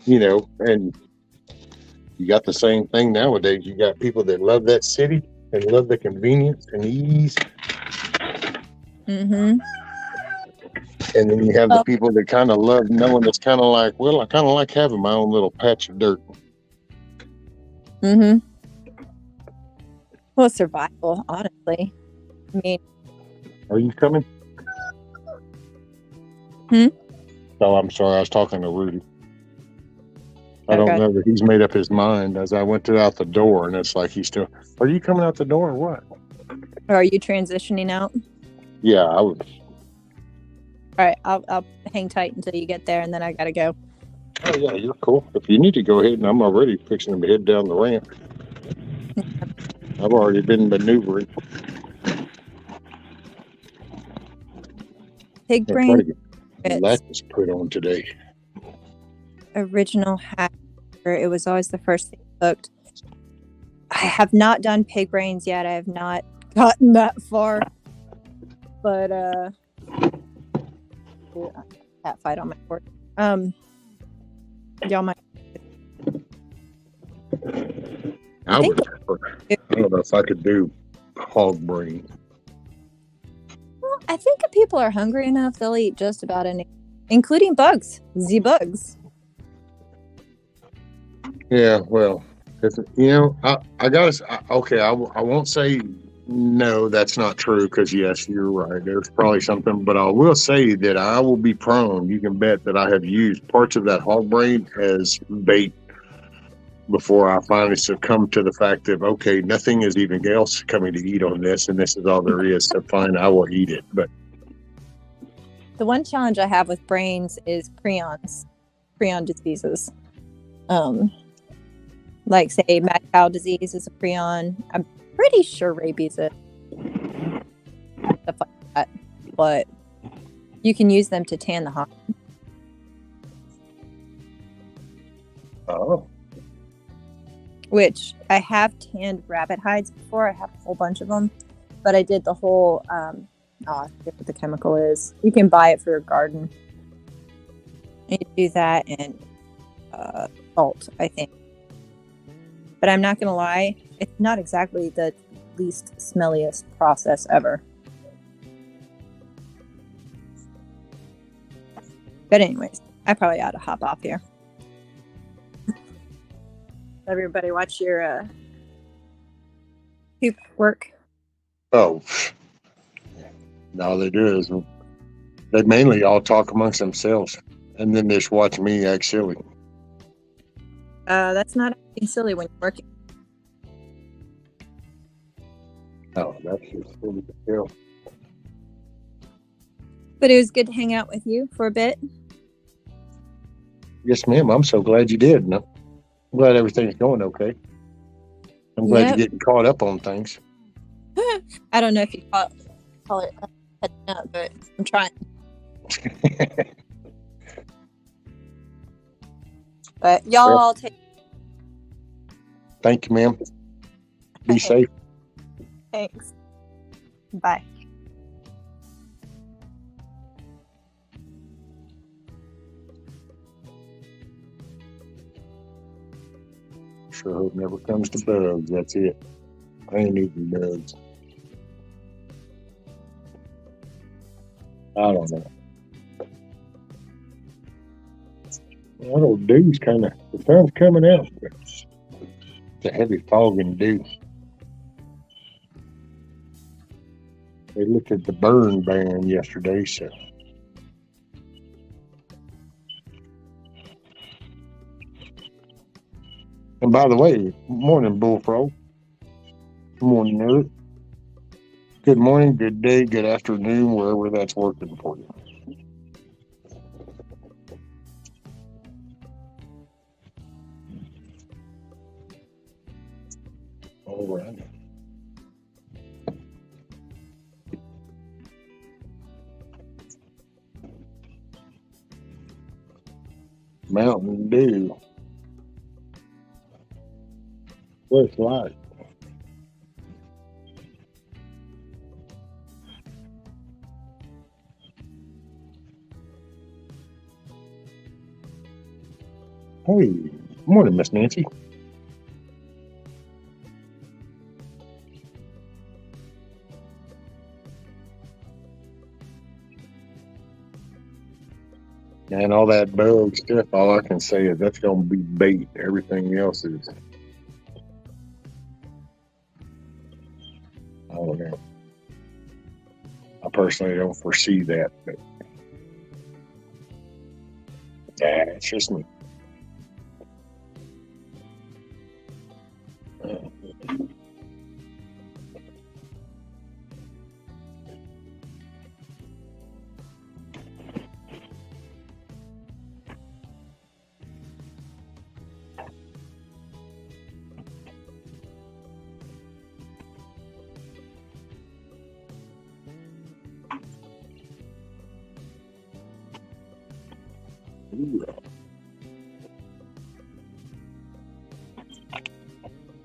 Speaker 3: and you got the same thing nowadays. You got people that love that city and love the convenience and ease.
Speaker 7: Mm-hmm.
Speaker 3: And then you have the people that kind of love knowing it's kind of like, well, I kind of like having my own little patch of dirt.
Speaker 7: Mm-hmm. Well, survival, honestly. I mean,
Speaker 3: are you coming? Oh, I'm sorry. I was talking to Rudy. I don't know that he's made up his mind as I went out the door, and it's like he's still, are you coming out the door or what?
Speaker 7: Or are you transitioning out?
Speaker 3: Yeah, I would.
Speaker 7: All right, I'll hang tight until you get there, and then I gotta go.
Speaker 3: Oh, yeah, you're cool. If you need to go ahead, and I'm already fixing to head down the ramp. I've already been maneuvering.
Speaker 7: Pig brain.
Speaker 3: That was put on today.
Speaker 7: Original hack. It was always the first thing cooked. I have not done pig brains yet. I have not gotten that far. But cat fight on my board. Y'all might.
Speaker 3: I don't know if I could do hog brain.
Speaker 7: Well, I think if people are hungry enough, they'll eat just about anything, including bugs. Z-bugs.
Speaker 3: Yeah, well, I gotta. Okay, I won't say no. That's not true because yes, you're right. There's probably something, but I will say that I will be prone. You can bet that I have used parts of that hog brain as bait before I finally succumb to the fact of okay, nothing is even else coming to eat on this, and this is all there is. So fine, I will eat it. But
Speaker 7: the one challenge I have with brains is prion diseases. Like say mad cow disease is a prion. I'm pretty sure rabies is stuff like that, but you can use them to tan the hide.
Speaker 3: Oh.
Speaker 7: Which I have tanned rabbit hides before. I have a whole bunch of them, but I did the whole. I forget what the chemical is. You can buy it for your garden. You do that and salt, I think. But I'm not gonna lie, it's not exactly the least smelliest process ever. But anyways, I probably ought to hop off here. Everybody watch your poop work.
Speaker 3: Oh, all they do is they mainly all talk amongst themselves, and then just watch me act silly.
Speaker 7: That's not acting silly when you're working.
Speaker 3: Oh, that's just silly to tell.
Speaker 7: But it was good to hang out with you for a bit.
Speaker 3: Yes, ma'am. I'm so glad you did. I'm glad everything's going okay. I'm glad you're getting caught up on things.
Speaker 7: I don't know if you call it catching up, but I'm trying. But y'all all take.
Speaker 3: Thank you, ma'am. Be safe.
Speaker 7: Thanks. Bye.
Speaker 3: Sure hope never comes to bugs. That's it. I ain't eating bugs. I don't know. That old dew's kind of, the sun's coming out. It's a heavy fog and dew. They looked at the burn ban yesterday, so. And by the way, morning, Bullfrog. Morning, nerd. Good morning, good day, good afternoon, wherever that's working for you. All right. Mountain Dew. What's like? Hey, morning, Miss Nancy. And all that bug stuff, all I can say is that's going to be bait. Everything else is, I don't know. I personally don't foresee that, but yeah, it's just me.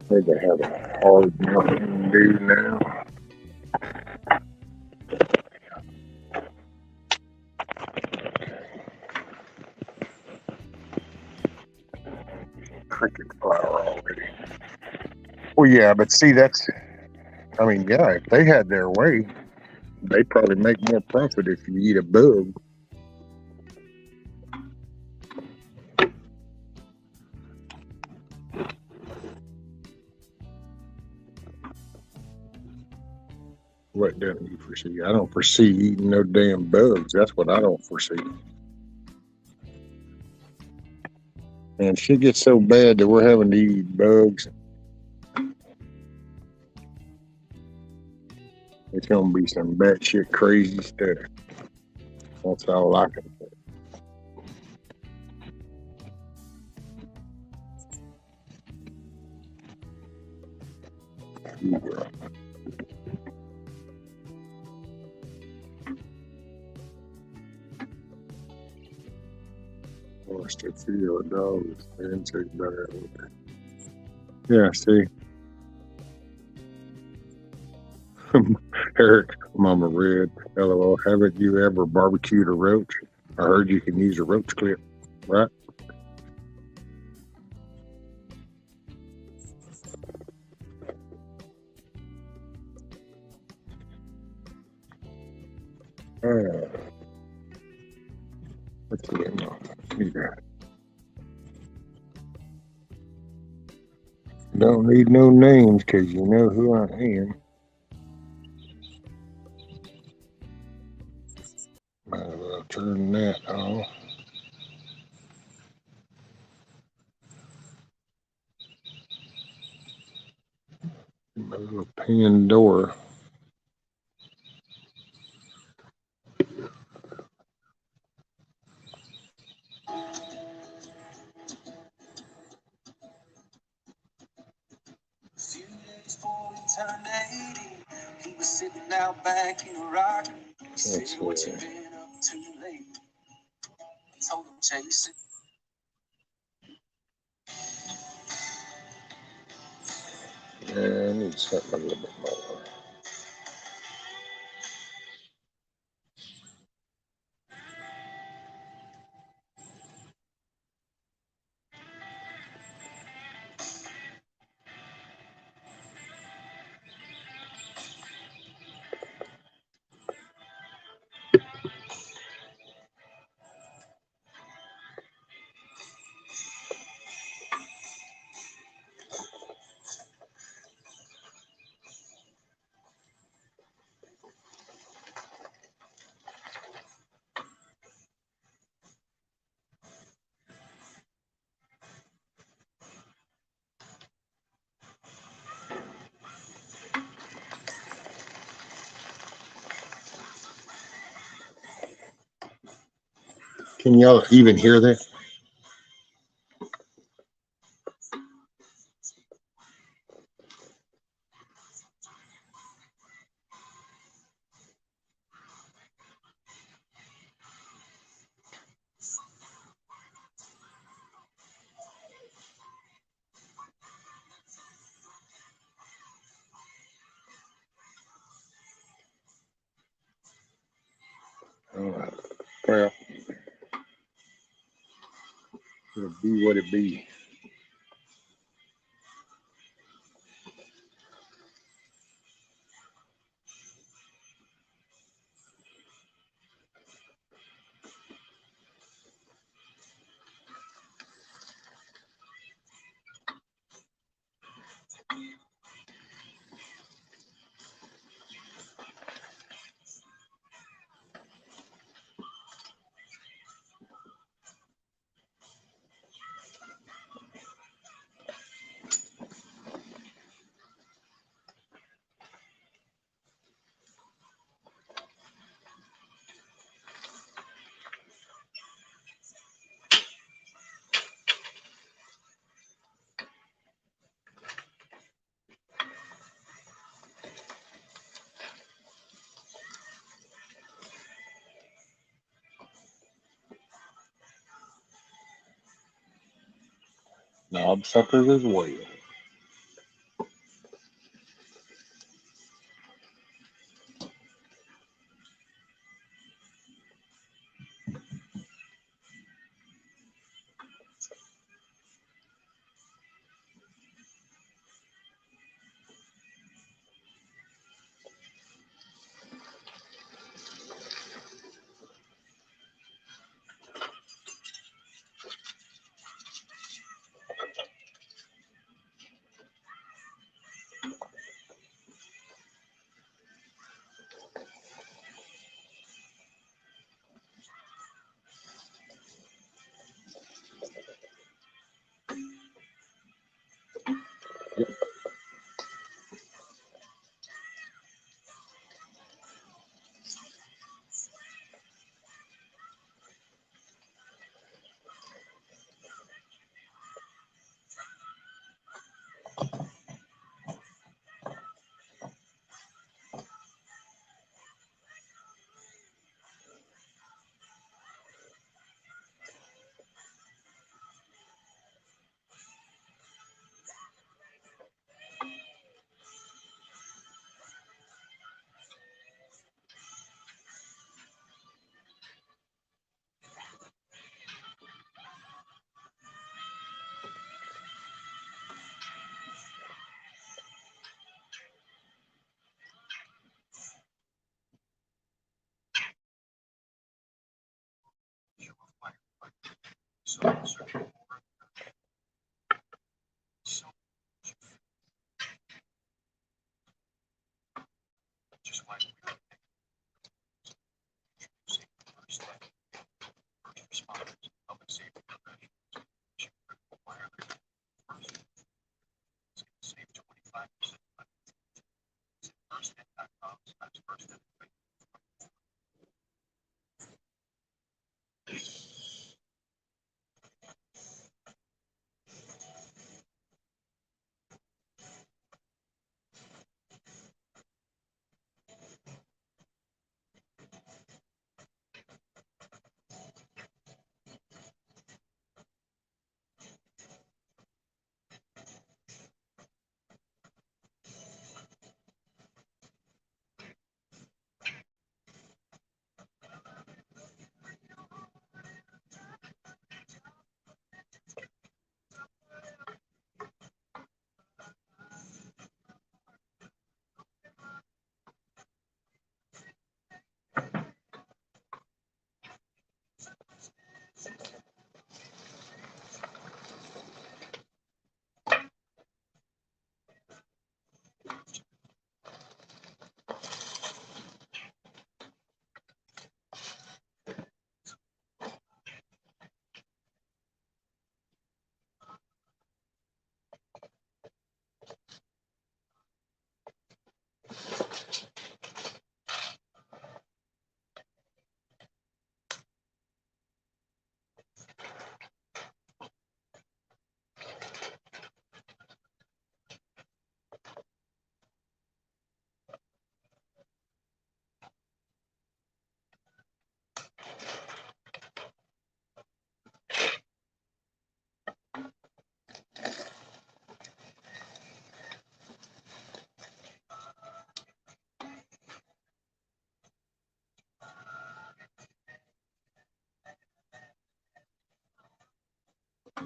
Speaker 3: I think I have a hard Mountain Dew now. Cricket flour already. Well, yeah, but see, that's, I mean, yeah, if they had their way, they'd probably make more profit if you eat a bug. What don't you foresee? I don't foresee eating no damn bugs. That's what I don't foresee. And shit gets so bad that we're having to eat bugs. It's gonna be some batshit crazy stuff. That's all I can say. Yeah. Lost a few dollars. I didn't take that. Yeah, see. Eric, Mama Red, LOL. Haven't you ever barbecued a roach? I heard you can use a roach clip, right? Let's see. Don't need no names because you know who I am. Might as well turn that off. My little Pandora.
Speaker 1: Few days before he turned 80, he was sitting out back in a rock. Said, what you been up too late? I told him, Jason.
Speaker 3: Yeah, I need something a little bit more. Can y'all even hear that? All right. Well, it'll be what it be. Knob suckers as well.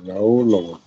Speaker 3: No, Lord.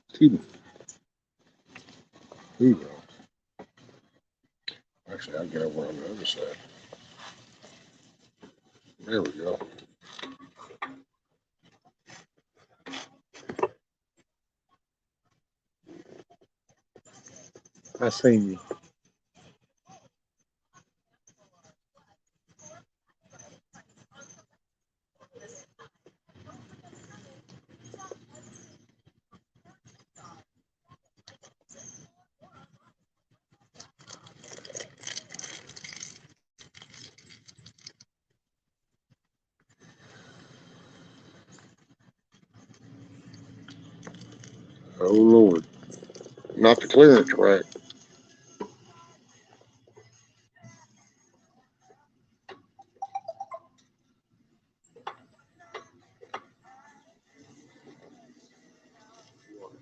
Speaker 3: Excuse me. Here you go. Actually, I'll get over on the other side. There we go. I seen you. Oh Lord, not the clearance rack.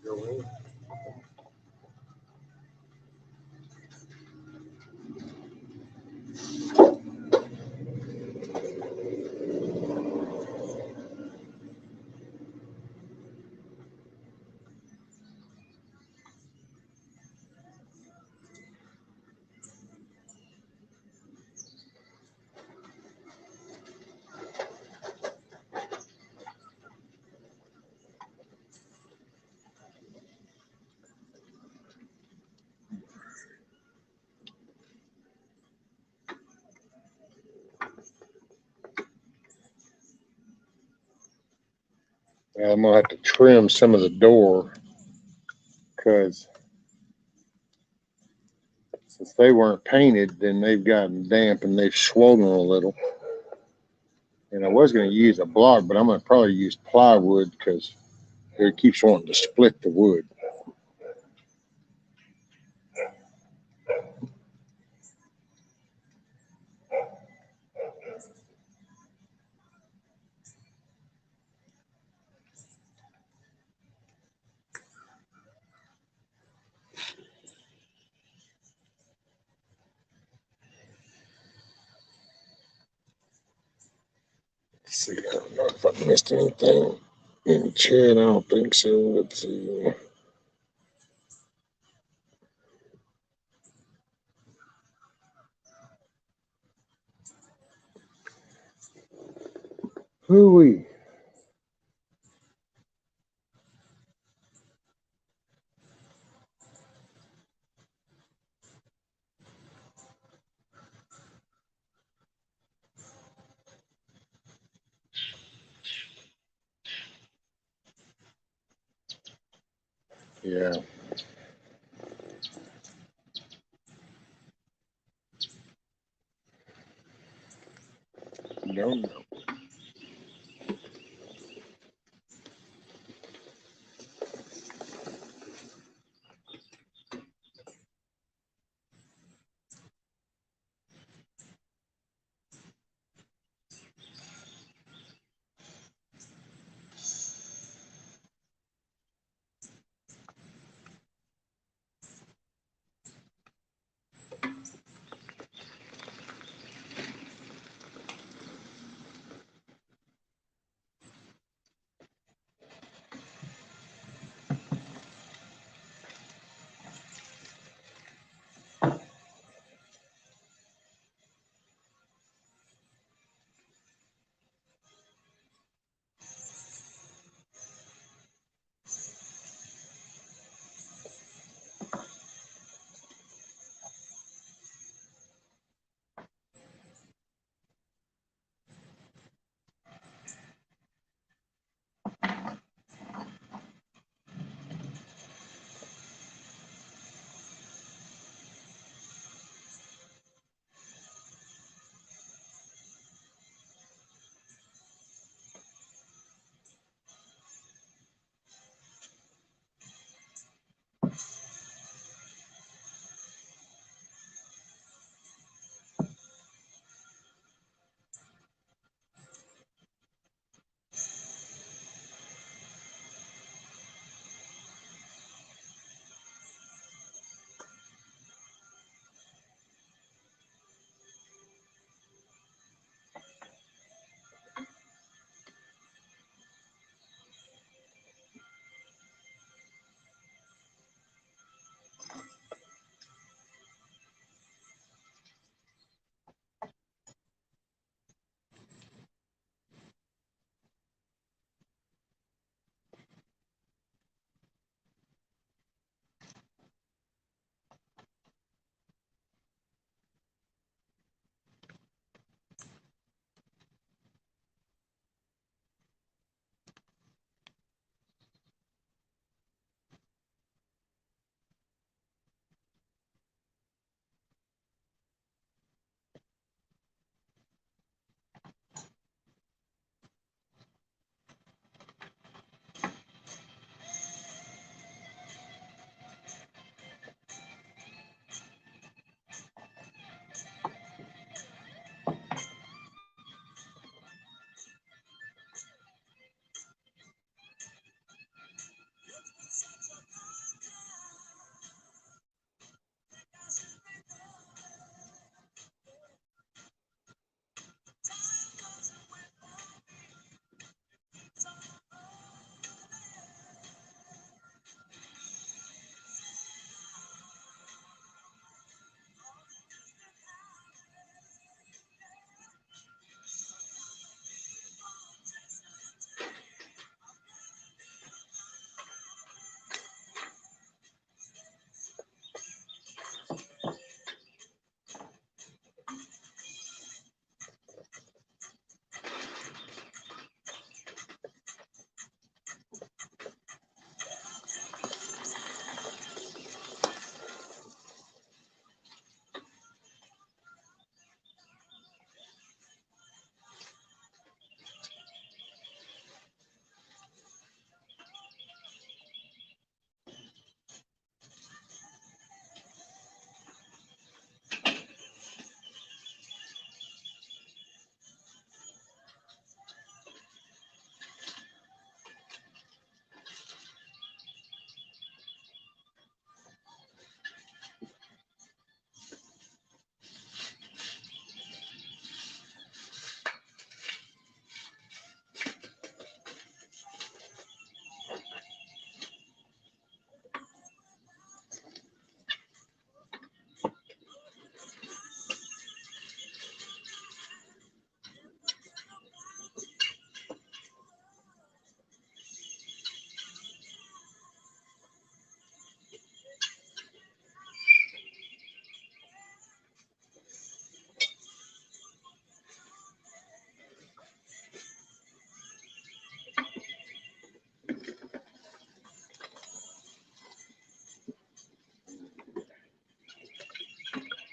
Speaker 3: Go in. I'm gonna have to trim some of the door because since they weren't painted, then they've gotten damp and they've swollen a little. And I was gonna use a block, but I'm gonna probably use plywood because it keeps wanting to split the wood. Let's see, I don't know if I missed anything in the chat. I don't think so. Let's see. Hooey. Yeah. No.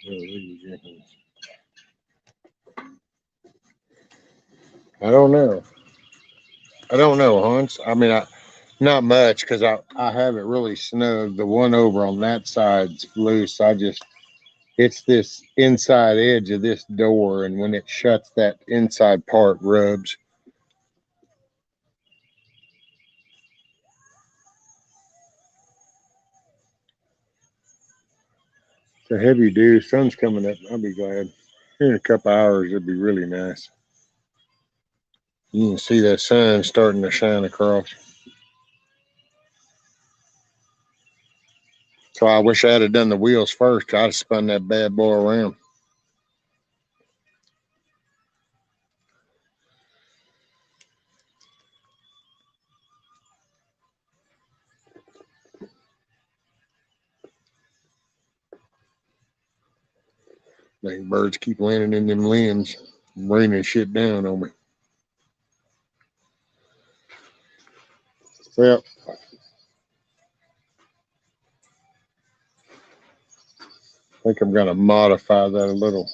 Speaker 3: I don't know. I don't know, Hans. I mean, not much because I have it really snug. The one over on that side's loose. It's this inside edge of this door, and when it shuts, that inside part rubs. It's a heavy dew. Sun's coming up. I'll be glad. Here in a couple hours, it'll be really nice. You can see that sun starting to shine across. So I wish I'd have done the wheels first. I'd have spun that bad boy around. Like birds keep landing in them limbs, raining shit down on me. Well, I think I'm going to modify that a little.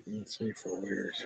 Speaker 3: Let's see, 4 years.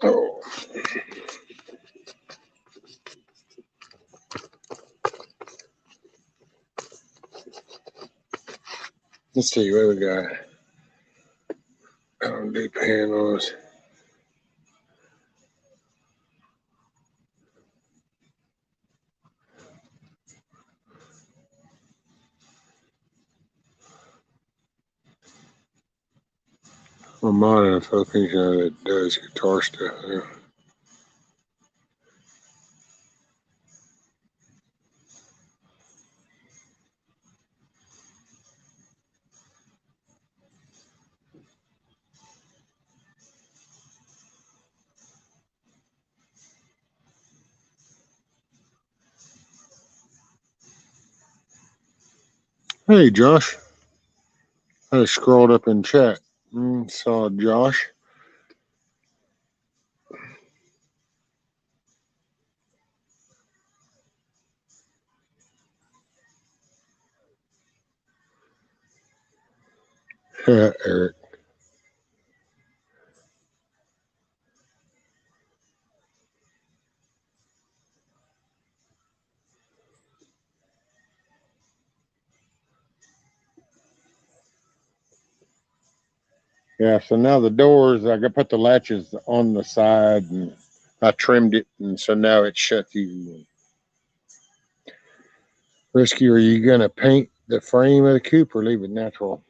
Speaker 3: Oh, let's see what we got. Do panels. I'm modern a Filipino that does guitar stuff. Hey, Josh. I scrolled up in chat. Saw Josh. Eric. Yeah, so now the doors, I got put the latches on the side and I trimmed it, and so now it's shut easy. Risky, are you going to paint the frame of the coupe or leave it natural?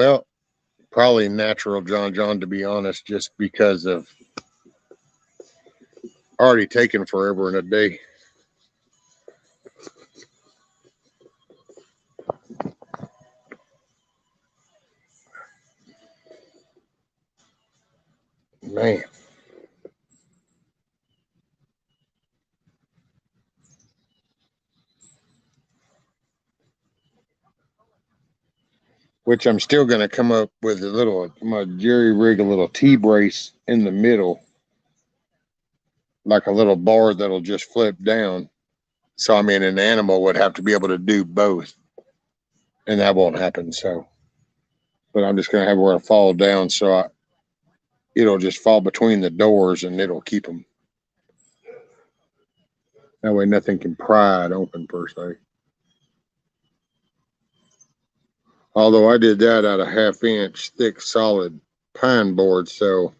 Speaker 3: Well, probably natural, John, to be honest, just because of already taken forever and a day. which I'm still going to come up with my jerry rig a little T-brace in the middle, like a little bar that'll just flip down. So, I mean, an animal would have to be able to do both, and that won't happen. So, but I'm just going to have where it fall down, so it'll just fall between the doors, and it'll keep them. That way, nothing can pry it open per se. Although I did that out of 1/2-inch thick solid pine board, so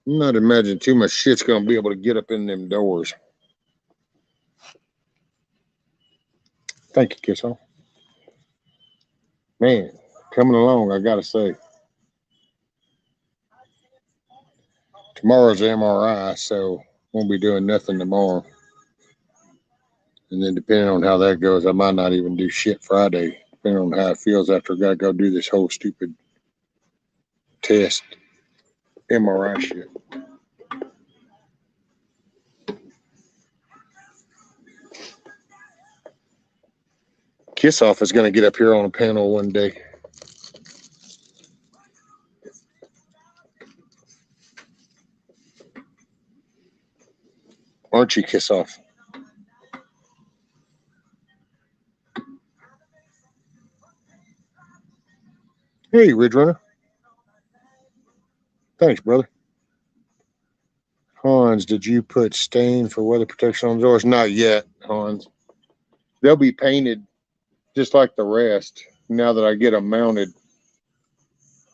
Speaker 3: I'm not imagining too much shit's going to be able to get up in them doors. Thank you, Kisso. Man, coming along, I got to say. Tomorrow's MRI, so won't be doing nothing tomorrow. And then depending on how that goes, I might not even do shit Friday, depending on how it feels after I got to go do this whole stupid test MRI shit. Kiss Off is going to get up here on a panel one day. Aren't you, Kiss Off? Hey, Ridge Runner. Thanks, brother. Hans, did you put stain for weather protection on the doors? Not yet, Hans. They'll be painted just like the rest. Now that I get them mounted,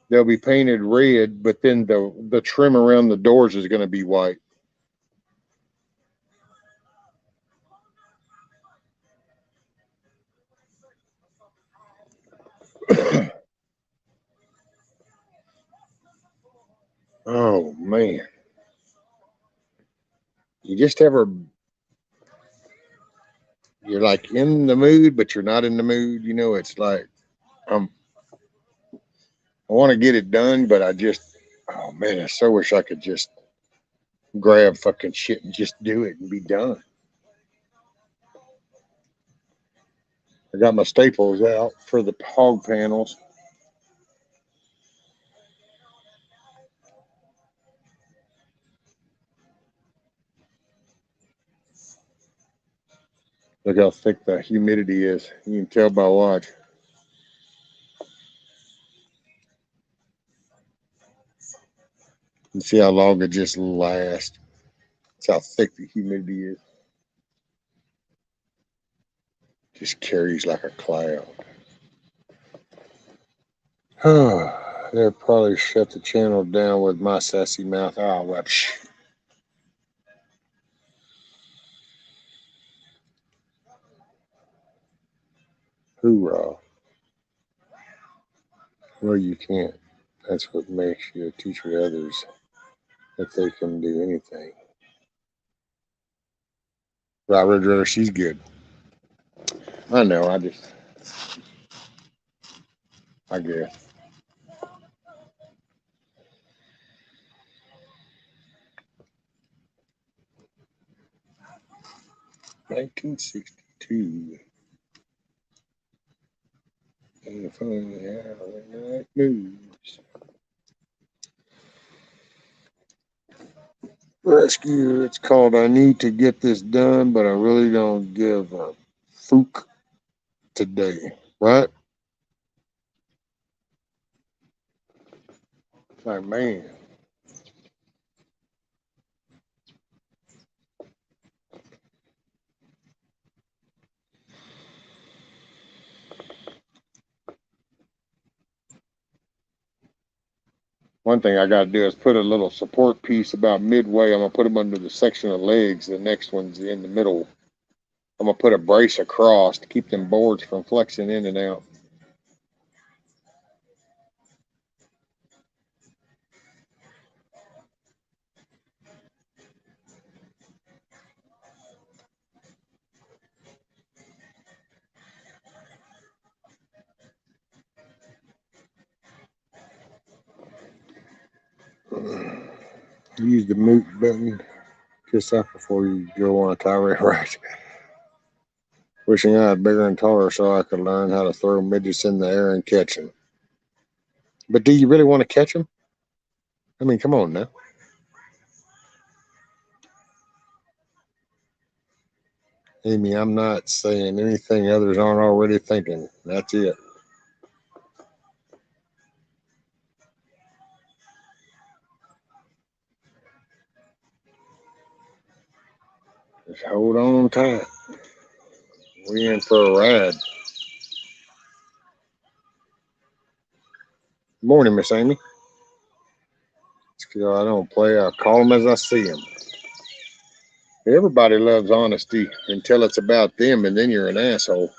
Speaker 3: they'll be painted red, but then the trim around the doors is going to be white. Oh, man. You just ever, you're like in the mood, but you're not in the mood. You know, it's like, I want to get it done, but oh man, I so wish I could just grab fucking shit and just do it and be done. I got my staples out for the hog panels. Look how thick the humidity is. You can tell by watch. And see how long it just lasts. That's how thick the humidity is. Just carries like a cloud. They'll probably shut the channel down with my sassy mouth. Oh, well, hoorah. Well, you can't. That's what makes you a teacher to others, that they can do anything. Right, Red Runner, she's good. I know, I guess. 1962. And the fun how the night moves. Rescue, it's called I Need to Get This Done, but I really don't give a fuck today, right? Like, man. One thing I got to do is put a little support piece about midway. I'm going to put them under the section of legs. The next one's in the middle. I'm going to put a brace across to keep them boards from flexing in and out. Use the mute button. Kiss off before you go on a tirade ride. Wishing I had bigger and taller so I could learn how to throw midgets in the air and catch them. But do you really want to catch them? I mean, come on now. Amy, I'm not saying anything others aren't already thinking. That's it. Just hold on tight. We in for a ride. Morning, Miss Amy. I don't play. I call them as I see them. Everybody loves honesty until it's about them, and then you're an asshole.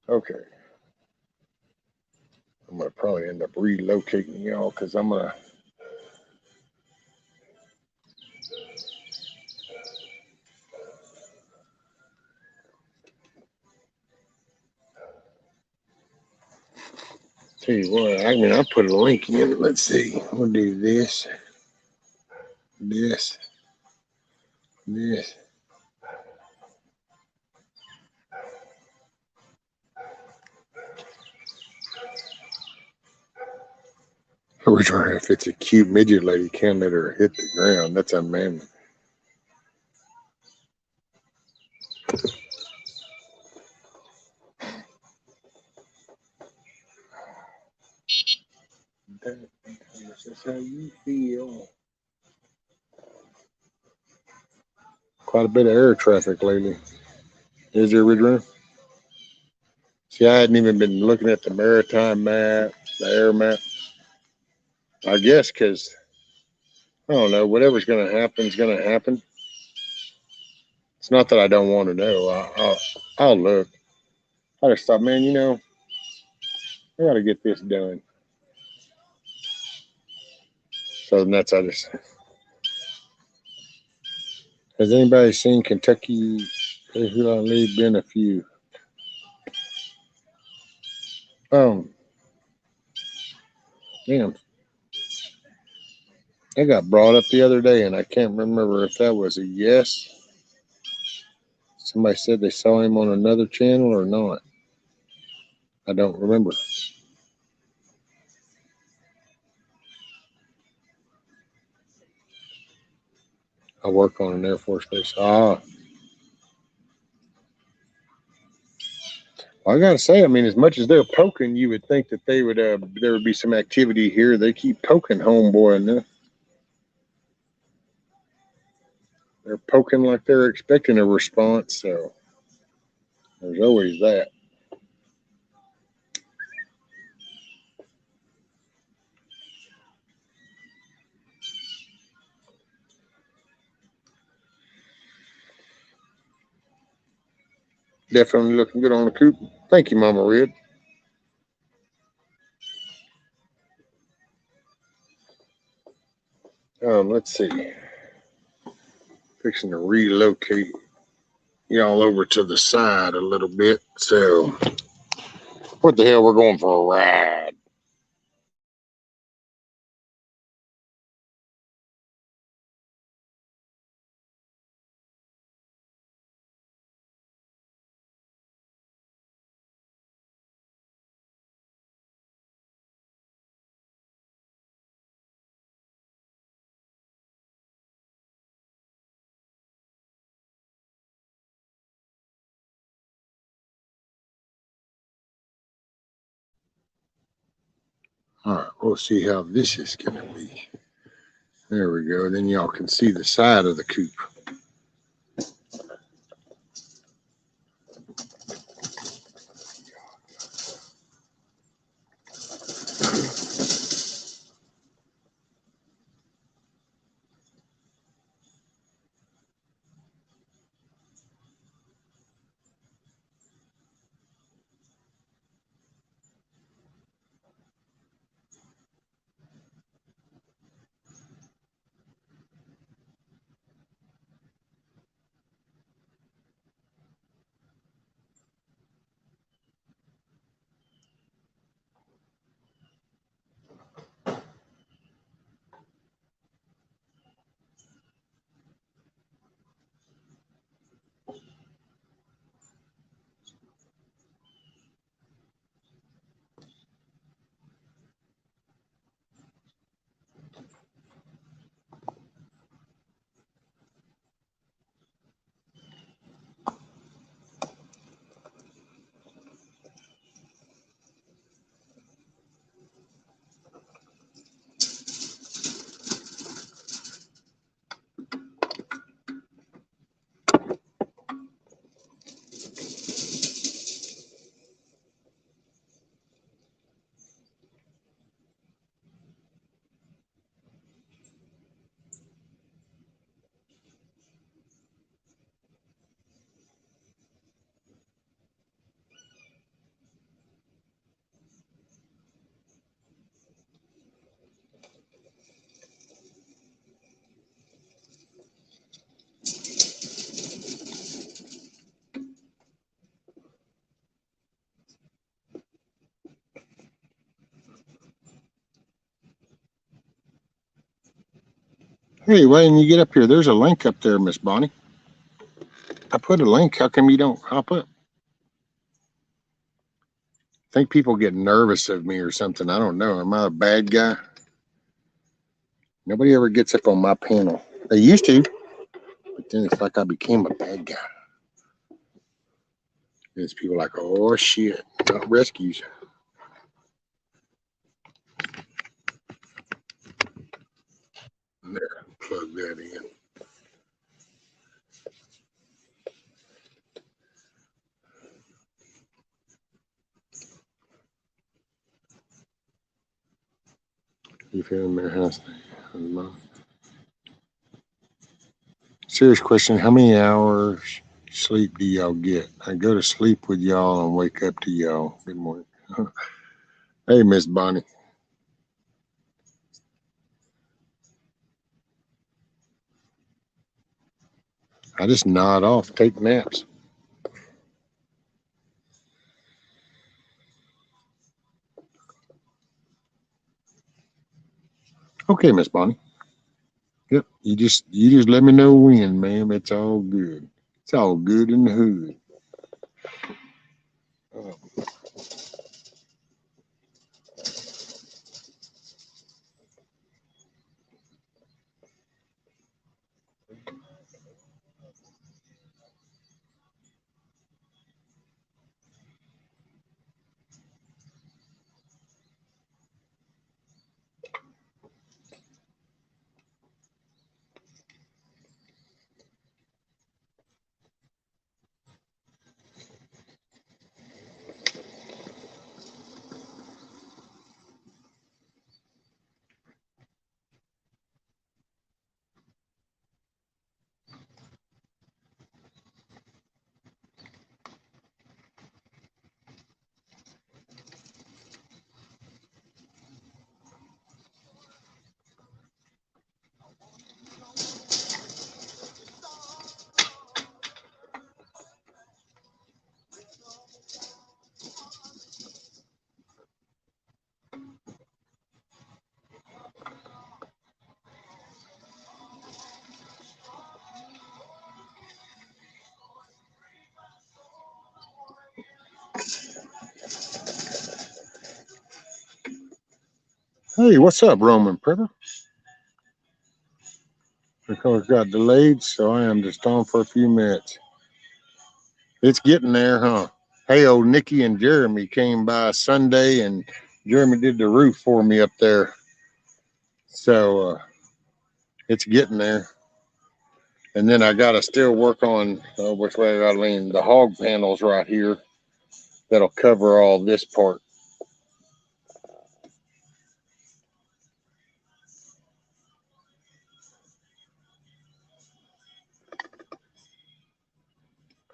Speaker 3: Okay. I'm going to probably end up relocating y'all because I'm going to. Tell you what, I mean, I put a link in. Let's see. We'll do this, this, this. We're trying if it's a cute midget lady, can't let her hit the ground. That's unmanly. That's how you feel. Quite a bit of air traffic lately. Is there, Ridge? See, I hadn't even been looking at the maritime map, the air map. I guess because, I don't know, whatever's going to happen is going to happen. It's not that I don't want to know. I'll look. I just thought, man, I got to get this done. So that's I just. Has anybody seen Kentucky? There's been a few. Damn. That got brought up the other day, and I can't remember if that was a yes. Somebody said they saw him on another channel or not. I don't remember. I work on an Air Force base. Well, I gotta say, I mean, as much as they're poking, you would think that there would be some activity here. They keep poking homeboy enough. They're poking like they're expecting a response, so there's always that. Definitely looking good on the coop. Thank you, Mama Red. Let's see. Fixing to relocate y'all over to the side a little bit. So, what the hell? We're going for a ride. All right, we'll see how this is going to be. There we go. Then y'all can see the side of the coop. Hey, why didn't you get up here? There's a link up there, Miss Bonnie. I put a link. How come you don't hop up? I think people get nervous of me or something. I don't know. Am I a bad guy? Nobody ever gets up on my panel. They used to, but then it's like I became a bad guy. There's people like, oh shit, not rescues. There, plug that in. You feeling their house? Serious question. How many hours sleep do y'all get? I go to sleep with y'all and wake up to y'all. Good morning. Hey, Miss Bonnie. I just nod off, take naps. Okay, Miss Bonnie. Yep. You just let me know when, ma'am. It's all good. It's all good in the hood. Hey, what's up, Roman Prepper? The car got delayed, so I am just on for a few minutes. It's getting there, huh? Hey, old Nikki and Jeremy came by Sunday, and Jeremy did the roof for me up there. So it's getting there. And then I got to still work on, which way I got to lean, the hog panels right here that'll cover all this part.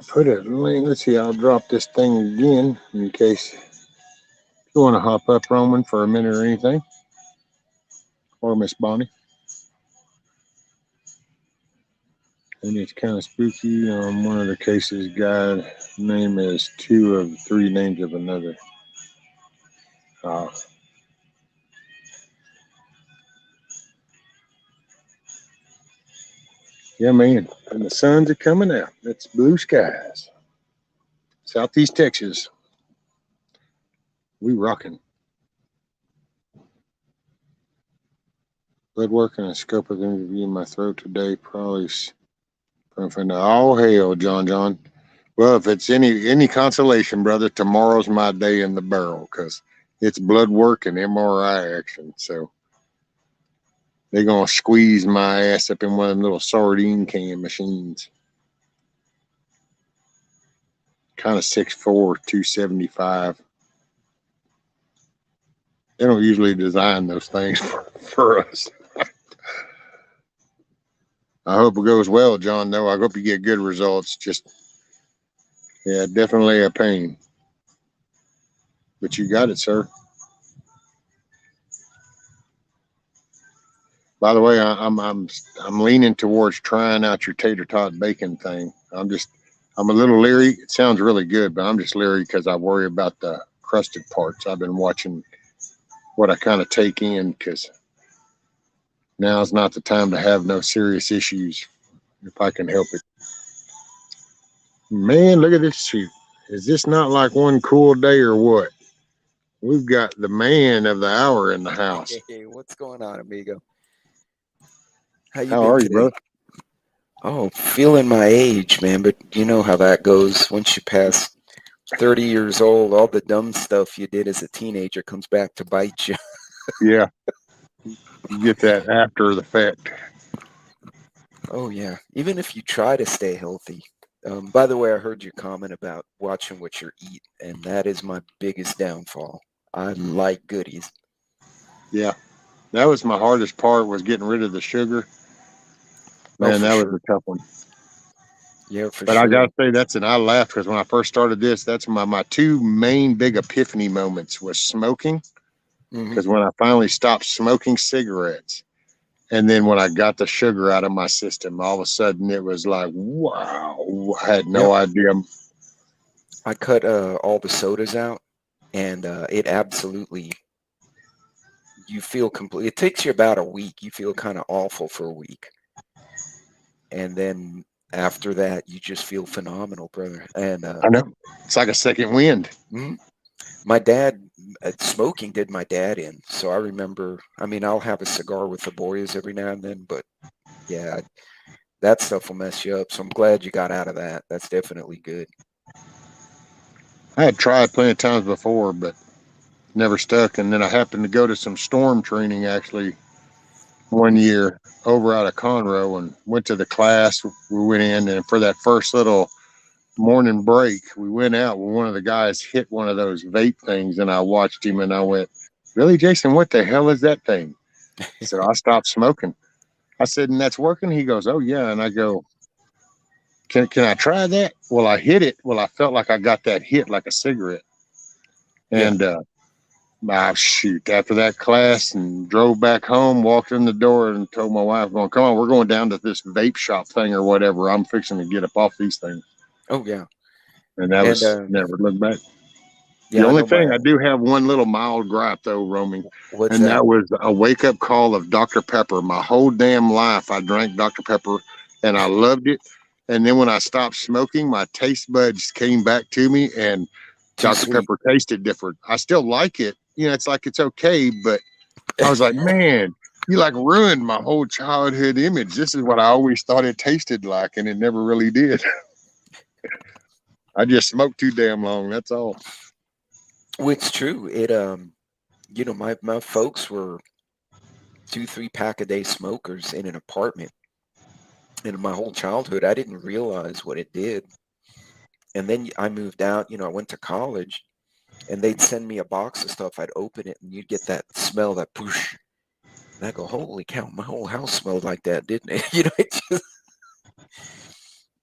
Speaker 3: Put it, let's see, I'll drop this thing again in case you want to hop up, Roman, for a minute or anything. Or Miss Bonnie. And it's kind of spooky. One of the cases, guy name is 2 of 3 names of another. Yeah, man. And the suns are coming out. It's blue skies. Southeast Texas. We rocking. Blood work and a scope of interview in my throat today. Probably from all hail, John. Well, if it's any consolation, brother, tomorrow's my day in the barrel because it's blood work and MRI action. So they're going to squeeze my ass up in one of them little sardine can machines. Kind of 6'4", 275. They don't usually design those things for us. I hope it goes well, John, though. I hope you get good results. Just, yeah, definitely a pain. But you got it, sir. By the way, I'm leaning towards trying out your tater tot bacon thing. I'm a little leery. It sounds really good, but I'm just leery because I worry about the crusted parts. I've been watching what I kind of take in because Now's not the time to have no serious issues if I can help it. Man, look at this shoot. Is this not like one cool day or what? We've got the man of the hour in the house.
Speaker 9: Hey, what's going on, amigo? How you
Speaker 3: How
Speaker 9: been
Speaker 3: are you,
Speaker 9: today?
Speaker 3: brother?
Speaker 9: Oh, feeling my age, man, but you know how that goes. Once you pass 30 years old, all the dumb stuff you did as a teenager comes back to bite you.
Speaker 3: Yeah. You get that after the fact.
Speaker 9: Oh, yeah. Even if you try to stay healthy. By the way, I heard your comment about watching what you eat, and that is my biggest downfall. I like goodies.
Speaker 3: Yeah. That was my hardest part, was getting rid of the sugar. Man,
Speaker 9: for
Speaker 3: that
Speaker 9: sure.
Speaker 3: was a tough one.
Speaker 9: Yeah, for
Speaker 3: But
Speaker 9: sure.
Speaker 3: I got to say, I laughed because when I first started this, that's my two main big epiphany moments was smoking.
Speaker 9: Mhm.
Speaker 3: Because when I finally stopped smoking cigarettes, and then when I got the sugar out of my system, all of a sudden it was like, wow, I had no idea.
Speaker 9: I cut all the sodas out, and it absolutely, you feel complete. It takes you about a week. You feel kind of awful for a week. And then after that, you just feel phenomenal, brother. And
Speaker 3: I know. It's like a second wind.
Speaker 9: My dad, smoking did my dad in. So I remember, I mean, I'll have a cigar with the boys every now and then, but yeah, that stuff will mess you up. So I'm glad you got out of that. That's definitely good.
Speaker 3: I had tried plenty of times before, but never stuck. And then I happened to go to some storm training actually one year over out of Conroe and went to the class. We went in, and for that first little morning break, we went out when one of the guys hit one of those vape things, and I watched him and I went, "Really, Jason, what the hell is that thing?" So I stopped smoking. I said, "And that's working?" He goes, "Oh yeah." And I go, Can I try that? Well, I hit it. Well, I felt like I got that hit like a cigarette. And shoot, after that class and drove back home, walked in the door and told my wife, going, "Come on, we're going down to this vape shop thing or whatever. I'm fixing to get up off these things."
Speaker 9: Oh, yeah.
Speaker 3: And that was never looked back.
Speaker 9: Yeah,
Speaker 3: The only thing, I do have one little mild gripe though, roaming.
Speaker 9: What's
Speaker 3: and
Speaker 9: that?
Speaker 3: that was a wake-up call of Dr. Pepper. My whole damn life I drank Dr. Pepper and I loved it. And then when I stopped smoking, my taste buds came back to me, and Dr. Pepper tasted different. I still like it. You know, it's like it's okay, but I was like, man, you like ruined my whole childhood image. This is what I always thought it tasted like, and it never really did. I just smoked too damn long. That's all.
Speaker 9: Well, it's true. It you know, my folks were 2-3 pack a day smokers in an apartment. And my whole childhood, I didn't realize what it did. And then I moved out, you know, I went to college, and they'd send me a box of stuff. I'd open it, and you'd get that smell, that poosh. And I go, holy cow, my whole house smelled like that, didn't it? You know, it just...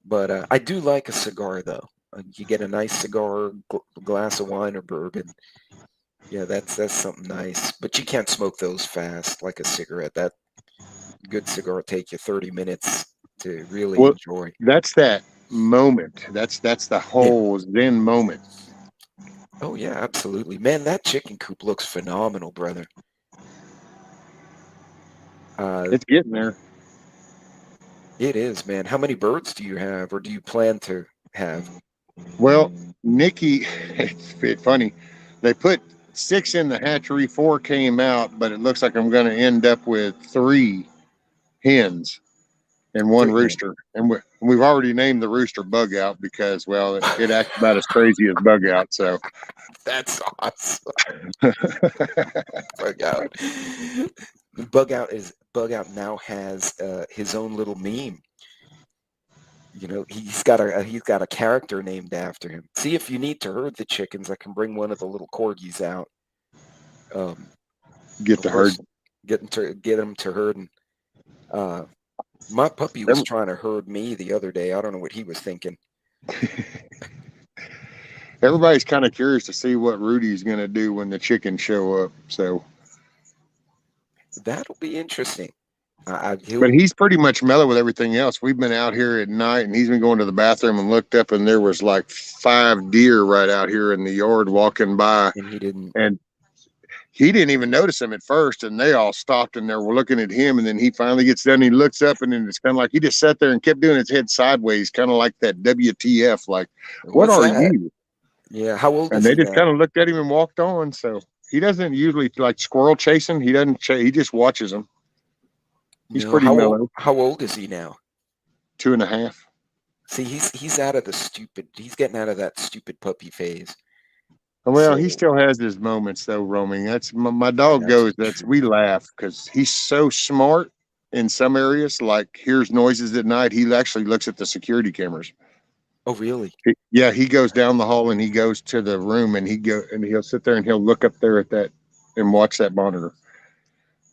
Speaker 9: But I do like a cigar, though. You get a nice cigar, glass of wine or bourbon. Yeah, that's something nice. But you can't smoke those fast like a cigarette. That good cigar will take you 30 minutes to really enjoy.
Speaker 3: That's that moment. That's the whole Zen moment.
Speaker 9: Oh yeah, absolutely, man. That chicken coop looks phenomenal, brother.
Speaker 3: It's getting there.
Speaker 9: It is, man. How many birds do you have, or do you plan to have?
Speaker 3: Well, Nikki, it's funny. They put 6 in the hatchery, 4 came out, but it looks like I'm going to end up with 3 hens and 1 rooster. And we've already named the rooster Bug Out because, well, it acts about as crazy as Bug Out. So
Speaker 9: that's awesome. Bug Out. Bug Out now has his own little meme. You know, he's got a character named after him. See, if you need to herd the chickens, I can bring one of the little corgis out.
Speaker 3: Get them
Speaker 9: to herd. And my puppy was trying to herd me the other day. I don't know what he was thinking.
Speaker 3: Everybody's kind of curious to see what Rudy's going to do when the chickens show up. So
Speaker 9: that'll be interesting.
Speaker 3: But he's pretty much mellow with everything else. We've been out here at night, and he's been going to the bathroom and looked up, and there was like 5 deer right out here in the yard walking by.
Speaker 9: And he didn't.
Speaker 3: And he didn't even notice him at first, and they all stopped and they were looking at him. And then he finally gets done. And he looks up, and then it's kind of like he just sat there and kept doing his head sideways, kind of like that WTF, like, what
Speaker 9: What's
Speaker 3: are
Speaker 9: that?
Speaker 3: you?
Speaker 9: Yeah. How old
Speaker 3: And
Speaker 9: is
Speaker 3: they
Speaker 9: he
Speaker 3: just
Speaker 9: now?
Speaker 3: kind of looked at him and walked on. So he doesn't usually like squirrel chasing. He doesn't. He just watches them. He's
Speaker 9: No.
Speaker 3: pretty mellow.
Speaker 9: How old is he now?
Speaker 3: 2.5.
Speaker 9: See, he's out of the stupid. He's getting out of that stupid puppy phase.
Speaker 3: Well, he
Speaker 9: So
Speaker 3: still has his moments though, roaming. That's my dog
Speaker 9: that's
Speaker 3: goes. That's
Speaker 9: true.
Speaker 3: we laugh because he's so smart in some areas. Like hears noises at night. He actually looks at the security cameras.
Speaker 9: Oh, really?
Speaker 3: Yeah, he goes down the hall and he goes to the room and he'll sit there and he'll look up there at that and watch that monitor.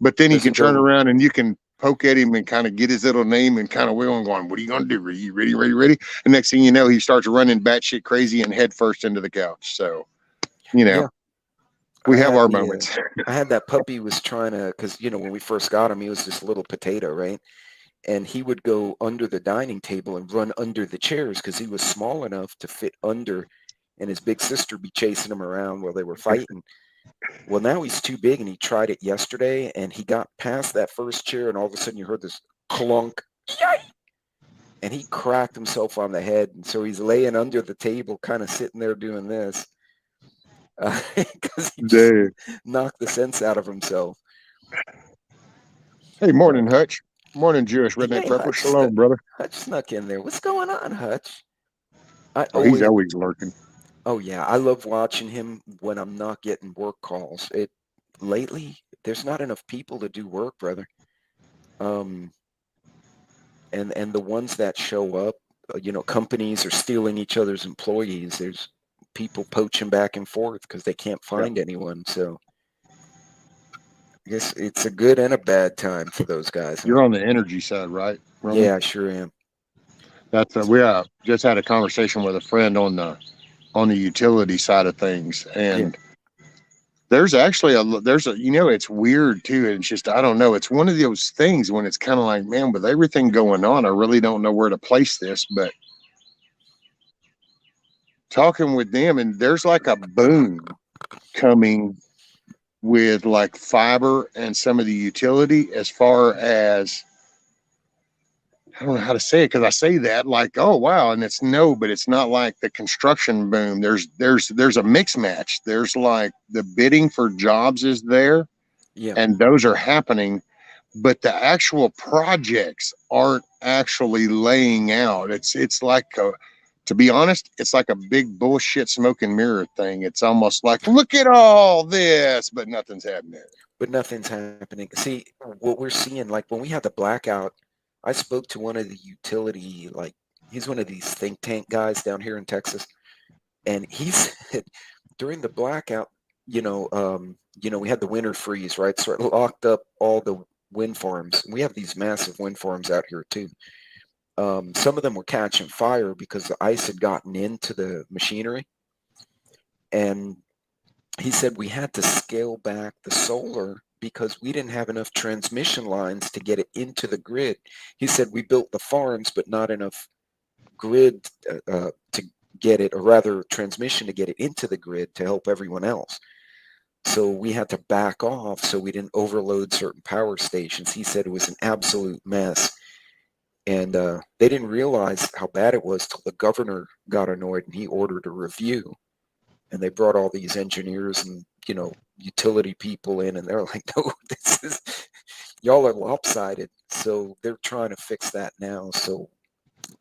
Speaker 3: But then he
Speaker 9: Does he
Speaker 3: can turn
Speaker 9: go?
Speaker 3: around and you can poke at him and kind of get his little name and kind of wiggle and going, "What are you gonna do? Are you ready, ready, ready?" And next thing you know, he starts running batshit crazy and head first into the couch. So,
Speaker 9: Yeah.
Speaker 3: we
Speaker 9: I
Speaker 3: have
Speaker 9: had
Speaker 3: our
Speaker 9: the
Speaker 3: moments.
Speaker 9: I had that puppy was trying to, because when we first got him, he was this little potato, right? And he would go under the dining table and run under the chairs because he was small enough to fit under, and his big sister be chasing him around while they were fighting. Well, now he's too big, and he tried it yesterday, and he got past that first chair, and all of a sudden you heard this clunk, and he cracked himself on the head, and so he's laying under the table, kind of sitting there doing this, because he just
Speaker 3: Dude.
Speaker 9: knocked the sense out of himself.
Speaker 3: Hey, morning, Hutch. Morning, Jewish redneck
Speaker 9: Hey,
Speaker 3: prepper. Shalom, brother.
Speaker 9: Hutch snuck in there. What's going on, Hutch?
Speaker 3: Oh, he's always lurking.
Speaker 9: Oh yeah, I love watching him when I'm not getting work calls. Lately, there's not enough people to do work, brother. And the ones that show up, companies are stealing each other's employees. There's people poaching back and forth because they can't find anyone. So I guess it's a good and a bad time for those guys.
Speaker 3: You're on the energy side, right, Roman?
Speaker 9: Yeah, I sure am.
Speaker 3: That's we just had a conversation with a friend on the utility side of things, and there's actually it's weird too. And it's just I don't know. It's one of those things when it's kind of like, man, with everything going on, I really don't know where to place this. But talking with them, and there's like a boom coming with like fiber and some of the utility as far as I don't know how to say it because I say that like, oh wow, and but it's not like the construction boom. There's a mix match. There's like the bidding for jobs is there, and those are happening, but the actual projects aren't actually laying out. It's like to be honest, it's like a big bullshit smoke and mirror thing. It's almost like, look at all this, but nothing's happening.
Speaker 9: But nothing's happening. See, what we're seeing, like when we had the blackout, I spoke to one of the utility, like he's one of these think tank guys down here in Texas, and he said during the blackout, we had the winter freeze, right? So it locked up all the wind farms. We have these massive wind farms out here too. Some of them were catching fire because the ice had gotten into the machinery, and he said we had to scale back the solar because we didn't have enough transmission lines to get it into the grid. He said we built the farms, but not enough grid to get it, or rather transmission to get it into the grid to help everyone else. So we had to back off so we didn't overload certain power stations. He said it was an absolute mess. And they didn't realize how bad it was till the governor got annoyed and he ordered a review. And they brought all these engineers and utility people in, and they're like, no, y'all are lopsided. So they're trying to fix that now. So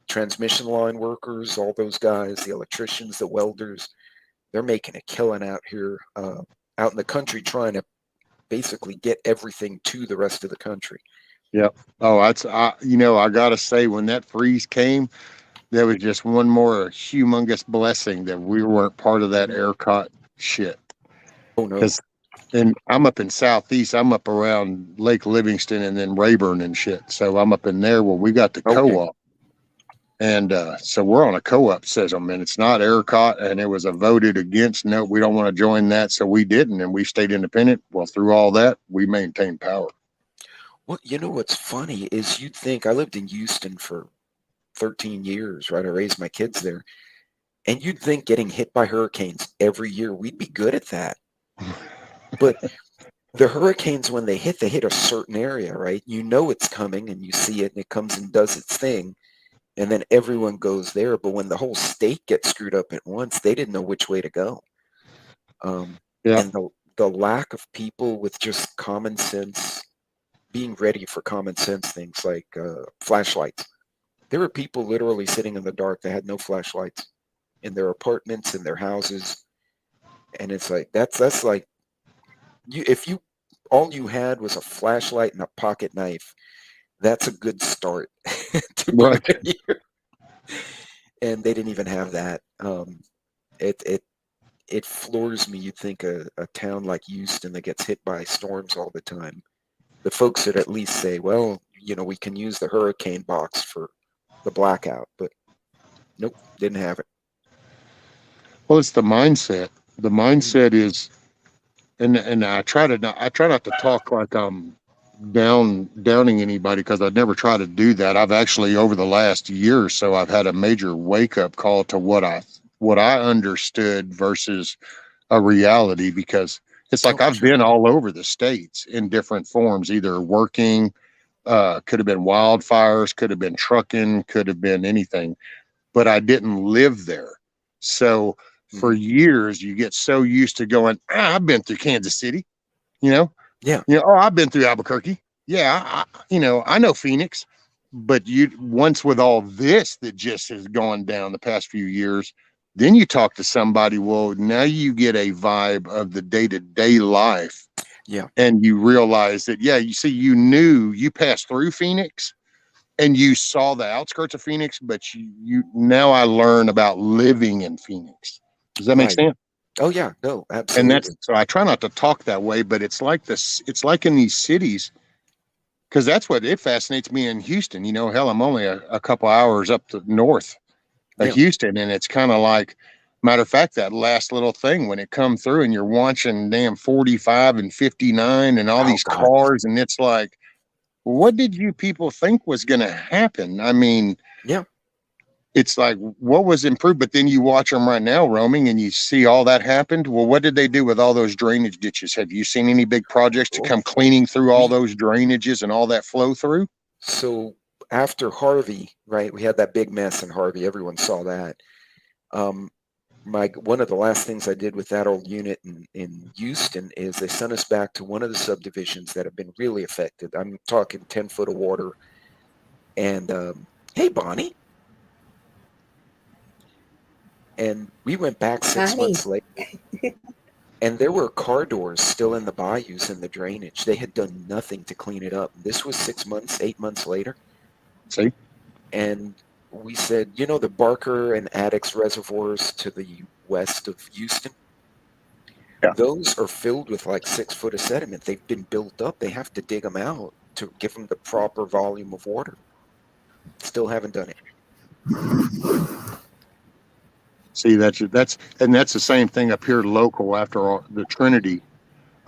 Speaker 9: transmission line workers, all those guys, the electricians, the welders, they're making a killing out here, out in the country, trying to basically get everything to the rest of the country.
Speaker 3: Yep. Oh, I gotta say, when that freeze came, there was just one more humongous blessing that we weren't part of that ERCOT shit.
Speaker 9: Oh no.
Speaker 3: And I'm up in Southeast. I'm up around Lake Livingston and then Rayburn and shit. So I'm up in there where we got the co-op. And so we're on a co-op system, and it's not ERCOT, and it was a voted against. No, we don't want to join that. So we didn't, and we stayed independent. Well, through all that, we maintained power.
Speaker 9: Well, what's funny is you'd think I lived in Houston for 13 years, right? I raised my kids there. And you'd think getting hit by hurricanes every year, we'd be good at that. But the hurricanes, when they hit a certain area, right? You know it's coming, and you see it, and it comes and does its thing, and then everyone goes there. But when the whole state gets screwed up at once, they didn't know which way to go.
Speaker 3: Yeah.
Speaker 9: And the lack of people with just common sense, being ready for common sense things like flashlights. There were people literally sitting in the dark that had no flashlights in their apartments, in their houses, and it's like that's like if you all you had was a flashlight and a pocket knife, that's a good start to be
Speaker 3: Right.
Speaker 9: ready. And they didn't even have that. It floors me. You'd think a town like Houston that gets hit by storms all the time, the folks would at least say, well, we can use the hurricane box for the blackout, but nope, didn't have it.
Speaker 3: Well, it's the mindset. The mindset is, and I try not to talk like I'm downing anybody, because I'd never try to do that. I've actually, over the last year or so, I've had a major wake up call to what I understood versus a reality, because it's like I've been all over the states in different forms, either working, could have been wildfires, could have been trucking, could have been anything, but I didn't live there. So for years, you get so used to going, I've been through Kansas City,
Speaker 9: Yeah.
Speaker 3: oh, I've been through Albuquerque. Yeah, I know Phoenix. But once with all this that just has gone down the past few years, then you talk to somebody, well, now you get a vibe of the day-to-day life.
Speaker 9: Yeah.
Speaker 3: And you realize that, you see, you passed through Phoenix and you saw the outskirts of Phoenix, but you now I learn about living in Phoenix. Does that make sense?
Speaker 9: Oh yeah, no,
Speaker 3: And
Speaker 9: absolutely.
Speaker 3: so I try not to talk that way, but it's like in these cities, because that's what it fascinates me in Houston. Hell, I'm only a couple hours up to north of Houston, and it's kind of like, matter of fact, that last little thing when it come through and you're watching damn 45 and 59 and all these cars, and it's like, what did you people think was going to happen? I mean, it's like, what was improved? But then you watch them right now roaming and you see all that happened. Well, what did they do with all those drainage ditches? Have you seen any big projects to come cleaning through all those drainages and all that flow through?
Speaker 9: So after Harvey, right, we had that big mess in Harvey. Everyone saw that. One of the last things I did with that old unit in Houston is they sent us back to one of the subdivisions that have been really affected. I'm talking 10 foot of water. And hey, Bonnie. And we went back 6 months later, and there were car doors still in the bayous and the drainage. They had done nothing to clean it up. This was 6 months, 8 months later.
Speaker 3: See?
Speaker 9: And we said, the Barker and Addicks reservoirs to the west of Houston, those are filled with like 6 foot of sediment. They've been built up. They have to dig them out to give them the proper volume of water. Still haven't done it.
Speaker 3: See, that's the same thing up here local. After the Trinity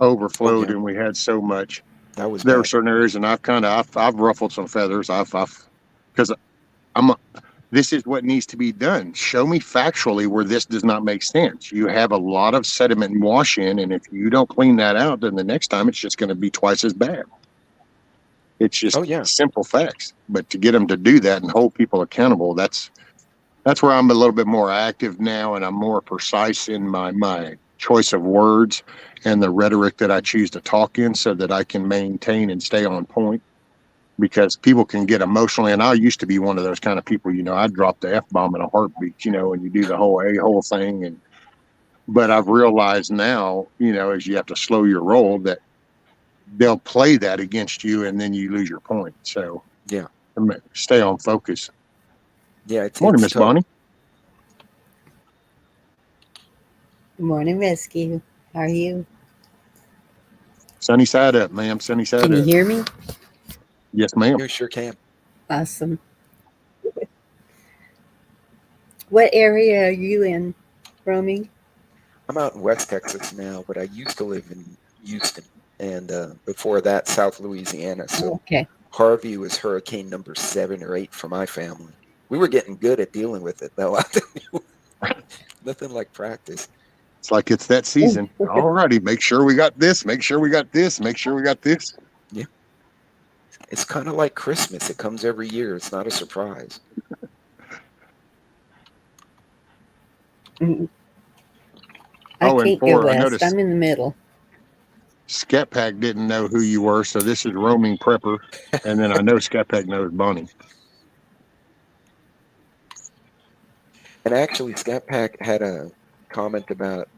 Speaker 3: overflowed and we had so much, there were certain areas, and I've ruffled some feathers. Because this is what needs to be done. Show me factually where this does not make sense. You have a lot of sediment wash in, and if you don't clean that out, then the next time it's just going to be twice as bad. It's just simple facts. But to get them to do that and hold people accountable, that's where I'm a little bit more active now, and I'm more precise in my choice of words and the rhetoric that I choose to talk in, so that I can maintain and stay on point. Because people can get emotionally, and I used to be one of those kind of people, I'd drop the F-bomb in a heartbeat, and you do the whole a-hole thing. But I've realized now, as you have to slow your roll, that they'll play that against you, and then you lose your point. So stay on focus.
Speaker 9: Yeah,
Speaker 3: Morning, Miss Bonnie.
Speaker 10: Good morning, Rescue. How are you?
Speaker 3: Sunny side up, ma'am. Sunny side up.
Speaker 10: Can you hear me?
Speaker 3: Yes, ma'am.
Speaker 9: You sure can.
Speaker 10: Awesome. What area are you in, roaming?
Speaker 9: I'm out in West Texas now, but I used to live in Houston, and before that, South Louisiana. So Harvey was hurricane number 7 or 8 for my family. We were getting good at dealing with it, though. Nothing like practice.
Speaker 3: It's like it's that season. All righty, make sure we got this. Make sure we got this. Make sure we got this.
Speaker 9: Yeah. It's kind of like Christmas. It comes every year. It's not a surprise.
Speaker 10: I
Speaker 3: Oh, and
Speaker 10: can't go
Speaker 3: I
Speaker 10: west.
Speaker 3: noticed
Speaker 10: I'm in the middle.
Speaker 3: Scat Pack didn't know who you were, so this is roaming prepper. And then I know Scat Pack knows Bonnie.
Speaker 9: And actually, Scat Pack had a comment about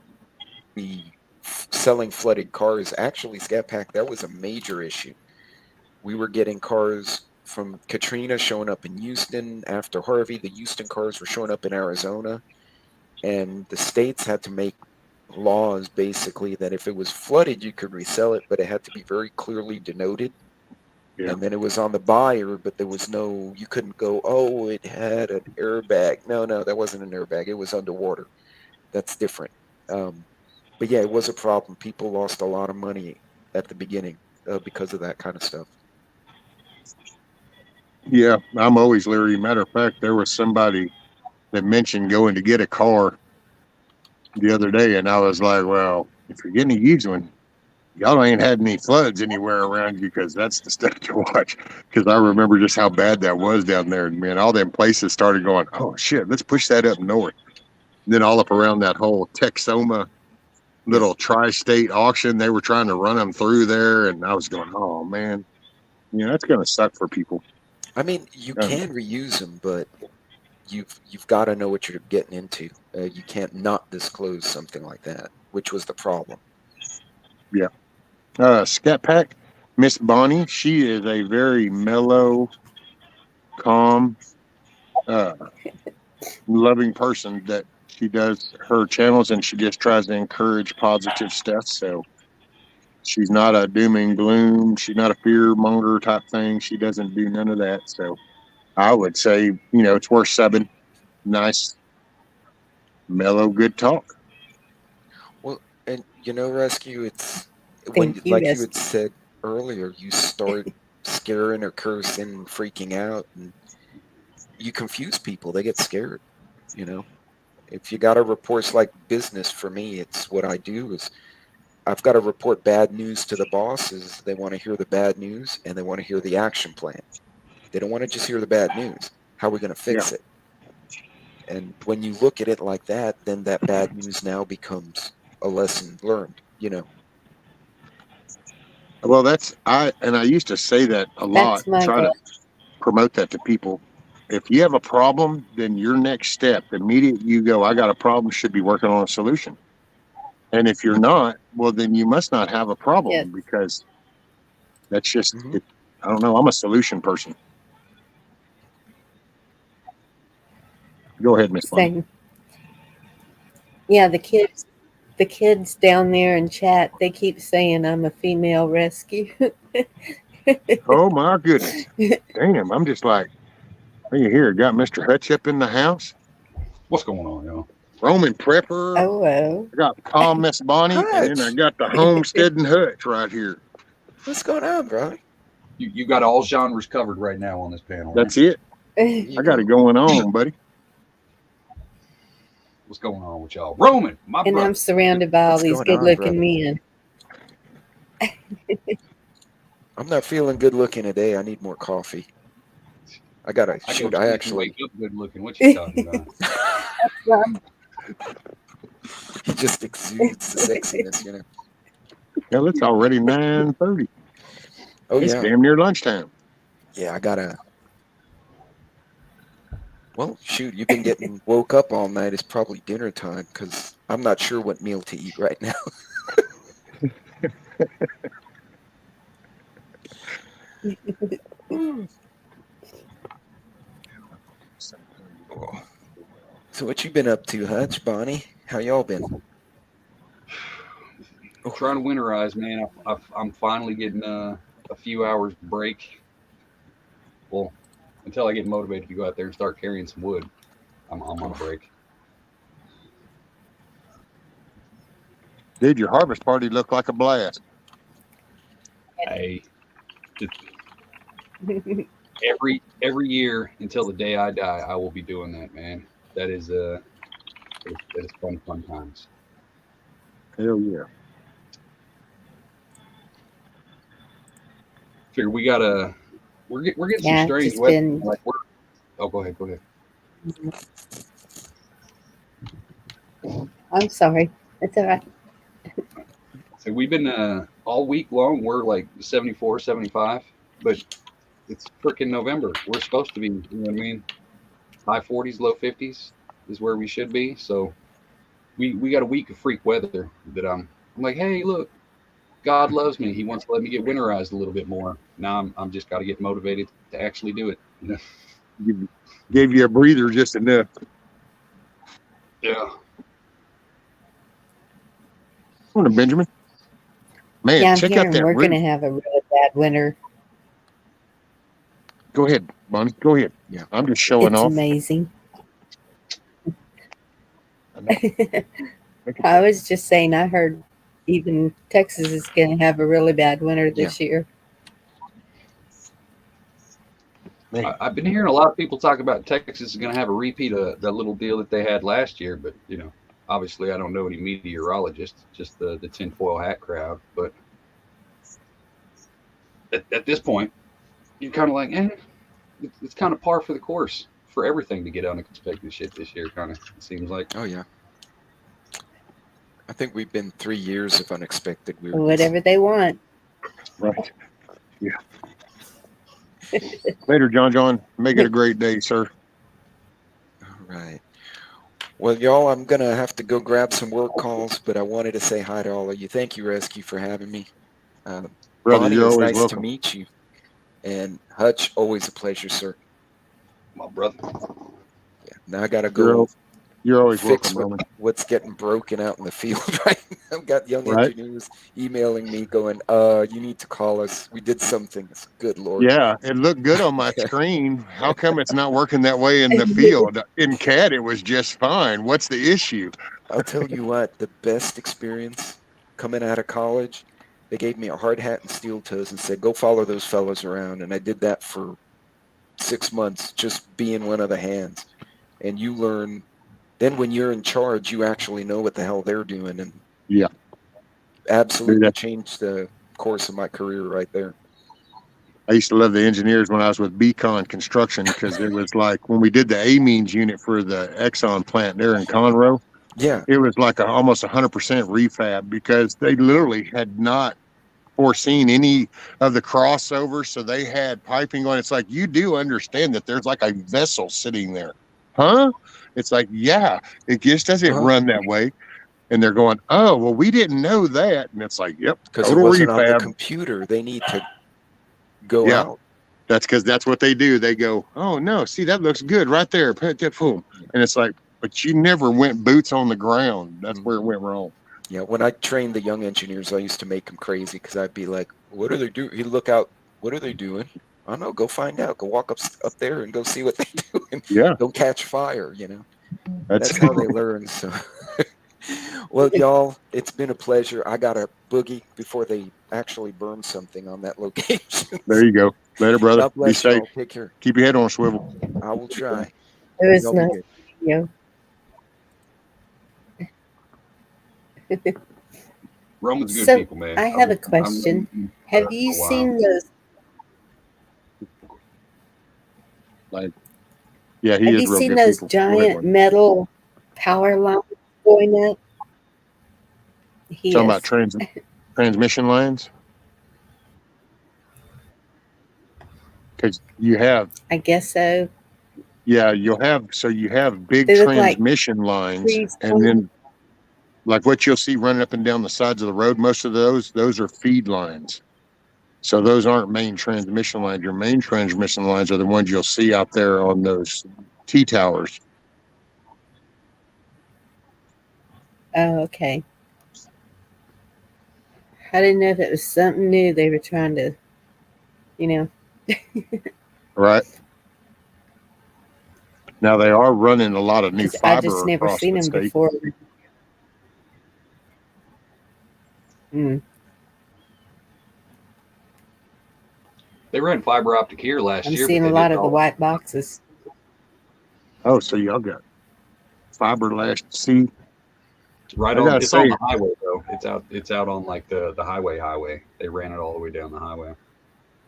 Speaker 9: the selling flooded cars. Actually, Scat Pack, that was a major issue. We were getting cars from Katrina showing up in Houston. After Harvey, the Houston cars were showing up in Arizona. And the states had to make laws basically that if it was flooded, you could resell it, but it had to be very clearly denoted.
Speaker 3: Yeah.
Speaker 9: And then it was on the buyer, but there was no, you couldn't go, oh, it had an airbag. No, that wasn't an airbag. It was underwater. That's different. But yeah, it was a problem. People lost a lot of money at the beginning because of that kind of stuff.
Speaker 3: Yeah, I'm always leery. Matter of fact, there was somebody that mentioned going to get a car the other day, and I was like, well, if you're getting a used one, y'all ain't had any floods anywhere around you, because that's the stuff to watch. Because I remember just how bad that was down there, and man, all them places started going, oh shit, let's push that up north. And then all up around that whole Texoma little tri-state auction, they were trying to run them through there, and I was going, oh man, that's gonna suck for people.
Speaker 9: I mean, you can reuse them, but you've got to know what you're getting into. You can't not disclose something like that, which was the problem.
Speaker 3: Yeah. Scat Pack, Miss Bonnie, she is a very mellow, calm, loving person that she does her channels, and she just tries to encourage positive stuff. So she's not a doom and gloom. She's not a fear monger type thing. She doesn't do none of that. So I would say, it's worth subbing. Nice, mellow, good talk.
Speaker 9: Well, and Rescue, it's when,
Speaker 10: Thank you,
Speaker 9: like you
Speaker 10: Rescue.
Speaker 9: had said earlier, you start scaring or cursing, freaking out, and you confuse people. They get scared. If you got to report, like business for me, it's what I do is I've got to report bad news to the bosses. They want to hear the bad news, and they want to hear the action plan. They don't want to just hear the bad news. How are we going to fix it? And when you look at it like that, then that bad news now becomes a lesson learned,
Speaker 3: Well, I used to say that a lot,
Speaker 10: That's my
Speaker 3: try
Speaker 10: goal.
Speaker 3: to promote that to people. If you have a problem, then your next step, the immediate you go, I got a problem, should be working on a solution. And if you're not, well, then you must not have a problem, because that's just, I don't know. I'm a solution person. Go ahead, Miss Bonnie.
Speaker 10: Same. Yeah, the kids down there in chat, they keep saying I'm a female rescue.
Speaker 3: Oh my goodness. Damn, I'm just like, you here, got Mr. Hutch up in the house.
Speaker 11: What's going on, y'all?
Speaker 3: Roman Prepper.
Speaker 10: Oh.
Speaker 3: I got calm Miss Bonnie, and then I got the homesteading Hutch right here.
Speaker 9: What's going on, bro?
Speaker 11: You got all genres covered right now on this panel.
Speaker 3: That's it. I got it going on, buddy.
Speaker 11: What's going on with y'all? Roman, my
Speaker 10: And
Speaker 11: brother.
Speaker 10: I'm surrounded by all these good-looking men.
Speaker 9: I'm not feeling good looking today. I need more coffee. I actually
Speaker 11: wake up good looking. What you talking about?
Speaker 9: He just exudes the sexiness,
Speaker 3: Well, it's already 9:30.
Speaker 9: Oh,
Speaker 3: it's
Speaker 9: yeah.
Speaker 3: damn near lunchtime.
Speaker 9: Yeah, I gotta. Well, shoot, you've been getting woke up all night. It's probably dinner time, because I'm not sure what meal to eat right now. So what you been up to, Hutch, Bonnie? How y'all been?
Speaker 11: Trying to winterize, man. I'm finally getting a few hours break. Well, until I get motivated to go out there and start carrying some wood, I'm on a break.
Speaker 3: Dude, your harvest party looked like a blast.
Speaker 11: Hey, every year until the day I die, I will be doing that, man. That is fun times.
Speaker 3: Hell yeah.
Speaker 11: Figure we gotta. We're getting some
Speaker 10: Yeah,
Speaker 11: strange
Speaker 10: just
Speaker 11: weather.
Speaker 10: been.
Speaker 11: Like we're. Oh, go ahead. Go ahead.
Speaker 10: I'm sorry. It's all right.
Speaker 11: So we've been all week long. We're like 74, 75, but it's freaking November. We're supposed to be. You know what I mean? High 40s, low 50s is where we should be. So we got a week of freak weather that I'm like, hey, look, God loves me. He wants to let me get winterized a little bit more. Now I'm just got to get motivated to actually do it. You know?
Speaker 3: Gave you a breather just enough.
Speaker 11: Yeah.
Speaker 3: Morning, Benjamin. Man,
Speaker 10: Yeah, I'm
Speaker 3: check out
Speaker 10: hearing
Speaker 3: that
Speaker 10: we're going
Speaker 3: roof.
Speaker 10: to have a really bad winter.
Speaker 3: Go ahead, Bonnie. Go ahead.
Speaker 9: Yeah.
Speaker 3: I'm just showing
Speaker 10: It's
Speaker 3: off.
Speaker 10: amazing.
Speaker 3: I know.
Speaker 10: I was just saying, I heard even Texas is going to have a really bad winter this year.
Speaker 11: I've been hearing a lot of people talk about Texas is going to have a repeat of that little deal that they had last year, but you know, obviously I don't know any meteorologists, just the tinfoil hat crowd. But at this point, you're kind of like, it's kind of par for the course for everything to get unexpected shit this year. Kind of it seems like.
Speaker 9: Oh yeah. I think we've been 3 years of unexpected weirdness.
Speaker 10: Whatever they want.
Speaker 3: Right. Yeah. Later, John. Make it a great day, sir.
Speaker 9: All right. Well, y'all, I'm going to have to go grab some work calls, but I wanted to say hi to all of you. Thank you, Rescue, for having me.
Speaker 3: Brother,
Speaker 9: Bonnie,
Speaker 3: you're
Speaker 9: it's
Speaker 3: always
Speaker 9: nice
Speaker 3: welcome.
Speaker 9: to meet you. And Hutch, always a pleasure, sir.
Speaker 11: My brother.
Speaker 9: Yeah. Now I got to go
Speaker 3: You're always
Speaker 9: fix
Speaker 3: welcome, Roman.
Speaker 9: what's getting broken out in the field right now. I've got young
Speaker 3: Right.
Speaker 9: engineers emailing me going, you need to call us. We did something. Good Lord.
Speaker 3: Yeah, it looked good on my screen. How come it's not working that way in the field? In CAD, it was just fine. What's the issue?
Speaker 9: I'll tell you what, the best experience coming out of college, they gave me a hard hat and steel toes and said, go follow those fellows around. And I did that for 6 months, just being one of the hands. And you learn, then when you're in charge, you actually know what the hell they're doing. And
Speaker 3: yeah,
Speaker 9: absolutely changed the course of my career right there.
Speaker 3: I used to love the engineers when I was with Beacon Construction because it was like when we did the amines unit for the Exxon plant there in Conroe.
Speaker 9: Yeah,
Speaker 3: it was like almost 100% refab because they literally had not foreseen any of the crossovers. So they had piping on. It's like, you do understand that there's like a vessel sitting there, huh? It's like, yeah, it just doesn't run that way. And they're going, oh, well, we didn't know that. And it's like, yep,
Speaker 9: because it
Speaker 3: total
Speaker 9: wasn't on the
Speaker 3: refab.
Speaker 9: computer. They need to go out.
Speaker 3: That's because that's what they do. They go, oh, no, see, that looks good right there. Boom. And it's like, but you never went boots on the ground. That's where it went wrong.
Speaker 9: Yeah, when I trained the young engineers, I used to make them crazy because I'd be like, what are they doing? He'd look out, what are they doing? I don't know, go find out. Go walk up there and go see what they do. And don't catch fire, you know. That's how they learn. So, well, y'all, it's been a pleasure. I got a boogie before they actually burn something on that location.
Speaker 3: There you go. Later, brother.
Speaker 9: God bless
Speaker 3: Be safe.
Speaker 9: y'all. Take care.
Speaker 3: Keep your head on a swivel.
Speaker 9: I will try.
Speaker 10: It was
Speaker 9: Y'all be
Speaker 10: nice.
Speaker 9: good.
Speaker 10: Yeah.
Speaker 11: Roman's good
Speaker 10: So
Speaker 11: people, man.
Speaker 10: I have a question. Have you seen those?
Speaker 3: Like, yeah, he
Speaker 10: Have
Speaker 3: is
Speaker 10: you
Speaker 3: real
Speaker 10: seen
Speaker 3: good
Speaker 10: those
Speaker 3: people. Go ahead,
Speaker 10: giant
Speaker 3: Mark.
Speaker 10: metal power lines going up?
Speaker 3: Talking about transmission lines? Because you have,
Speaker 10: I guess so.
Speaker 3: yeah, you have big
Speaker 10: They look like
Speaker 3: transmission lines,
Speaker 10: trees
Speaker 3: and
Speaker 10: going-
Speaker 3: then like what you'll see running up and down the sides of the road, most of those are feed lines. So those aren't main transmission lines. Your main transmission lines are the ones you'll see out there on those T-towers.
Speaker 10: Oh, okay. I didn't know if it was something new they were trying to, you know.
Speaker 3: Right. Now they are running a lot of new
Speaker 10: 'Cause I just
Speaker 3: fiber
Speaker 10: never
Speaker 3: across
Speaker 10: seen
Speaker 3: the
Speaker 10: them
Speaker 3: state.
Speaker 10: before. Mm.
Speaker 11: They ran fiber optic here last
Speaker 10: I'm
Speaker 11: year.
Speaker 10: seeing
Speaker 11: but
Speaker 10: a
Speaker 11: they
Speaker 10: lot
Speaker 11: didn't
Speaker 10: of the
Speaker 11: all-
Speaker 10: white boxes.
Speaker 3: Oh, so y'all got fiber last. See,
Speaker 11: Right
Speaker 3: I
Speaker 11: on.
Speaker 3: gotta
Speaker 11: It's
Speaker 3: say,
Speaker 11: on the highway though. It's out on like the highway. They ran it all the way down the highway.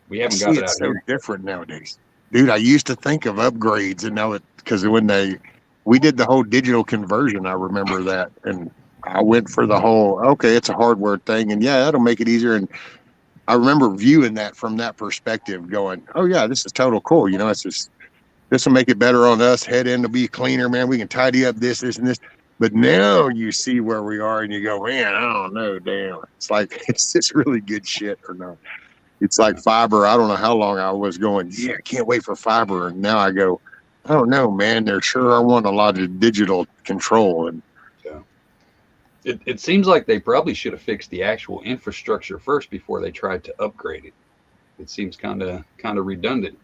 Speaker 11: We haven't
Speaker 3: See,
Speaker 11: got it
Speaker 3: it's
Speaker 11: out
Speaker 3: so
Speaker 11: here.
Speaker 3: different nowadays, dude. I used to think of upgrades, and now it because when we did the whole digital conversion, I remember that, and I went for the whole okay, it's a hardware thing, and yeah, that'll make it easier. And I remember viewing that from that perspective, going, oh yeah, this is total cool. You know, it's just this will make it better on us. Head end will be cleaner, man. We can tidy up this, and this. But now you see where we are, and you go, man, I don't know, damn. It's like it's this really good shit or not. It's like fiber. I don't know how long I was going, yeah, I can't wait for fiber. And now I go, I don't know, man. They're sure I want a lot of digital control. And
Speaker 11: Yeah. It seems like they probably should have fixed the actual infrastructure first before they tried to upgrade it. It seems kind of redundant.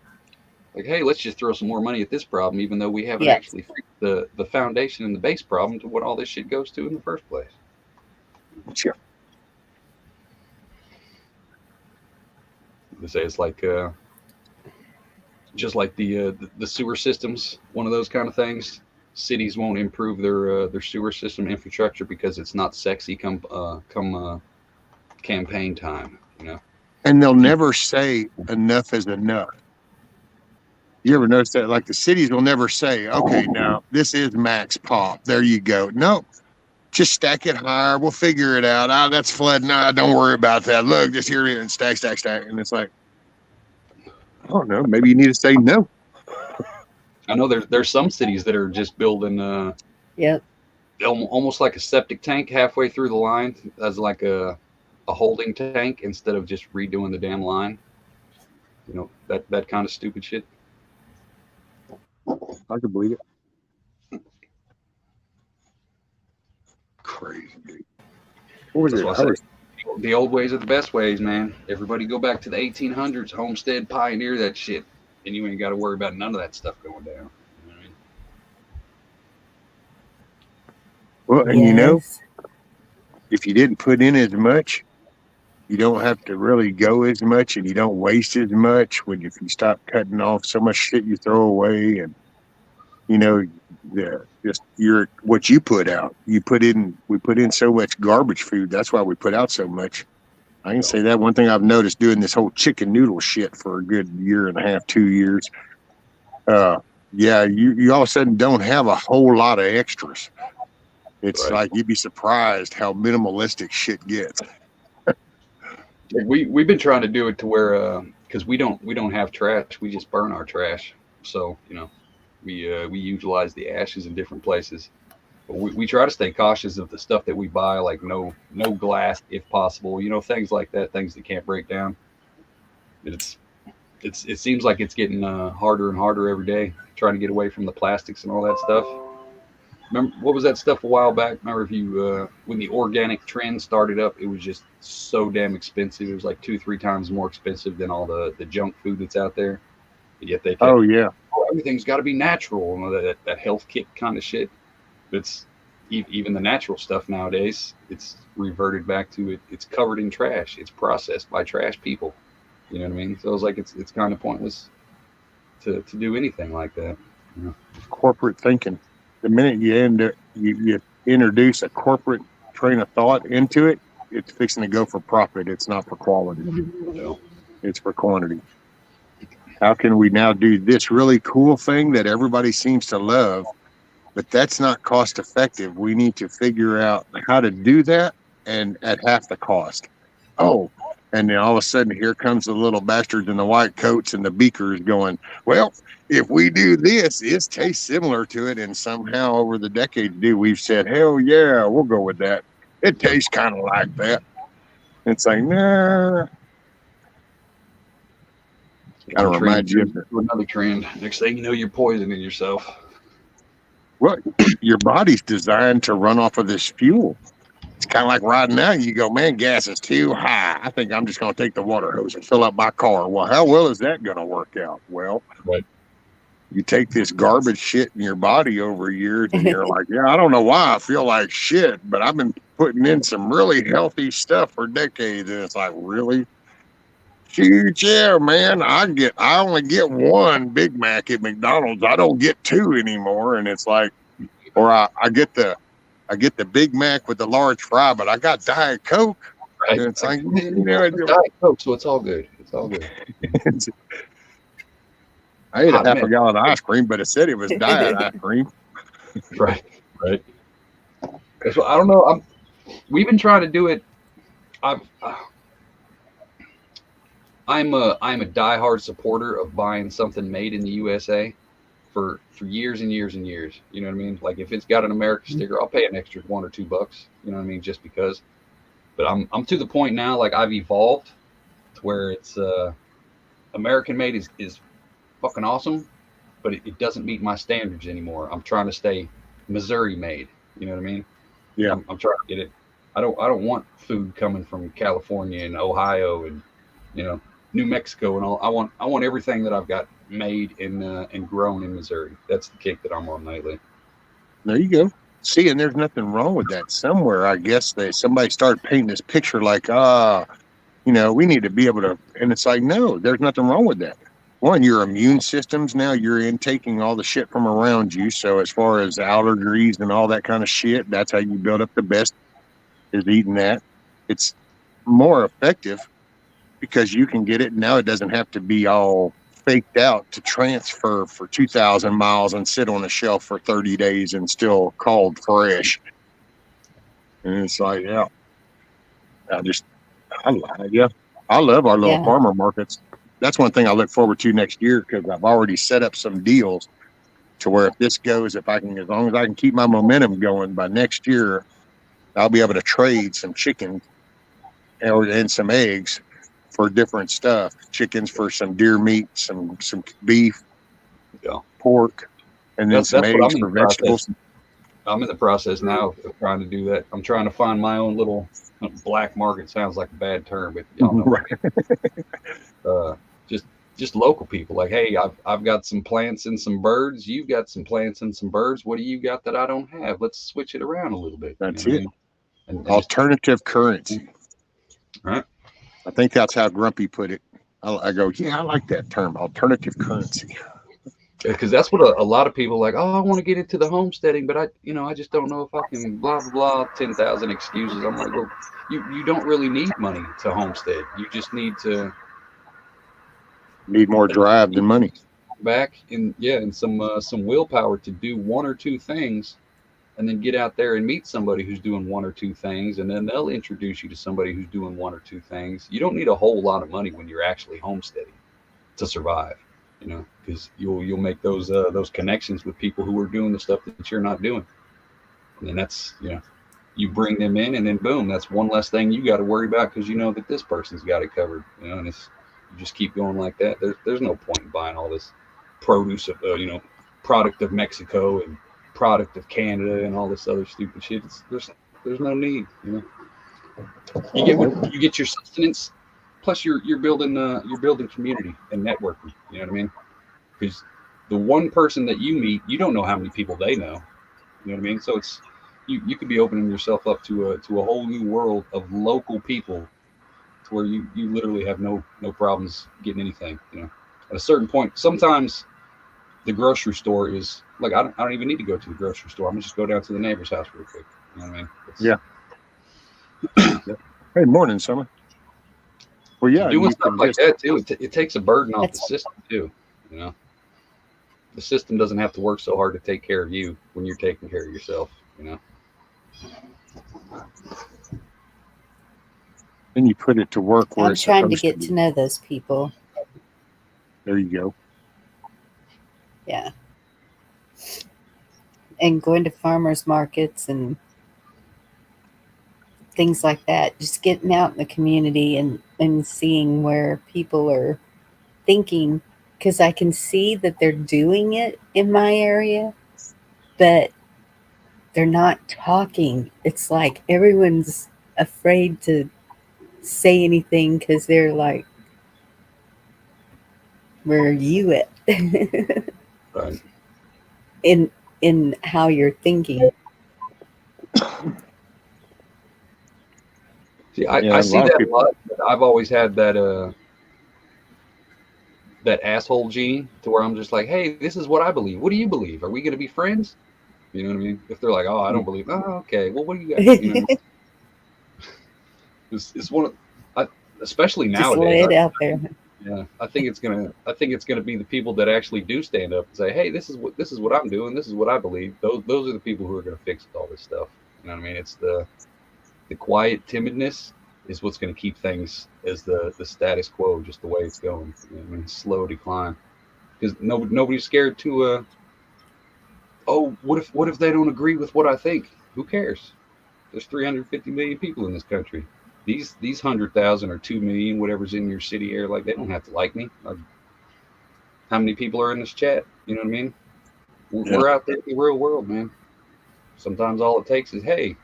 Speaker 11: Like, hey, let's just throw some more money at this problem, even though we haven't
Speaker 10: Yes.
Speaker 11: actually fixed the foundation and the base problem to what all this shit goes to in the first place.
Speaker 3: yeah,
Speaker 11: They say it's like just like the sewer systems, one of those kind of things. Cities won't improve their sewer system infrastructure because it's not sexy come campaign time, you know.
Speaker 3: and they'll never say enough is enough. You ever notice that? Like the cities will never say, okay, now this is max pop. There you go. No, just stack it higher. We'll figure it out. Ah, that's flooding. Nah, don't worry about that. Look, just here it is and stack. And it's like, I don't know. Maybe you need to say no.
Speaker 11: I know there's some cities that are just building
Speaker 10: Yep.
Speaker 11: almost like a septic tank halfway through the line as like a holding tank instead of just redoing the damn line. You know, that kind of stupid shit.
Speaker 3: I can believe it. Crazy, dude. What was
Speaker 11: That's
Speaker 3: it?
Speaker 11: what I said. The old ways are the best ways, man. Everybody go back to the 1800s, homestead, pioneer that shit, and you ain't got to worry about none of that stuff going down. You know what I mean?
Speaker 3: Well, and you know,
Speaker 10: Yes.
Speaker 3: if you didn't put in as much, you don't have to really go as much, and you don't waste as much when if you stop cutting off so much shit you throw away, and you know, just what you put out. We put in so much garbage food. That's why we put out so much. I can say that one thing I've noticed doing this whole chicken noodle shit for a good year and a half, 2 years. Yeah, you all of a sudden don't have a whole lot of extras. It's
Speaker 11: Right.
Speaker 3: like you'd be surprised how minimalistic shit gets.
Speaker 11: We've been trying to do it to where because we don't have trash, we just burn our trash. So you know, we utilize the ashes in different places. But we try to stay cautious of the stuff that we buy, like no glass if possible. You know, things like that, things that can't break down. It seems like it's getting harder and harder every day, trying to get away from the plastics and all that stuff. Remember what was that stuff a while back? Remember if you when the organic trend started up, it was just so damn expensive. It was like 2-3 times more expensive than all the junk food that's out there. And yet they kept,
Speaker 3: Oh yeah,
Speaker 11: everything's got to be natural, you know, that health kick kind of shit. It's even the natural stuff nowadays. It's reverted back to it. It's covered in trash. It's processed by trash people. You know what I mean? So it's like it's kind of pointless to do anything like that. You know?
Speaker 3: corporate thinking. The minute you introduce a corporate train of thought into it, it's fixing to go for profit. It's not for quality.
Speaker 11: So,
Speaker 3: It's for quantity. How can we now do this really cool thing that everybody seems to love, but that's not cost effective? We need to figure out how to do that and at half the cost. Oh, and then all of a sudden here comes the little bastards in the white coats and the beakers going, well, if we do this, it tastes similar to it. And somehow over the decades, we've said, hell yeah, we'll go with that. It tastes kind of like that. It's like, nah. Kind of reminds you of
Speaker 11: another trend. Next thing you know, you're poisoning yourself.
Speaker 3: well, your body's designed to run off of this fuel. It's kind of like riding out. You go, man, gas is too high. I think I'm just going to take the water hose and fill up my car. Well, how well is that going to work out? Well,
Speaker 11: Right.
Speaker 3: you take this garbage shit in your body over years and you're like, yeah, I don't know why I feel like shit, but I've been putting in some really healthy stuff for decades. And it's like, really? Shoot, yeah, man. I only get one Big Mac at McDonald's. I don't get two anymore. And it's like, or I get the I get the Big Mac with the large fry, but I got Diet Coke.
Speaker 11: Right.
Speaker 3: And it's like,
Speaker 11: Diet Coke, so it's all good. It's all good.
Speaker 3: I ate a half
Speaker 11: man.
Speaker 3: a gallon of ice cream, but it said it was diet ice cream.
Speaker 11: Right. So I don't know. We've been trying to do it. I'm a diehard supporter of buying something made in the USA for years and years and years. You know what I mean? Like if it's got an America sticker, I'll pay an extra $1 or $2. You know what I mean? Just because. But I'm to the point now. Like I've evolved to where it's American made is fucking awesome, but it doesn't meet my standards anymore. I'm trying to stay Missouri made. You know what I mean?
Speaker 3: Yeah.
Speaker 11: I'm trying to get it. I don't want food coming from California and Ohio and New Mexico and all. I want everything that I've got made and grown in Missouri. That's the kick that I'm on lately.
Speaker 3: There you go. See, and there's nothing wrong with that. Somewhere, I guess somebody started painting this picture like, we need to be able to, and it's like, no, there's nothing wrong with that. One, your immune system's now, you're intaking all the shit from around you. So as far as allergies and all that kind of shit, that's how you build up the best, is eating that. It's more effective because you can get it. Now it doesn't have to be all faked out to transfer for 2,000 miles and sit on a shelf for 30 days and still called fresh. And it's like, yeah, I love our little farmer markets. That's one thing I look forward to next year because I've already set up some deals to where if this goes, as long as I can keep my momentum going by next year, I'll be able to trade some chicken and some eggs for different stuff. Chickens for some deer meat, some beef, pork, and then some eggs for vegetables.
Speaker 11: I'm in the process now of trying to do that. I'm trying to find my own little black market. Sounds like a bad term, but y'all know. Right. Just local people. Like, hey, I've got some plants and some birds. You've got some plants and some birds. What do you got that I don't have? Let's switch it around a little bit.
Speaker 3: That's it. And alternative currency.
Speaker 11: Right.
Speaker 3: I think that's how Grumpy put it. I go, yeah, I like that term, alternative currency.
Speaker 11: Because that's what a lot of people are like. Oh, I want to get into the homesteading, but I just don't know if I can. Blah blah blah. 10,000 excuses. I'm like, well, you don't really need money to homestead. You just need
Speaker 3: more drive than money.
Speaker 11: Back and some willpower to do one or two things, and then get out there and meet somebody who's doing one or two things, and then they'll introduce you to somebody who's doing one or two things. You don't need a whole lot of money when you're actually homesteading to survive, because you'll make those connections with people who are doing the stuff that you're not doing, and then that's you bring them in, and then boom, that's one less thing you got to worry about because you know that this person's got it covered, and you just keep going like that. There's no point in buying all this produce of product of Mexico and product of Canada and all this other stupid shit. There's no need. You get your sustenance, plus you're building community and networking. You know what I mean? Because the one person that you meet, you don't know how many people they know. You know what I mean? So it's you could be opening yourself up to a whole new world of local people, to where you literally have no problems getting anything. At a certain point, sometimes the grocery store is like, I don't even need to go to the grocery store. I'm gonna just go down to the neighbor's house real quick. You know what I mean?
Speaker 3: Hey, morning, Summer. Well, yeah,
Speaker 11: doing stuff like that too. It takes a burden off the system too. The system doesn't have to work so hard to take care of you when you're taking care of yourself.
Speaker 3: Then you put it to work where
Speaker 10: I'm trying to get to know those people.
Speaker 3: There you go.
Speaker 10: Yeah. And going to farmers markets and things like that. Just getting out in the community and seeing where people are thinking, because I can see that they're doing it in my area, but they're not talking. It's like everyone's afraid to say anything because they're like, where are you at?
Speaker 11: Right.
Speaker 10: In how you're thinking.
Speaker 11: See, I see that a lot. I've always had that asshole gene to where I'm just like, hey, this is what I believe. What do you believe? Are we going to be friends? You know what I mean? If they're like, oh, I don't believe, oh, okay, well, what do you got? You know, it's one of, especially
Speaker 10: Just
Speaker 11: nowadays.
Speaker 10: lay it out there.
Speaker 11: Yeah, I think it's gonna be the people that actually do stand up and say, hey, this is what I'm doing. This is what I believe. Those are the people who are gonna fix all this stuff. You know what I mean? It's the quiet timidness is what's going to keep things as the status quo, just the way it's going. You know what I mean? Slow decline, because nobody's scared to. Oh, what if they don't agree with what I think? Who cares? There's 350 million people in this country. These 100,000 or 2 million, whatever's in your city area, like they don't have to like me. How many people are in this chat? You know what I mean? We're out there in the real world, man. Sometimes all it takes is, hey,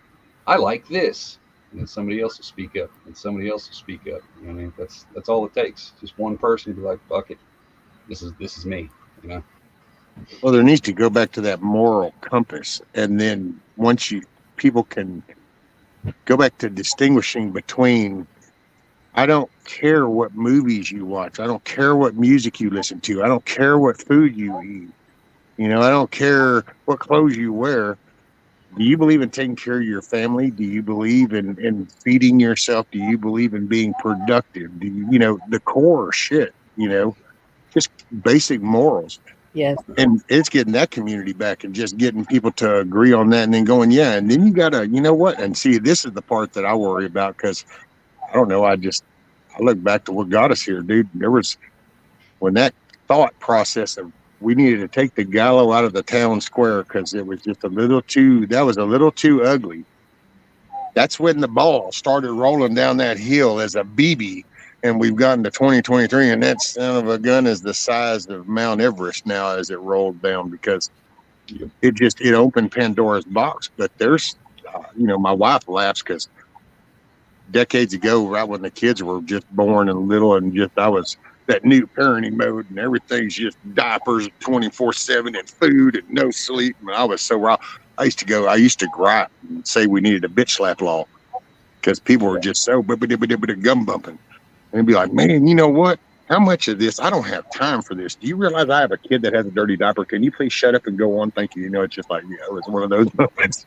Speaker 11: I like this, and then somebody else will speak up, and somebody else will speak up. You know what I mean? That's all it takes. Just one person to be like, fuck it, this is me. You know?
Speaker 3: Well, there needs to go back to that moral compass, and then once people can go back to distinguishing between. I don't care what movies you watch. I don't care what music you listen to. I don't care what food you eat. You know, I don't care what clothes you wear. Do you believe in taking care of your family? Do you believe in feeding yourself? Do you believe in being productive? Do you, the core shit, just basic morals.
Speaker 10: Yes.
Speaker 3: And it's getting that community back and just getting people to agree on that and then going, yeah. And then you got to, you know what? And see, this is the part that I worry about because I don't know. I look back to what got us here, dude. There was when that thought process of we needed to take the gallows out of the town square because it was just a little too ugly. That's when the ball started rolling down that hill as a BB, and we've gotten to 2023, and that son of a gun is the size of Mount Everest now as it rolled down because it opened Pandora's box. But there's, my wife laughs because decades ago, right when the kids were just born and little, and I was that new parenting mode, and everything's just diapers 24/7 and food and no sleep. And I was so raw. I used to gripe and say we needed a bitch slap law because people were just so gum bumping. And be like, man, you know what? How much of this? I don't have time for this. Do you realize I have a kid that has a dirty diaper? Can you please shut up and go on? Thank you. It's just like, it was one of those moments.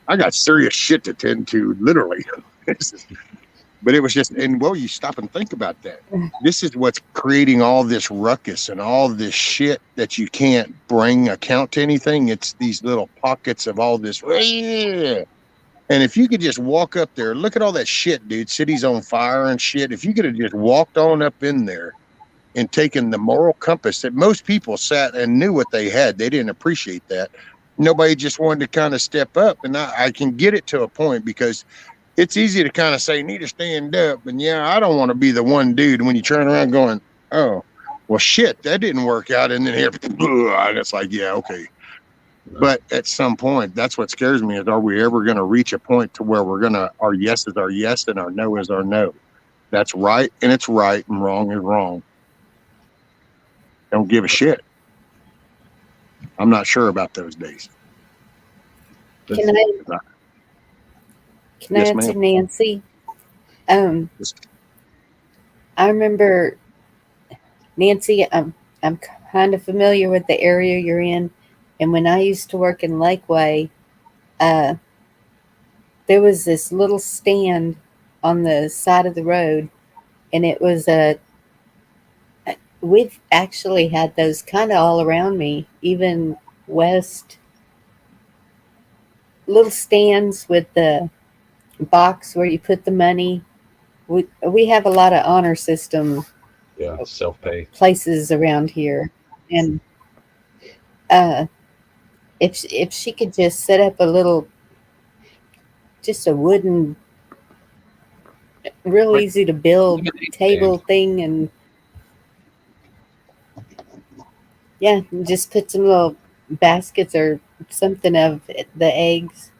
Speaker 3: I got serious shit to tend to, literally. But it was just, and you stop and think about that. This is what's creating all this ruckus and all this shit that you can't bring account to anything. It's these little pockets of all this. And if you could just walk up there, look at all that shit, dude. City's on fire and shit. If you could have just walked on up in there and taken the moral compass that most people sat and knew what they had, they didn't appreciate that. Nobody just wanted to kind of step up. And I can get it to a point because it's easy to kind of say, need to stand up. And yeah, I don't want to be the one dude when you turn around going, oh, well, shit, that didn't work out. And then here, and it's like, yeah, okay. But at some point, that's what scares me is, are we ever going to reach a point to where our yes is our yes and our no is our no? That's right. And it's right and wrong is wrong. Don't give a shit. I'm not sure about those days.
Speaker 10: Can I answer Nancy? I remember, Nancy, I'm kind of familiar with the area you're in. And when I used to work in Lakeway, there was this little stand on the side of the road. And it was we've actually had those kind of all around me, even west. Little stands with the box where you put the money. We have a lot of honor system
Speaker 11: self-pay
Speaker 10: places around here, and if she could just set up just a wooden, real easy to build table thing, and just put some little baskets or something of the eggs,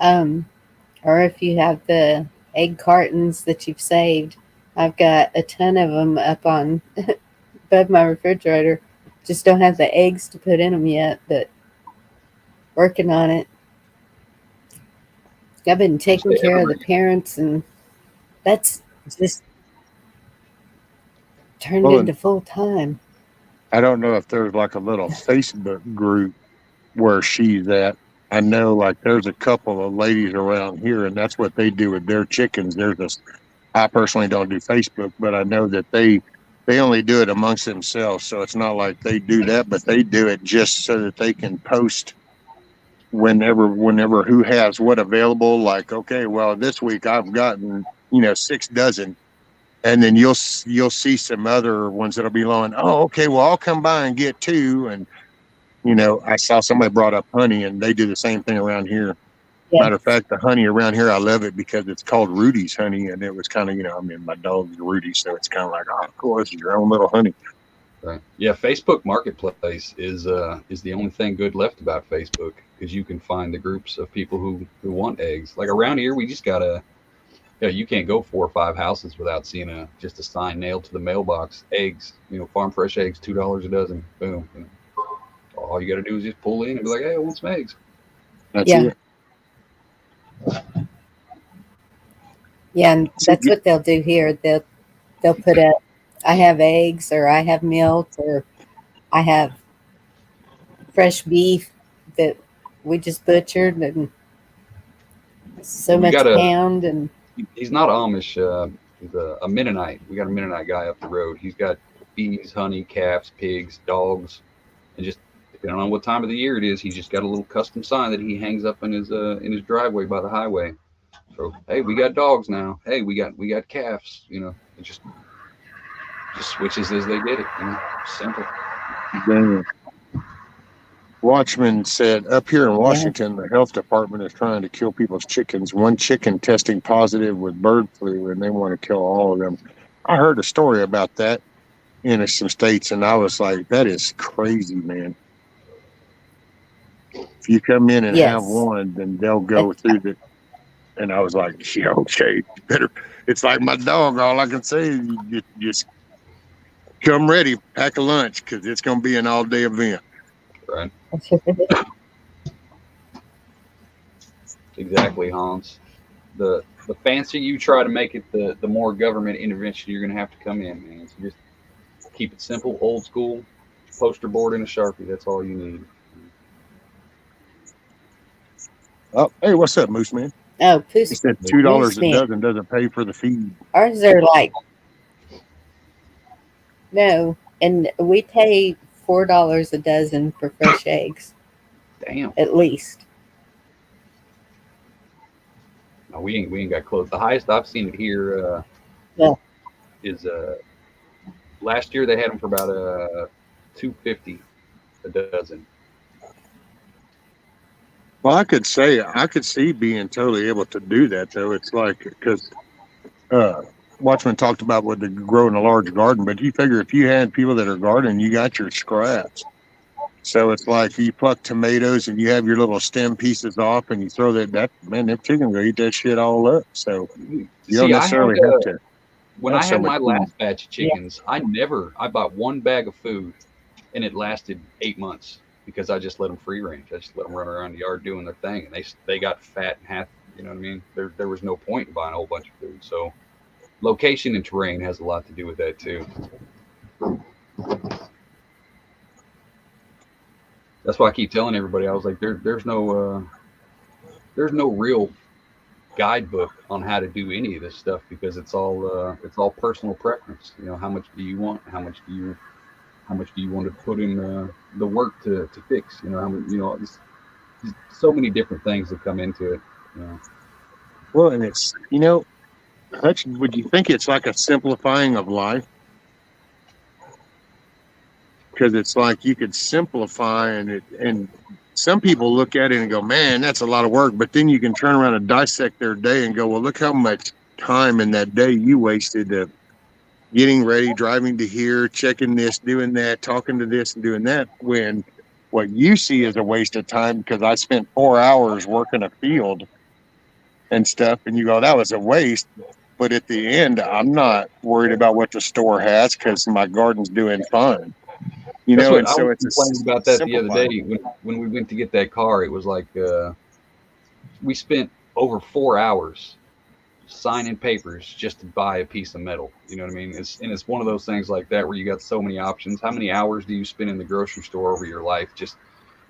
Speaker 10: or if you have the egg cartons that you've saved. I've got a ton of them up on above my refrigerator. Just don't have the eggs to put in them yet, but working on it. I've been taking care of the parents, and that's just turned into full time.
Speaker 3: I don't know if there's like a little Facebook group where she's at. I know, like, there's a couple of ladies around here, and that's what they do with their chickens. I personally don't do Facebook, but I know that they only do it amongst themselves. So it's not like they do that, but they do it just so that they can post whenever who has what available. Like, okay, well, this week I've gotten 6 dozen, and then you'll see some other ones that'll be low. Oh, okay, well, I'll come by and get two. And I saw somebody brought up honey, and they do the same thing around here.
Speaker 10: Yeah.
Speaker 3: Matter of fact, the honey around here, I love it because it's called Rudy's honey, and it was kind of, my dog's Rudy, so it's kind of like, oh, cool, this is your own little honey.
Speaker 11: Right. Yeah, Facebook Marketplace is the only thing good left about Facebook, because you can find the groups of people who want eggs. Like around here, we just gotta. You can't go 4 or 5 houses without seeing just a sign nailed to the mailbox. Eggs, farm fresh eggs, $2 a dozen. Boom. All you got to do is just pull in and be like, hey, I want some eggs.
Speaker 3: That's it.
Speaker 10: Yeah, and that's what they'll do here. They'll put up, I have eggs, or I have milk, or I have fresh beef that we just butchered, and so much pound. And
Speaker 11: he's not Amish. He's a Mennonite. We got a Mennonite guy up the road. He's got bees, honey, calves, pigs, dogs, and just depending on what time of the year it is, he's just got a little custom sign that he hangs up in his driveway by the highway. So, hey, we got dogs now. Hey, we got calves. It just switches as they get it. Simple.
Speaker 3: Damn. Watchman said, up here in Washington, the health department is trying to kill people's chickens. One chicken testing positive with bird flu, and they want to kill all of them. I heard a story about that in some states, and I was like, that is crazy, man. If you come in and have one, then they'll go through the. And I was like, yeah, okay, better. It's like my dog. All I can say is you just come ready, pack a lunch, because it's going to be an all-day event.
Speaker 11: Right. Exactly, Hans. The fancier you try to make it, the more government intervention you're going to have to come in, man. So just keep it simple, old school, poster board and a Sharpie. That's all you need.
Speaker 3: Oh, hey, what's up, Moose Man?
Speaker 10: Oh,
Speaker 3: he said $2 a dozen doesn't pay for the feed.
Speaker 10: Ours are like no, and we pay $4 a dozen for fresh eggs.
Speaker 11: Damn.
Speaker 10: At least.
Speaker 11: No, we ain't got close. The highest I've seen it here is last year they had them for about $2.50 a dozen.
Speaker 3: Well, I could see being totally able to do that, though. It's like, because Watchman talked about what to grow in a large garden, but you figure if you had people that are gardening, you got your scraps. So it's like you pluck tomatoes and you have your little stem pieces off, and you throw them chickens will eat that shit all up. So you don't necessarily have to.
Speaker 11: When I had my last batch of chickens, I bought one bag of food, and it lasted 8 months. Because I just let them free range. I just let them run around the yard doing their thing, and they got fat and happy. You know what I mean? There was no point in buying a whole bunch of food. So location and terrain has a lot to do with that too. That's why I keep telling everybody. I was like, there's no real guidebook on how to do any of this stuff, because it's all personal preference. How much do you want? How much do you want to put in the work to fix? There's so many different things that come into it.
Speaker 3: Well, and it's Hutch, would you think it's like a simplifying of life? Because it's like you could simplify, and some people look at it and go, man, that's a lot of work. But then you can turn around and dissect their day and go, well, look how much time in that day you wasted getting ready, driving to here, checking this, doing that, talking to this and doing that, when what you see is a waste of time because I spent 4 hours working a field and stuff, and you go, that was a waste. But at the end, I'm not worried about what the store has because my garden's doing fine. And so it's
Speaker 11: complaining about that the other day when we went to get that car. It was like we spent over 4 hours signing papers just to buy a piece of metal. You know what I mean? It's one of those things like that where you got so many options. How many hours do you spend in the grocery store over your life just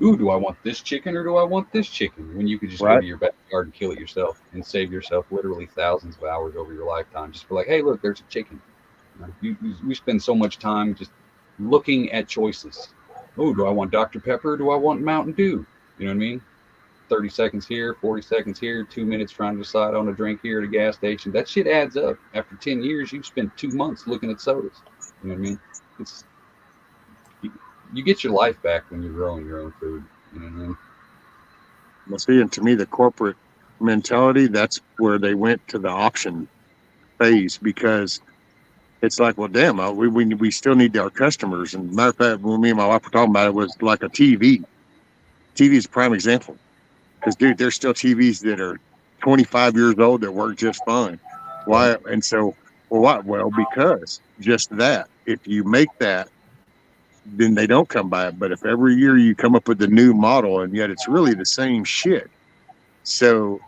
Speaker 11: ooh, do I want this chicken or do I want this chicken? When you could just go
Speaker 4: Right.
Speaker 11: to your backyard and kill it yourself and save yourself literally thousands of hours over your lifetime. Just be like, hey, look, there's a chicken. We spend so much time just looking at choices. Oh, do I want Dr. Pepper or do I want Mountain Dew? You know what I mean? 30 seconds here, 40 seconds here, 2 minutes trying to decide on a drink here at a gas station. That shit adds up. After 10 years, you've spent 2 months looking at sodas. You know what I mean? It's you get your life back when you're growing your own food. You know what I mean?
Speaker 3: Well, see, and to me, the corporate mentality, that's where they went to the option phase, because it's like, well, damn, we still need our customers. And matter of fact, when me and my wife were talking about it, was like a TV. TV is a prime example. Because, dude, there's still TVs that are 25 years old that work just fine. Why? And so, well, why? Well, because just that. If you make that, then they don't come by it. But if every year you come up with a new model and yet it's really the same shit, so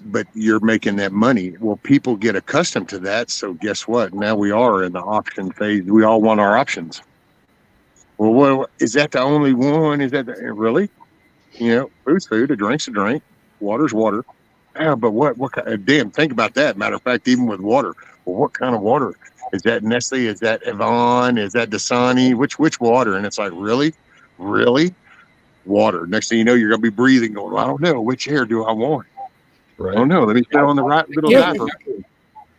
Speaker 3: but you're making that money. Well, people get accustomed to that. So guess what? Now we are in the option phase. We all want our options. Well, is that the only one? Is that really? You know, food's food, a drink's a drink, water's water. Yeah, but what kind, damn, think about that. Matter of fact, even with water, well, what kind of water? Is that Nestle? Is that Avon? Is that Dasani? Which water? And it's like, really? Water. Next thing you know, you're going to be breathing, going, I don't know. Which air do I want?
Speaker 11: Right.
Speaker 3: I don't know. Let me put on the right little diaper.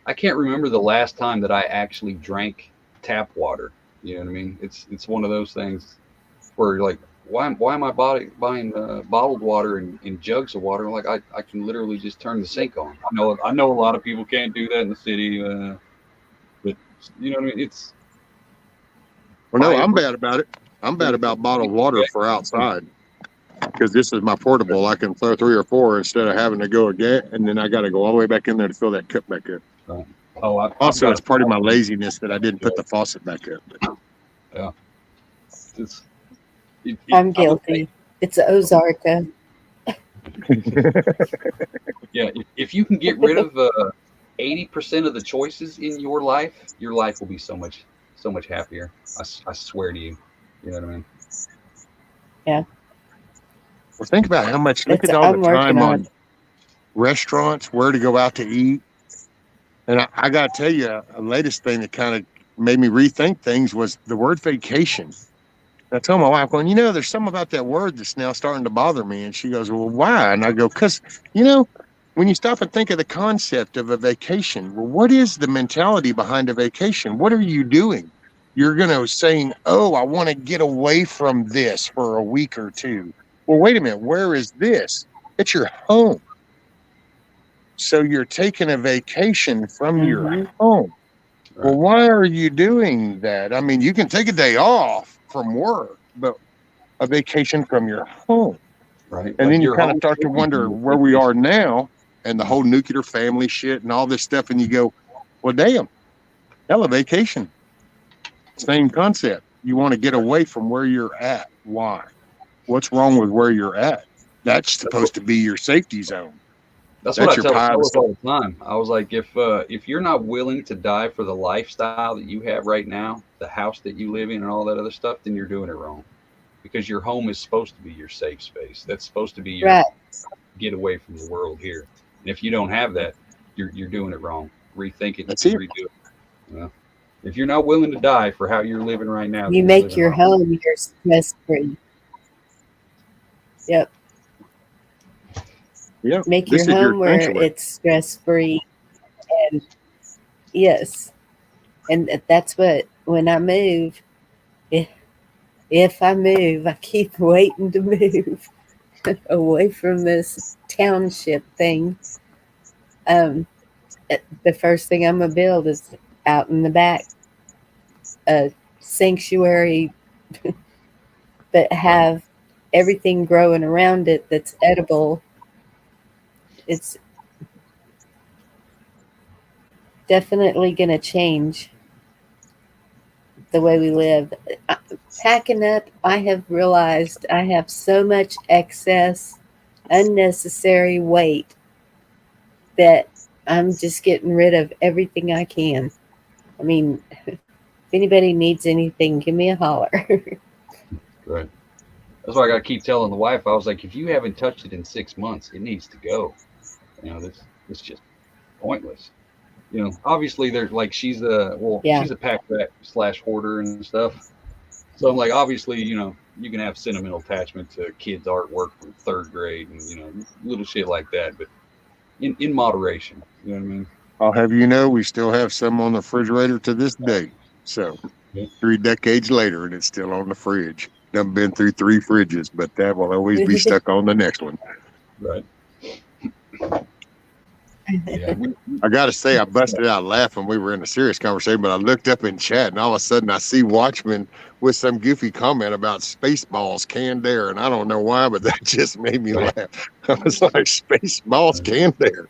Speaker 11: I can't remember the last time that I actually drank tap water. You know what I mean? It's one of those things where you're like, why am I buying bottled water in jugs of water? Like I can literally just turn the sink on. I know a lot of people can't do that in the city, but you know what I mean. It's
Speaker 3: well, no, I'm bad about it. I'm bad about bottled water for outside, because this is my portable. I can throw 3 or 4 instead of having to go again, and then I got to go all the way back in there to fill that cup back up. Also, it's part of my laziness that I didn't put the faucet back up.
Speaker 11: Yeah.
Speaker 10: I'm guilty. It's Ozarka.
Speaker 11: Yeah, if you can get rid of 80% of the choices in your life will be so much happier. I swear to you. You know what I mean?
Speaker 10: Yeah.
Speaker 3: Well, think about how much. Look at all the time on restaurants, where to go out to eat. And I got to tell you, a latest thing that kind of made me rethink things was the word vacation. I told my wife, going, there's something about that word that's now starting to bother me. And she goes, well, why? And I go, because, when you stop and think of the concept of a vacation, well, what is the mentality behind a vacation? What are you doing? You're going to saying, oh, I want to get away from this for a week or two. Well, wait a minute. Where is this? It's your home. So you're taking a vacation from your home. Right. Well, why are you doing that? I mean, you can take a day off from work, but a vacation from your home.
Speaker 11: Right.
Speaker 3: And then you kind of start to wonder where we are now and the whole nuclear family shit and all this stuff. And you go, well, damn, hell, a vacation. Same concept. You want to get away from where you're at. Why? What's wrong with where you're at? That's supposed to be your safety zone.
Speaker 11: That's what I tell fellas all the time. I was like, if you're not willing to die for the lifestyle that you have right now, the house that you live in and all that other stuff, then you're doing it wrong. Because your home is supposed to be your safe space. That's supposed to be your get away from the world here. And if you don't have that, you're doing it wrong. Rethink it and redo it. If you're not willing to die for how you're living right now,
Speaker 10: you make your home your stress free. Yep.
Speaker 3: Yeah,
Speaker 10: make your home where it's stress free, and yes, and that's what when I move. If I move, I keep waiting to move away from this township thing. The first thing I'm gonna build is out in the back, a sanctuary, but have everything growing around it that's edible. It's definitely going to change the way we live. Packing up, I have realized I have so much excess, unnecessary weight that I'm just getting rid of everything I can. I mean, if anybody needs anything, give me a holler.
Speaker 11: Right. That's why I got to keep telling the wife. I was like, if you haven't touched it in 6 months, it needs to go. This just pointless. Obviously there's like she's
Speaker 10: Yeah.
Speaker 11: a pack rat / hoarder and stuff. So I'm like, obviously, you can have sentimental attachment to kids' artwork from 3rd grade and little shit like that, but in moderation. You know what I mean?
Speaker 3: I'll have you know, we still have some on the refrigerator to this day. So
Speaker 11: Yeah.
Speaker 3: 3 decades later, and it's still on the fridge. Done been through 3 fridges, but that will always be stuck on the next one.
Speaker 11: Right. Yeah.
Speaker 3: I got to say, I busted out laughing. We were in a serious conversation, but I looked up in chat, and all of a sudden I see Watchman with some goofy comment about Spaceballs canned air, and I don't know why, but that just made me laugh. I was like, Spaceballs canned air.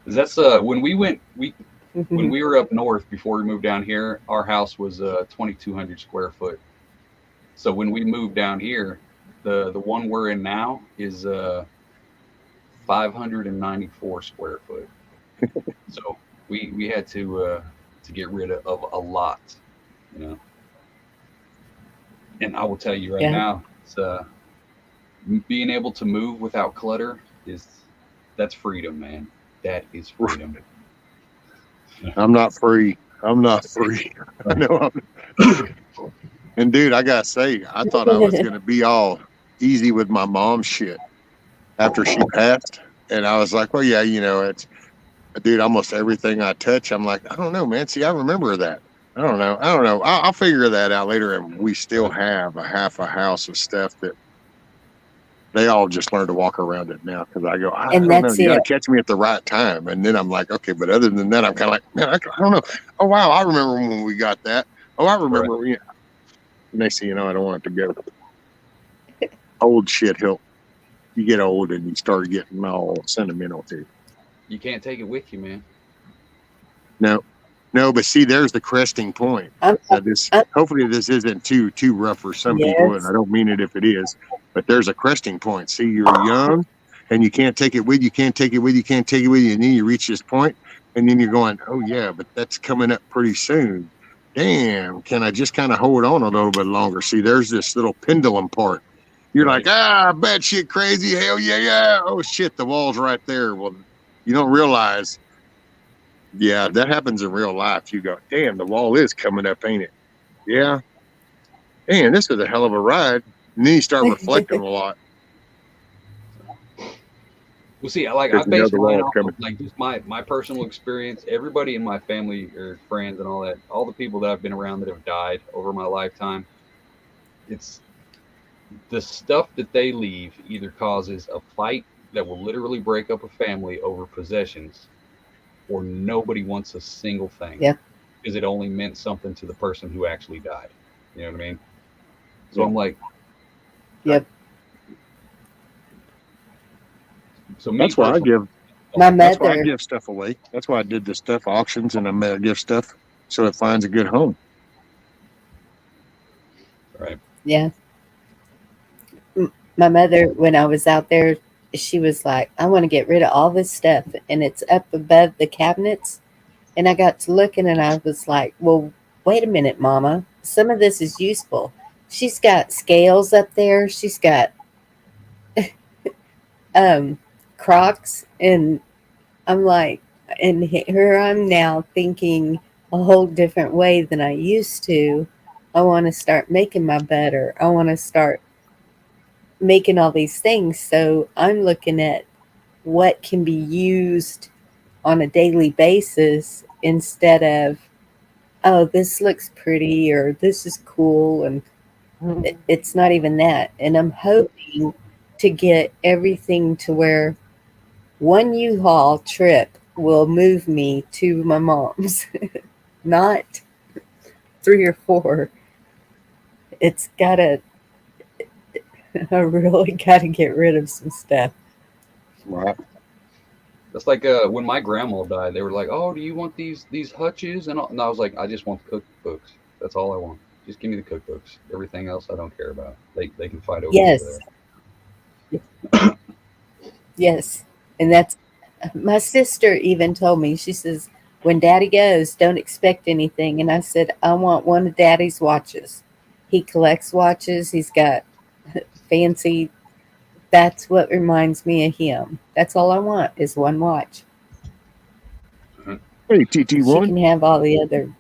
Speaker 11: That's when we were up north before we moved down here, our house was 2,200 square foot. So when we moved down here, the one we're in now is 594 square foot. So we had to get rid of a lot, And I will tell you right now, it's being able to move without clutter that's freedom, man. That is freedom.
Speaker 3: I'm not free. I know and dude, I gotta say, I thought I was gonna be all easy with my mom's shit after she passed. And I was like, well, yeah, it's, dude, almost everything I touch, I'm like, I don't know, man. See, I remember that. I don't know. I'll figure that out later. And we still have half a house of stuff that they all just learn to walk around it now. Because I go, I don't know. You got to catch me at the right time. And then I'm like, okay. But other than that, I'm kind of like, man, I don't know. Oh, wow. I remember when we got that. Oh, I remember. Right. Next thing you know, I don't want it to go. Old shit help. You get old and you start getting all sentimental too.
Speaker 11: You can't take it with you, man.
Speaker 3: No, but see, there's the cresting point. Hopefully this isn't too rough for some people, and I don't mean it if it is, but there's a cresting point. See, you're young and you can't take it with you, and then you reach this point, and then you're going, oh yeah, but that's coming up pretty soon. Damn, can I just kind of hold on a little bit longer? See, there's this little pendulum part. You're right. Like, bad shit, crazy, hell yeah. Oh shit, the wall's right there. Well, you don't realize. Yeah, that happens in real life. You go, damn, the wall is coming up, ain't it? Yeah. Man, this was a hell of a ride. And then you start reflecting a lot.
Speaker 11: Well, see, I base mine off of, like, just my personal experience. Everybody in my family or friends and all that, all the people that I've been around that have died over my lifetime, it's the stuff that they leave either causes a fight that will literally break up a family over possessions, or nobody wants a single thing.
Speaker 10: Yeah.
Speaker 11: Because it only meant something to the person who actually died. You know what I mean? So I'm like,
Speaker 10: yep.
Speaker 11: So
Speaker 3: that's why I give
Speaker 10: my mother.
Speaker 3: That's why I give stuff away. That's why I did the stuff auctions and I give stuff so it finds a good home.
Speaker 11: Right.
Speaker 10: Yeah. My mother, when I was out there, she was like, I want to get rid of all this stuff, and it's up above the cabinets. And I got to looking, and I was like, well, wait a minute, Mama. Some of this is useful. She's got scales up there. She's got Crocs, and I'm like, and here I'm now thinking a whole different way than I used to. I want to start making my butter. I want to start making all these things. So I'm looking at what can be used on a daily basis instead of, oh, this looks pretty or this is cool. And it's not even that. And I'm hoping to get everything to where one U-Haul trip will move me to my mom's, not 3 or 4. It's gotta, I really got to get rid of some stuff.
Speaker 3: Right.
Speaker 11: That's like when my grandma died. They were like, "Oh, do you want these hutches?" And I was like, "I just want the cookbooks. That's all I want. Just give me the cookbooks. Everything else I don't care about. They can fight over
Speaker 10: Yes.
Speaker 11: there."
Speaker 10: Yes, and that's my sister even told me. She says, "When Daddy goes, don't expect anything." And I said, "I want one of Daddy's watches. He collects watches. He's got fancy. That's what reminds me of him. That's all I want is one watch.
Speaker 3: Hey,
Speaker 10: She
Speaker 3: TT1,
Speaker 10: can have all the other.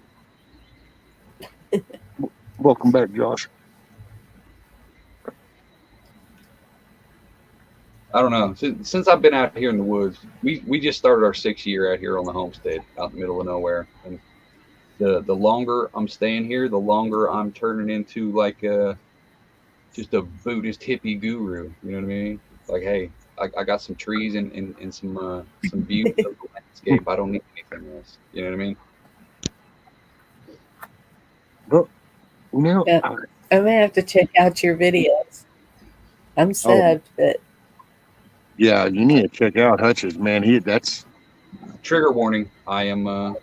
Speaker 3: welcome back, Josh.
Speaker 11: I don't know. Since I've been out here in the woods, we just started our 6th year out here on the homestead, out in the middle of nowhere. And the longer I'm staying here, the longer I'm turning into like just a Buddhist hippie guru. You know what I mean? Like, hey, I got some trees and some beauty of the landscape. I don't need anything else. You know what I mean?
Speaker 3: But, you know,
Speaker 10: Yeah, I'm gonna have to check out your videos. I'm subbed, but
Speaker 3: yeah, you need to check out Hutch's, man. That's
Speaker 11: Trigger warning. I'm a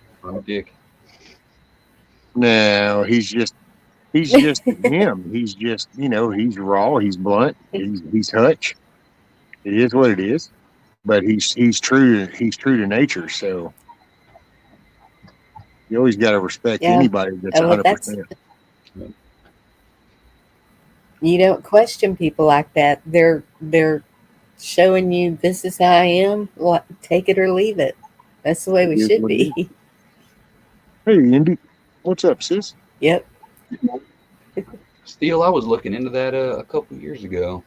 Speaker 11: dick.
Speaker 3: no, he's just him. He's just, he's raw, he's blunt, he's Hutch. It is what it is. But he's true to nature, so you always got to respect
Speaker 10: yeah.
Speaker 3: anybody that's
Speaker 10: Well, that's
Speaker 3: 100%.
Speaker 10: you don't question people like that. They're showing you this is how I am. Take it or leave it. That's the way we
Speaker 3: It is
Speaker 10: should
Speaker 3: what it
Speaker 10: be.
Speaker 3: is. Hey, Indy, what's up, sis?
Speaker 10: Yep.
Speaker 11: Steel, I was looking into that a couple years ago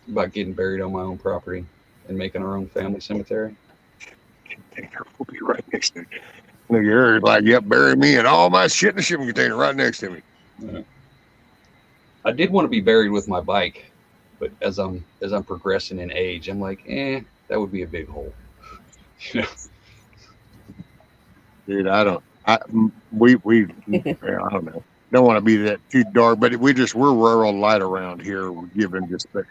Speaker 11: about getting buried on my own property and making our own family cemetery.
Speaker 3: Container will be right next to me. Look, you're like, yep, bury me and all my shit in the shipping container right next to me.
Speaker 11: I did want to be buried with my bike, but as I'm progressing in age, I'm like, that would be a big hole.
Speaker 3: Dude, I don't know. Don't want to be that too dark, but we're rural light around here. We're giving just the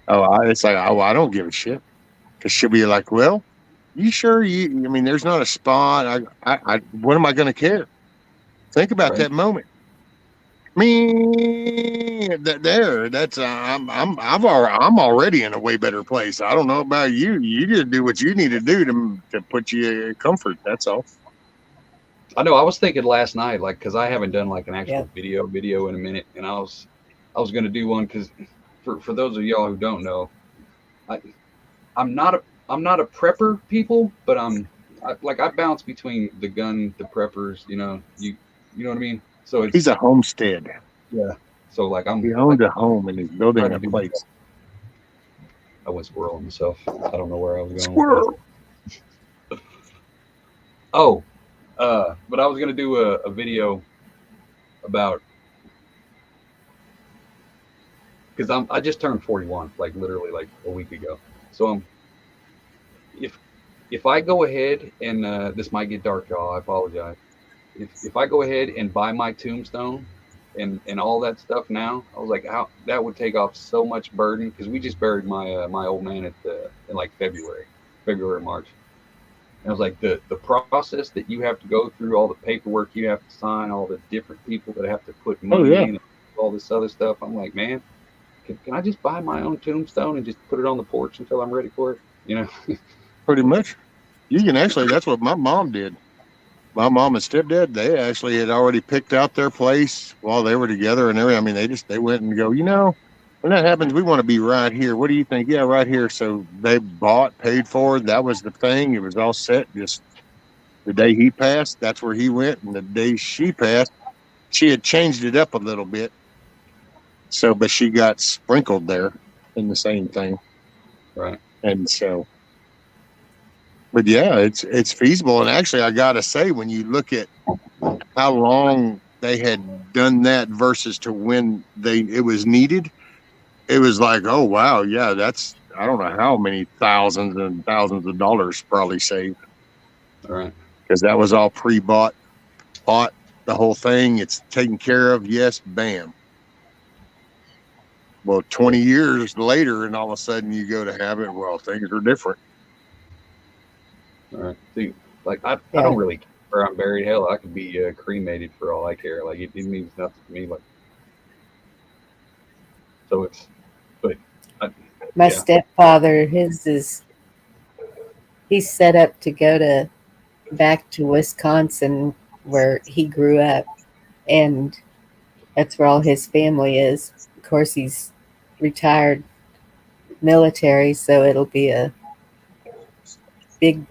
Speaker 3: I don't give a shit. Because she'll be like, well, you sure there's not a spot. I what am I going to care? Think about that moment. Me, that's I'm already in a way better place. I don't know about you. You just do what you need to do to put you in comfort. That's all.
Speaker 11: I know. I was thinking last night, like, because I haven't done like an actual video in a minute, and I was going to do one because for those of y'all who don't know, I'm not a prepper people, but I bounce between the gun, the preppers. You know what I mean. So
Speaker 3: He's a homestead.
Speaker 11: Yeah. So like
Speaker 3: he owns a home and he's building a place.
Speaker 11: I went squirrel myself. I don't know where I was going.
Speaker 3: Squirrel.
Speaker 11: But I was gonna do a video about because I just turned 41, like literally like a week ago. So if I go ahead and this might get dark, y'all, I apologize. If I go ahead and buy my tombstone and all that stuff now, I was like, how that would take off so much burden because we just buried my my old man in like February, March. And I was like, the process that you have to go through, all the paperwork you have to sign, all the different people that have to put money in, and all this other stuff. I'm like, man, can I just buy my own tombstone and just put it on the porch until I'm ready for it? You know,
Speaker 3: pretty much. You can actually. That's what my mom did. My mom and stepdad, they actually had already picked out their place while they were together and everything. I mean, they went and go, when that happens, we want to be right here. What do you think? Yeah, right here. So they paid for it. That was the thing. It was all set. Just the day he passed, that's where he went. And the day she passed, she had changed it up a little bit. So, but she got sprinkled there in the same thing.
Speaker 11: Right.
Speaker 3: And so, but yeah, it's feasible. And actually, I got to say, when you look at how long they had done that versus to when it was needed, it was like, oh, wow. Yeah, that's, I don't know how many thousands and thousands of dollars probably saved.
Speaker 11: All right.
Speaker 3: Because that was all pre-bought, the whole thing. It's taken care of. Yes, bam. Well, 20 years later, and all of a sudden you go to have it. Well, things are different.
Speaker 11: All right. See, like I don't really care where I'm buried. Hell, I could be cremated for all I care. Like it means nothing to me. Like so,
Speaker 10: my stepfather, he's set up to go back to Wisconsin where he grew up, and that's where all his family is. Of course, he's retired military, so it'll be a big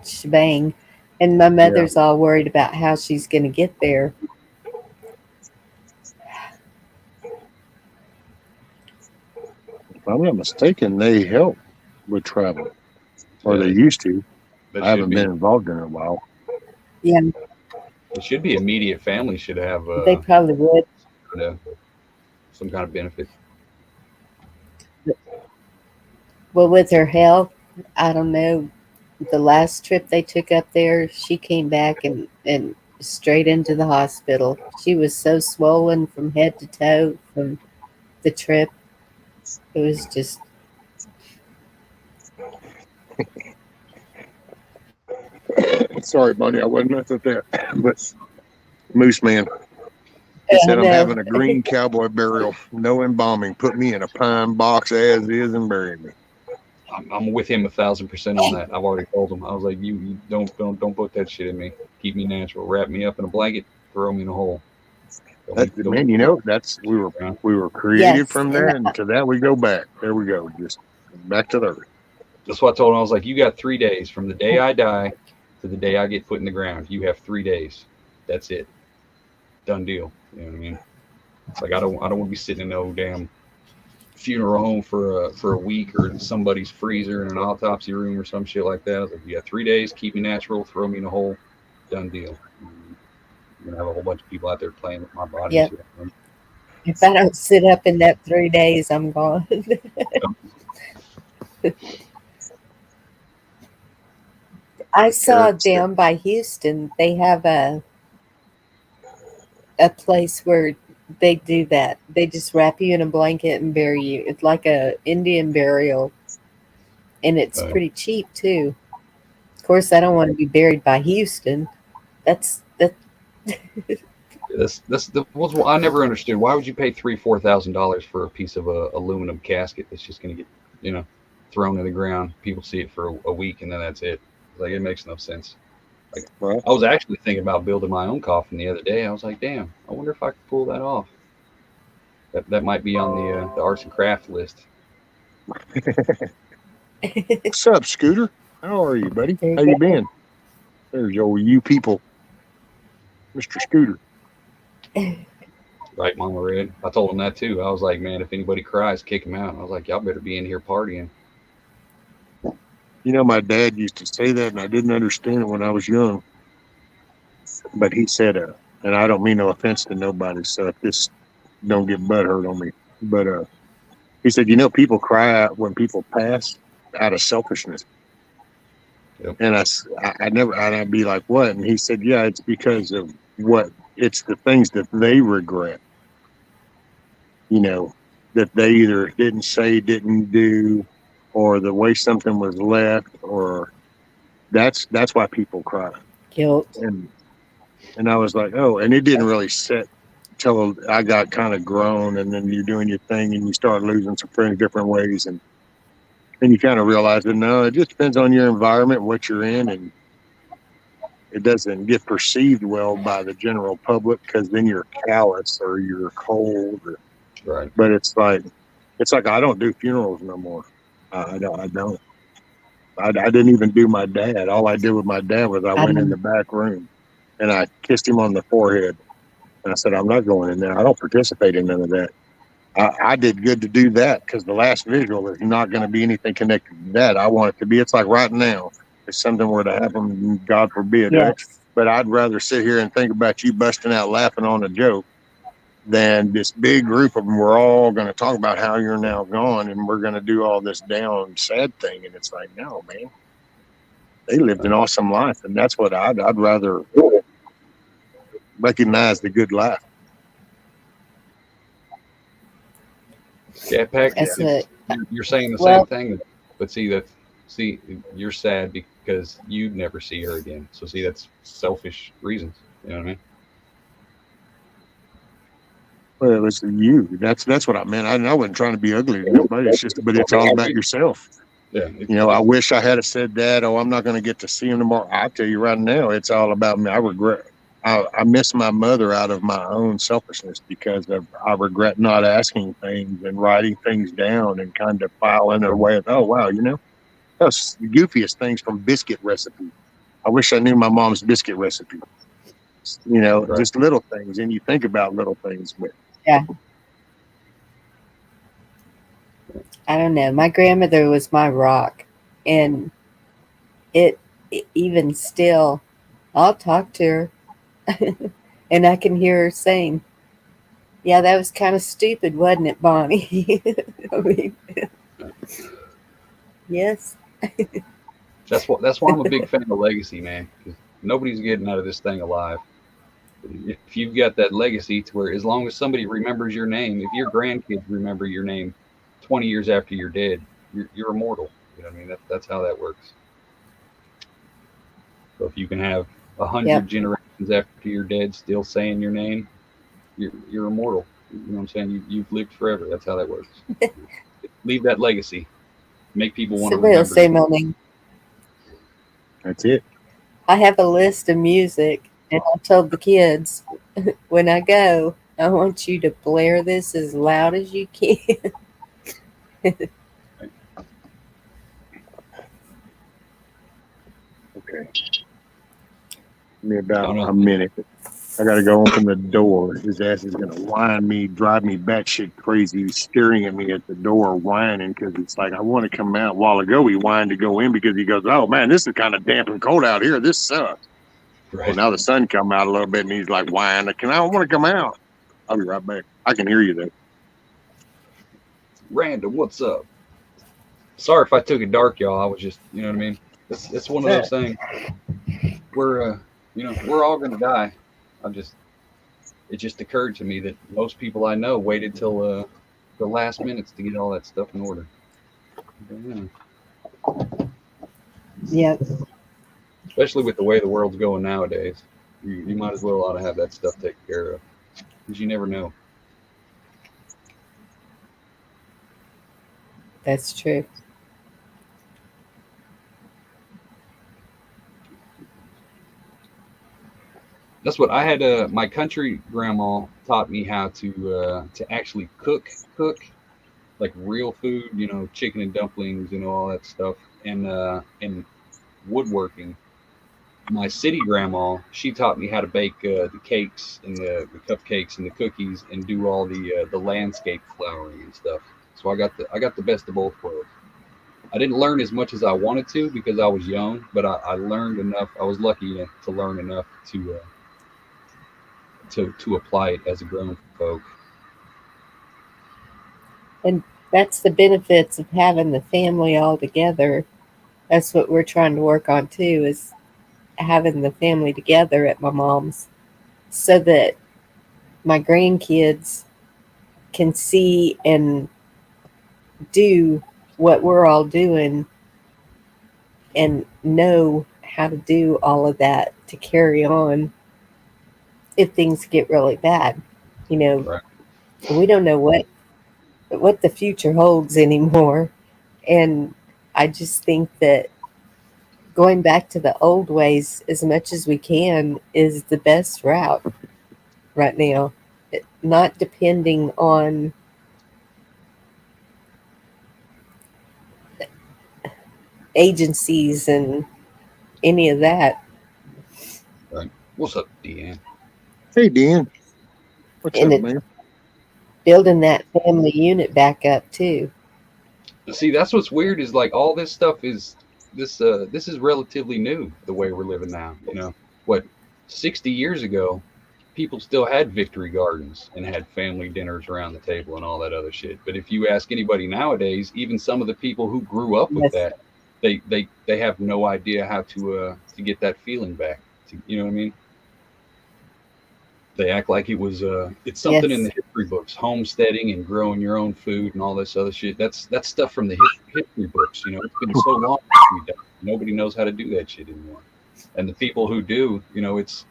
Speaker 10: shebang. And my mother's all worried about how she's going to get there.
Speaker 3: If I'm not mistaken, they help with travel, or they
Speaker 11: Yeah,
Speaker 3: used to.
Speaker 11: that
Speaker 3: I
Speaker 11: should
Speaker 3: haven't
Speaker 11: be.
Speaker 3: been involved in it in a while.
Speaker 10: Yeah,
Speaker 11: It should be immediate. Family should have
Speaker 10: they probably would.
Speaker 11: some kind of benefit.
Speaker 10: Well, with her health, I don't know. The last trip they took up there, she came back and straight into the hospital. She was so swollen from head to toe from the trip. It was just,
Speaker 3: Sorry, buddy, I wasn't nothing there. But Moose Man, he
Speaker 10: I
Speaker 3: said, I'm
Speaker 10: know.
Speaker 3: having a green cowboy burial, no embalming. Put me in a pine box as is and bury me.
Speaker 11: I'm with him 1,000% on that. I've already told him. I was like, you don't put that shit in me. Keep me natural. Wrap me up in a blanket. Throw me in a hole.
Speaker 3: Man, you know, that's we were created
Speaker 10: Yes,
Speaker 3: from
Speaker 10: and
Speaker 3: that, and to that we go back. There we go, just back to the earth.
Speaker 11: That's what I told him. I was like, you got 3 days from the day I die to the day I get put in the ground. You have 3 days. That's it. Done deal. You know what I mean? It's like I don't want to be sitting in no damn funeral home for a week or somebody's freezer in an autopsy room or some shit like that. I was like, you got 3 days. Keep me natural. Throw me in a hole. Done deal. You're gonna have a whole bunch of people out there playing with my body.
Speaker 10: Yep.
Speaker 11: And shit.
Speaker 10: if I don't sit up in that 3 days, I'm gone. I saw down by Houston, they have a place where they do that. They just wrap you in a blanket and bury you. It's like a Indian burial, and it's pretty cheap too. Of course, I don't want to be buried by Houston. That's
Speaker 11: I never understood. Why would you pay $3,000-$4,000 for a piece of aluminum casket that's just going to get, thrown in the ground? People see it for a week and then that's it. Like, it makes no sense. Like, I was actually thinking about building my own coffin the other day. I was like, damn, I wonder if I could pull that off. That might be on the arts and craft list.
Speaker 3: What's up, Scooter? How are you, buddy? How you been? There's you people, Mr. Scooter.
Speaker 11: Right, Mama Red. I told him that too. I was like, man, if anybody cries, kick him out. I was like, y'all better be in here partying.
Speaker 3: You know, my dad used to say that, and I didn't understand it when I was young. But he said, and I don't mean no offense to nobody, so if this don't get butthurt on me, but he said, people cry out when people pass out of selfishness. Yep. And I'd be like, what? And he said, yeah, it's because of it's the things that they regret, that they either didn't say, didn't do, or the way something was left, or that's why people cry.
Speaker 10: Guilt.
Speaker 3: And I was like, oh, and it didn't really set till I got kind of grown, and then you're doing your thing and you start losing some friends different ways, and then you kind of realize that no, it just depends on your environment, what you're in, and it doesn't get perceived well by the general public because then you're callous or you're cold.
Speaker 11: Right.
Speaker 3: But it's like I don't do funerals no more. I don't. I didn't even do my dad. All I did with my dad was I went in the back room and I kissed him on the forehead. And I said, I'm not going in there. I don't participate in none of that. I did good to do that because the last visual is not going to be anything connected to that. I want it to be. It's like right now. If something were to happen, God forbid.
Speaker 10: Yes.
Speaker 3: Right? But I'd rather sit here and think about you busting out laughing on a joke than this big group of them. We're all going to talk about how you're now gone and we're going to do all this down sad thing. And it's like, no, man. They lived an awesome life. And that's what I'd rather recognize the good life.
Speaker 11: Yeah, Pack, you're saying the same thing, but see, you're sad because you'd never see her again. So see, that's selfish reasons. You know what I mean?
Speaker 3: Well, it's you. That's what I meant. I wasn't trying to be ugly to nobody. But it's all about yourself.
Speaker 11: Yeah.
Speaker 3: I wish I had said that. Oh, I'm not going to get to see him tomorrow. I tell you right now, it's all about me. I I miss my mother out of my own selfishness because I regret not asking things and writing things down and kind of filing it away. Oh wow, that's the goofiest things from biscuit recipe. I wish I knew my mom's biscuit recipe.
Speaker 11: Right.
Speaker 3: Just little things, and you think about little things, but
Speaker 10: Yeah. I don't know. My grandmother was my rock, and even still, I'll talk to her, and I can hear her saying, "Yeah, that was kind of stupid, wasn't it, Bonnie?" I mean, yes.
Speaker 11: That's why I'm a big fan of legacy, man. Because nobody's getting out of this thing alive. If you've got that legacy to where as long as somebody remembers your name, if your grandkids remember your name 20 years after you're dead, you're immortal. You know what I mean? That's how that works. So if you can have 100
Speaker 10: Yep.
Speaker 11: generations after you're dead still saying your name, you're immortal. You know what I'm saying? You've lived forever. That's how that works. Leave that legacy. Make people want to
Speaker 10: Somebody will
Speaker 11: remember
Speaker 10: say
Speaker 11: you.
Speaker 10: my name.
Speaker 3: that's it.
Speaker 10: I have a list of music, and I told the kids when I go, I want you to blare this as loud as you can.
Speaker 3: Okay, give me
Speaker 11: I
Speaker 3: about
Speaker 11: don't know.
Speaker 3: a minute. I got to go open the door. His ass is going to whine me, drive me batshit crazy. He's staring at me at the door, whining because it's like, I want to come out. A while ago, he whined to go in because he goes, oh man, this is kind of damp and cold out here. This sucks. Well,
Speaker 11: Right.
Speaker 3: now the sun come out a little bit and he's like, whining. I want to come out. I'll be right back. I can hear you though.
Speaker 11: Random, what's up? Sorry if I took it dark, y'all. I was just, you know what I mean? It's one of those things. We're we're all gonna die. It just occurred to me that most people I know waited till the last minutes to get all that stuff in order. But,
Speaker 10: Yep.
Speaker 11: especially with the way the world's going nowadays, you might as well ought to have that stuff taken care of because you never know.
Speaker 10: That's true.
Speaker 11: That's what I had. My country grandma taught me how to actually cook like real food. You know, chicken and dumplings. You know, all that stuff, and woodworking. My city grandma, she taught me how to bake the cakes and the cupcakes and the cookies and do all the landscape flowering and stuff. So I got the best of both worlds. I didn't learn as much as I wanted to because I was young, but I learned enough. I was lucky to learn enough to apply it as a grown folk.
Speaker 10: And that's the benefits of having the family all together. That's what we're trying to work on too, is having the family together at my mom's so that my grandkids can see and do what we're all doing and know how to do all of that to carry on if things get really bad. You know,
Speaker 11: Right.
Speaker 10: we don't know what the future holds anymore. And I just think that going back to the old ways as much as we can is the best route right now. Not depending on agencies and any of that.
Speaker 11: Right. What's up, Deanne?
Speaker 3: Hey, Dan. What's
Speaker 10: And
Speaker 3: up,
Speaker 10: it
Speaker 3: man?
Speaker 10: building that family unit back up too.
Speaker 11: See, that's what's weird is like all this stuff is this is relatively new the way we're living now. You know what? 60 years ago, people still had victory gardens and had family dinners around the table and all that other shit. But if you ask anybody nowadays, even some of the people who grew up with
Speaker 10: Yes.
Speaker 11: that, they have no idea how to get that feeling back. You know what I mean? They act like it's something in the
Speaker 10: Yes.
Speaker 11: history books, homesteading and growing your own food and all this other shit. That's stuff from the history books. You know, it's been so long since we done it. Nobody knows how to do that shit anymore. And the people who do, you know, it's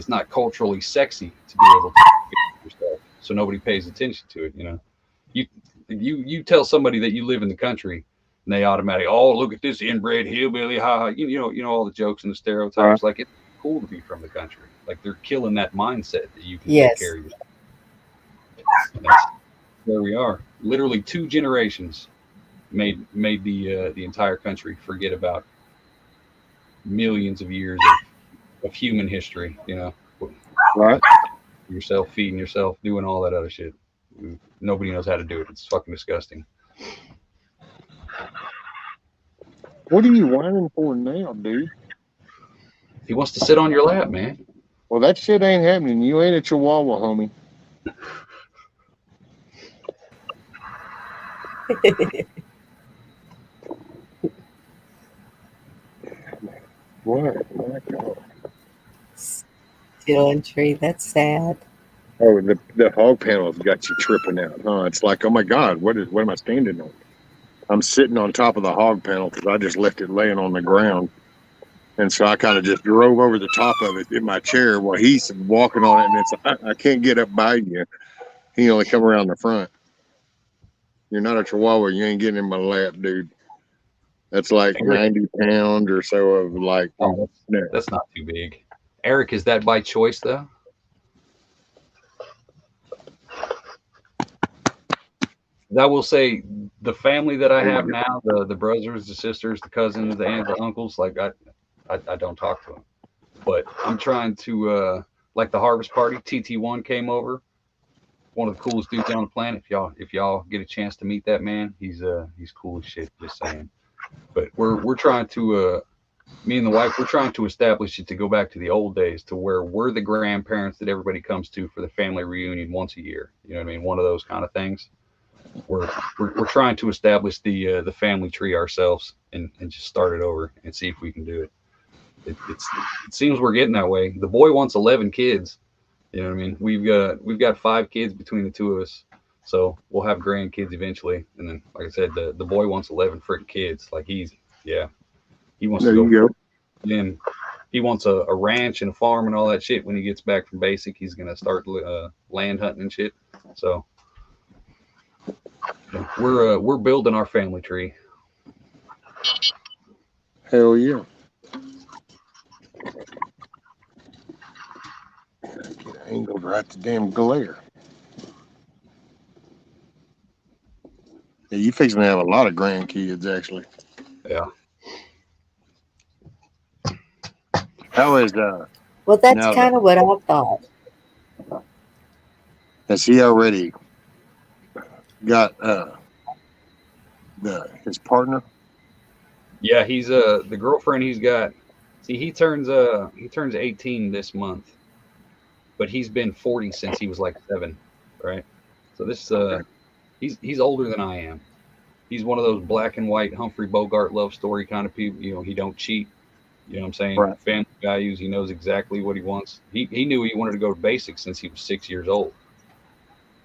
Speaker 11: not culturally sexy to be able to do yourself, so nobody pays attention to it. You know, you you tell somebody that you live in the country, and they automatically, oh, look at this inbred hillbilly, ha ha. You know all the jokes and the
Speaker 3: Right.
Speaker 11: stereotypes. Like cool to be from the country. Like they're killing that mindset that you can take
Speaker 10: Yes.
Speaker 11: care of yourself. And that's where we are. Literally 2 generations made the entire country forget about millions of years of human history. You know,
Speaker 3: Right.
Speaker 11: yourself feeding yourself, doing all that other shit. Nobody knows how to do it. It's fucking disgusting.
Speaker 3: What are you whining for now, dude?
Speaker 11: He wants to sit on your lap, man.
Speaker 3: Well, that shit ain't happening. You ain't a Chihuahua, homie. What? My God.
Speaker 10: Still in tree. That's sad.
Speaker 3: Oh, the hog panel's got you tripping out, huh? It's like, oh my God, what am I standing on? I'm sitting on top of the hog panel because I just left it laying on the ground. And so I kind of just drove over the top of it in my chair while he's walking on it. And it's I can't get up by you. He only come around the front. You're not a Chihuahua. You ain't getting in my lap, dude. That's like
Speaker 11: Eric,
Speaker 3: 90 pounds or so of like.
Speaker 11: oh, that's not too big. Eric, is that by choice though? I will say the family that I have now, the brothers, the sisters, the cousins, the aunts, the uncles, like I don't talk to them. But I'm trying to like the harvest party, TT1 came over. One of the coolest dudes on the planet. If y'all get a chance to meet that man, he's cool as shit, just saying. But we're trying to me and the wife, we're trying to establish it to go back to the old days to where we're the grandparents that everybody comes to for the family reunion once a year. You know what I mean? One of those kind of things. We're trying to establish the family tree ourselves and just start it over and see if we can do it. It seems we're getting that way. The boy wants 11 kids. You know what I mean? We've got 5 kids between the two of us, so we'll have grandkids eventually. And then, like I said, the boy wants 11 freaking kids. Like he wants
Speaker 3: There
Speaker 11: to
Speaker 3: you
Speaker 11: go.
Speaker 3: go.
Speaker 11: Then he wants a ranch and a farm and all that shit. When he gets back from basic, he's gonna start land hunting and shit. So we're building our family tree.
Speaker 3: Hell yeah. Get angled right to damn glare. Yeah, you fixing to have a lot of grandkids, actually.
Speaker 11: Yeah.
Speaker 3: How is
Speaker 10: Well, that's
Speaker 3: now
Speaker 10: kind of what I thought.
Speaker 3: has he already got his partner?
Speaker 11: Yeah, he's the girlfriend he's got. See, he turns 18 this month, but he's been 40 since he was like 7, right? So this
Speaker 3: Okay.
Speaker 11: he's older than I am. He's one of those black and white Humphrey Bogart love story kind of people. You know, he don't cheat. You know what I'm saying?
Speaker 3: Right.
Speaker 11: Family values. He knows exactly what he wants. He knew he wanted to go to basic since he was 6 years old.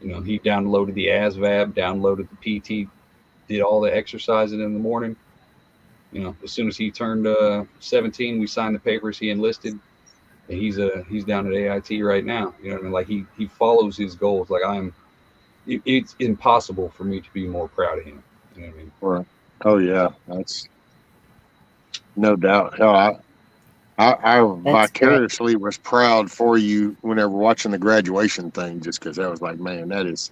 Speaker 11: You know, he downloaded the ASVAB, downloaded the PT, did all the exercising in the morning. You know, as soon as he turned 17, we signed the papers. He enlisted, and he's down at AIT right now. You know what I mean? Like he follows his goals. Like it's impossible for me to be more proud of him. You know what I mean?
Speaker 3: Right. Oh yeah, that's no doubt. Hell, I
Speaker 10: That's great.
Speaker 3: vicariously was proud for you whenever watching the graduation thing, just because I was like, man, there's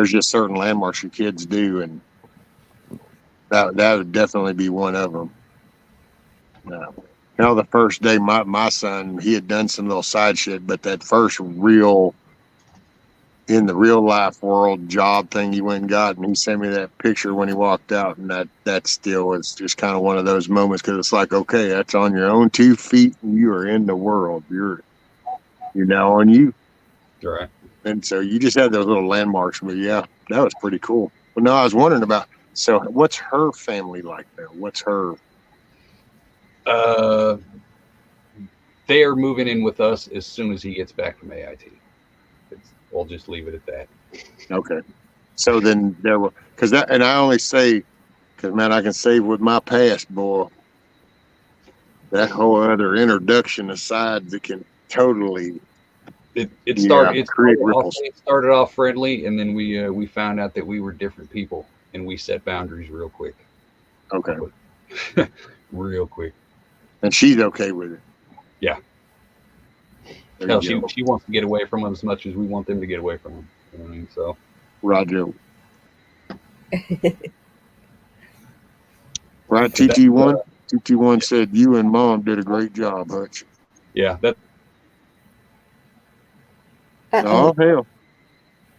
Speaker 3: just certain landmarks your kids do, and that would definitely be one of them. Hell, the first day, my son, he had done some little side shit, but that first real in the real life world job thing he went and got, and he sent me that picture when he walked out, and that still was just kind of one of those moments, because it's like, okay, that's on your own 2 feet, and you are in the world. You're now on you.
Speaker 11: Right.
Speaker 3: And so you just had those little landmarks. But yeah, that was pretty cool. But no, I was wondering about, so what's her family like there? What's her?
Speaker 11: They are moving in with us as soon as he gets back from AIT. We'll just leave it at that.
Speaker 3: Okay. So then there were, because that, and I only say, because man, I can say with my past, boy, that whole other introduction aside, that can totally
Speaker 11: It started off friendly, and then we found out that we were different people, and we set boundaries real quick.
Speaker 3: Okay.
Speaker 11: Real quick.
Speaker 3: And she's okay with it.
Speaker 11: Yeah.
Speaker 3: There
Speaker 11: Hell,
Speaker 3: you go.
Speaker 11: she wants to get away from them as much as we want them to get away from them. You know what I mean? So
Speaker 3: Roger. Right,
Speaker 11: but that's,
Speaker 3: TT1? TT1 said you and Mom did a great job, Hutch.
Speaker 11: yeah, that
Speaker 3: Oh, hell.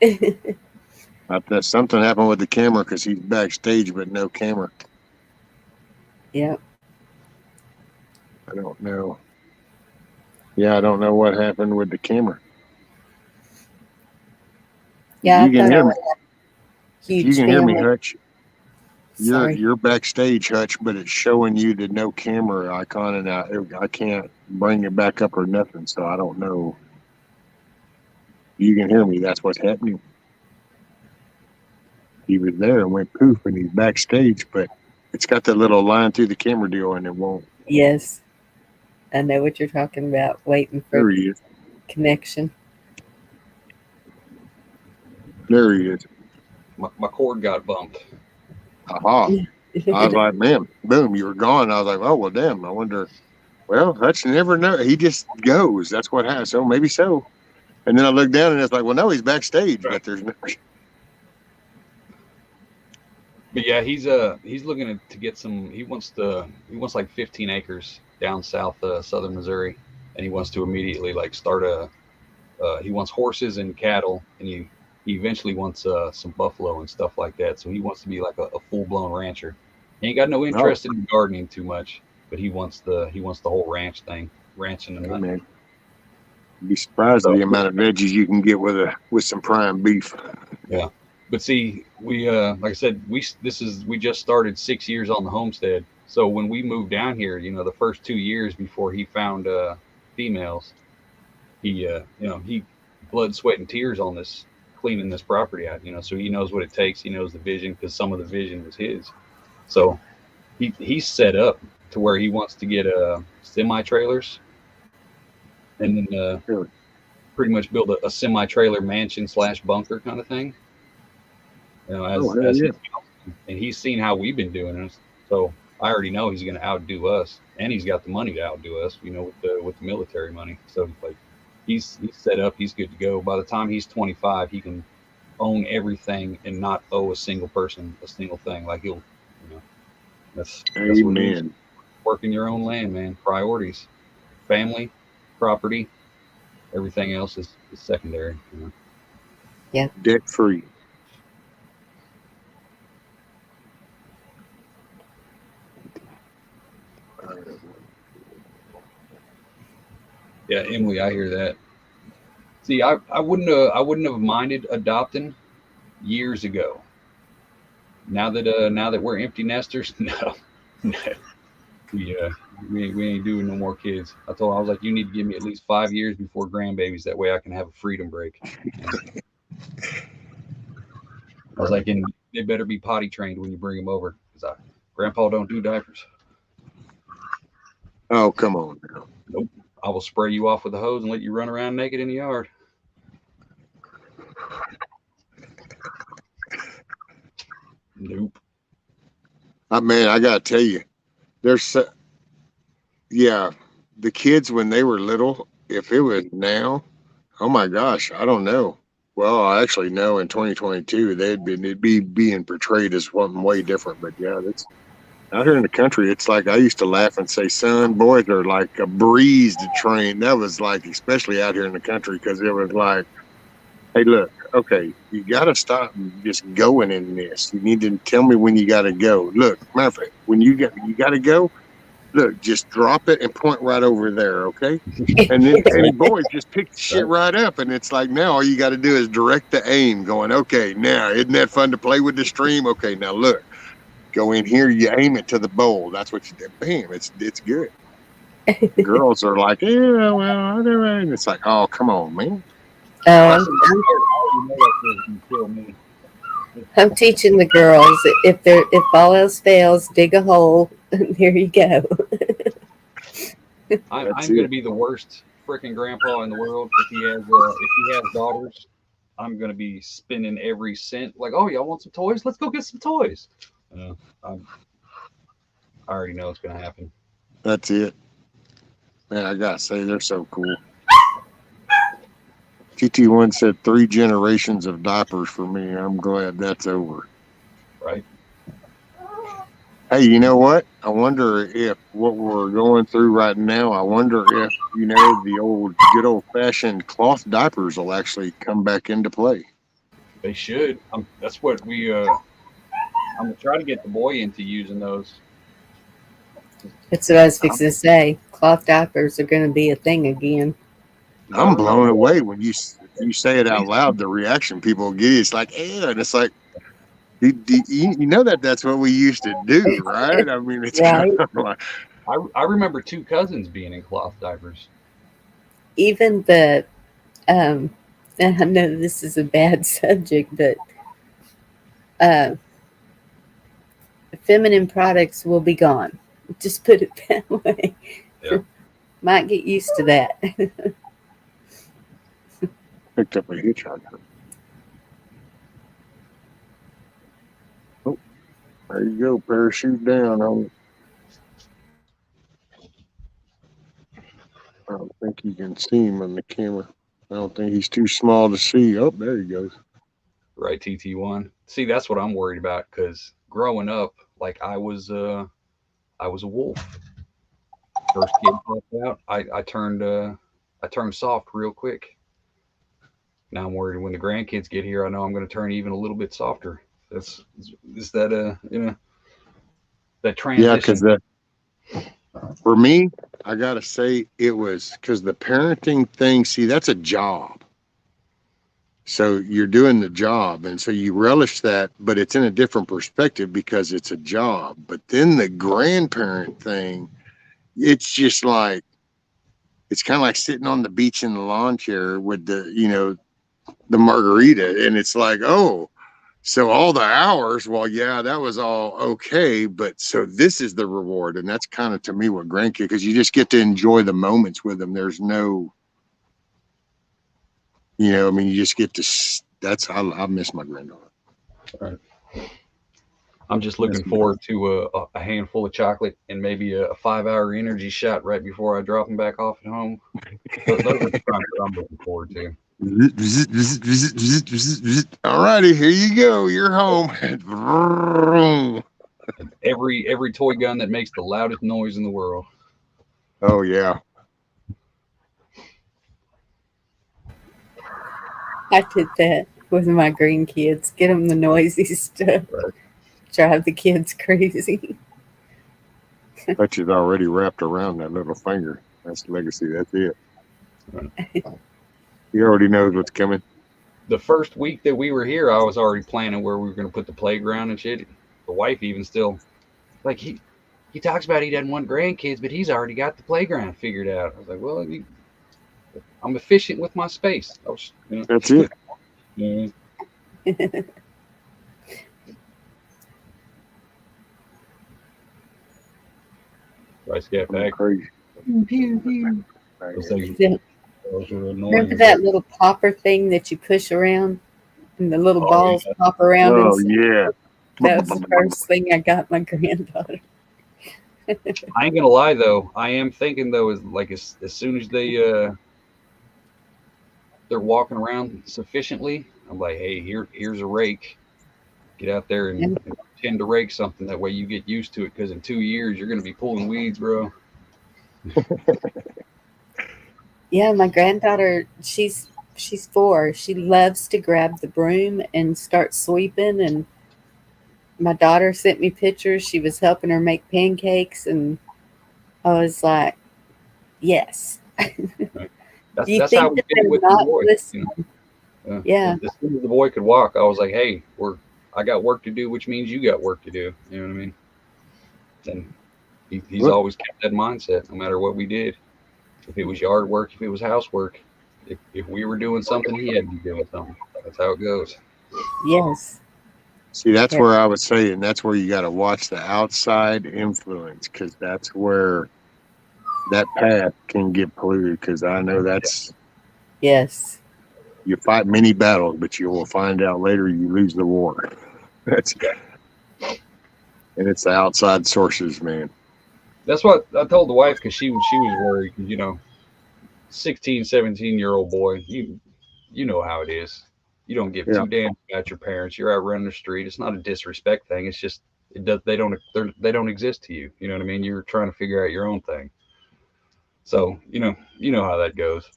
Speaker 3: I thought something happened with the camera because he's backstage, but no camera.
Speaker 10: Yep.
Speaker 3: I don't know. Yeah, I don't know what happened with the camera.
Speaker 10: Yeah,
Speaker 3: You
Speaker 10: I
Speaker 3: can
Speaker 10: thought
Speaker 3: hear
Speaker 10: it
Speaker 3: me.
Speaker 10: was a
Speaker 3: If you
Speaker 10: huge
Speaker 3: can hear me,
Speaker 10: family.
Speaker 3: Hutch,
Speaker 10: Sorry.
Speaker 3: you're backstage, Hutch, but it's showing you the no camera icon, and I can't bring it back up or nothing, so I don't know. You can hear me. That's what's happening. He was there and went poof, and he's backstage, but it's got that little line through the camera deal, and it won't.
Speaker 10: Yes. I know what you're talking about. Waiting for
Speaker 3: There he is.
Speaker 10: connection.
Speaker 3: There he is.
Speaker 11: my cord got bumped.
Speaker 3: Aha. I was like, man, boom, you were gone. I was like, oh, well, damn. I wonder. Well, Hutch never know. He just goes. That's what happens. So maybe so. And then I looked down and it's like, well, no, he's backstage, but there's no.
Speaker 11: But yeah, he's looking to get some. He wants like 15 acres down south, southern Missouri, and he wants to immediately like start a. He wants horses and cattle, and he eventually wants some buffalo and stuff like that. So he wants to be like a full blown rancher. He ain't got no interest in gardening too much, but he wants the whole ranch thing, ranching and hunting.
Speaker 3: Man, you'd be surprised at the amount of veggies you can get with some prime beef.
Speaker 11: Yeah. But see, we like I said, we just started 6 years on the homestead. So when we moved down here, you know, the first 2 years before he found females, he he blood, sweat, and tears on this cleaning this property out. You know, so he knows what it takes. He knows the vision because some of the vision was his. So he's set up to where he wants to get semi trailers, and then pretty much build a semi trailer mansion / bunker kind of thing. You know, as his, and he's seen how we've been doing it, so I already know he's going to outdo us, and he's got the money to outdo us. You know, with the military money. So like, he's set up. He's good to go. By the time he's 25, he can own everything and not owe a single person a single thing. Like he'll, you know, that's what it is. Working your own land, man. Priorities, family, property, everything else is secondary. You know?
Speaker 10: Yeah.
Speaker 3: Debt free.
Speaker 11: Yeah, Emily, I hear that. See, I wouldn't have minded adopting years ago. Now that we're empty nesters, no, we ain't doing no more kids. I was like, you need to give me at least 5 years before grandbabies. That way I can have a freedom break. I was like, and they better be potty trained when you bring them over, because Grandpa don't do diapers.
Speaker 3: Oh, come on now.
Speaker 11: Nope. I will spray you off with a hose and let you run around naked in the yard. Nope.
Speaker 3: Man, I gotta tell you, the kids when they were little, if it was now, oh my gosh, I don't know. Well, I actually know in 2022 it'd be being portrayed as something way different. But yeah, that's out here in the country. It's like I used to laugh and say, "Son, boys are like a breeze to train." That was like, especially out here in the country, because it was like, "Hey, look, okay, you got to stop just going in this. You need to tell me when you got to go. Look, matter of fact, when you got to go, look, just drop it and point right over there, okay?" And then and boys just pick the shit right up, and it's like now all you got to do is direct the aim. Going, okay, now isn't that fun to play with the stream? Okay, now look. Go in here, you aim it to the bowl. That's what you do. Bam, it's good. Girls are like, yeah, well, and it's like, oh, come on, man.
Speaker 10: I'm teaching the girls if all else fails, dig a hole. There you go.
Speaker 11: I'm going to be the worst freaking grandpa in the world if he has daughters. I'm going to be spending every cent. Like, oh, y'all want some toys? Let's go get some toys. I already know it's going to happen.
Speaker 3: That's it. Man, I gotta say, they're so cool. TT1 said 3 generations of diapers for me. I'm glad that's over.
Speaker 11: Right.
Speaker 3: Hey, you know what? I wonder if what we're going through right now, I wonder if, the old good old fashioned cloth diapers will actually come back into play.
Speaker 11: They should. That's what we. I'm gonna try to get the boy into using those.
Speaker 10: That's what I was fixing to say. Cloth diapers are going to be a thing again.
Speaker 11: I
Speaker 3: I'm blown
Speaker 11: remember
Speaker 3: away when you say it out loud. The reaction people get, it's like, and it's like, you know that's what we used to do, right? I mean, it's kind
Speaker 10: Right.
Speaker 3: of like,
Speaker 11: I remember 2 cousins being in cloth diapers.
Speaker 10: Even and I know this is a bad subject, but uh, feminine products will be gone. Just put it that way.
Speaker 11: Yeah.
Speaker 10: Might get used to that.
Speaker 3: picked up a hitchhiker. Oh, there you go, parachute down. I don't think you can see him on the camera. I don't think he's too small to see. Oh, there he goes.
Speaker 11: Right, TT1. See, that's what I'm worried about because growing up, like I was a wolf. First kid popped out, I turned soft real quick. Now I'm worried when the grandkids get here. I know I'm going to turn even a little bit softer. Is that that
Speaker 3: Yeah,
Speaker 11: transition?
Speaker 3: because for me, I got to say it was because the parenting thing, see, that's a job. So you're doing the job. And so you relish that, but it's in a different perspective because it's a job. But then the grandparent thing, it's just like, it's kind of like sitting on the beach in the lawn chair with the margarita. And it's like, oh, so all the hours, well, yeah, that was all okay, but so this is the reward, and that's kind of to me what grandkid, because you just get to enjoy the moments with them. There's no, I mean, you just get to. I miss my granddaughter.
Speaker 11: Right. I'm just looking forward to a handful of chocolate and maybe a 5-hour energy shot right before I drop them back off at home. Those are the times that I'm looking forward to.
Speaker 3: All righty, here you go. You're home.
Speaker 11: Every toy gun that makes the loudest noise in the world.
Speaker 3: Oh yeah.
Speaker 10: I did that with my grandkids. Get them the noisy stuff.
Speaker 11: Right.
Speaker 10: Drive the kids crazy.
Speaker 3: Bet you's already wrapped around that little finger. That's legacy. That's it.
Speaker 11: Right.
Speaker 3: He already knows what's coming.
Speaker 11: The first week that we were here, I was already planning where we were going to put the playground and shit. The wife even still, like he talks about he doesn't want grandkids, but he's already got the playground figured out. I was like, well, I'm efficient with my space.
Speaker 3: That's it.
Speaker 11: Yeah. Rice cat pack.
Speaker 3: Crazy.
Speaker 10: Remember that little popper thing that you push around and the little balls pop around?
Speaker 3: Oh,
Speaker 10: and
Speaker 3: yeah.
Speaker 10: That was the first thing I got my granddaughter.
Speaker 11: I ain't gonna lie though. I am thinking though, is like as soon as they're walking around sufficiently, I'm like, hey, here's a rake. Get out there and pretend to rake something. That way you get used to it. Because in 2 years you're gonna be pulling weeds, bro.
Speaker 10: Yeah, my granddaughter, she's 4. She loves to grab the broom and start sweeping. And my daughter sent me pictures. She was helping her make pancakes, and I was like, yes.
Speaker 11: That's how we did it with the boy.
Speaker 10: Yeah.
Speaker 11: As soon as the boy could walk, I was like, hey, I got work to do, which means you got work to do. You know what I mean? And he's always kept that mindset, no matter what we did. If it was yard work, if it was housework, if we were doing something, he had to be doing something. That's how it goes.
Speaker 10: Yes.
Speaker 3: See, that's where I would say, and that's where you got to watch the outside influence, because that's where that path can get polluted. Because I know that's
Speaker 10: yes.
Speaker 3: You fight many battles, but you will find out later you lose the war. And it's the outside sources, man.
Speaker 11: That's what I told the wife because she was worried. 16, 17-year-old boy, you know how it is. You don't give
Speaker 3: Yeah.
Speaker 11: two damn about your parents. You're out running the street. It's not a disrespect thing. It's just they don't exist to you. You know what I mean? You're trying to figure out your own thing. So you know how that goes.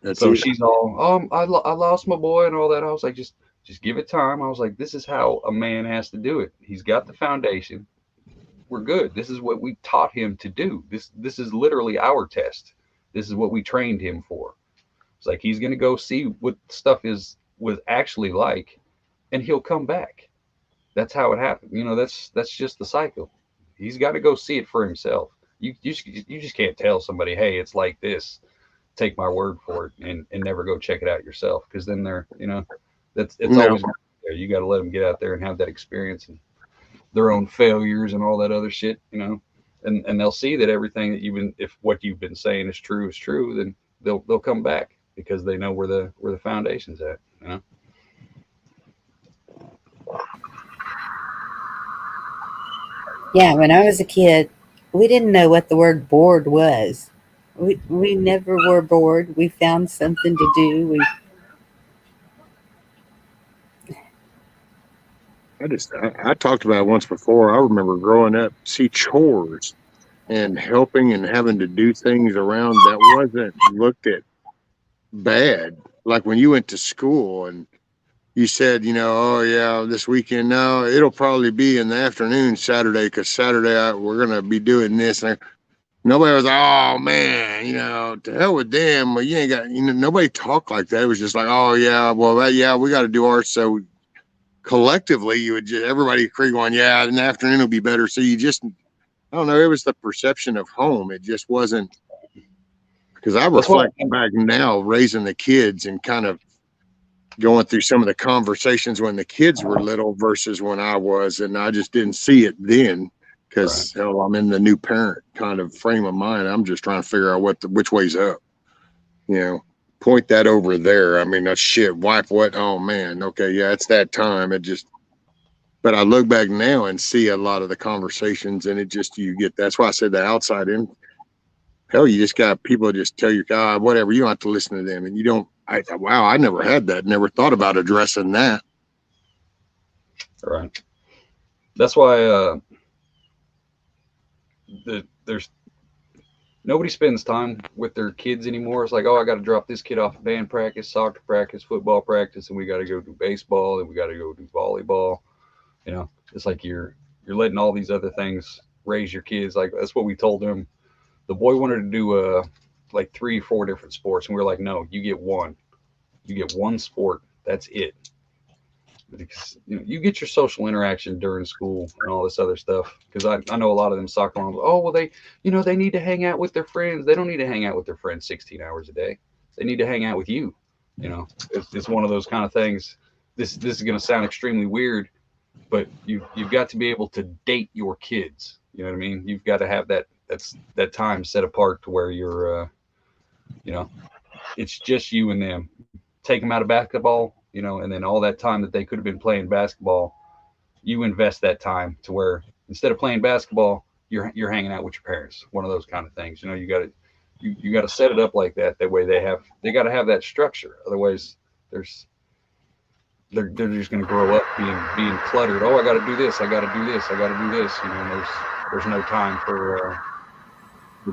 Speaker 3: That's
Speaker 11: So
Speaker 3: it.
Speaker 11: she's all, I lost my boy and all that. I was like, just give it time. I was like, this is how a man has to do it. He's got the foundation. We're good. This is what we taught him to do. This is literally our test. This is what we trained him for. It's like he's gonna go see what stuff was actually like, and he'll come back. That's how it happened. That's just the cycle. He's got to go see it for himself. You just can't tell somebody, hey, it's like this. Take my word for it, and never go check it out yourself, because then that's it's
Speaker 3: No.
Speaker 11: always there. You got to let them get out there and have that experience and their own failures and all that other shit. And they'll see that everything that if what you've been saying is true, then they'll come back because they know where the foundation's at.
Speaker 10: Yeah, when I was a kid, we didn't know what the word bored was. We never were bored. We found something to do.
Speaker 3: I talked about it once before. I remember growing up, see chores and helping and having to do things around that wasn't looked at bad. Like when you went to school and you said, oh yeah, this weekend, no, it'll probably be in the afternoon Saturday because Saturday we're gonna be doing this. And nobody was like, oh man, to hell with them. Well, you ain't got, nobody talked like that. It was just like, oh yeah, well yeah, we got to do ours. So collectively, you would just everybody agree on, yeah, in the afternoon will be better. So you just, I don't know, it was the perception of home. It just wasn't, because I
Speaker 11: That's why
Speaker 3: reflect back now raising the kids and kind of going through some of the conversations when the kids were little versus when I was, and I just didn't see it then because hell, I'm in the new parent kind of frame of mind. I'm just trying to figure out which way's up, point that over there. I mean, that's shit. Wipe what? Oh man. Okay. Yeah. It's that time. But I look back now and see a lot of the conversations and you get, that's why I said the outside in. Hell, you just got people just tell you, God, whatever, you don't have to listen to them. And you don't, wow, I never had that. Never thought about addressing that.
Speaker 11: Right. That's why there's nobody spends time with their kids anymore. It's like, oh, I got to drop this kid off at band practice, soccer practice, football practice, and we got to go do baseball, and we got to go do volleyball. It's like you're letting all these other things raise your kids. Like that's what we told them. The boy wanted to do like 3 or 4 different sports, and we were like, no, you get one. You get one sport. That's it. Because you get your social interaction during school and all this other stuff. Because I know a lot of them soccer moms. Oh well, they need to hang out with their friends. They don't need to hang out with their friends 16 hours a day. They need to hang out with you. It's one of those kind of things. This is going to sound extremely weird, but you've got to be able to date your kids. You know what I mean? You've got to have that time set apart to where you're it's just you and them. Take them out of basketball, and then all that time that they could have been playing basketball, you invest that time to where instead of playing basketball, you're hanging out with your parents. One of those kind of things. You got to set it up like that. That way they got to have that structure. Otherwise, they're just going to grow up being cluttered. Oh, I got to do this. I got to do this. I got to do this. And there's no time for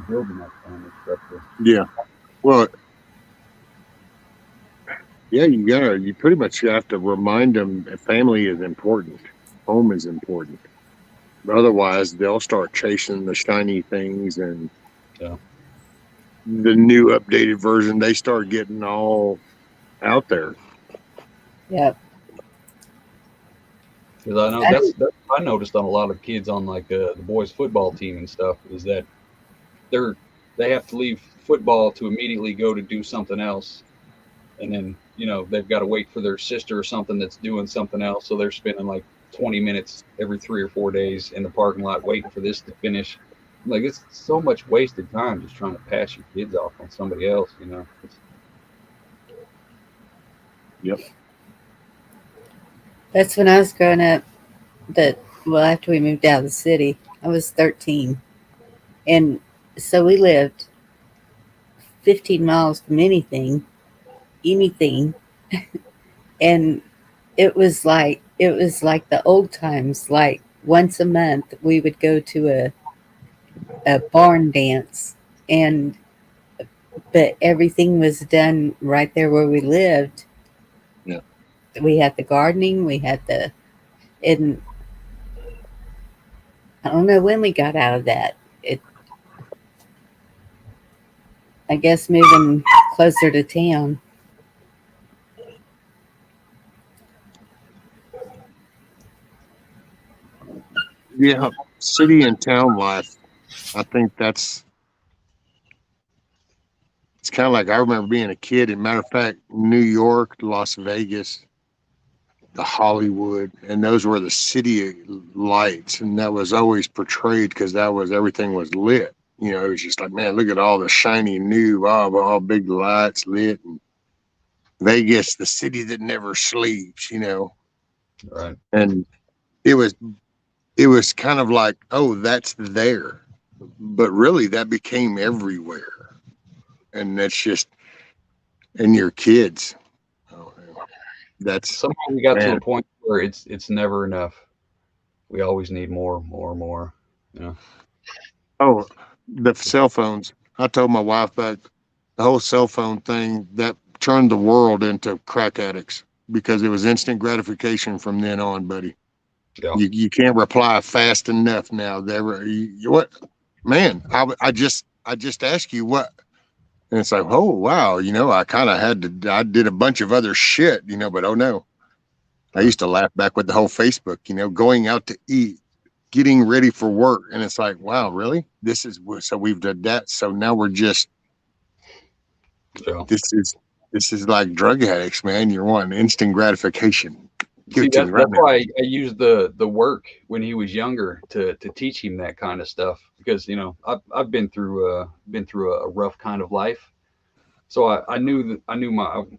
Speaker 11: building that family structure.
Speaker 3: Yeah. Well, yeah, you pretty much have to remind them that family is important. Home is important. Otherwise, they'll start chasing the shiny things and
Speaker 11: Yeah.
Speaker 3: the new updated version. They start getting all out there.
Speaker 10: Yep.
Speaker 11: Because I know that's I noticed on a lot of kids on like the boys football team and stuff is that they have to leave football to immediately go to do something else, and then they've got to wait for their sister or something that's doing something else, so they're spending like 20 minutes every 3 or 4 days in the parking lot waiting for this to finish. Like it's so much wasted time just trying to pass your kids off on somebody else.
Speaker 3: Yep.
Speaker 10: That's when I was growing up. After we moved out of the city, I was 13. And so we lived 15 miles from anything. And it was like the old times. Like once a month, we would go to a barn dance, and but everything was done right there where we lived.
Speaker 3: Yeah.
Speaker 10: We had the gardening, and I don't know when we got out of that. I guess moving closer to town.
Speaker 3: Yeah, city and town life. I think it's kind of like I remember being a kid. And matter of fact, New York, Las Vegas, the Hollywood, and those were the city lights, and that was always portrayed because that was everything was lit. You know, it was just like, man, look at all the shiny new, all big lights lit. And Vegas, the city that never sleeps. You know,
Speaker 11: Right.
Speaker 3: and it was it was kind of like, oh, that's there, but really that became everywhere, and that's just and your kids. Oh, that's
Speaker 11: Somehow we got to
Speaker 3: man.
Speaker 11: a point where it's never enough. We always need more, more, more. You know.
Speaker 3: Oh, the cell phones. I told my wife that the whole cell phone thing that turned the world into crack addicts because it was instant gratification from then on, buddy.
Speaker 11: Yeah.
Speaker 3: You can't reply fast enough now. What, man? I just asked you what, and it's like, oh wow, you know, I kind of had to. I did a bunch of other shit, you know, but oh no, I used to laugh back with the whole Facebook, you know, going out to eat, getting ready for work, and it's like, wow, really? This is so we've done that. So now we're just
Speaker 11: Yeah.
Speaker 3: this is like drug addicts, man. You're wanting instant gratification. Give
Speaker 11: See,
Speaker 3: it to me right
Speaker 11: that's
Speaker 3: now.
Speaker 11: why I used the work when he was younger to teach him that kind of stuff, because I've been through a rough kind of life, so I knew that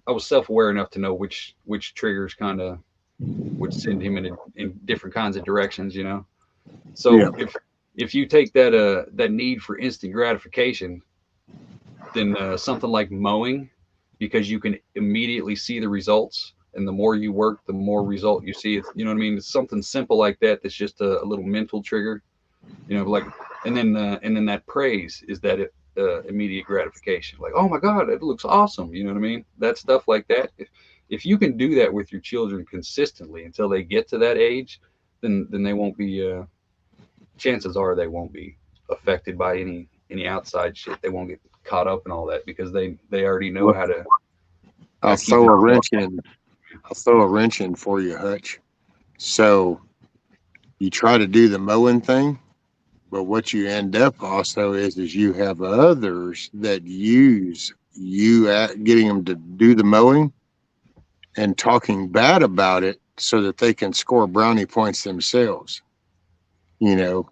Speaker 11: I was self aware enough to know which triggers kind of would send him in different kinds of directions, you know.
Speaker 3: Yeah.
Speaker 11: So if you take that need for instant gratification, then something like mowing, because you can immediately see the results, and the more you work, the more result you see. It's, you know what I mean? It's something simple like that. That's just a little mental trigger, you know, like, and then that praise is that immediate gratification. Like, oh my God, it looks awesome. You know what I mean? That stuff like that. If you can do that with your children consistently until they get to that age, then they won't be. Chances are they won't be affected by any outside shit. They won't get caught up in all that because they already know
Speaker 3: Well,
Speaker 11: how to
Speaker 3: I'll
Speaker 11: keep
Speaker 3: throw a
Speaker 11: themselves.
Speaker 3: wrench in. I'll throw a wrench in for you, Hutch. So you try to do the mowing thing, but what you end up also is you have others that use you at getting them to do the mowing and talking bad about it so that they can score brownie points themselves. You know,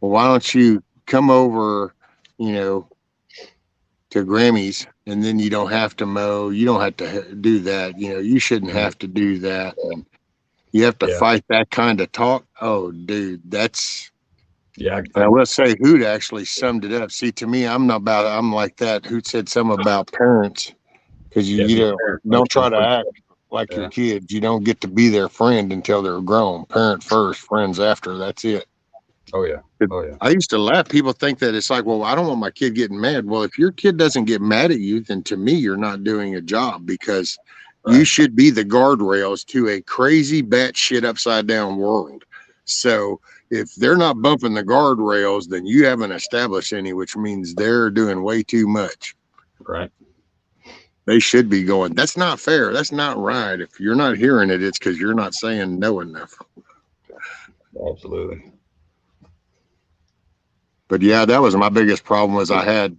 Speaker 3: well, why don't you come over, you know, to Grammys and then you don't have to mow, you don't have to do that. You know, you shouldn't have to do that. And you have to
Speaker 11: Yeah,
Speaker 3: fight that kind of talk. Oh, dude, that's.
Speaker 11: yeah.
Speaker 3: And I will say, Hoot actually summed it up. See, to me, I'm like that. Hoot said something about parents because
Speaker 11: Yeah,
Speaker 3: you
Speaker 11: be
Speaker 3: know,
Speaker 11: parent
Speaker 3: don't
Speaker 11: first
Speaker 3: try to
Speaker 11: before.
Speaker 3: act like your
Speaker 11: Yeah.
Speaker 3: kids. You don't get to be their friend until they're grown. Parent first, friends after. That's it.
Speaker 11: Oh yeah. Oh yeah.
Speaker 3: I used to laugh. People think that it's like, well, I don't want my kid getting mad. Well, if your kid doesn't get mad at you, then to me, you're not doing a job because you
Speaker 11: Right.
Speaker 3: should be the guardrails to a crazy, batshit, upside down world. So if they're not bumping the guardrails, then you haven't established any, which means they're doing way too much.
Speaker 11: Right.
Speaker 3: They should be going, that's not fair. That's not right. If you're not hearing it, it's because you're not saying no enough.
Speaker 11: Absolutely.
Speaker 3: But yeah, that was my biggest problem was I had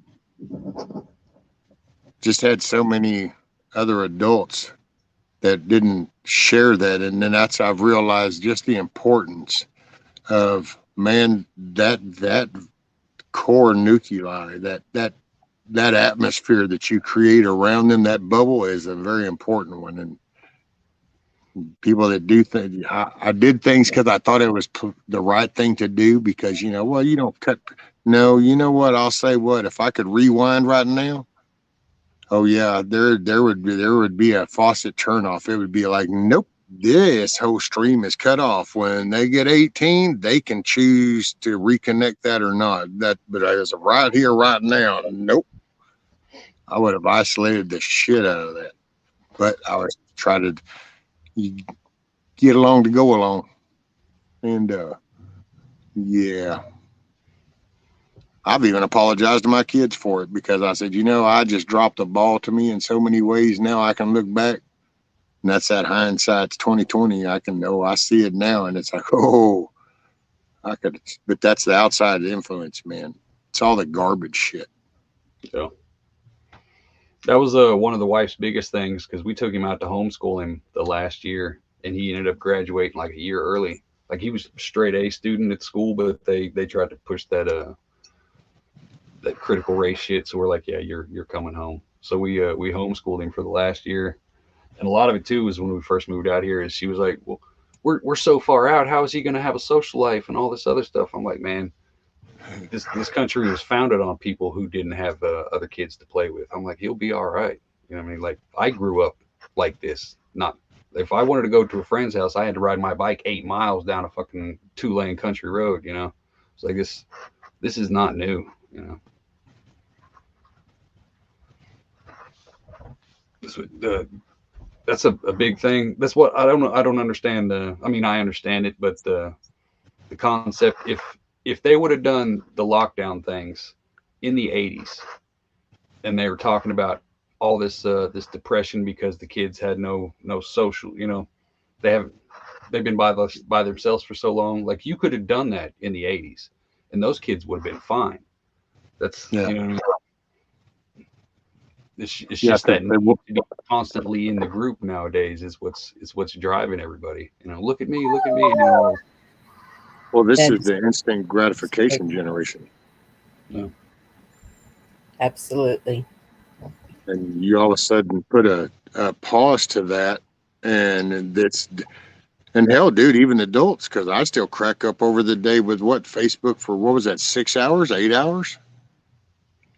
Speaker 3: just had so many other adults that didn't share that. And then that's, I've realized just the importance of, man, that core nuclei, that atmosphere that you create around them, that bubble is a very important one. And people that do things, I did things because I thought it was the right thing to do because, you know, well, you don't cut, No, you know what? I'll say what if I could rewind right now. Oh yeah, there would be a faucet turn off. It would be like, nope, this whole stream is cut off. When they get 18, they can choose to reconnect that or not. That, but as of right here, right now, nope. I would have isolated the shit out of that. But I was trying to get along to go along, and yeah. I've even apologized to my kids for it because I said, I just dropped the ball to me in so many ways. Now I can look back, and that's that hindsight's 2020. I can know I see it now, and it's like, oh, I could. But that's the outside influence, man. It's all the garbage shit.
Speaker 11: So that was one of the wife's biggest things because we took him out to homeschool him the last year, and he ended up graduating like a year early. Like he was a straight A student at school, but they tried to push that critical race shit. So we're like, yeah, you're coming home. So we homeschooled him for the last year, and a lot of it too was when we first moved out here. Is she was like, well, we're so far out. How is he going to have a social life and all this other stuff? I'm like, man, this country was founded on people who didn't have other kids to play with. I'm like, he'll be all right. You know what I mean? Like I grew up like this. Not if I wanted to go to a friend's house, I had to ride my bike 8 miles down a fucking 2-lane country road. It's like this is not new. That's a big thing. That's what I don't understand. I mean, I understand it, but the concept, if they would have done the lockdown things in the 80s, and they were talking about all this depression because the kids had no social, they've been by themselves for so long. Like you could have done that in the 80s, and those kids would have been fine. That's It's just that need to be constantly in the group nowadays is what's driving everybody. Look at me.
Speaker 3: Well, this is the instant gratification generation.
Speaker 11: Yeah.
Speaker 10: Absolutely.
Speaker 3: And you all of a sudden put a pause to that, and hell, dude, even adults, because I still crack up over the day with Facebook for what was that, 6 hours, 8 hours?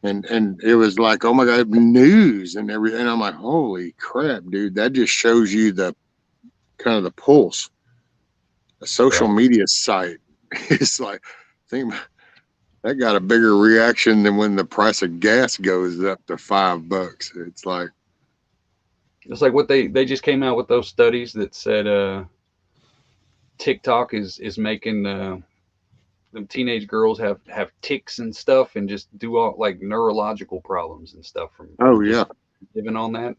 Speaker 3: And it was like, oh my God, news and everything. I'm like, holy crap, dude. That just shows you the kind of the pulse. A social media site. It's like, that got a bigger reaction than when the price of gas goes up to $5. It's like
Speaker 11: what they just came out with those studies that said TikTok is making the teenage girls have tics and stuff and just do all like neurological problems and stuff from living on that.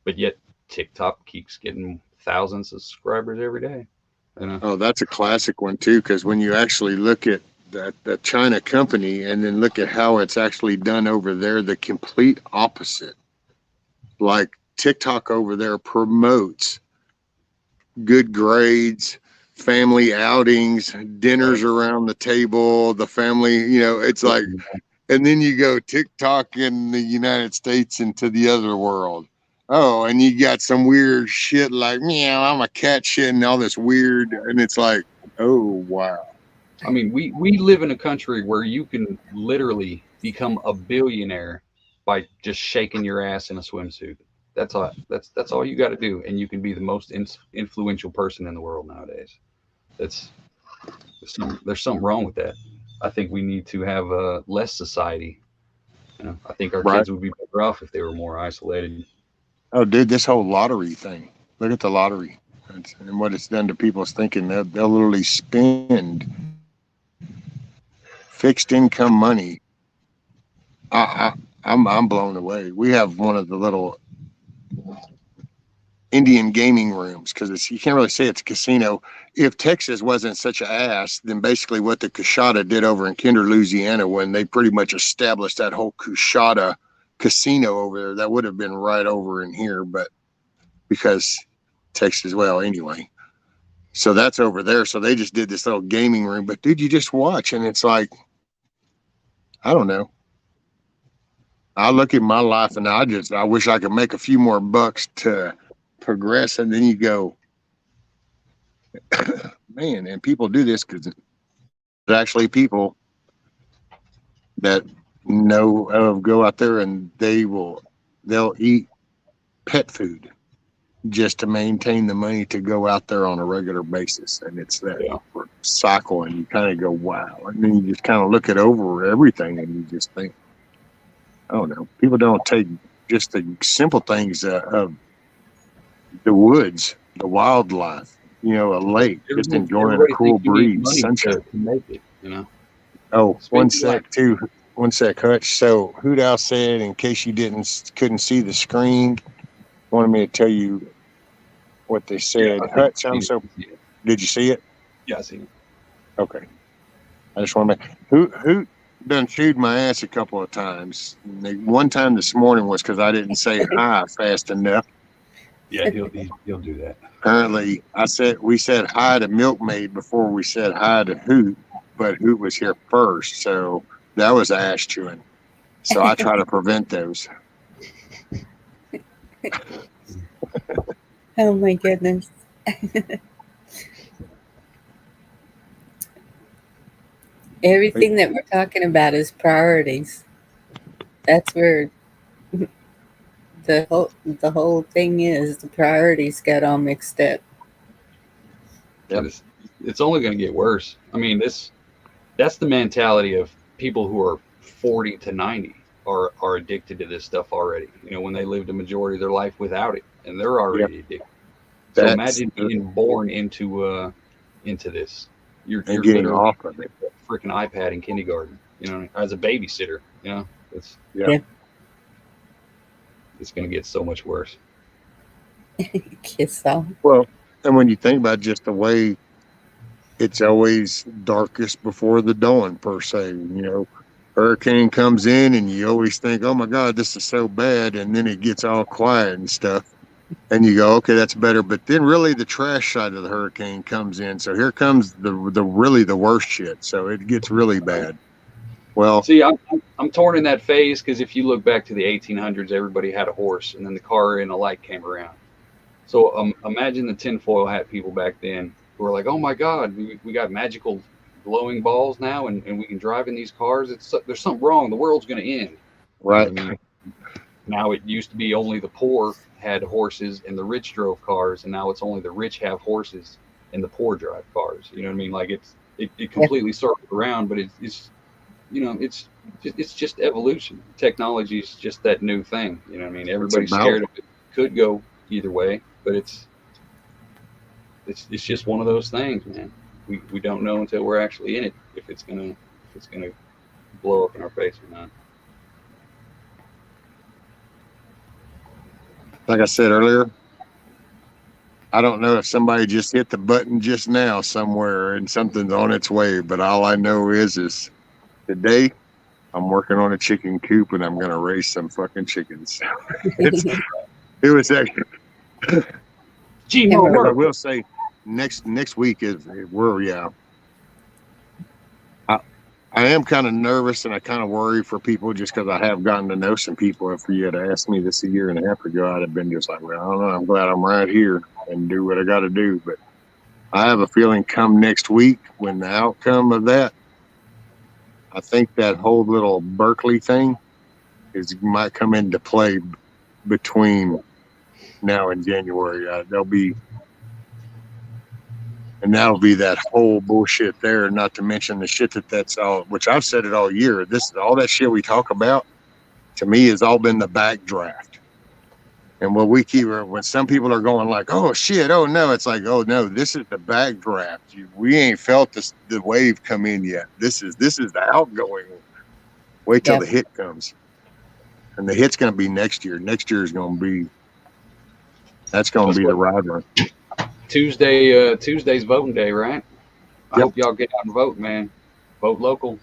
Speaker 11: But yet TikTok keeps getting thousands of subscribers every day.
Speaker 3: Oh, that's a classic one too, because when you actually look at that China company and then look at how it's actually done over there, the complete opposite. Like TikTok over there promotes good grades, family outings, dinners around the table, the family, it's like, and then you go TikTok in the United States into the other world. Oh, and you got some weird shit like, meow, I'm a cat shit and all this weird. And it's like, oh, wow.
Speaker 11: I mean, we live in a country where you can literally become a billionaire by just shaking your ass in a swimsuit. That's all you got to do. And you can be the most influential person in the world nowadays. There's something wrong with that. I think we need to have less society. I think our kids would be better off if they were more isolated.
Speaker 3: Oh, dude, this whole lottery thing. Look at the lottery and what it's done to people's thinking. They'll literally spend fixed income money. I'm blown away. We have one of the little Indian gaming rooms because you can't really say it's a casino. If Texas wasn't such an ass, then basically what the Coushatta did over in Kinder, Louisiana, when they pretty much established that whole Coushatta casino over there, that would have been right over in here, but because Texas, well, anyway. So that's over there. So they just did this little gaming room. But dude, you just watch and it's like, I don't know. I look at my life and I wish I could make a few more bucks to progress. And then you go, man, and people do this because actually people that know of go out there and they'll eat pet food just to maintain the money to go out there on a regular basis. And it's that cycle, and you kind of go, wow. And then you just kind of look it over everything and you just think, oh no, people don't take just the simple things of the woods, the wildlife, a lake, just enjoying a cool breeze, sunshine.
Speaker 11: To make it, you know.
Speaker 3: Oh, one sec, Hutch. So Hoot Owl said, in case you couldn't see the screen, wanted me to tell you what they said. Hutch, did you see it?
Speaker 11: Yeah, I see it.
Speaker 3: Okay. I just want to Hoot done chewed my ass a couple of times. One time this morning was because I didn't say hi fast enough.
Speaker 11: Yeah, he'll do that.
Speaker 3: Apparently, we said hi to Milkmaid before we said hi to Hoot, but Hoot was here first, so that was ass chewing. So I try to prevent those.
Speaker 10: Oh my goodness. Everything that we're talking about is priorities. That's where the whole thing is. The priorities got all mixed up.
Speaker 11: Yep. It's only going to get worse. I mean, that's the mentality of people who are 40 to 90 are addicted to this stuff already. When they lived a majority of their life without it, and they're already addicted. So imagine being born into this. You're getting off of it. Freaking iPad in kindergarten, as a babysitter, it's going to get so much worse.
Speaker 10: Kiss off.
Speaker 3: Well, and when you think about just the way it's always darkest before the dawn, per se, hurricane comes in and you always think, oh my God, this is so bad. And then it gets all quiet and stuff. And you go, okay, that's better. But then really the trash side of the hurricane comes in. So here comes the really the worst shit. So it gets really bad. Well,
Speaker 11: see, I'm torn in that phase because if you look back to the 1800s, everybody had a horse, and then the car and a light came around. So imagine the tinfoil hat people back then who were like, oh my God, we got magical glowing balls now, and we can drive in these cars. There's something wrong. The world's going to end.
Speaker 3: Right.
Speaker 11: Now it used to be only the poor had horses and the rich drove cars, and now it's only the rich have horses and the poor drive cars. You know what I mean? Like it completely circled around, but it's just evolution. Technology is just that new thing. You know what I mean? Everybody's scared of it. Could go either way, but it's just one of those things, man. We don't know until we're actually in it if it's gonna blow up in our face or not.
Speaker 3: Like I said earlier, I don't know if somebody just hit the button just now somewhere and something's on its way, but all I know is today I'm working on a chicken coop and I'm going to raise some fucking chickens. It was actually, I will say next week I am kind of nervous and I kind of worry for people just because I have gotten to know some people. If you had asked me this a year and a half ago, I'd have been just like, well, I don't know. I'm glad I'm right here and do what I got to do. But I have a feeling come next week when the outcome of that, I think that whole little Berkeley thing might come into play between now and January. And that'll be that whole bullshit there, not to mention the shit that's all, which I've said it all year. This all that shit we talk about, to me, has all been the backdraft. And what we keep, when some people are going like, oh shit, oh no, it's like, oh no, this is the backdraft. We ain't felt the wave come in yet. This is the outgoing. Wait till the hit comes. And the hit's going to be next year. Next year is going to be, that's going to be the ride run.
Speaker 11: Tuesday's voting day, right? I hope y'all get out and vote, man. Vote local.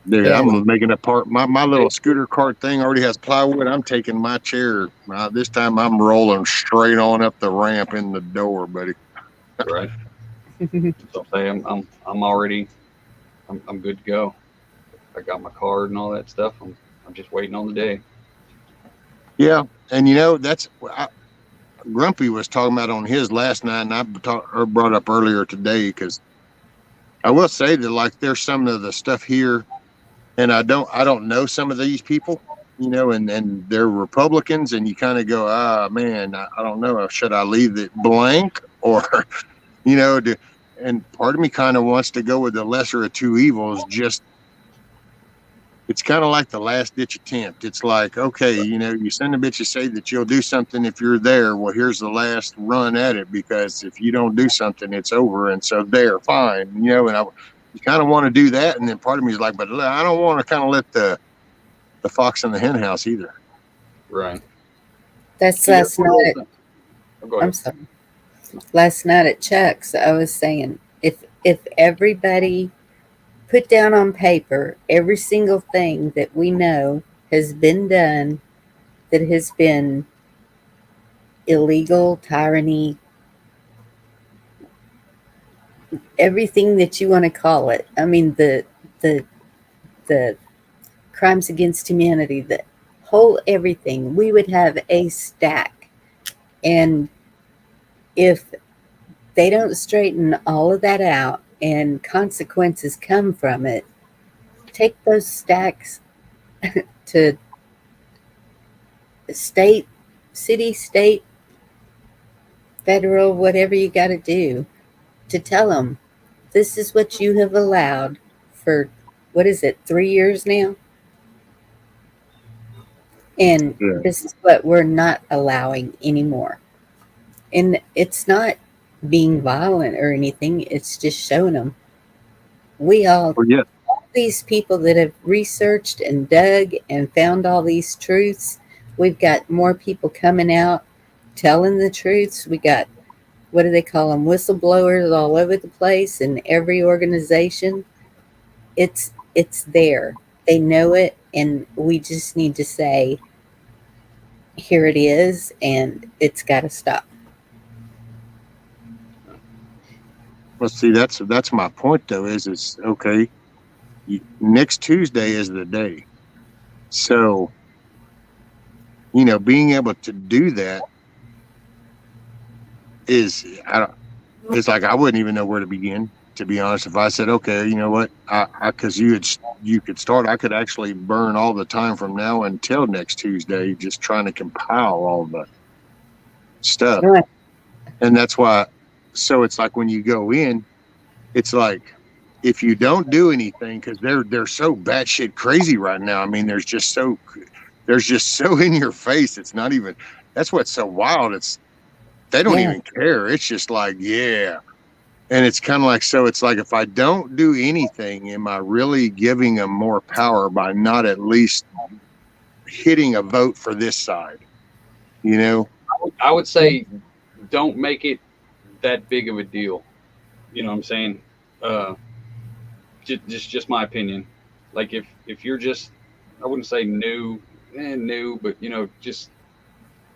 Speaker 3: Dude, I'm making a part. My little scooter cart thing already has plywood. I'm taking my chair. This time I'm rolling straight on up the ramp in the door, buddy.
Speaker 11: Right. So I'm good to go. I got my card and all that stuff. I'm just waiting on the day.
Speaker 3: Yeah, and that's Grumpy was talking about on his last night, and I brought up earlier today because I will say that like there's some of the stuff here and I don't know some of these people, and they're Republicans, and you kind of go, man, I don't know, should I leave it blank or, and part of me kind of wants to go with the lesser of two evils. Just it's kind of like the last ditch attempt. It's like, okay, you send a bitch to say that you'll do something if you're there. Well, here's the last run at it, because if you don't do something, it's over. And so they're fine, and you kind of want to do that. And then part of me is like, but I don't want to kind of let the fox in the hen house either.
Speaker 11: Right.
Speaker 10: That's
Speaker 11: Yeah,
Speaker 10: last night.
Speaker 11: go
Speaker 10: I'm
Speaker 11: ahead.
Speaker 10: sorry. Last night at Chuck's, I was saying if everybody put down on paper every single thing that we know has been done that has been illegal, tyranny, everything that you want to call it. I mean, the crimes against humanity, the whole everything, we would have a stack. And if they don't straighten all of that out and consequences come from it, take those stacks to state, city, state, federal, whatever you got to do to tell them this is what you have allowed for, what is it, 3 years now? And
Speaker 3: Yeah.
Speaker 10: this is what we're not allowing anymore. And it's not being violent or anything, it's just showing them we all,
Speaker 3: Well, yeah.
Speaker 10: these people that have researched and dug and found all these truths, we've got more people coming out telling the truths. We got, what do they call them, whistleblowers all over the place in every organization. It's there. They know it, and we just need to say, here it is, and it's got to stop.
Speaker 3: Well, see, that's my point though. Is okay? Next Tuesday is the day, so being able to do that is it's like I wouldn't even know where to begin, to be honest. If I said, okay, you know what, because you could start, I could actually burn all the time from now until next Tuesday just trying to compile all the stuff.
Speaker 10: Right.
Speaker 3: And that's why. So it's like when you go in, it's like if you don't do anything, because they're so batshit crazy right now. I mean, there's just so in your face. It's not even. That's what's so wild. They don't even care. It's just like, yeah. And it's kind of like, so it's like, if I don't do anything, am I really giving them more power by not at least hitting a vote for this side?
Speaker 11: I would say don't make it that big of a deal. You know what I'm saying? Just my opinion. Like if you're just, I wouldn't say new, but just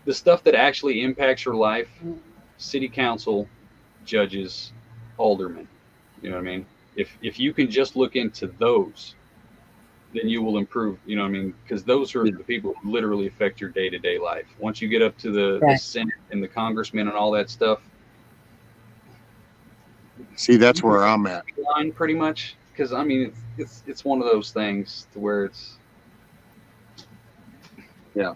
Speaker 11: the stuff that actually impacts your life, city council, judges, aldermen. You know what I mean? If you can just look into those, then you will improve. You know what I mean? Because those are the people who literally affect your day-to-day life. Once you get up to the Senate and the congressmen and all that stuff.
Speaker 3: See, that's where I'm at.
Speaker 11: Pretty much, because I mean, it's one of those things to where it's.
Speaker 3: Yeah.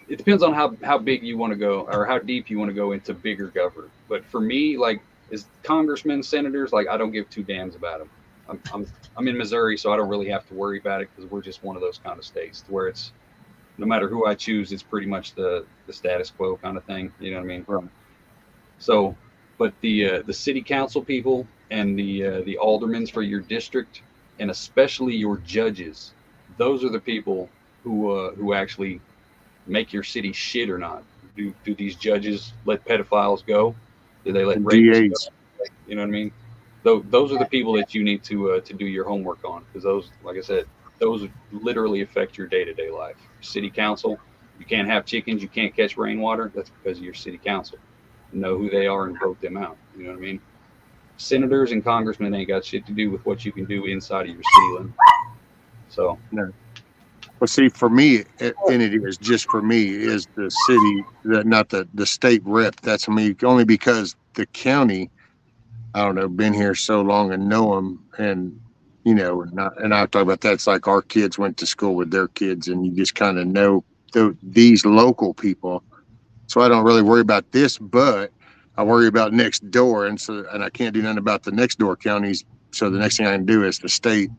Speaker 11: It depends on how big you want to go or how deep you want to go into bigger government. But for me, like, as congressmen, senators, like, I don't give two damns about them. I'm in Missouri, so I don't really have to worry about it because we're just one of those kind of states to where it's no matter who I choose, it's pretty much the status quo kind of thing. You know what I mean?
Speaker 3: Right.
Speaker 11: So, but the city council people and the aldermen for your district, and especially your judges, those are the people who actually make your city shit or not. Do these judges let pedophiles go? Do they let rapists go? You know what I mean? Those are the people that you need to do your homework on, because those, like I said, those literally affect your day-to-day life. City council, you can't have chickens, you can't catch rainwater. That's because of your city council. Know who they are and vote them out. You know what I mean? Senators and congressmen ain't got shit to do with what you can do inside of your city limit. So
Speaker 3: no. Well, see, for me, and it is just for me, is the city, not the state rep. That's me, only because the county, I don't know, been here so long and know them, and you know, and I talk about that. It's like our kids went to school with their kids, and you just kind of know these local people. So I don't really worry about this, but I worry about next door, and I can't do nothing about the next door counties. So the next thing I can do is the state.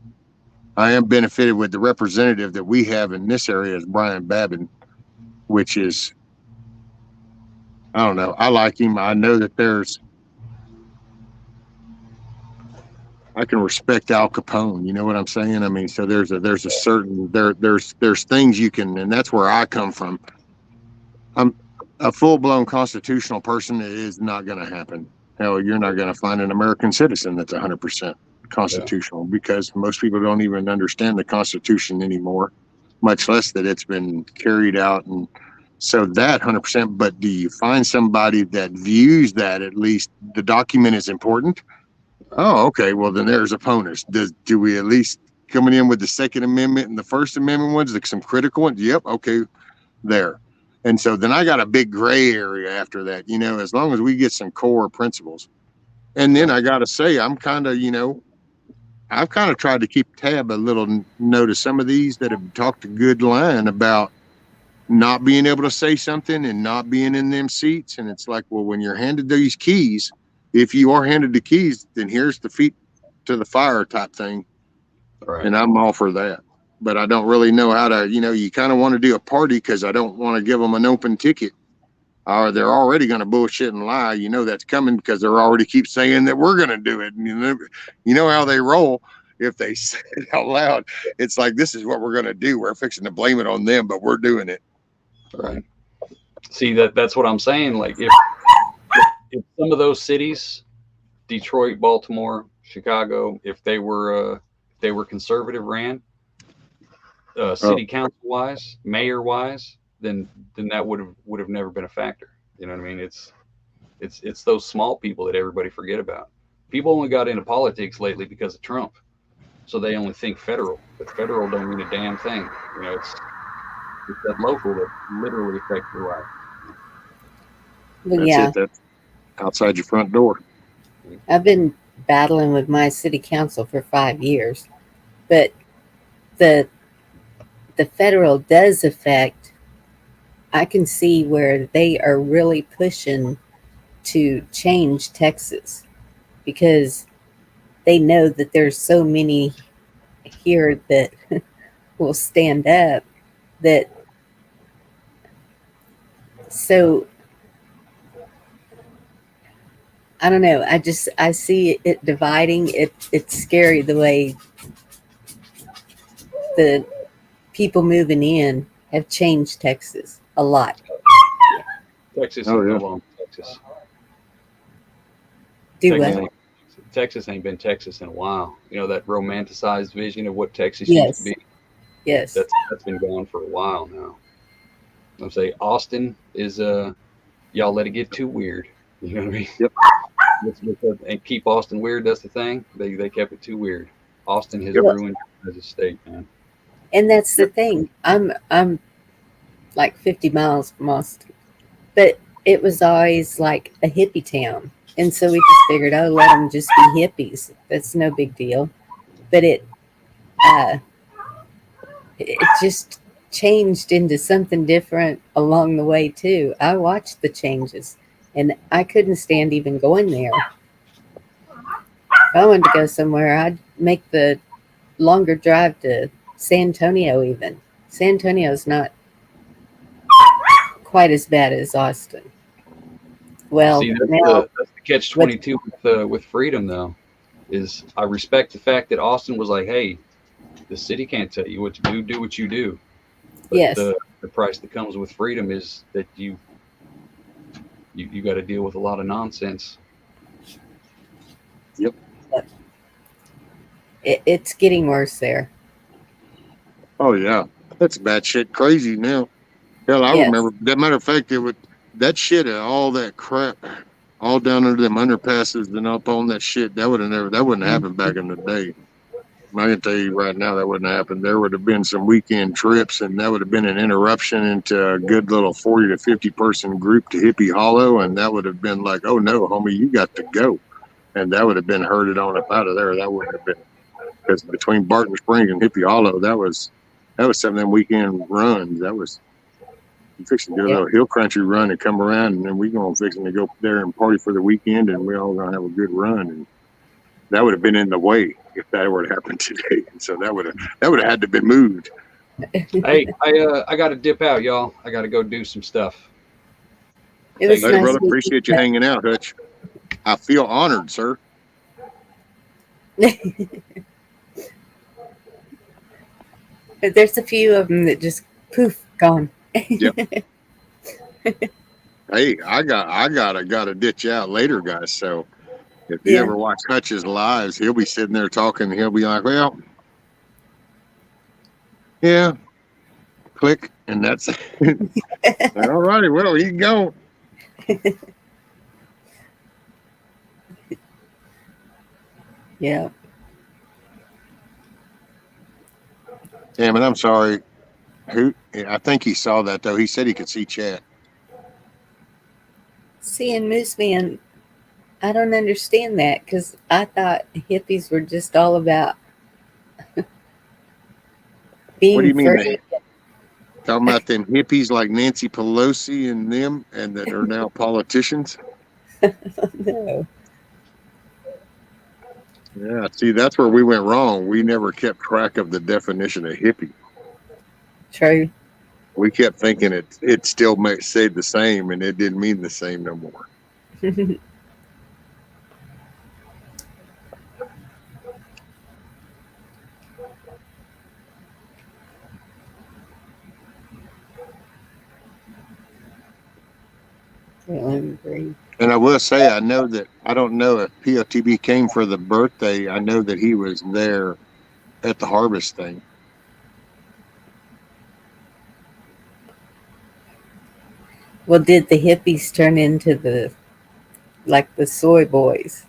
Speaker 3: I am benefited with the representative that we have in this area is Brian Babin, which is, I don't know. I like him. I know that I can respect Al Capone. You know what I'm saying? I mean, so there's a certain there's things you can, and that's where I come from. I'm a full blown constitutional person. It is not going to happen. Hell, you're not going to find an American citizen that's 100% constitutional because most people don't even understand the Constitution anymore, much less that it's been carried out. And so that 100%. But do you find somebody that views that at least the document is important? Oh, okay. Well, then there's opponents. Do we at least coming in with the Second Amendment and the First Amendment ones, like some critical ones? Yep. Okay. There. And so then I got a big gray area after that, you know, as long as we get some core principles. And then I got to say, I'm kind of, you know, I've kind of tried to keep tab a little note of some of these that have talked a good line about not being able to say something and not being in them seats. And it's like, well, when you're handed these keys, if you are handed the keys, then here's the feet to the fire type thing.
Speaker 11: Right.
Speaker 3: And I'm all for that. But I don't really know how to, you know, you kind of want to do a party because I don't want to give them an open ticket. Or they're already going to bullshit and lie. You know that's coming because they're already keep saying that we're going to do it. And you know how they roll. If they say it out loud, it's like, this is what we're going to do. We're fixing to blame it on them, but we're doing it.
Speaker 11: Right. See, that's what I'm saying. Like if some of those cities, Detroit, Baltimore, Chicago, if they were conservative ran, city council wise, mayor wise, then that would have never been a factor. You know what I mean? It's those small people that everybody forget about. People only got into politics lately because of Trump, so they only think federal, but federal don't mean a damn thing. You know, it's that local that literally affects your life.
Speaker 10: Well,
Speaker 3: That's
Speaker 10: yeah,
Speaker 3: it. That's outside your front door.
Speaker 10: I've been battling with my city council for 5 years, but the federal does affect. I can see where they are really pushing to change Texas because they know that there's so many here that will stand up that. So I don't know. I see it dividing. It's scary the way the people moving in have changed Texas a lot.
Speaker 11: Texas
Speaker 3: Oh,
Speaker 11: is no
Speaker 3: yeah.
Speaker 11: longer Texas.
Speaker 10: Do
Speaker 11: Texas
Speaker 10: what?
Speaker 11: ain't, Texas ain't been Texas in a while. You know, that romanticized vision of what Texas
Speaker 10: Yes.
Speaker 11: used to be.
Speaker 10: Yes.
Speaker 11: That's been gone for a while now. I'm saying Austin is y'all let it get too weird. You know what I mean?
Speaker 3: Yep.
Speaker 11: And keep Austin weird. That's the thing. They kept it too weird. Austin has
Speaker 3: Yep.
Speaker 11: ruined as a state, man.
Speaker 10: And that's the thing. I'm like 50 miles from Austin, but it was always like a hippie town, and so we just figured, oh, let them just be hippies. That's no big deal. But it just changed into something different along the way too. I watched the changes, and I couldn't stand even going there. If I wanted to go somewhere, I'd make the longer drive to San Antonio even. San Antonio's not quite as bad as Austin. Well,
Speaker 11: See, that's
Speaker 10: now
Speaker 11: the catch-22 with freedom, though, is I respect the fact that Austin was like, hey, the city can't tell you what to do. Do what you do. But
Speaker 10: yes,
Speaker 11: the price that comes with freedom is that you got to deal with a lot of nonsense.
Speaker 10: it's getting worse there.
Speaker 3: Oh, yeah. That's batshit crazy now. Hell, I
Speaker 10: Yes.
Speaker 3: remember. That matter of fact, it would that shit, all that crap, all down under them underpasses and up on that shit. That wouldn't happen back in the day. I can tell you right now, that wouldn't happen. There would have been some weekend trips, and that would have been an interruption into a good little 40 to 50 person group to Hippie Hollow, and that would have been like, oh no, homie, you got to go, and that would have been herded on up out of there. That wouldn't have been because between Barton Springs and Hippie Hollow, that was some of them weekend runs. That was you fixing to do a little hill country run and come around, and then we gonna fixing to go there and party for the weekend, and we all gonna have a good run. And that would have been in the way if that were to happen today. And so that would have had to be moved.
Speaker 11: Hey, I got to dip out, y'all. I got to go do some stuff.
Speaker 10: It was
Speaker 3: Later,
Speaker 10: nice
Speaker 3: brother.
Speaker 10: meeting
Speaker 3: Appreciate you hanging out, Hutch. I feel honored, sir.
Speaker 10: But there's a few of them that just poof gone.
Speaker 3: Yep. Hey, I gotta ditch out later, guys. So if you ever watch Hutch's lives, he'll be sitting there talking. He'll be like, "Well, yeah, click," and that's all righty. Well, you can go.
Speaker 10: Yeah.
Speaker 3: Damn it! I'm sorry. I think he saw that though. He said he could see chat.
Speaker 10: Seeing Moose Man, I don't understand that because I thought hippies were just all about being
Speaker 3: What do you mean?
Speaker 10: free.
Speaker 3: Talking about them hippies like Nancy Pelosi and them, and that are now politicians.
Speaker 10: No.
Speaker 3: Yeah, see, that's where we went wrong. We never kept track of the definition of hippie.
Speaker 10: True.
Speaker 3: We kept thinking it still stayed the same, and it didn't mean the same no more. And I will say, I don't know if POTB came for the birthday. I know that he was there at the harvest thing.
Speaker 10: Well, did the hippies turn into the soy boys?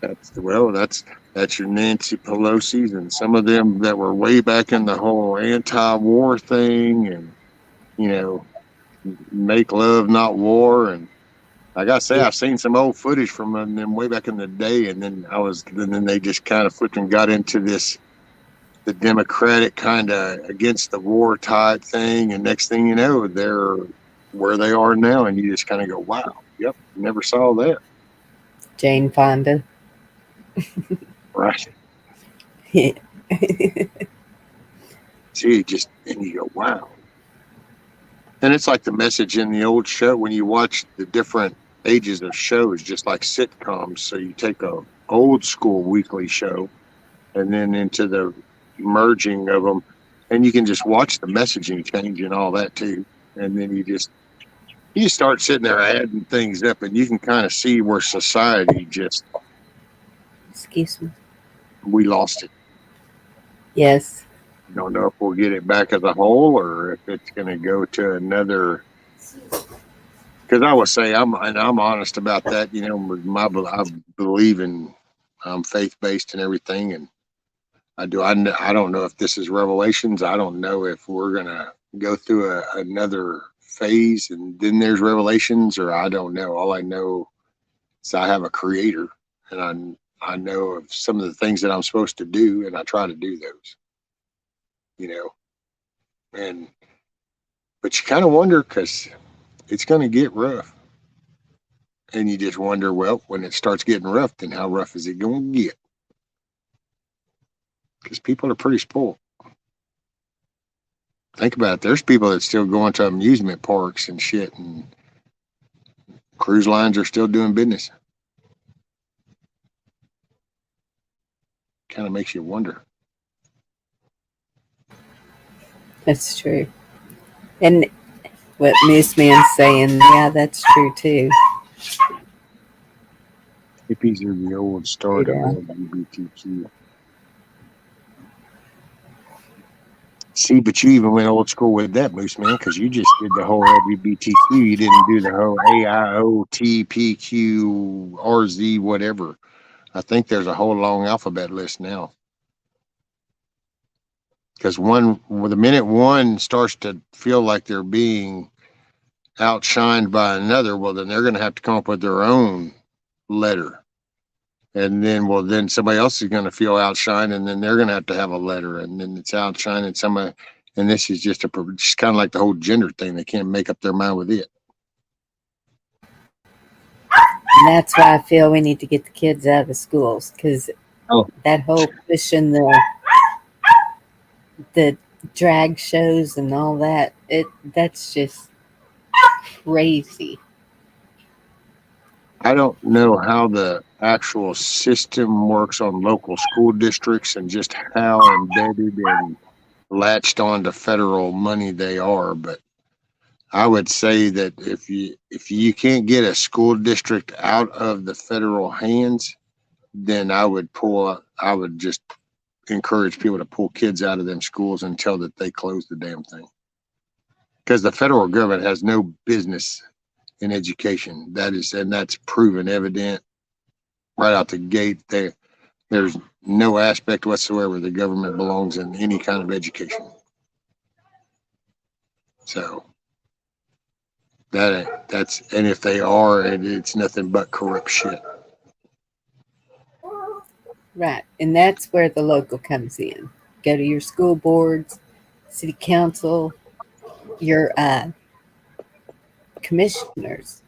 Speaker 3: That's your Nancy Pelosi's and some of them that were way back in the whole anti-war thing, and make love, not war. And like I say, I've seen some old footage from them way back in the day, and then they just kind of flipped and got into the Democratic kind of against the war type thing, and next thing you know, they're where they are now, and you just kind of go, wow, yep, never saw that.
Speaker 10: Jane Fonda.
Speaker 3: Right. See, and you go, wow. And it's like the message in the old show when you watch the different ages of shows, just like sitcoms. So you take a old school weekly show and then into the merging of them, and you can just watch the messaging change and all that too. And then you start sitting there adding things up, and you can kind of see where society
Speaker 10: excuse me,
Speaker 3: we lost it.
Speaker 10: Yes.
Speaker 3: I don't know if we'll get it back as a whole or if it's going to go to another. Because I would say I'm honest about that. I believe in faith based and everything, and I do. I don't know if this is Revelations. I don't know if we're gonna go through another phase and then there's Revelations, or I don't know. All I know is I have a Creator, and I know of some of the things that I'm supposed to do, and I try to do those. But you kind of wonder because it's going to get rough, and you just wonder, well, when it starts getting rough, then how rough is it going to get? Because people are pretty spoiled. Think about it. There's people that still going to amusement parks and shit, and cruise lines are still doing business. Kind of makes you wonder.
Speaker 10: That's true. And what Miss Man's saying, yeah, that's true too.
Speaker 3: Hippies are the old start of LGBTQ. See, but you even went old school with that, Moose Man, because you just did the whole LGBTQ. You didn't do the whole AIOTPQRZ, whatever. I think there's a whole long alphabet list now. Because the minute one starts to feel like they're being outshined by another, well, then they're going to have to come up with their own letter. And then, well, then somebody else is going to feel outshined, and then they're going to have a letter, and then it's outshining somebody. And this is just just kind of like the whole gender thing. They can't make up their mind with it.
Speaker 10: And that's why I feel we need to get the kids out of the schools, because
Speaker 3: Oh.
Speaker 10: that whole pushing the drag shows and all that, that's just crazy.
Speaker 3: I don't know how the actual system works on local school districts and just how embedded and latched on to federal money they are, but I would say that if you can't get a school district out of the federal hands, then I would just encourage people to pull kids out of them schools until that they close the damn thing. Because the federal government has no business in education. That's proven evident right out the gate. There's no aspect whatsoever the government belongs in any kind of education. So and if they are, it's nothing but corrupt shit.
Speaker 10: Right. And that's where the local comes in. Go to your school boards, city council, your commissioners.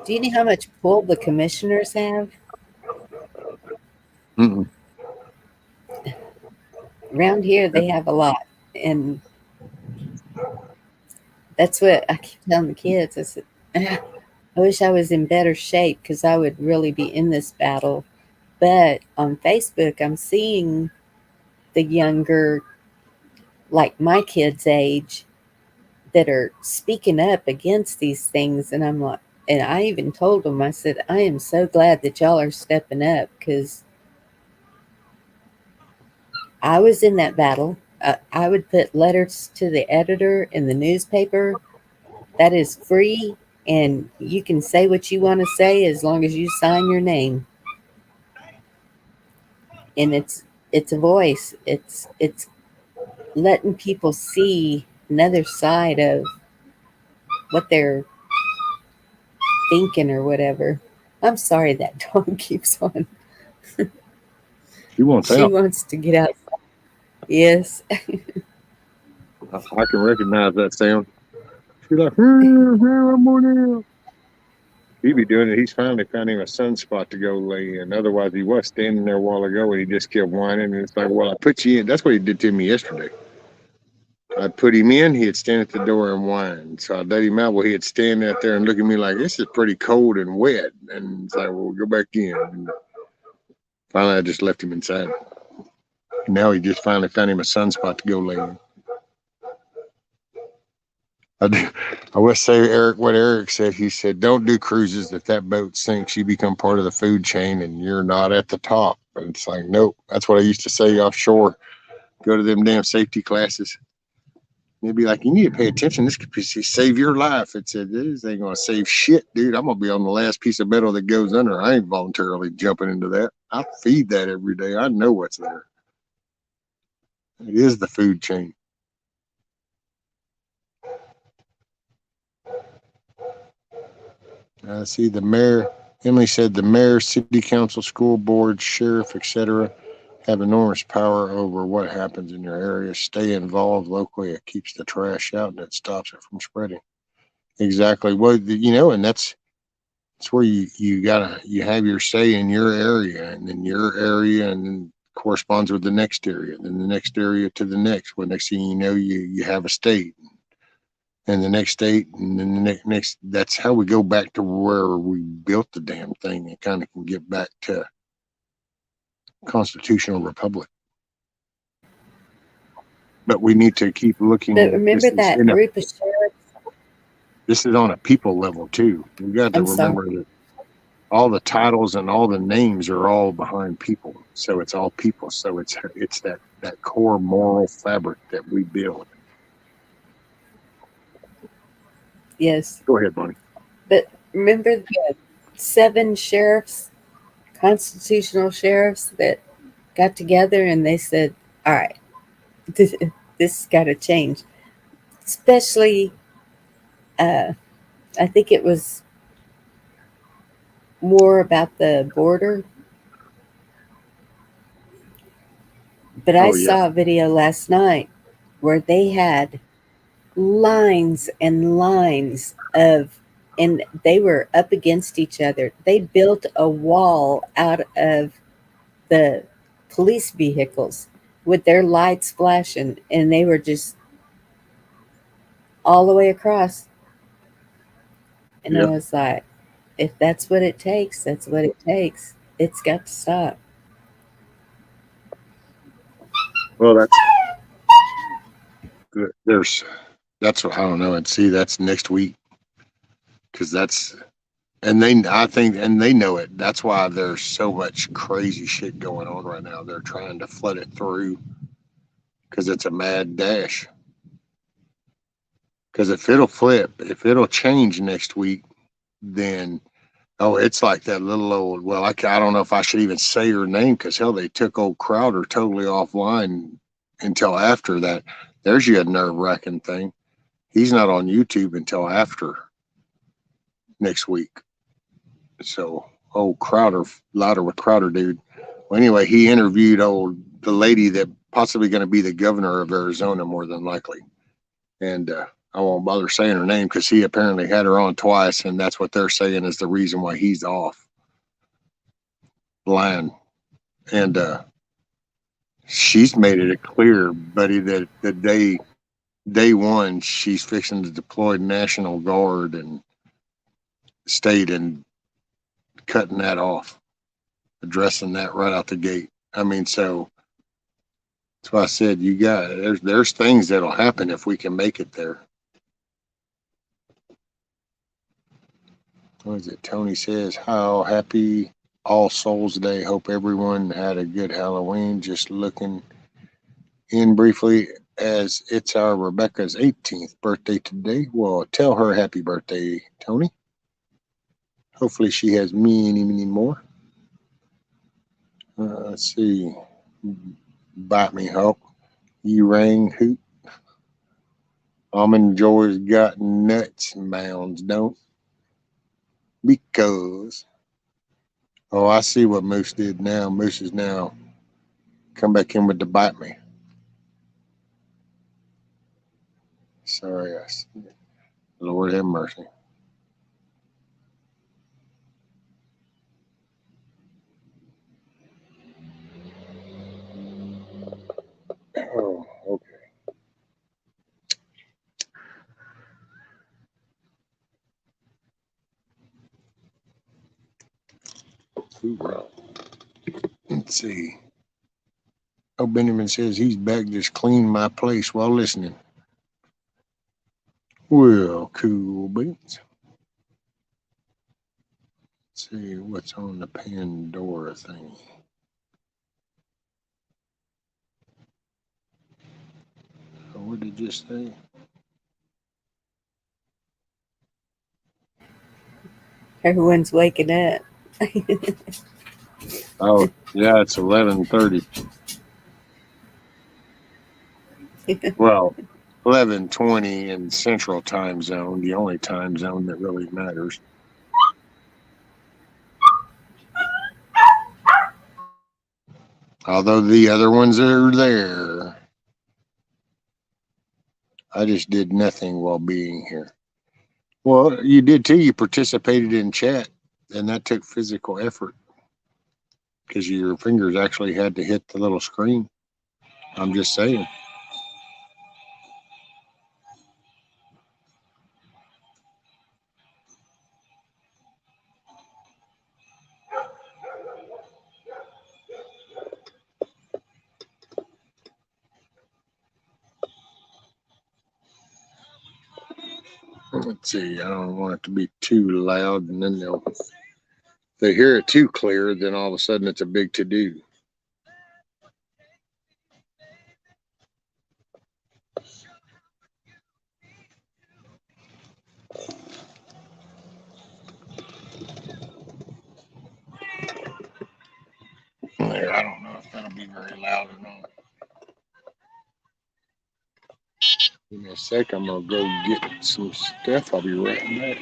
Speaker 10: Do you know how much pull the commissioners have?
Speaker 3: Mm-mm.
Speaker 10: Around here, they have a lot. And that's what I keep telling the kids. I said, I wish I was in better shape because I would really be in this battle. But on Facebook, I'm seeing the younger, like my kids' age, that are speaking up against these things. And I'm like, and I even told them, I said, I am so glad that y'all are stepping up because I was in that battle. I would put letters to the editor in the newspaper. That is free, and you can say what you want to say as long as you sign your name. And it's a voice. It's letting people see another side of what they're thinking or whatever. I'm sorry that dog keeps on.
Speaker 3: She wants
Speaker 10: She
Speaker 3: out.
Speaker 10: wants to get out. Yes.
Speaker 3: I can recognize that sound. She's like, I'm on out. He be doing it. He's finally found him a sunspot to go lay in. Otherwise, he was standing there a while ago and he just kept whining. And it's like, well, I put you in. That's what he did to me yesterday. I put him in. He'd stand at the door and whine. So I let him out. Well, he'd stand out there and look at me like, this is pretty cold and wet. And it's like, well, go back in. And finally, I just left him inside. Now he just finally found him a sunspot to go lay in. I will say, Eric, what Eric said. He said, don't do cruises. If that boat sinks, you become part of the food chain and you're not at the top. And it's like, nope. That's what I used to say offshore. Go to them damn safety classes. They'd be like, you need to pay attention. This could save your life. It said, this ain't going to save shit, dude. I'm going to be on the last piece of metal that goes under. I ain't voluntarily jumping into that. I feed that every day. I know what's there. It is the food chain. See, the mayor, Emily said the mayor, city council, school board, sheriff, etc. have enormous power over what happens in your area. Stay involved locally. It keeps the trash out and it stops it from spreading. Exactly. Well, and that's where you have your say in your area, and then your area, and then corresponds with the next area, then the next area to the next. Well, next thing you know, you have a state. And the next state, and then the next. That's how we go back to where we built the damn thing, and kind of can get back to constitutional republic. But we need to keep looking.
Speaker 10: But remember that group of sheriffs?
Speaker 3: This is on a people level too. We got to remember that all the titles and all the names are all behind people. So it's all people. So it's that core moral fabric that we build.
Speaker 10: Yes.
Speaker 3: Go ahead, Bonnie.
Speaker 10: But remember the 7 sheriffs, constitutional sheriffs that got together and they said, all right, this got to change. Especially, I think it was more about the border But I
Speaker 3: Oh yeah.
Speaker 10: saw a video last night where they had lines and lines of, and they were up against each other. They built a wall out of the police vehicles with their lights flashing, and they were just all the way across. And I
Speaker 3: Yep.
Speaker 10: was like, if that's what it takes, that's what it takes. It's got to stop.
Speaker 3: Well, that's good. That's what I don't know. And see, that's next week because I think, and they know it. That's why there's so much crazy shit going on right now. They're trying to flood it through because it's a mad dash. Because if it'll change next week, then oh, it's like that little old. Well, I don't know if I should even say her name because hell, they took old Crowder totally offline until after that. There's you a nerve wracking thing. He's not on YouTube until after next week. So, old Crowder, louder with Crowder, dude. Well, anyway, he interviewed the lady that possibly going to be the governor of Arizona, more than likely, and I won't bother saying her name because he apparently had her on twice, and that's what they're saying is the reason why he's off line. And she's made it clear, buddy, that the day one, she's fixing to deploy National Guard and state and cutting that off, addressing that right out the gate. I mean, so that's why I said there's things that'll happen if we can make it there. What is it? Tony says, "How happy All Souls Day. Hope everyone had a good Halloween. Just looking in briefly as it's our Rebecca's 18th birthday today. Well, tell her happy birthday, Tony. Hopefully she has many more. Let's see. Bite me, Hulk. You rang hoot. Almond Joy's got nuts mounds, don't? Because oh, I see what Moose did now. Moose is now come back in with the bite me. Sorry, Lord have mercy. Oh, okay. Hoorah. Let's see. Oh, Benjamin says he's back just cleaning my place while listening. Well, cool beans. Let's see what's on the Pandora thing. What did you say?
Speaker 10: Everyone's waking up.
Speaker 3: Oh, yeah, it's 11:30. Well, 11:20 in Central Time Zone, the only time zone that really matters. Although the other ones are there. I just did nothing while being here. Well, you did too. You participated in chat, and that took physical effort because your fingers actually had to hit the little screen. I'm just saying. Let's see. I don't want it to be too loud, and then they hear it too clear. Then all of a sudden, it's a big to do. I don't know if that'll be very loud or not. Give me a sec. I'm gonna go get some stuff. I'll be right back.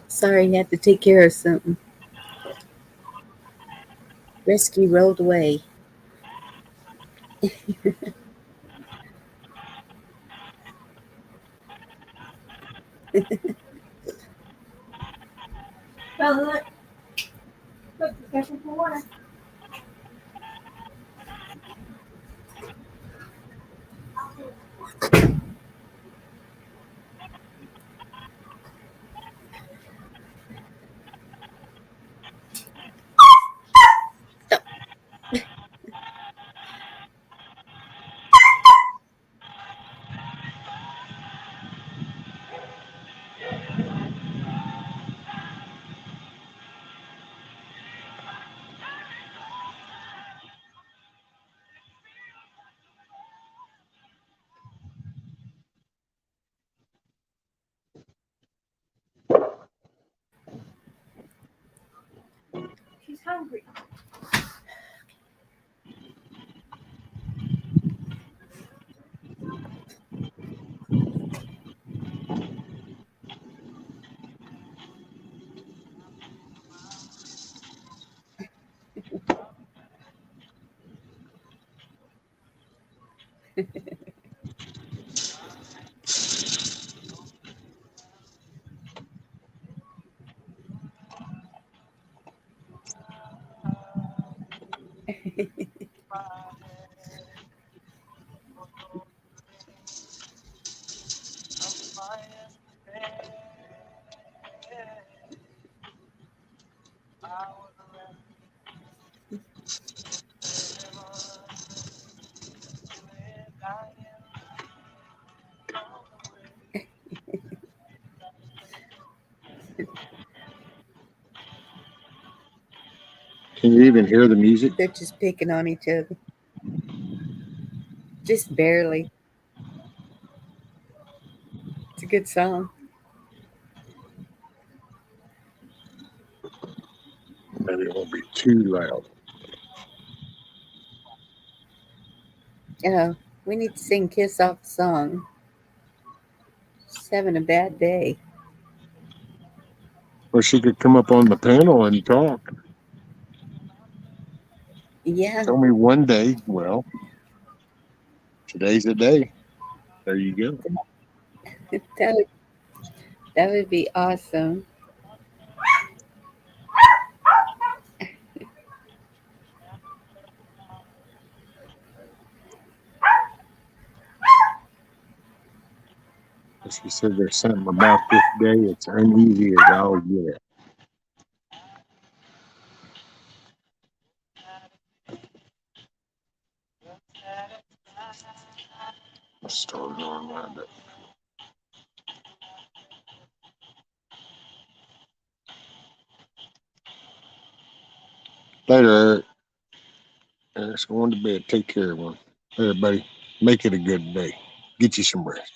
Speaker 10: Sorry, had to take care of something. Rescue rolled away.
Speaker 7: Oh, look. Look, careful for water. She's hungry.
Speaker 3: Can you even hear the music?
Speaker 10: They're just picking on each other. Just barely. It's a good song.
Speaker 3: Maybe it won't be too loud.
Speaker 10: Oh, we need to sing Kiss Off the song. She's having a bad day.
Speaker 3: Or she could come up on the panel and talk.
Speaker 10: Yeah,
Speaker 3: Tell me one day. Well, today's the day. There you go.
Speaker 10: that would, that would be awesome.
Speaker 3: She said there's something about this day. It's uneasy as all get. Let's start on around it. Later, Eric. Eric's going to bed. Take care, everyone. Later, buddy. Make it a good day. Get you some rest.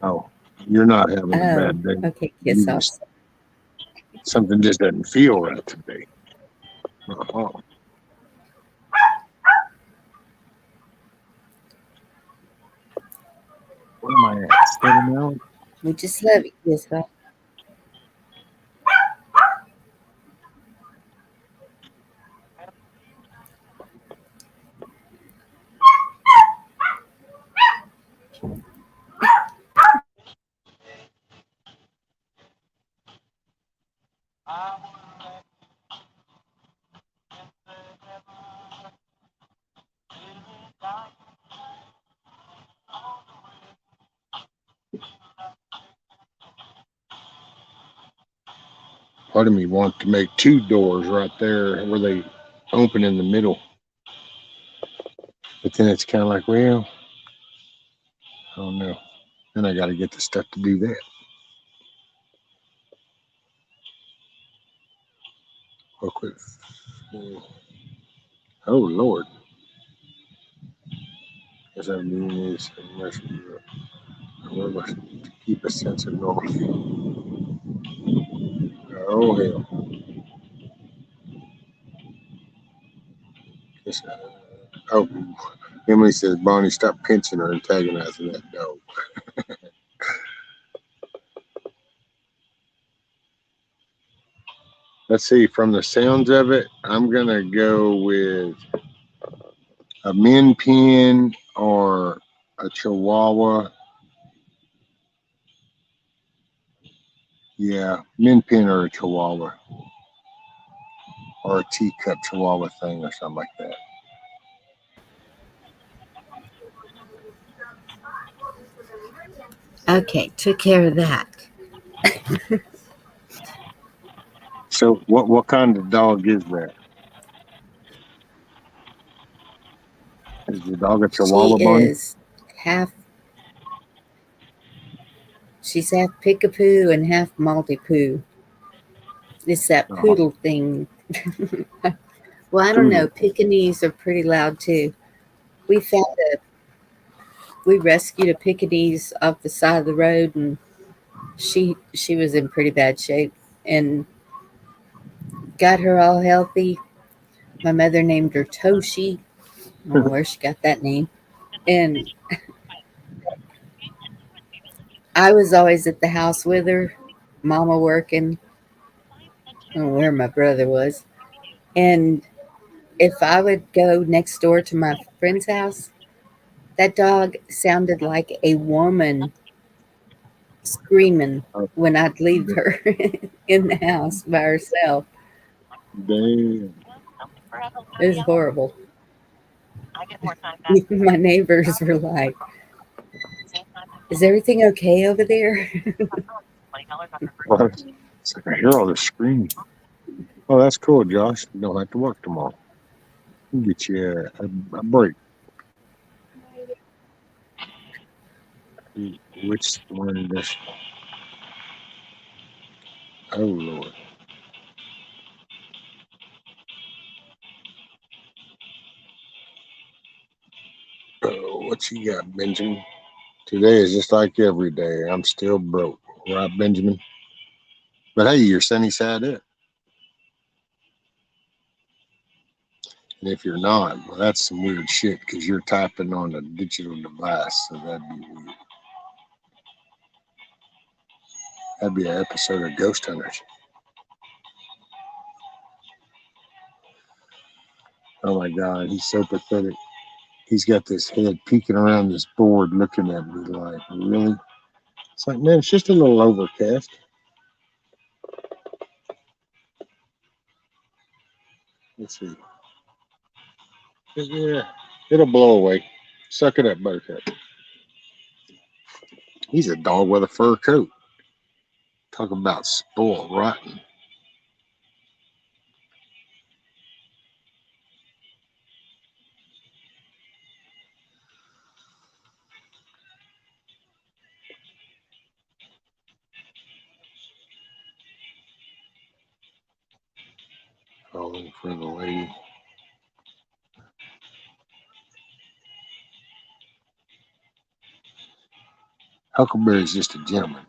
Speaker 3: Oh, you're not having a
Speaker 10: Oh,
Speaker 3: bad day.
Speaker 10: okay, Kiss
Speaker 3: You
Speaker 10: Off.
Speaker 3: just, something just doesn't feel right today. Uh-huh. Where am I at? 7 hours?
Speaker 10: We just love you, Kiss Off.
Speaker 3: Part of me wants to make two doors right there where they open in the middle. But then it's kind of like, well, I don't know. Then I got to get the stuff to do that. Real quick. Oh, Lord. Guess that means However, to keep a sense of normalcy. Oh, hell. Yes, oh, Emily says, Bonnie, stop pinching or antagonizing that dog. Let's see, from the sounds of it, I'm going to go with a min pin or a chihuahua. Yeah, min pin or a chihuahua. Or a teacup chihuahua thing or something like that.
Speaker 10: Okay, took care of that.
Speaker 3: So what kind of dog is that? Is the dog a
Speaker 10: She
Speaker 3: chihuahua, Bonnie?
Speaker 10: is half, she's half Pickapoo and half Maltipoo. It's that
Speaker 3: Oh,
Speaker 10: poodle thing. Well, I don't know.
Speaker 3: poodle.
Speaker 10: Pekingese are pretty loud too. We found we rescued a Pekingese off the side of the road, and she was in pretty bad shape, and got her all healthy. My mother named her Toshi. I don't know where she got that name. And I was always at the house with her, Mama working. I don't know where my brother was. And if I would go next door to my friend's house, that dog sounded like a woman screaming
Speaker 3: Oh,
Speaker 10: when I'd leave her in the house by herself.
Speaker 3: damn.
Speaker 10: It was horrible. My neighbors were like, "Is everything okay over there?"
Speaker 3: What? It's like I hear all this screaming. Oh, that's cool, Josh. You don't have to work tomorrow. We'll get you a break. Which one is this? Oh, Lord. Oh, what you got, Benjamin? Today is just like every day. I'm still broke. Right, Benjamin? But hey, you're sunny side up. And if you're not, well, that's some weird shit because you're typing on a digital device. So that'd be weird. That'd be an episode of Ghost Hunters. Oh my God, he's so pathetic. He's got this head peeking around this board looking at me like, really? It's like, man, it's just a little overcast. Let's see. Yeah, it'll blow away. Suck it up, Buttercup. He's a dog with a fur coat. Talk about spoiled rotten. Falling for the lady. Huckleberry's just a gentleman.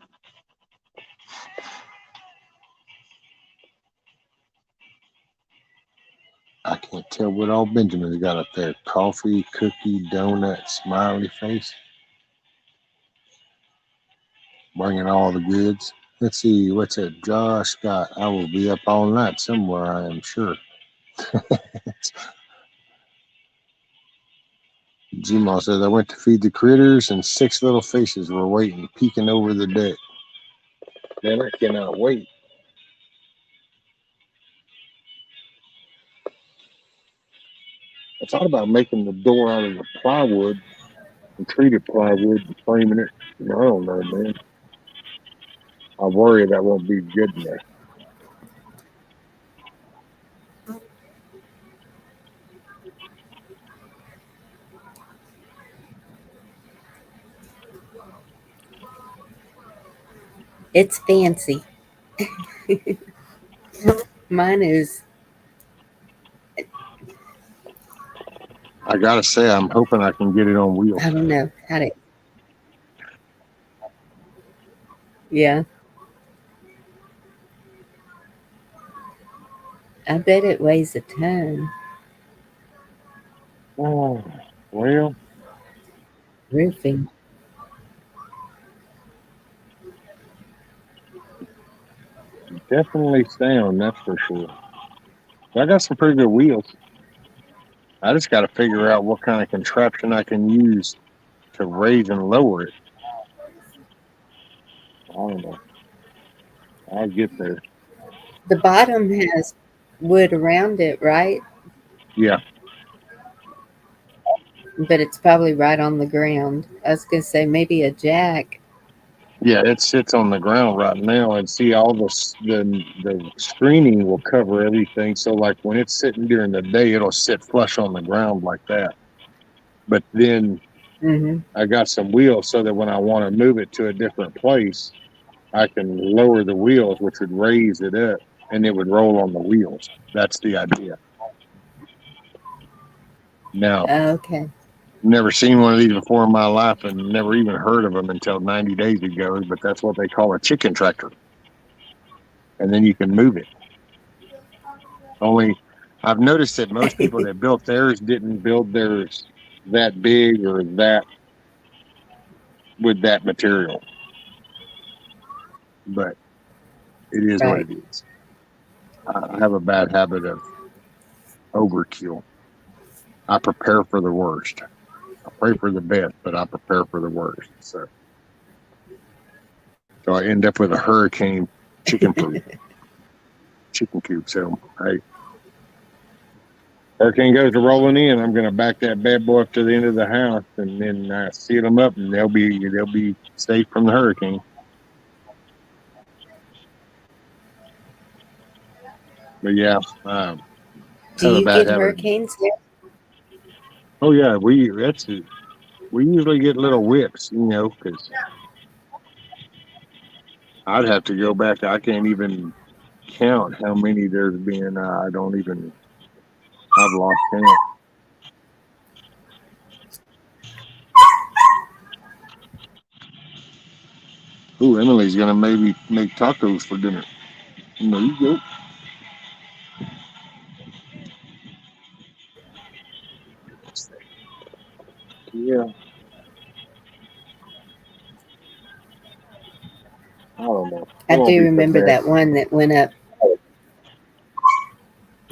Speaker 3: I can't tell what all Benjamin's got up there. Coffee, cookie, donut, smiley face. Bringing all the goods. Let's see, what's it? Josh Scott. I will be up all night somewhere, I am sure. G-Maw says, I went to feed the critters and 6 little faces were waiting, peeking over the deck. Man, I cannot wait. I thought about making the door out of the plywood and treated plywood and framing it. I don't know, man. I worry that won't be good enough.
Speaker 10: It's fancy. Mine is,
Speaker 3: I gotta say, I'm hoping I can get it on wheels.
Speaker 10: I don't know how to. Yeah. I bet it weighs a ton.
Speaker 3: Oh, well,
Speaker 10: Roofing.
Speaker 3: definitely sound, that's for sure. I got some pretty good wheels. I just got to figure out what kind of contraption I can use to raise and lower it. I don't know. I'll get there.
Speaker 10: The bottom has wood around it, right?
Speaker 3: Yeah.
Speaker 10: But it's probably right on the ground. I was going to say maybe a jack.
Speaker 3: Yeah, it sits on the ground right now, and see all the screening will cover everything. So like when it's sitting during the day, it'll sit flush on the ground like that. But then
Speaker 10: Hmm.
Speaker 3: I got some wheels so that when I want to move it to a different place, I can lower the wheels, which would raise it up, and it would roll on the wheels. That's the idea. Now,
Speaker 10: Okay.
Speaker 3: never seen one of these before in my life, and never even heard of them until 90 days ago. But that's what they call a chicken tractor, and then you can move it. Only, I've noticed that most people that built theirs didn't build theirs that big or that with that material. But it is what
Speaker 10: Right.
Speaker 3: it is. I have a bad habit of overkill. I prepare for the worst. I pray for the best, but I prepare for the worst. So I end up with a hurricane chicken coop. So hey, hurricane goes to rolling in, I'm going to back that bad boy up to the end of the house, and then seal them up, and they'll be safe from the hurricane. But yeah,
Speaker 10: Do
Speaker 3: have a
Speaker 10: you
Speaker 3: bad
Speaker 10: get
Speaker 3: habit.
Speaker 10: hurricanes there?
Speaker 3: Oh yeah, we usually get little whips, because I'd have to go back. I can't even count how many there's been. I've lost count. Ooh, Emily's gonna maybe make tacos for dinner. There you go. Yeah, I don't know. It
Speaker 10: I
Speaker 3: won't
Speaker 10: do
Speaker 3: be so
Speaker 10: remember
Speaker 3: bad.
Speaker 10: that one that went up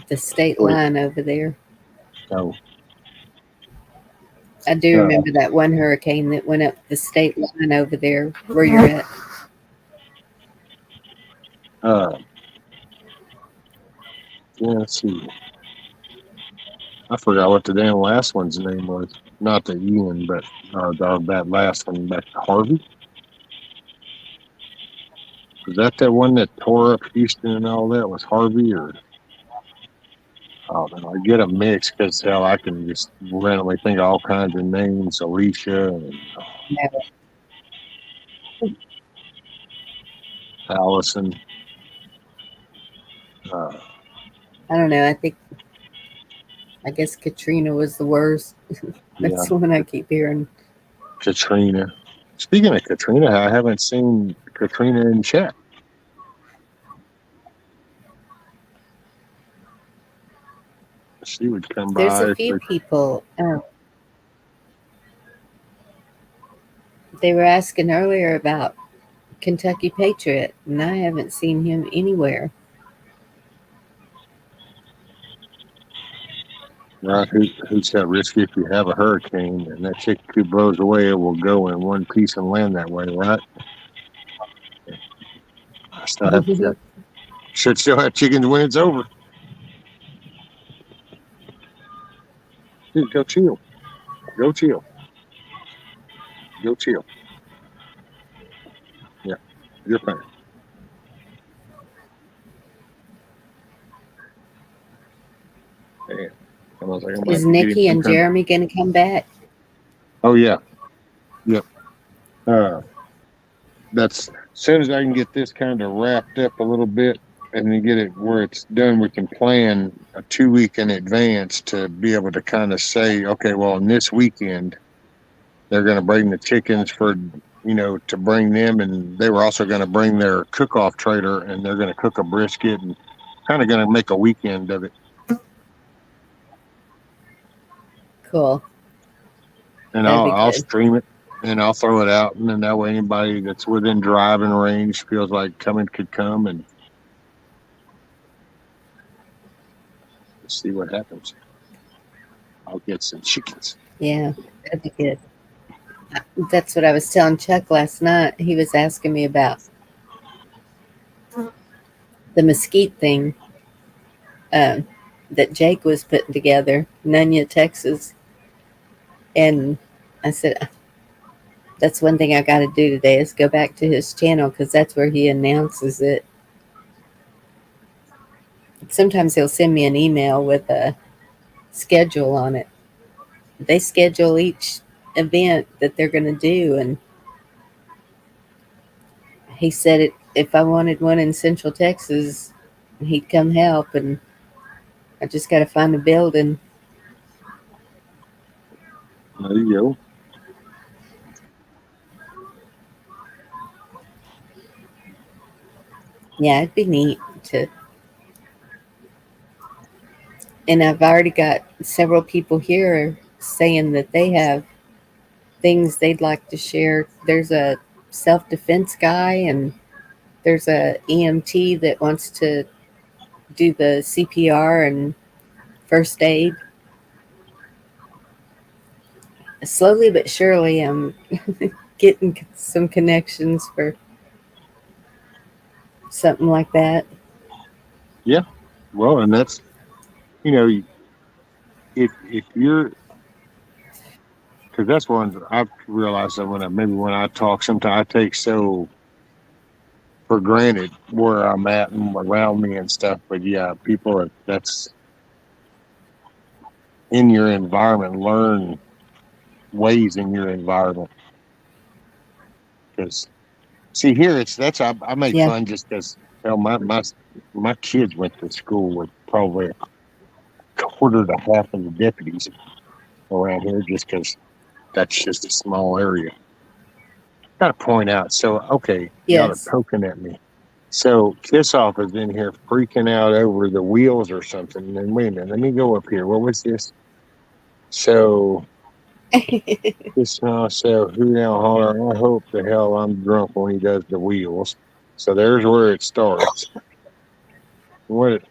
Speaker 10: the state
Speaker 3: Wait,
Speaker 10: line over there.
Speaker 3: no.
Speaker 10: I do remember that one hurricane that went up the state line over there where you're at.
Speaker 3: Yeah, let's see. I forgot what the damn last one's name was. Not the Ian, but that last one back to Harvey. Was that one that tore up Houston and all that? Was Harvey or? I don't know. I get a mix because hell, I can just randomly think of all kinds of names. Alicia and Allison.
Speaker 10: I don't know. I guess Katrina was the worst.
Speaker 3: Yeah,
Speaker 10: That's the one I keep hearing.
Speaker 3: Katrina. Speaking of Katrina, I haven't seen Katrina in chat. She would come
Speaker 10: There's a
Speaker 3: by.
Speaker 10: few people. They were asking earlier about Kentucky Patriot, and I haven't seen him anywhere.
Speaker 3: Right, who's got risky if you have a hurricane and that chicken coop blows away, it will go in one piece and land that way, right? I still have should still have chickens when it's over. Dude, go chill. Go chill. Go chill. Yeah, you're fine. Man, I was like, I'm gonna have
Speaker 10: Is
Speaker 3: to get him
Speaker 10: Nikki
Speaker 3: some
Speaker 10: and
Speaker 3: kind of.
Speaker 10: Jeremy going to come back?
Speaker 3: Oh yeah, yep. That's as soon as I can get this kind of wrapped up a little bit and then get it where it's done, we can plan a 2 week in advance to be able to kind of say, okay, well, on this weekend, they're going to bring the chickens for, you know, to bring them, and they were also going to bring their cook-off trailer, and they're going to cook a brisket and kind of going to make a weekend of it.
Speaker 10: Cool.
Speaker 3: And
Speaker 10: That'd be
Speaker 3: I'll
Speaker 10: good.
Speaker 3: stream it and I'll throw it out, and then that way anybody that's within driving range feels like coming could come and see what happens. I'll get some chickens.
Speaker 10: Yeah, that'd be good. That's what I was telling Chuck last night. He was asking me about the mesquite thing that Jake was putting together, Nunya, Texas. And I said, that's one thing I got to do today is go back to his channel because that's where he announces it. Sometimes he'll send me an email with a schedule on it. They schedule each event that they're going to do, and he said if I wanted one in Central Texas, he'd come help, and I just got to find a building.
Speaker 3: There you go.
Speaker 10: Yeah, it'd be neat to. And I've already got several people here saying that they have things they'd like to share. There's a self-defense guy, and there's a EMT that wants to do the CPR and first aid. Slowly but surely, I'm getting some connections for something like that.
Speaker 3: Yeah. Well, and that's, you know, if you're, because that's one I've realized that when I talk, sometimes I take so for granted where I'm at and around me and stuff. But yeah, that's in your environment, learn ways in your environment. Because see here, I make
Speaker 10: Yeah.
Speaker 3: fun just because my kids went to school with probably a quarter to half of the deputies around here, just because that's just a small area. Got to point out. So okay, y'all are
Speaker 10: Yes.
Speaker 3: poking at me. So Kiss Off is in here freaking out over the wheels or something. And then wait a minute, let me go up here. What was this? So this so who now holler? I hope the hell I'm drunk when he does the wheels. So there's where it starts. What?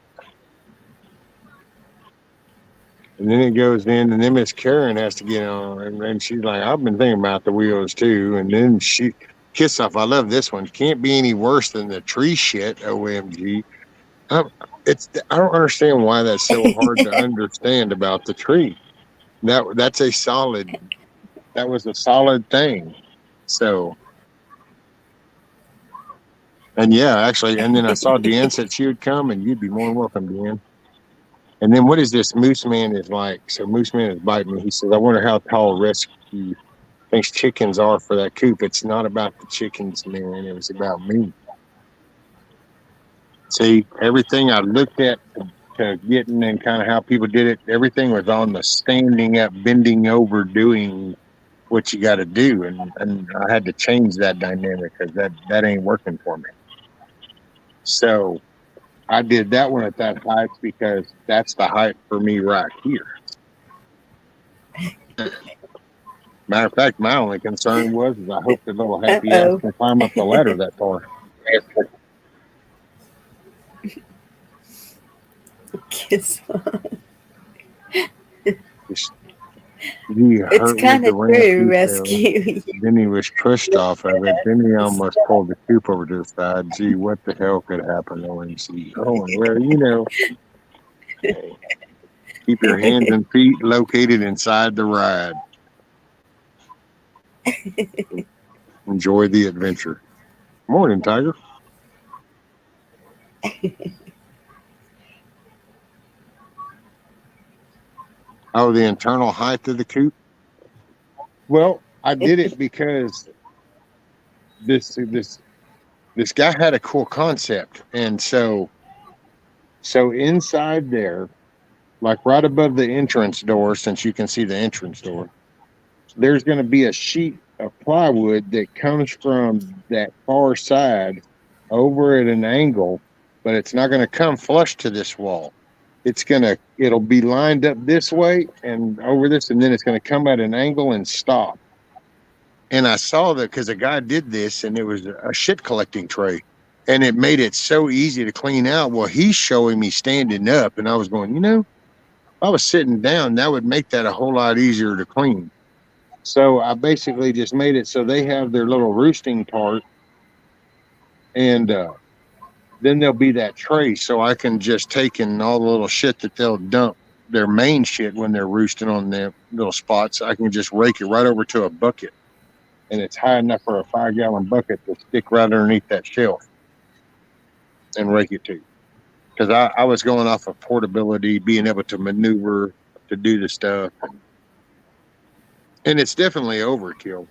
Speaker 3: And then it goes in, and then Miss Karen has to get on, and then she's like, "I've been thinking about the wheels too." And then she Kiss Off. I love this one. Can't be any worse than the tree shit. OMG. I don't understand why that's so hard to understand about the tree. That was a solid thing. So, and yeah, actually, and then I saw Deanne said she would come, and you'd be more than welcome, Deanne. And then what is this? Moose Man is like, so Moose Man is biting me. He says, I wonder how tall Rescue thinks chickens are for that coop. It's not about the chickens, man. It was about me. See, everything I looked at to getting and kind of how people did it, everything was on the standing up, bending over, doing what you got to do. And I had to change that dynamic because that ain't working for me. So I did that one at that height because that's the height for me right here. Matter of fact, my only concern was I hope the little happy ass can climb up the ladder that far.
Speaker 10: Kiss Off.
Speaker 3: It's
Speaker 10: kind of true, Rescue.
Speaker 3: Then he was pushed off of it. Then he almost pulled the coop over to the side. Gee, what the hell could happen? OMC. Oh, well, you know. Hey, keep your hands and feet located inside the ride. Enjoy the adventure. Morning, Tiger. Oh, the internal height of the coop? Well, I did it because this guy had a cool concept. And so inside there, like right above the entrance door, since you can see the entrance door, there's going to be a sheet of plywood that comes from that far side over at an angle, but it's not going to come flush to this wall. It'll be lined up this way and over this, and then it's going to come at an angle and stop. And I saw that because a guy did this, and it was a shit collecting tray, and it made it so easy to clean out. Well, he's showing me standing up, and I was going, if I was sitting down, that would make that a whole lot easier to clean. So I basically just made it so they have their little roosting part, and then there'll be that tray, so I can just take in all the little shit that they'll dump, their main shit when they're roosting on their little spots. I can just rake it right over to a bucket, and it's high enough for a 5-gallon bucket to stick right underneath that shelf and rake it to. Because I was going off of portability, being able to maneuver to do the stuff, and it's definitely overkill.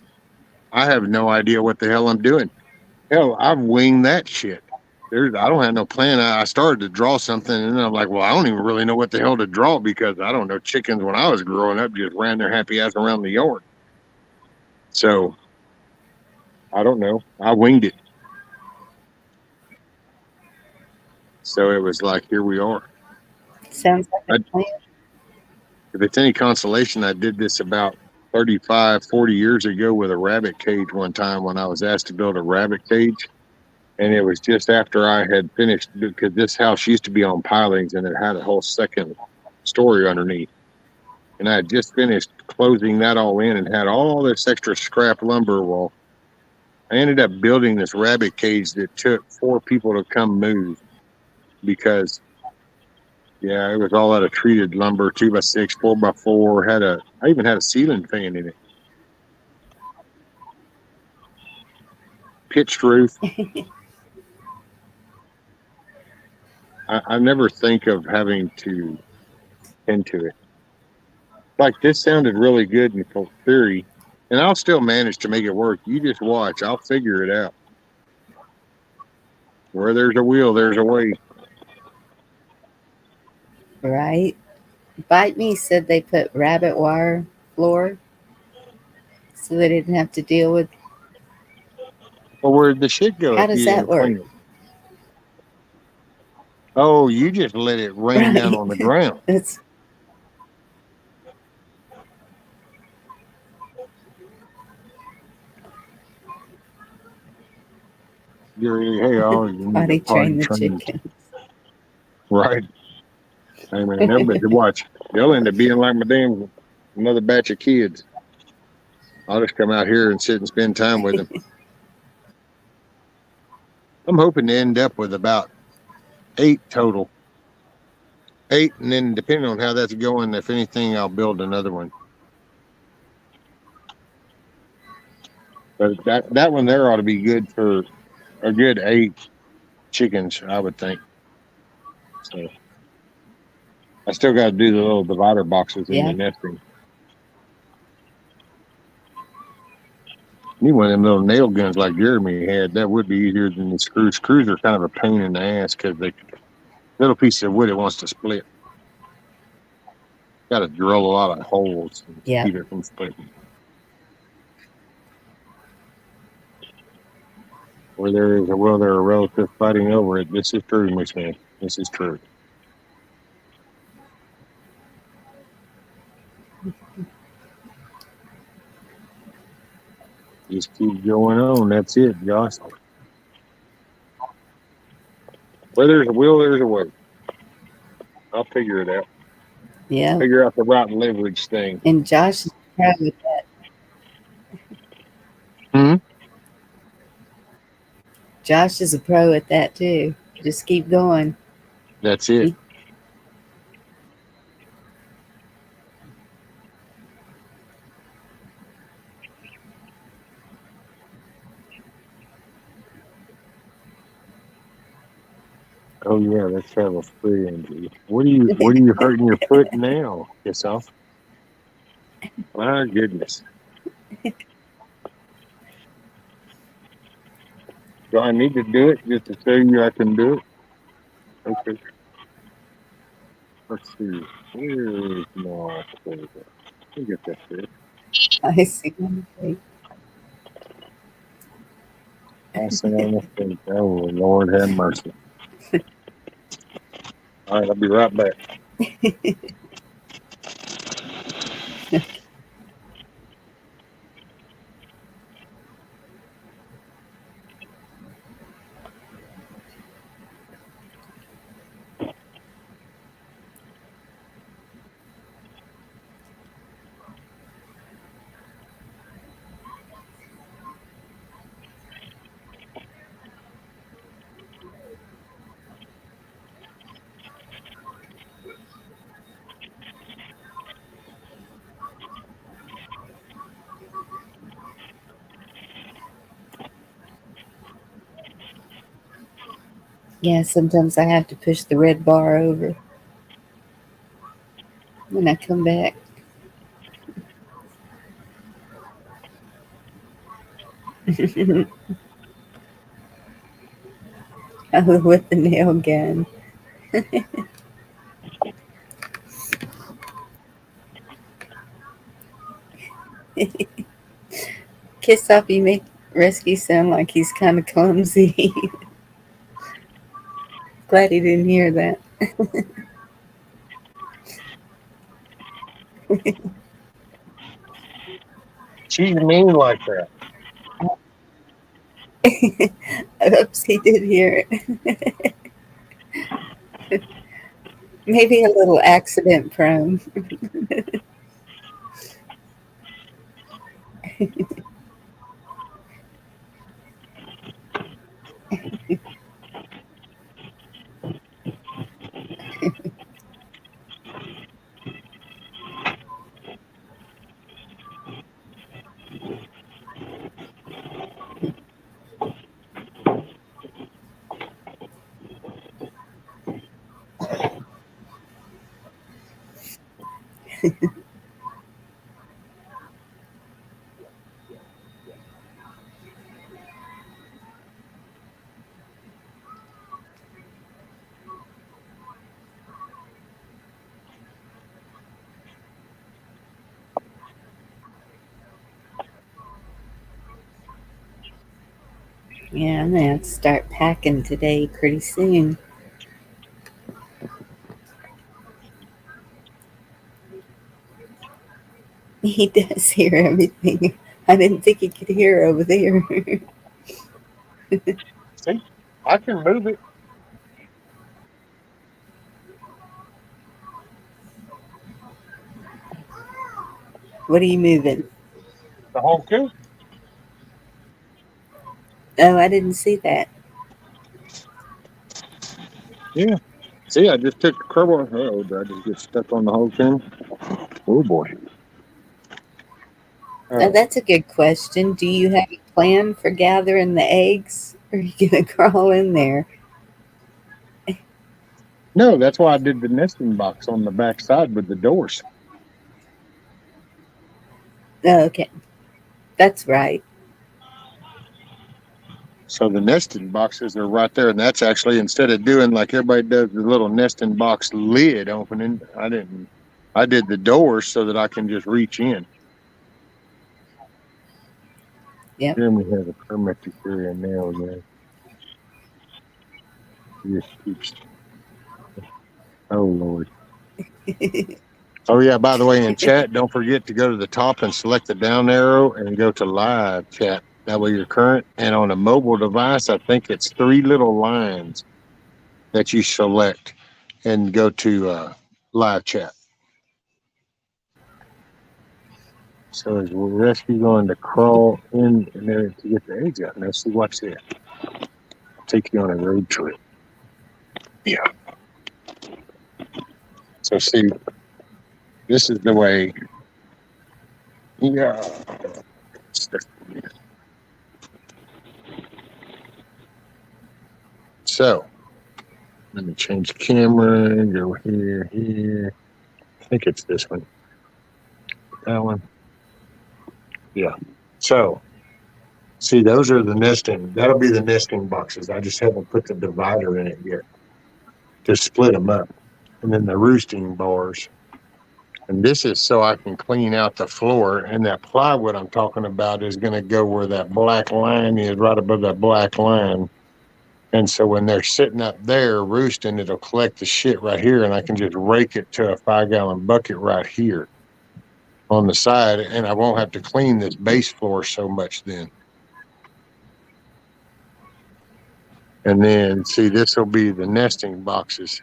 Speaker 3: I have no idea what the hell I'm doing. Hell, I've winged that shit. I don't have no plan. I started to draw something, and then I'm like, well, I don't even really know what the hell to draw because I don't know. Chickens, when I was growing up, just ran their happy ass around the yard. So I don't know. I winged it. So it was like, here we are.
Speaker 10: Sounds like a plan.
Speaker 3: If it's any consolation, I did this about 35, 40 years ago with a rabbit cage one time when I was asked to build a rabbit cage. And it was just after I had finished, because this house used to be on pilings and it had a whole second story underneath. And I had just finished closing that all in and had all this extra scrap lumber. Well, I ended up building this rabbit cage that took 4 people to come move because, yeah, it was all out of treated lumber, 2x6, 4x4. I even had a ceiling fan in it. Pitched roof. I never think of having to tend to it. Like, this sounded really good in theory, and I'll still manage to make it work. You just watch. I'll figure it out. Where there's a will, there's a way.
Speaker 10: Right. Bite Me said they put rabbit wire floor so they didn't have to deal with.
Speaker 3: Well, where'd the shit go?
Speaker 10: How does that work?
Speaker 3: Oh, you just let it rain down on the ground.
Speaker 10: It's
Speaker 3: Potty
Speaker 10: train the chickens.
Speaker 3: Right. Hey, man, everybody watch. They'll end up being like another batch of kids. I'll just come out here and sit and spend time with them. I'm hoping to end up with about 8 total. 8, and then depending on how that's going, if anything, I'll build another one. But that one there ought to be good for a good 8 chickens, I would think. So I still got to do the little divider boxes in the nesting. Need one of them little nail guns like Jeremy had. That would be easier than the screws. Screws are kind of a pain in the ass because little piece of wood it wants to split. Got to drill a lot of holes to keep it from splitting. Where there is a will, there are relatives fighting over it. This is true, Miss Man. This is true. Just keep going on. That's it, Josh. Where there's a will, there's a way. I'll figure it out.
Speaker 10: Yeah.
Speaker 3: Figure out the right leverage thing.
Speaker 10: And Josh is proud with that. Josh is a pro at that too. Just keep going.
Speaker 3: That's it. Oh yeah, let's have a free injury. What are you hurting your foot now? Yourself? My goodness. Do I need to do it just to show you I can do it? Okay. Let's see. Where's my folder? Let me get that there.
Speaker 10: I see.
Speaker 3: Icing on the cake. Oh, Lord have mercy. All right, I'll be right back.
Speaker 10: Yeah, sometimes I have to push the red bar over when I come back. Oh, with the nail gun. Kiss Up, you make Rescue sound like he's kind of clumsy. Glad he didn't hear that.
Speaker 3: She's mean like that.
Speaker 10: Oops, he did hear it. Maybe a little accident prone. Yeah, I'm gonna have to start packing today pretty soon. He does hear everything. I didn't think he could hear over there.
Speaker 3: See, I can move it.
Speaker 10: What are you moving?
Speaker 3: The whole coop.
Speaker 10: Oh, I didn't see that.
Speaker 3: Yeah. See, I just took the curb on. Oh, did I just get stuck on the whole thing? Oh, boy.
Speaker 10: That's a good question. Do you have a plan for gathering the eggs? Or are you gonna crawl in there?
Speaker 3: No, that's why I did the nesting box on the back side with the doors.
Speaker 10: Oh, okay. That's right.
Speaker 3: So the nesting boxes are right there, and that's actually, instead of doing like everybody does the little nesting box lid opening, I didn't. I did the doors so that I can just reach in.
Speaker 10: Yep.
Speaker 3: Jeremy has a permit to carry a nail gun. He just keeps. Oh Lord. Oh yeah. By the way, in chat, don't forget to go to the top and select the down arrow and go to live chat. That way you're current. And on a mobile device, I think it's 3 little lines that you select and go to live chat. So is Rescue going to crawl in there to get the eggs out? Now see, watch this. I'll take you on a road trip. Yeah. So see, this is the way. Yeah. So let me change the camera. Go here, here. I think it's this one. That one. Yeah. So see, those are the nesting. That'll be the nesting boxes. I just haven't put the divider in it yet to split them up. And then the roosting bars And this is so I can clean out the floor. And that plywood I'm talking about is going to go where that black line is, right above that black line. And so when they're sitting up there roosting, it'll collect the shit right here, and I can just rake it to a 5-gallon bucket right here on the side, and I won't have to clean this base floor so much then. And then, see, this will be the nesting boxes.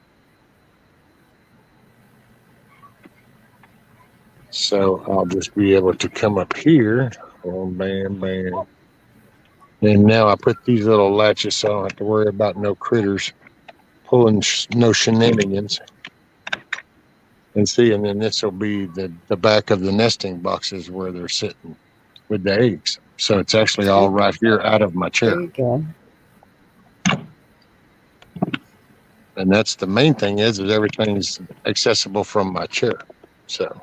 Speaker 3: So I'll just be able to come up here, boom, bam, bam. And now I put these little latches so I don't have to worry about no critters pulling no shenanigans. And see, and then this will be the back of the nesting boxes where they're sitting with the eggs. So it's actually all right here out of my chair.
Speaker 10: There you go.
Speaker 3: And that's the main thing is everything's accessible from my chair. So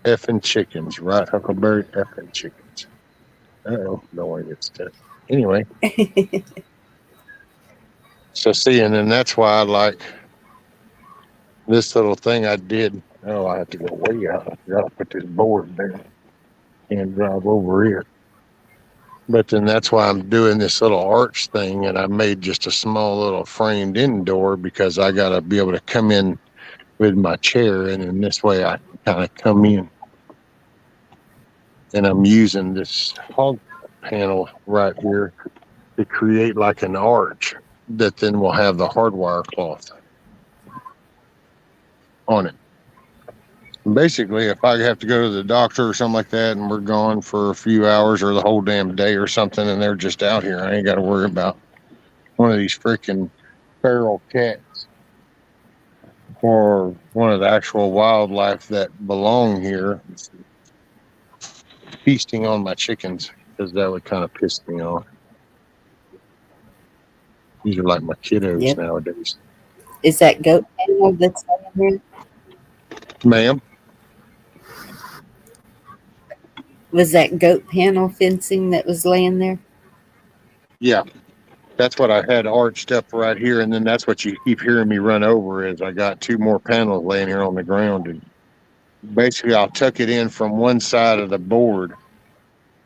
Speaker 3: effing chickens, right, Huckleberry? Effing chickens. Uh-oh, no one gets to. Anyway. So see, and then that's why I like this little thing I did. Oh, I have to go way out. I gotta put this board there and drive over here. But then that's why I'm doing this little arch thing, and I made just a small little framed in door because I got to be able to come in with my chair, and in this way I can kind of come in. And I'm using this hog panel right here to create like an arch that then will have the hardwire cloth on it. Basically, if I have to go to the doctor or something like that and we're gone for a few hours or the whole damn day or something and they're just out here, I ain't got to worry about one of these freaking feral cats or one of the actual wildlife that belong here feasting on my chickens, because that would kind of piss me off. These are like my kiddos nowadays.
Speaker 10: Is that goat panel that's on there?
Speaker 3: Ma'am?
Speaker 10: Was that goat panel fencing that was laying there?
Speaker 3: Yeah. That's what I had arched up right here, and then that's what you keep hearing me run over is I got 2 more panels laying here on the ground, and basically I'll tuck it in from one side of the board,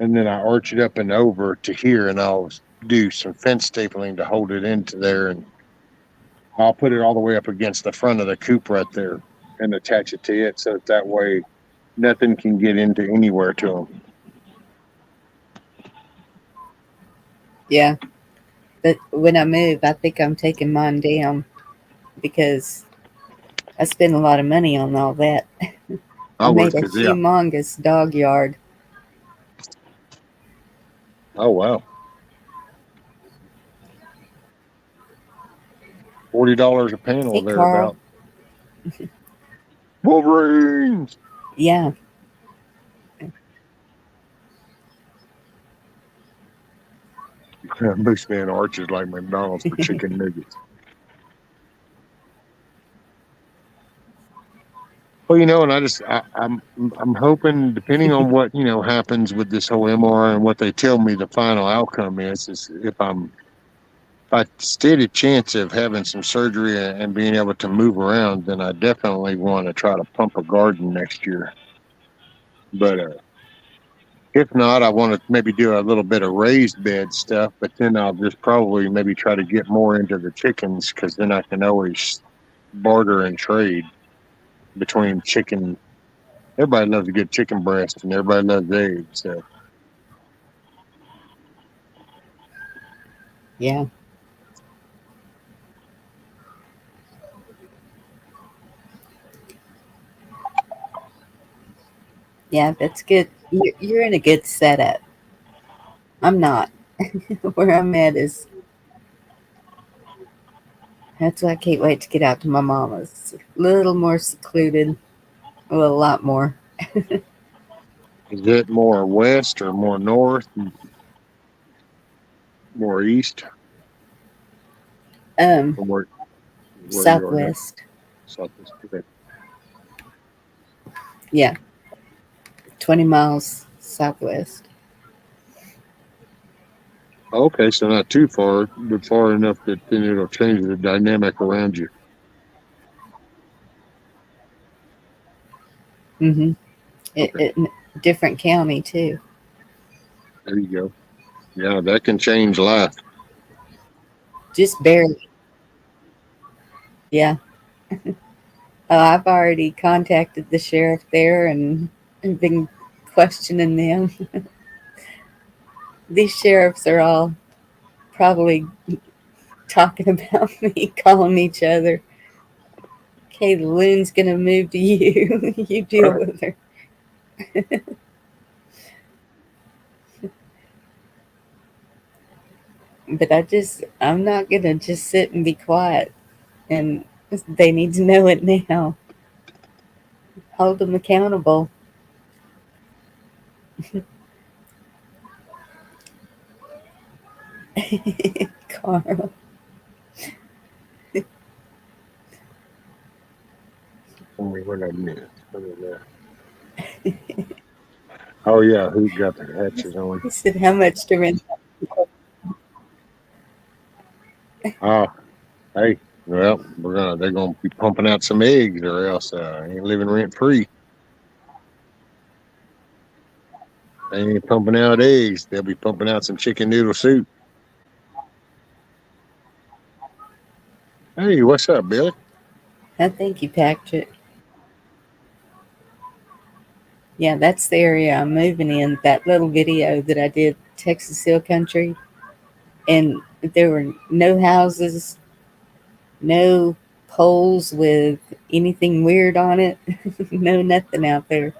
Speaker 3: and then I arch it up and over to here, and I'll do some fence stapling to hold it into there, and I'll put it all the way up against the front of the coop right there and attach it to it, so that way nothing can get into anywhere to them.
Speaker 10: Yeah. But when I move, I think I'm taking mine down because I spent a lot of money on all that. I made a humongous dog yard.
Speaker 3: Oh, wow. $40 a panel
Speaker 10: Hey,
Speaker 3: thereabout.
Speaker 10: Carl.
Speaker 3: Wolverines!
Speaker 10: Yeah.
Speaker 3: Bushman arches like McDonald's for chicken nuggets. Well, you know, and I'm hoping, depending on what happens with this whole MRI and what they tell me the final outcome is if I stand a chance of having some surgery and being able to move around, then I definitely want to try to pump a garden next year. But if not, I want to maybe do a little bit of raised bed stuff, but then I'll just probably maybe try to get more into the chickens, because then I can always barter and trade between chicken. Everybody loves a good chicken breast, and everybody loves eggs. So.
Speaker 10: Yeah. Yeah, that's good. You're in a good setup. I'm not. Where I'm at is, that's why I can't wait to get out to my mama's. A little more secluded. Well, a lot more.
Speaker 3: Is it more west or more north? More east? Where
Speaker 10: Southwest.
Speaker 3: Southwest. Okay.
Speaker 10: Yeah. 20 miles southwest.
Speaker 3: Okay, so not too far, but far enough that then it'll change the dynamic around you.
Speaker 10: Mm-hmm.
Speaker 3: Okay,
Speaker 10: Different county too.
Speaker 3: there you go. Yeah, that can change life.
Speaker 10: Just barely. Yeah. I've already contacted the sheriff there and been questioning them. These sheriffs are all probably talking about me, calling each other. Okay, the loon's gonna move to you. You deal with her. But I'm not gonna just sit and be quiet. And they need to know it now. Hold them accountable. Carl.
Speaker 3: Tell me what I missed. What is that? Oh yeah, who got the hatches on?
Speaker 10: He said, "How much to rent?"
Speaker 3: Oh, hey, well, they're gonna be pumping out some eggs, or else ain't living rent free. They ain't pumping out eggs. They'll be pumping out some chicken noodle soup. Hey, what's up, Billy?
Speaker 10: Thank you, Patrick. Yeah, that's the area I'm moving in. That little video that I did, Texas Hill Country, and there were no houses, no poles with anything weird on it, no nothing out there.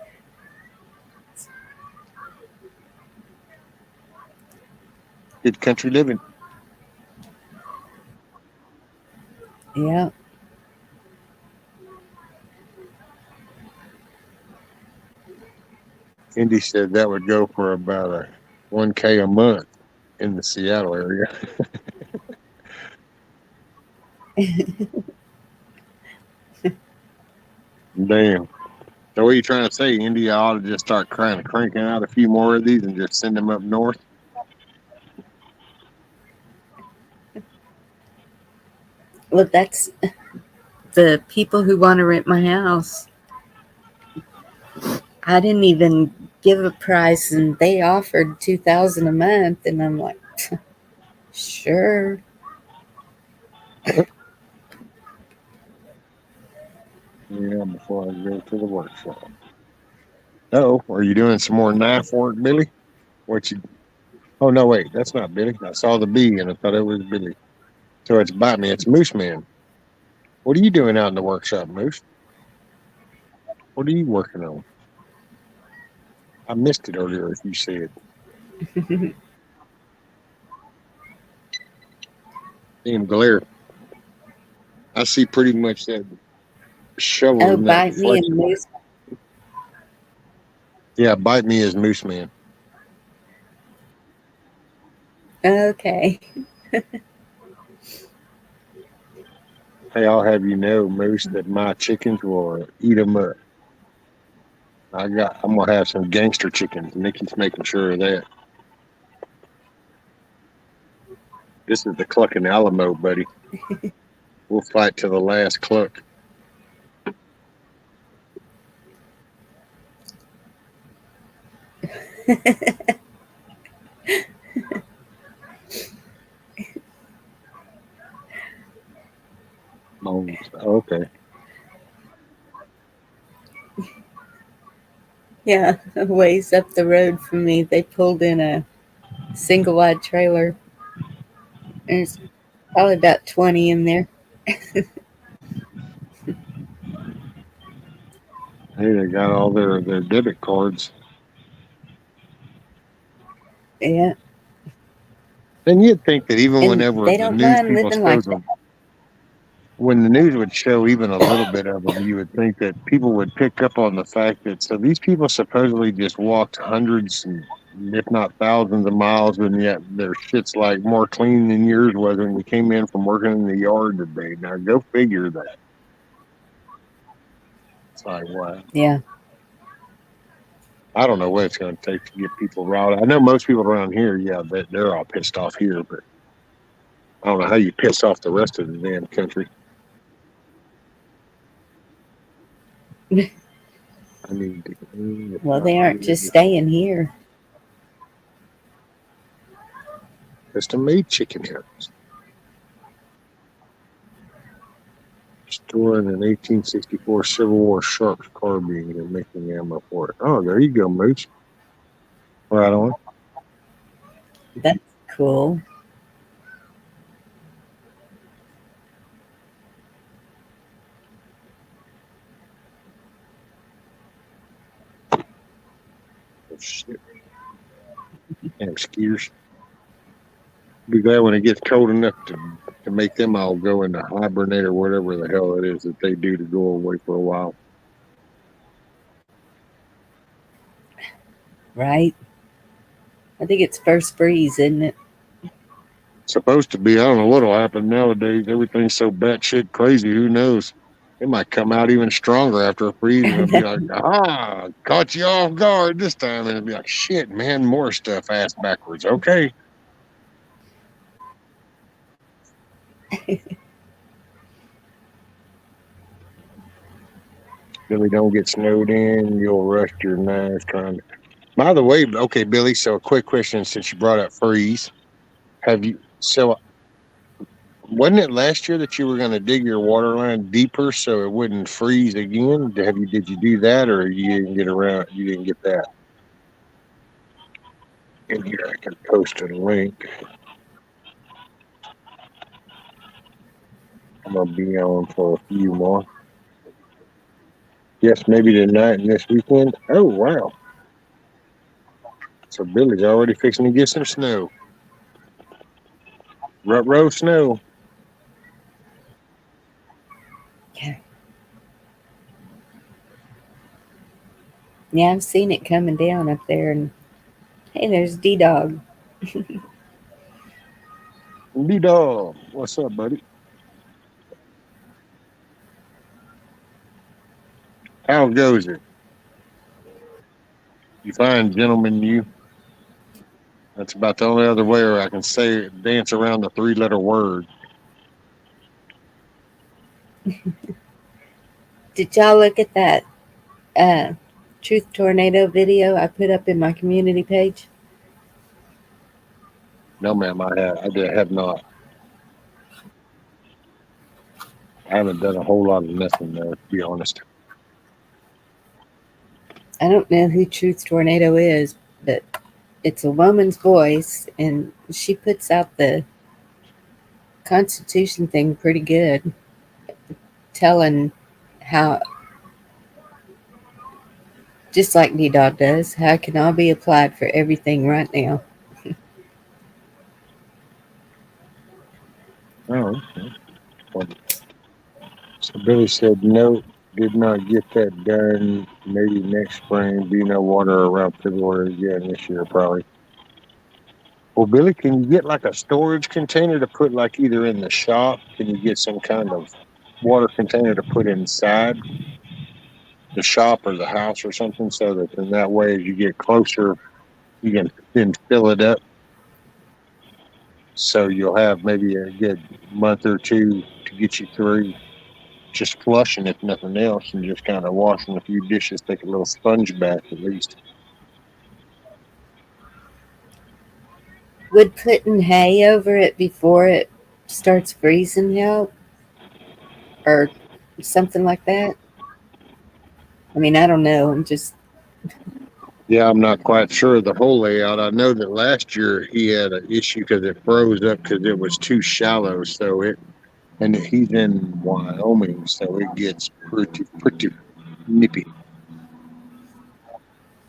Speaker 3: Good country living.
Speaker 10: Yeah.
Speaker 3: Indy said that would go for about a 1K a month in the Seattle area. Damn. So what are you trying to say? India ought to just start cranking out a few more of these and just send them up north?
Speaker 10: Well, that's the people who want to rent my house. I didn't even give a price, and they offered $2,000 a month, and I'm like, sure.
Speaker 3: Yeah, before I go to the workshop. Oh, are you doing some more knife work, Billy? What you? Oh no, wait, that's not Billy. I saw the bee and I thought it was Billy. So it's Bite Me. It's Moose Man. What are you doing out in the workshop, Moose? What are you working on? I missed it earlier, as you said. Damn glare. I see pretty much that shovel
Speaker 10: Oh,
Speaker 3: and that
Speaker 10: bite me and
Speaker 3: reflection.
Speaker 10: moose.
Speaker 3: Yeah, Bite Me is Moose Man.
Speaker 10: Okay.
Speaker 3: Hey, I'll have you know, Moose, that my chickens will eat them up. I'm gonna have some gangster chickens. Nikki's making sure of that. This is the Clucking Alamo, buddy. We'll fight to the last cluck. Oh, okay.
Speaker 10: Yeah, a ways up the road from me, they pulled in a single wide trailer. There's probably about 20 in there.
Speaker 3: Hey, they got all their debit cards.
Speaker 10: Yeah.
Speaker 3: And you'd think that even
Speaker 10: And
Speaker 3: whenever
Speaker 10: they
Speaker 3: the
Speaker 10: don't
Speaker 3: news
Speaker 10: mind
Speaker 3: people
Speaker 10: living like that.
Speaker 3: when the news would show even a little bit of them, you would think that people would pick up on the fact that so these people supposedly just walked hundreds, if not thousands of miles, and yet their shit's like more clean than yours was when you came in from working in the yard today. Now go figure that. It's like, wow.
Speaker 10: Yeah.
Speaker 3: I don't know what it's going to take to get people riled. I know most people around here, yeah, they're all pissed off here, but I don't know how you piss off the rest of the damn country. I need to clean. It's
Speaker 10: Well,
Speaker 3: not
Speaker 10: they aren't
Speaker 3: really
Speaker 10: just staying here.
Speaker 3: custom made chicken hairs. Storing an 1864 Civil War Sharps carbine and making ammo for it. Oh, there you go, Mooch. Right on.
Speaker 10: That's cool.
Speaker 3: Oh, shit. Damn skiers. Be glad when it gets cold enough to make them all go into hibernate or whatever the hell it is that they do to go away for a while.
Speaker 10: Right? I think it's first freeze, isn't it?
Speaker 3: Supposed to be. I don't know what'll happen nowadays. Everything's so batshit crazy. Who knows? It might come out even stronger after a freeze, and it'll be like, ah, caught you off guard this time. And it'll be like, shit, man, more stuff ass backwards. Okay. Billy, don't get snowed in. You'll rust your knives trying to. By the way, okay, Billy, so a quick question since you brought up freeze. Have you, so wasn't it last year that you were going to dig your water line deeper so it wouldn't freeze again? Did you do that, or you didn't get around? You didn't get that? In here, I can post a link. I'm gonna be on for a few more. Yes, maybe tonight and this weekend. Oh wow! So Billy's already fixing to get some snow. Row snow.
Speaker 10: Yeah. Yeah, I've seen it coming down up there, and hey, there's D-Dog.
Speaker 3: D-Dog, what's up, buddy? How goes it? You fine, gentleman, you. That's about the only other way I can say it, dance around the 3-letter word.
Speaker 10: Did y'all look at that Truth Tornado video I put up in my community page?
Speaker 3: No, ma'am, I have not. I haven't done a whole lot of nothing there, to be honest.
Speaker 10: I don't know who Truth Tornado is, but it's a woman's voice, and she puts out the Constitution thing pretty good, telling how, just like D-Dog does, how it can all be applied for everything right now.
Speaker 3: Oh, okay. So Billy said, no, did not get that done. Maybe next spring, be no water around February again this year, probably. Well, Billy, can you get like a storage container to put like either in the shop? Can you get some kind of water container to put inside the shop or the house or something so that in that way, as you get closer, you can then fill it up. So you'll have maybe a good month or two to get you through just flushing, if nothing else, and just kind of washing a few dishes, take a little sponge bath at least.
Speaker 10: Would putting hay over it before it starts freezing help? Or something like that? I mean, I don't know. I'm just...
Speaker 3: Yeah, I'm not quite sure of the whole layout. I know that last year he had an issue because it froze up because it was too shallow. So and he's in Wyoming, so it gets pretty nippy.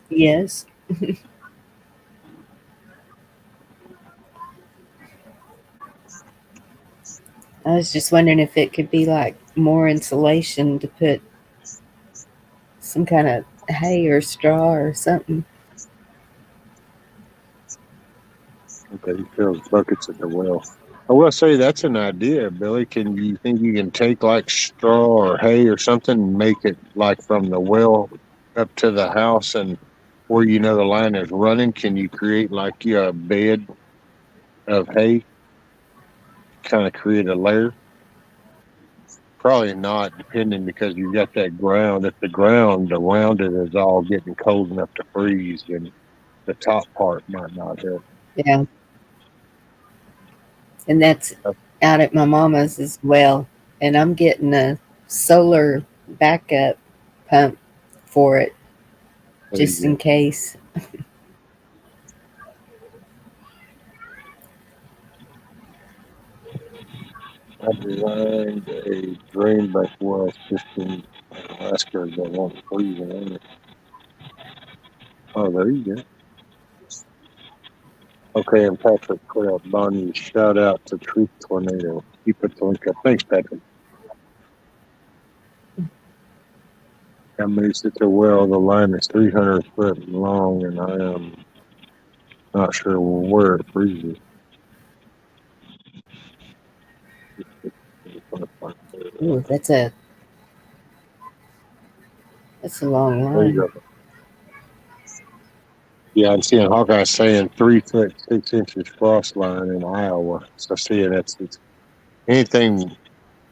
Speaker 10: Yes. I was just wondering if it could be like more insulation to put some kind of hay or straw or something.
Speaker 3: Okay, he fills buckets at the well. I will say that's an idea, Billy. Can you think you can take like straw or hay or something and make it like from the well up to the house and where you know the line is running? Can you create like a bed of hay? Kind of create a layer. Probably not, depending because you got that ground. If the ground around it is all getting cold enough to freeze, then the top part might not help.
Speaker 10: Yeah. And that's out at my mama's as well. And I'm getting a solar backup pump for it just in case.
Speaker 3: I designed a drainback well system in Alaska that won't freeze in it. Oh, there you go. Okay, and Patrick Crab, Bonnie, shout out to Truth Tornado. He put the link up. Thanks, Patrick. I moved it to well. The line is 300 foot long, and I am not sure where it freezes.
Speaker 10: Ooh, that's a long
Speaker 3: There you
Speaker 10: line.
Speaker 3: go. Yeah, I'm seeing Hawkeye saying 3 foot 6 inches frost line in Iowa. So seeing it's anything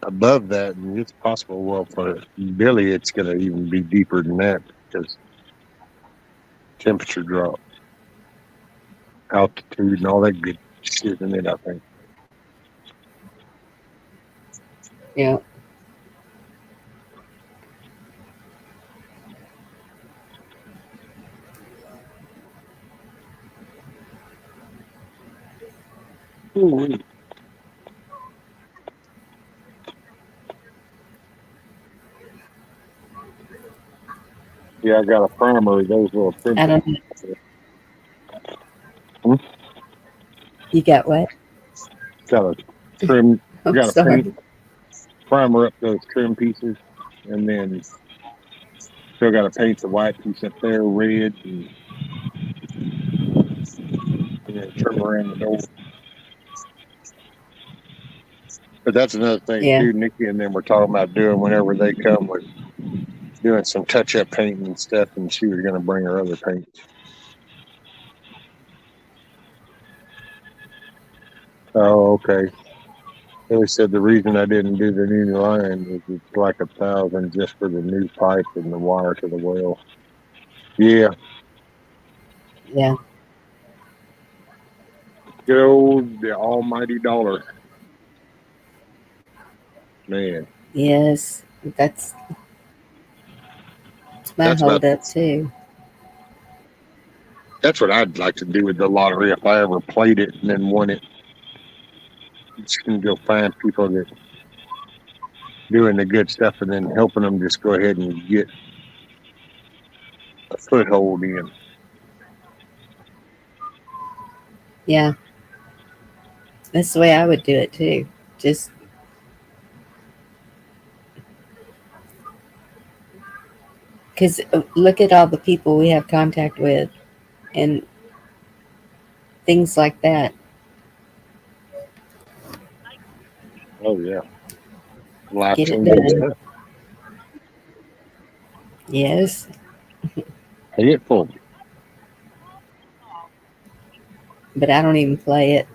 Speaker 3: above that, and it's possible. Well, for Billy, it's going to even be deeper than that because temperature drop, altitude, and all that good shit in it. I think.
Speaker 10: Yeah.
Speaker 3: Ooh. Yeah, I got a primer. Those little trim.
Speaker 10: I don't know. You got what?
Speaker 3: Got a trim.
Speaker 10: I'm
Speaker 3: Got a
Speaker 10: sorry.
Speaker 3: paint primer up those trim pieces, and then still got to paint the white piece up there red, and then trim around the door. But that's another thing
Speaker 10: Yeah.
Speaker 3: too. Nikki and them were talking about doing whenever they come with doing some touch-up painting and stuff, and she was going to bring her other paints. Oh, okay. They said the reason I didn't do the new line is it's like $1,000 just for the new pipe and the wire to the well. Yeah.
Speaker 10: Yeah.
Speaker 3: Good old the almighty dollar. Man.
Speaker 10: Yes. That's my hold up too.
Speaker 3: That's what I'd like to do with the lottery if I ever played it and then won it. Just gonna go find people that doing the good stuff and then helping them just go ahead and get a foothold in.
Speaker 10: Yeah. That's the way I would do it too. Just because look at all the people we have contact with and things like that.
Speaker 3: Oh yeah. Life
Speaker 10: Get it
Speaker 3: changing
Speaker 10: done.
Speaker 3: stuff.
Speaker 10: Yes.
Speaker 3: Pay it full.
Speaker 10: But I don't even play it.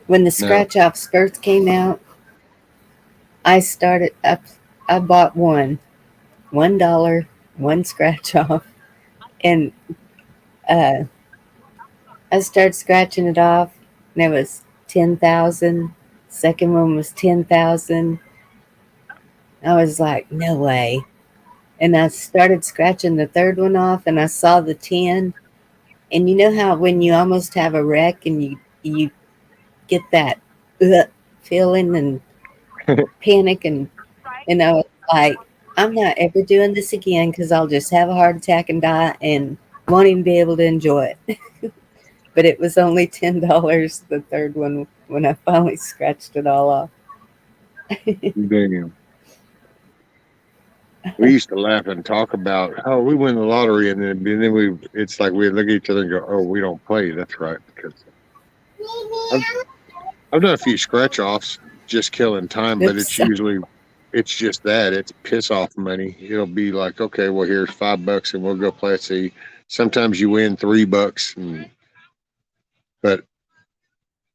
Speaker 10: When the scratch off spurts came out, I bought $1, one scratch off, and I started scratching it off, and it was 10,000. Second one was 10,000. I was like, no way. And I started scratching the third one off, and I saw the 10. And you know how when you almost have a wreck and you get that feeling and panic, and I was like, I'm not ever doing this again because I'll just have a heart attack and die and won't even be able to enjoy it. But it was only $10, the third one, when I finally scratched it all off.
Speaker 3: Damn. We used to laugh and talk about, oh, we win the lottery, and then it's like we look at each other and go, oh, we don't play. That's right, because I've done a few scratch offs just killing time, but it's just that it's piss off money. It'll be like, okay, well, here's $5 and we'll go play. See, sometimes you win $3, but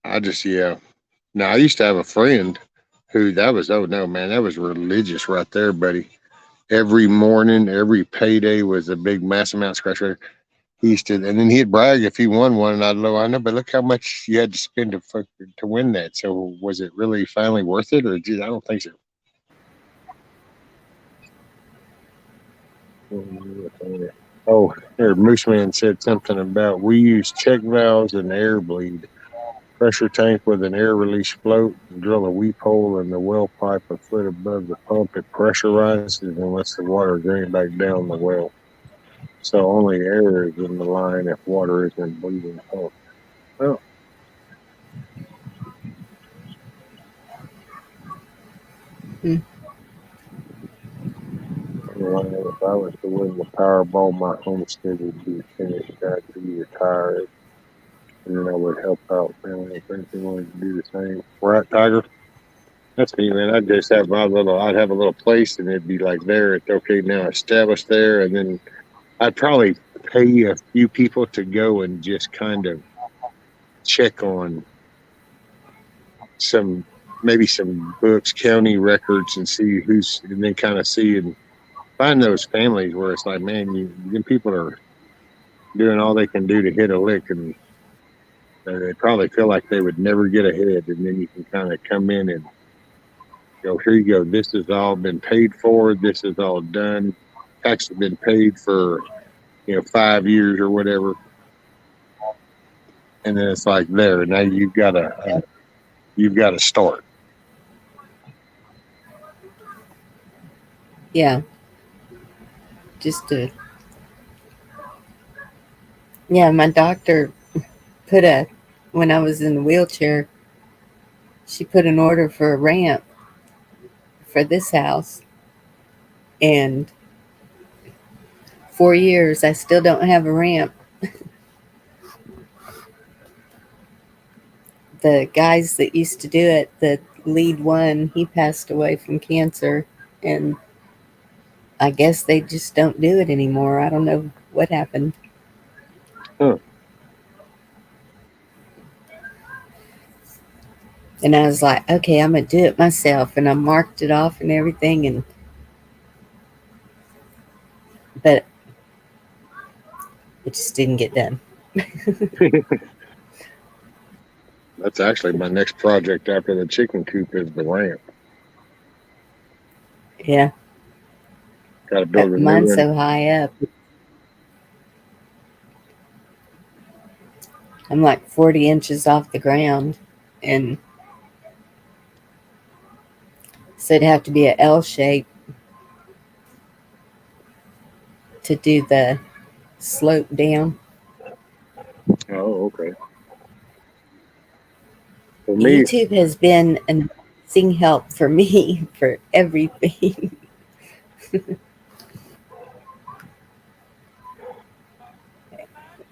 Speaker 3: I just Now I used to have a friend Who that was? Oh no, man, that was religious right there, buddy. Every morning, every payday was a big mass amount scratcher. He used to, and then he'd brag if he won one, and I know, but look how much you had to spend to win that. So was it really finally worth it, or I don't think so. Oh, here, Mooseman said something about we use check valves and air bleed. Pressure tank with an air release float and drill a weep hole in the well pipe a foot above the pump. It pressurizes and lets the water drain back down the well. So only air is in the line if water isn't bleeding pump. Well, if I was to win the Powerball, my homestead would be finished. I'd be retired, and then I would help out family if anything wanted to do the same. Right, Tiger? That's me, man. I'd just have I'd have a little place, and it'd be like there. It's okay now, established there, and then I'd probably pay a few people to go and just kind of check on maybe some books, county records, and see and then kind of see and find those families where it's like, man, them people are doing all they can do to hit a lick, and they probably feel like they would never get ahead, and then you can kind of come in and go, here you go, this has all been paid for, this is all done, taxes have been paid for 5 years or whatever, and then it's like there now you've got to start.
Speaker 10: Yeah. Yeah, my doctor when I was in the wheelchair, she put an order for a ramp for this house. And 4 years, I still don't have a ramp. The guys that used to do it, the lead one, he passed away from cancer. And I guess they just don't do it anymore. I don't know what happened.
Speaker 3: Huh.
Speaker 10: And I was like, okay, I'm going to do it myself. And I marked it off and everything. But it just didn't get done.
Speaker 3: That's actually my next project after the chicken coop is the ramp.
Speaker 10: Yeah.
Speaker 3: Got to build a
Speaker 10: Mine's
Speaker 3: new one.
Speaker 10: so high up. I'm like 40 inches off the ground. And so it'd have to be an L shape to do the slope down.
Speaker 3: Oh, okay. For me,
Speaker 10: YouTube has been an amazing help for me for everything.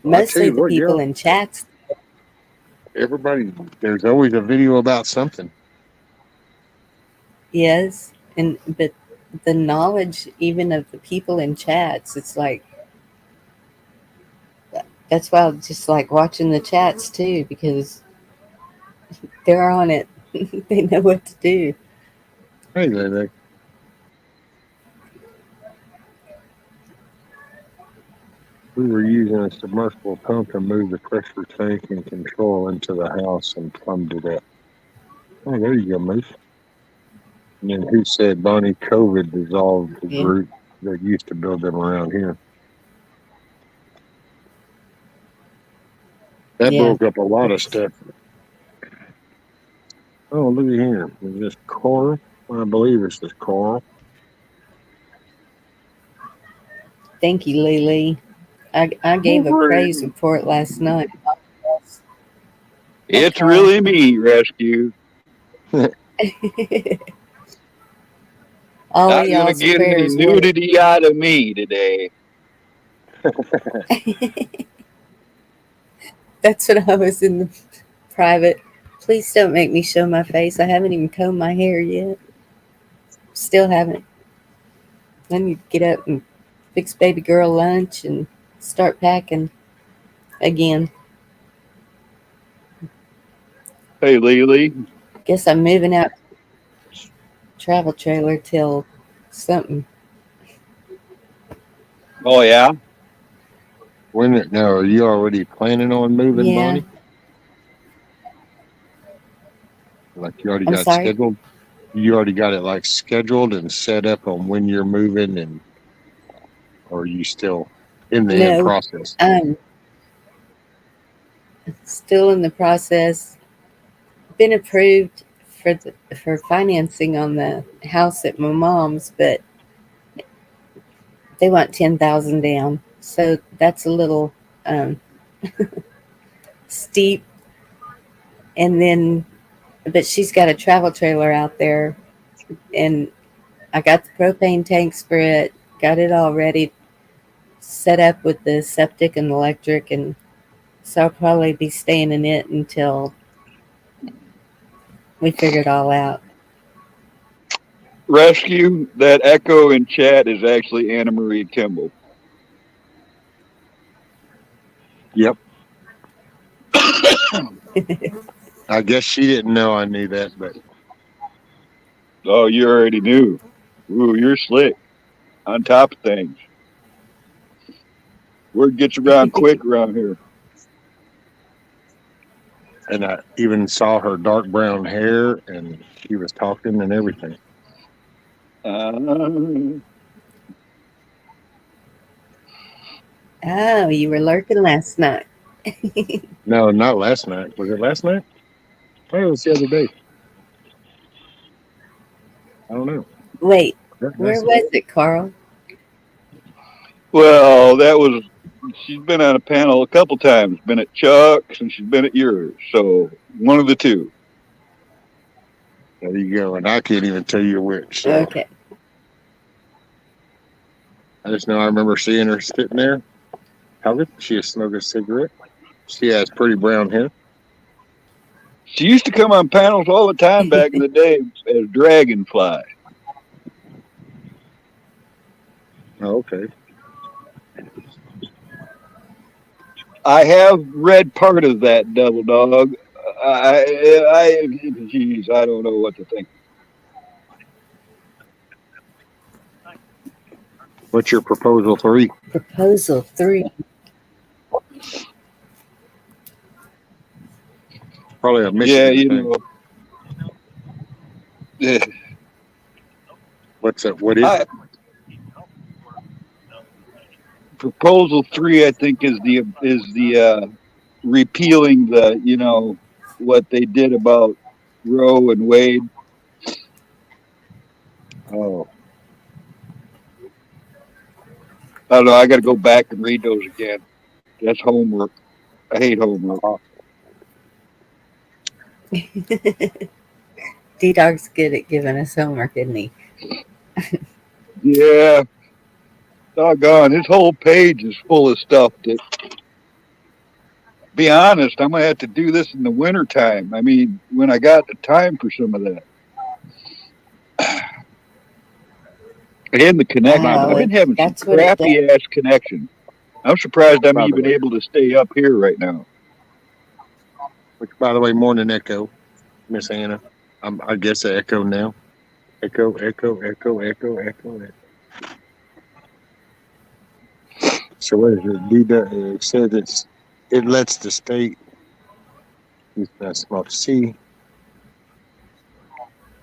Speaker 10: Mostly the people in chats.
Speaker 3: Everybody, there's always a video about something.
Speaker 10: Yes, but the knowledge even of the people in chats, it's like, that's why I just like watching the chats too, because they're on it. They know what to do.
Speaker 3: Hey, Lele. We were using a submersible pump to move the pressure tank and control into the house and plumbed it up. Oh, there you go, Moose. And then who said Bonnie COVID dissolved the group that used to build them around here? That broke up a lot of stuff. Oh, look at here. Is this Carl? I believe it's this Carl.
Speaker 10: Thank you, Lily. I gave a praise report last night.
Speaker 12: It's really me, Rescue.
Speaker 10: All
Speaker 12: Not
Speaker 10: of
Speaker 12: gonna
Speaker 10: y'all's
Speaker 12: get any
Speaker 10: prayers
Speaker 12: nudity out of me today.
Speaker 10: That's what I was in the private. Please don't make me show my face. I haven't even combed my hair yet. Still haven't. I need to get up and fix baby girl lunch and start packing again.
Speaker 12: Hey, Lily.
Speaker 10: Guess I'm moving out. travel trailer till something.
Speaker 12: Oh yeah.
Speaker 3: Now, are you already planning on moving,
Speaker 10: Yeah.
Speaker 3: Bonnie? Like you already
Speaker 10: I'm
Speaker 3: got
Speaker 10: sorry.
Speaker 3: scheduled? You already got it like scheduled and set up on when you're moving, and or are you still in the end
Speaker 10: No,
Speaker 3: process?
Speaker 10: I'm still in the process. Been approved for financing on the house at my mom's, but they want 10,000 down, so that's a little um, steep. And then, but she's got a travel trailer out there, and I got the propane tanks for it. Got it all ready, set up with the septic and electric, and so I'll probably be staying in it until we figure it all out.
Speaker 12: Rescue, that echo in chat is actually Anna Marie Kimball.
Speaker 3: Yep. I guess she didn't know I knew that, but
Speaker 12: Oh, you already knew. Ooh, you're slick. On top of things. Word gets around quick around here.
Speaker 3: and I even saw her dark brown hair, and she was talking and everything.
Speaker 10: Oh, you were lurking last night.
Speaker 3: No, not last night. Was it last night? Oh, it was the other day. I don't know.
Speaker 10: Wait,
Speaker 3: That
Speaker 10: where
Speaker 3: last
Speaker 10: was it, Carl?
Speaker 12: Well, that was. She's been on a panel a couple times. Been at Chuck's and she's been at yours. So one of the two.
Speaker 3: There you go. And I can't even tell you which. So
Speaker 10: Okay.
Speaker 3: I just know I remember seeing her sitting there. Talking. She was smoking a cigarette. She has pretty brown hair.
Speaker 12: She used to come on panels all the time back in the day as Dragonfly.
Speaker 3: Oh, okay.
Speaker 12: I have read part of that, Double Dog. Geez, I don't know what to think.
Speaker 3: What's your proposal 3?
Speaker 10: Proposal 3.
Speaker 3: Probably a Michigan
Speaker 12: Yeah, you
Speaker 3: thing.
Speaker 12: know. Yeah.
Speaker 3: What's it? What is it?
Speaker 12: Proposal 3, I think, is the repealing the what they did about Roe and Wade.
Speaker 3: Oh,
Speaker 12: I don't know. I got to go back and read those again. That's homework. I hate homework.
Speaker 10: D-Dog's good at giving us homework, isn't he?
Speaker 12: Yeah. Doggone, his whole page is full of stuff that, be honest, I'm going to have to do this in the wintertime. I mean, when I got the time for some of that. And the connection. I've been having some crappy ass connection. I'm surprised I'm even able to stay up here right now.
Speaker 3: which, by the way, morning echo, Miss Anna. I guess I echo now. Echo, echo, echo, echo, echo. So what is it? It says it lets the state. That's smart to see.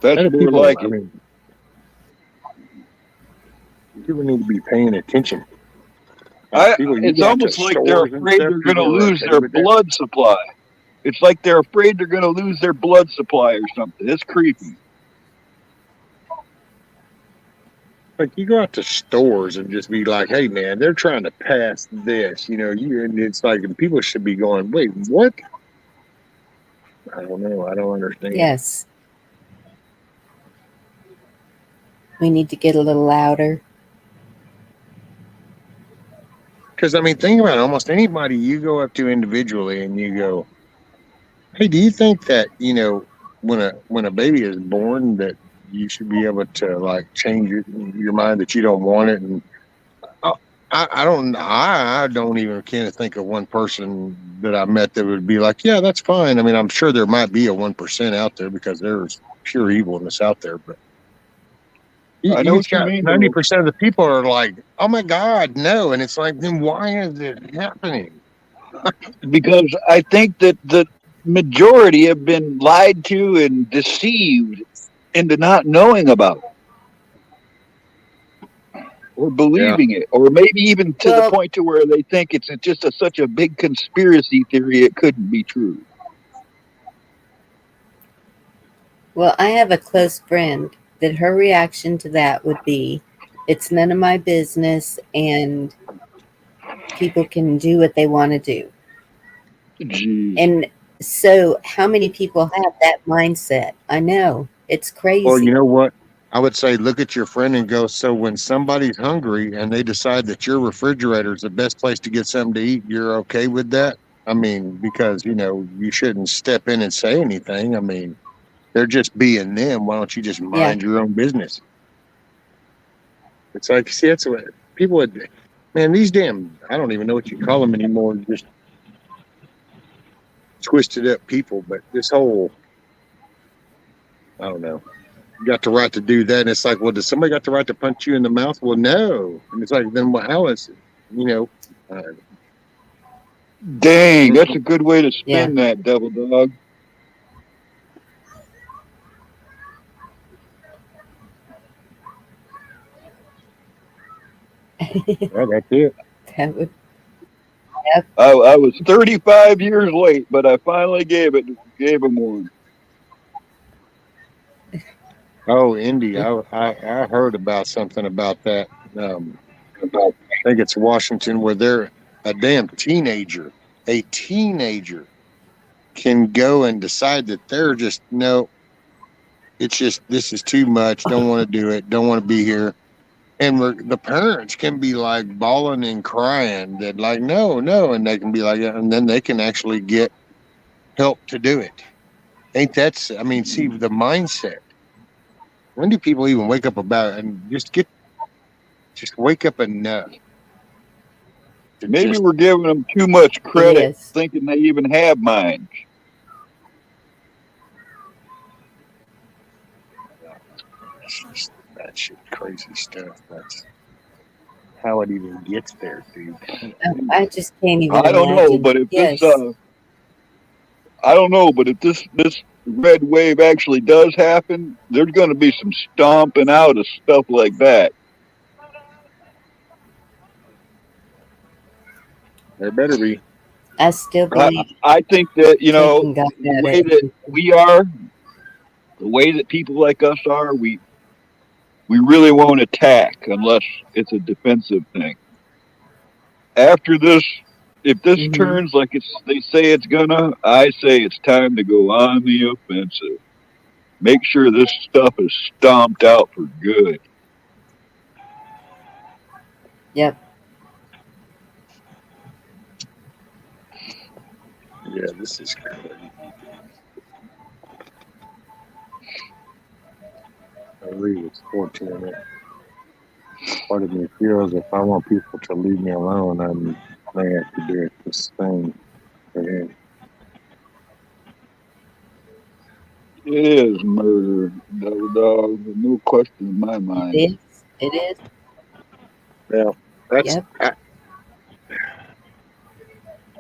Speaker 12: That's more
Speaker 3: people,
Speaker 12: like
Speaker 3: I
Speaker 12: it.
Speaker 3: mean, people need to be paying attention.
Speaker 12: It's almost like they're afraid they're going to lose their blood supply. It's like they're afraid they're going to lose their blood supply or something. It's creepy.
Speaker 3: Like you go out to stores and just be like, "Hey, man, they're trying to pass this," and it's like and people should be going, "Wait, what?" I don't know. I don't understand.
Speaker 10: Yes. We need to get a little louder.
Speaker 3: Because I mean, think about it. Almost anybody you go up to individually and you go, "Hey, do you think that when a baby is born that you should be able to like change your mind that you don't want it?" And I don't even can't think of one person that I met that would be like, "Yeah, that's fine." I mean, I'm sure there might be a 1% out there because there's pure evilness out there, but You,
Speaker 12: I know
Speaker 3: you've
Speaker 12: what you
Speaker 3: got
Speaker 12: mean,
Speaker 3: 90% of the people are like, "Oh my God, no!" And it's like, then why is it happening?
Speaker 12: because I think that the majority have been lied to and deceived into not knowing about it or
Speaker 3: Yeah,
Speaker 12: believing it, or maybe even to the
Speaker 10: Well,
Speaker 12: point to where they think it's just such a big conspiracy theory it couldn't be true.
Speaker 10: well, I have a close friend that her reaction to that would be, "It's none of my business, and people can do what they want to do."
Speaker 12: Jeez.
Speaker 10: And so, how many people have that mindset? I know it's
Speaker 3: well, you
Speaker 10: crazy.
Speaker 3: know what? I would say look at your friend and go, so when somebody's hungry and they decide that your refrigerator is the best place to get something to eat, you're okay with that? I mean, because, you shouldn't step in and say anything. I mean, they're just being them. Why don't you just
Speaker 10: Yeah,
Speaker 3: mind your own business? It's like, see, that's what people would, man, these damn, I don't even know what you call them anymore, just twisted up people. But this whole, I don't know, you got the right to do that. And it's like, well, does somebody got the right to punch you in the mouth? Well, no. And it's like, then how is it? Uh,
Speaker 12: Dang, that's a good way to
Speaker 10: yeah.
Speaker 12: spin that, Devil Dog.
Speaker 3: well, that's it.
Speaker 10: That would. Yep.
Speaker 12: I was 35 years late, but I finally gave him one.
Speaker 3: Oh, Indy, I heard about something about that. I think it's Washington where they're a damn teenager can go and decide that they're just no, it's just this is too much. Don't want to do it. Don't want to be here. And the parents can be like bawling and crying that like no, no, and they can be like, and then they can actually get help to do it. Ain't that's? I mean, see the mindset. When do people even wake up about it and just wake up enough to
Speaker 12: Maybe
Speaker 3: just
Speaker 12: we're giving them too much
Speaker 10: It
Speaker 12: credit,
Speaker 10: is.
Speaker 12: thinking they even have minds.
Speaker 3: it's just that shit crazy stuff. That's how it even gets there, dude.
Speaker 10: I just can't even
Speaker 12: I don't know,
Speaker 10: imagine.
Speaker 12: but if this,
Speaker 10: Yes.
Speaker 12: I don't know, but if this red wave actually does happen, there's going to be some stomping out of stuff like that.
Speaker 3: There better be.
Speaker 10: I still believe
Speaker 12: I think that
Speaker 10: taking God
Speaker 12: the
Speaker 10: out of
Speaker 12: way that
Speaker 10: everything.
Speaker 12: we are, the way that people like us are, we really won't attack unless it's a defensive thing. After this, if this
Speaker 10: Hmm.
Speaker 12: turns like they say it's gonna, I say it's time to go on the offensive. Make sure this stuff is stomped out for good.
Speaker 10: Yep.
Speaker 3: Yeah, this is crazy. I believe it's 14. Part of me feels if I want people to leave me alone, I may have to do it this thing. Yeah.
Speaker 12: It is murder, Double Dog. No question in my
Speaker 10: It
Speaker 12: mind.
Speaker 10: is. It is.
Speaker 3: Well, that's
Speaker 10: Yep.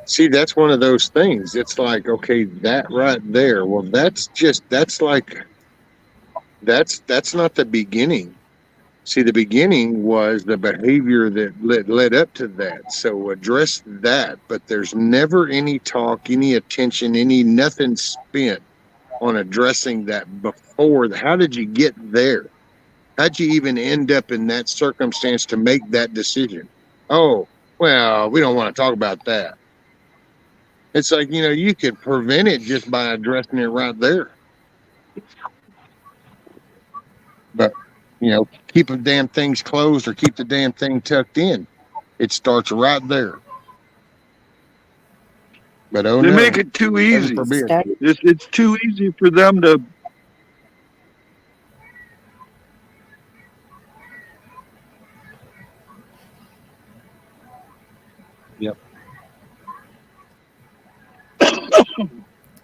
Speaker 3: see, that's one of those things. It's like, okay, that right there. Well, that's not the beginning. See, the beginning was the behavior that led up to that. So address that, but there's never any talk, any attention, any nothing spent on addressing that before. How did you get there? How'd you even end up in that circumstance to make that decision? Oh, well, we don't want to talk about that. It's like, you could prevent it just by addressing it right there. But, keep the damn things closed or keep the damn thing tucked in. It starts right there. But oh
Speaker 12: They
Speaker 3: no,
Speaker 12: make it too
Speaker 3: heaven
Speaker 12: easy.
Speaker 3: forbid.
Speaker 10: Start.
Speaker 12: It's too easy for them to.
Speaker 3: Yep.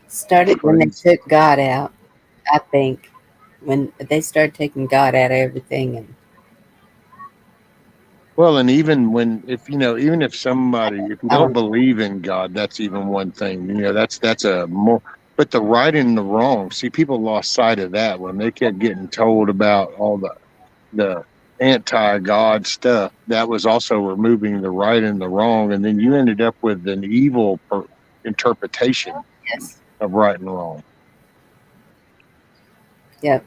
Speaker 10: Started when they
Speaker 3: Crazy.
Speaker 10: took God out. I think. when they start taking God out of everything, and
Speaker 3: Well, and even when, even if somebody, if you
Speaker 10: I
Speaker 3: don't
Speaker 10: don't.
Speaker 3: believe in God, that's even one thing. That's a more, but the right and the wrong. See, people lost sight of that when they kept getting told about all the anti-God stuff. That was also removing the right and the wrong, and then you ended up with an evil interpretation
Speaker 10: Yes.
Speaker 3: of right and wrong.
Speaker 10: Yep.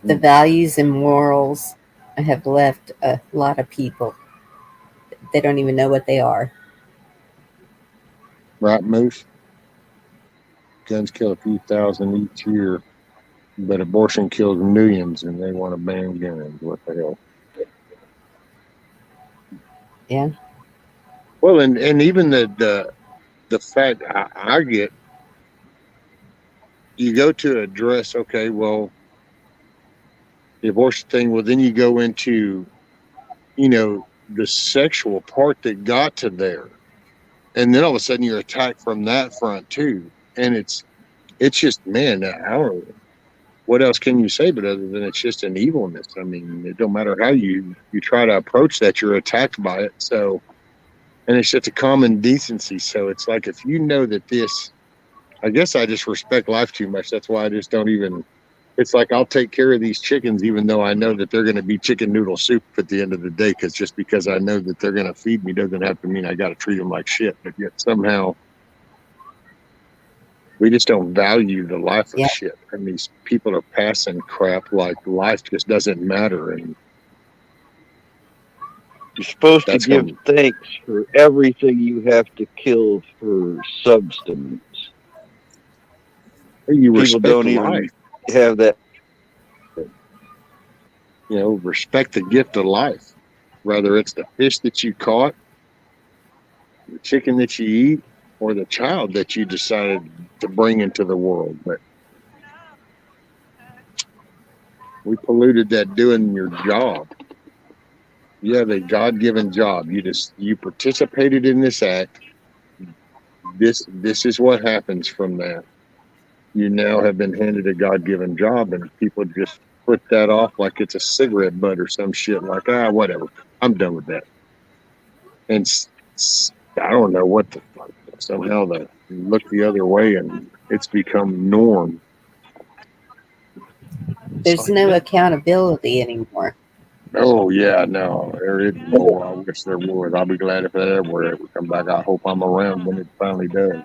Speaker 10: The values and morals have left a lot of people. They don't even know what they are.
Speaker 3: Right, Moose? Guns kill a few thousand each year, but abortion kills millions, and they want to ban guns. What the hell?
Speaker 10: Yeah.
Speaker 3: Well, and even the fact I get, you go to address, okay, well, the abortion thing. Well, then you go into, the sexual part that got to there, and then all of a sudden you're attacked from that front too, and it's just, man, I don't know. What else can you say but other than it's just an evilness? I mean, it don't matter how you try to approach that, you're attacked by it. So, and it's just a common decency. So it's like, if you know that this, I guess I just respect life too much. That's why I just don't even. It's like, I'll take care of these chickens, even though I know that they're going to be chicken noodle soup at the end of the day. Because just because I know that they're going to feed me doesn't have to mean I got to treat them like shit. But yet somehow we just don't value the life of
Speaker 10: Yeah.
Speaker 3: shit. And these people are passing crap like life just doesn't matter. And
Speaker 12: You're supposed to
Speaker 3: that's
Speaker 12: give
Speaker 3: going
Speaker 12: thanks for everything you have to kill for substance.
Speaker 3: to, you
Speaker 12: People
Speaker 3: respect
Speaker 12: don't
Speaker 3: life,
Speaker 12: even have that.
Speaker 3: respect the gift of life, whether it's the fish that you caught, the chicken that you eat, or the child that you decided to bring into the world. But we polluted that doing your job. You have a God-given job. You participated in this act. This is what happens from that. You now have been handed a God-given job, and people just put that off like it's a cigarette butt or some shit. Like, whatever. I'm done with that. And I don't know what the fuck. Somehow they look the other way, and it's become norm. It's
Speaker 10: There's
Speaker 3: like,
Speaker 10: no
Speaker 3: man,
Speaker 10: accountability anymore.
Speaker 3: oh yeah, no, there isn't more. I wish there was. I'll be glad if that ever come back. I hope I'm around when it finally does.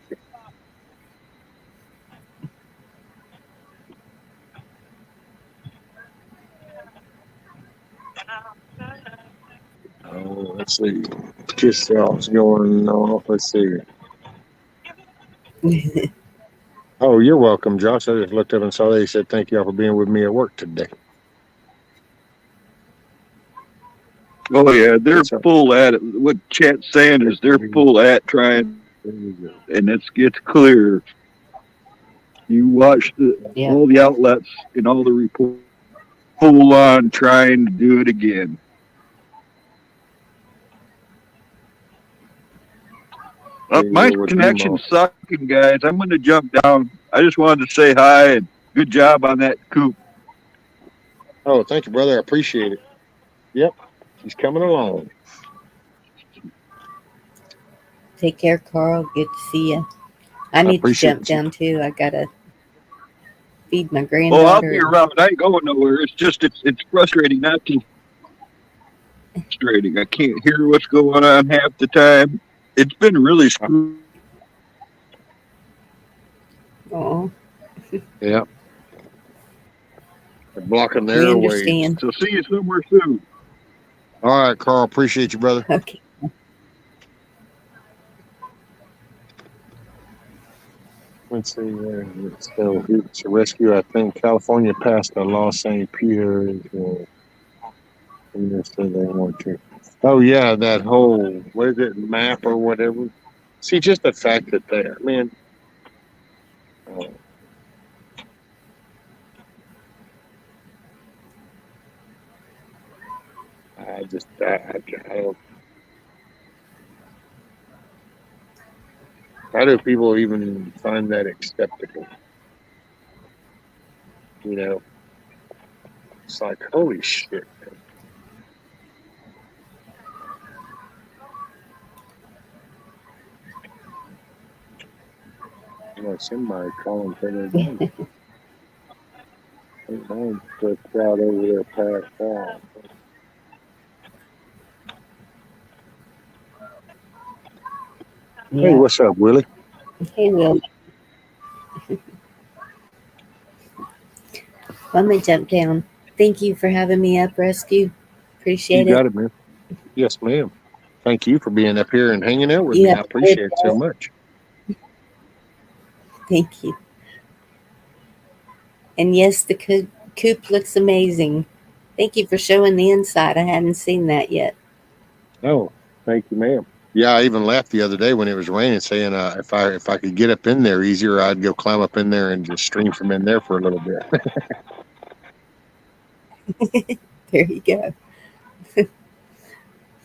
Speaker 3: Oh, let's see. Kiss off's going off. Let's see. Oh, you're welcome, Josh. I just looked up and saw that. He said, "Thank you all for being with me at work today."
Speaker 12: Oh yeah, they're
Speaker 3: What's up?
Speaker 12: full at it. What Chat's saying is they're full at trying,
Speaker 3: There you go.
Speaker 12: and it's clear. You watch
Speaker 10: Yeah.
Speaker 12: all the outlets and all the reports full on trying to do it again.
Speaker 3: There you
Speaker 12: My
Speaker 3: go with BMO.
Speaker 12: connection's sucking, guys. I'm going to jump down. I just wanted to say hi and good job on that coop.
Speaker 3: Oh, thank you, brother. I appreciate it. Yep, she's coming along.
Speaker 10: Take care, Carl. Good to see you. I
Speaker 3: I
Speaker 10: need to
Speaker 3: appreciate
Speaker 10: jump
Speaker 3: you.
Speaker 10: down too. I gotta feed my
Speaker 12: Oh, I'll
Speaker 10: granddaughter.
Speaker 12: be
Speaker 10: And
Speaker 12: around. I ain't going nowhere. It's just it's frustrating. Not too frustrating. I can't hear what's going on half the time. It's been really screwed.
Speaker 10: oh,
Speaker 3: Yeah, they're blocking the
Speaker 10: we
Speaker 3: airwaves.
Speaker 10: understand.
Speaker 12: So see you somewhere soon.
Speaker 3: All right, Carl. Appreciate you, brother.
Speaker 10: Okay.
Speaker 3: Let's see. So it's a rescue. I think California passed a law saying Peter is. They want to. Oh yeah, that whole, what is it, map or whatever. See, just the fact that they, man. uh, I just, I don't. How do people even find that acceptable? You know, it's like, holy shit. You know, somebody calling for their dog. Their dog just out over there passed out. Hey,
Speaker 10: Yeah.
Speaker 3: what's up, Willie?
Speaker 10: Hey, Will. I'm gonna jump down. Thank you for having me up, Rescue.
Speaker 3: You
Speaker 10: Appreciate it.
Speaker 3: got it, man. Yes, ma'am. Thank you for being up here and hanging out with
Speaker 10: You
Speaker 3: me.
Speaker 10: have
Speaker 3: I
Speaker 10: a good
Speaker 3: appreciate it so
Speaker 10: day.
Speaker 3: much.
Speaker 10: Thank you. And yes, the coop looks amazing. Thank you for showing the inside. I hadn't seen that yet.
Speaker 3: Oh, thank you, ma'am. Yeah, I even laughed the other day when it was raining, saying if I could get up in there easier, I'd go climb up in there and just stream from in there for a little bit.
Speaker 10: There you go.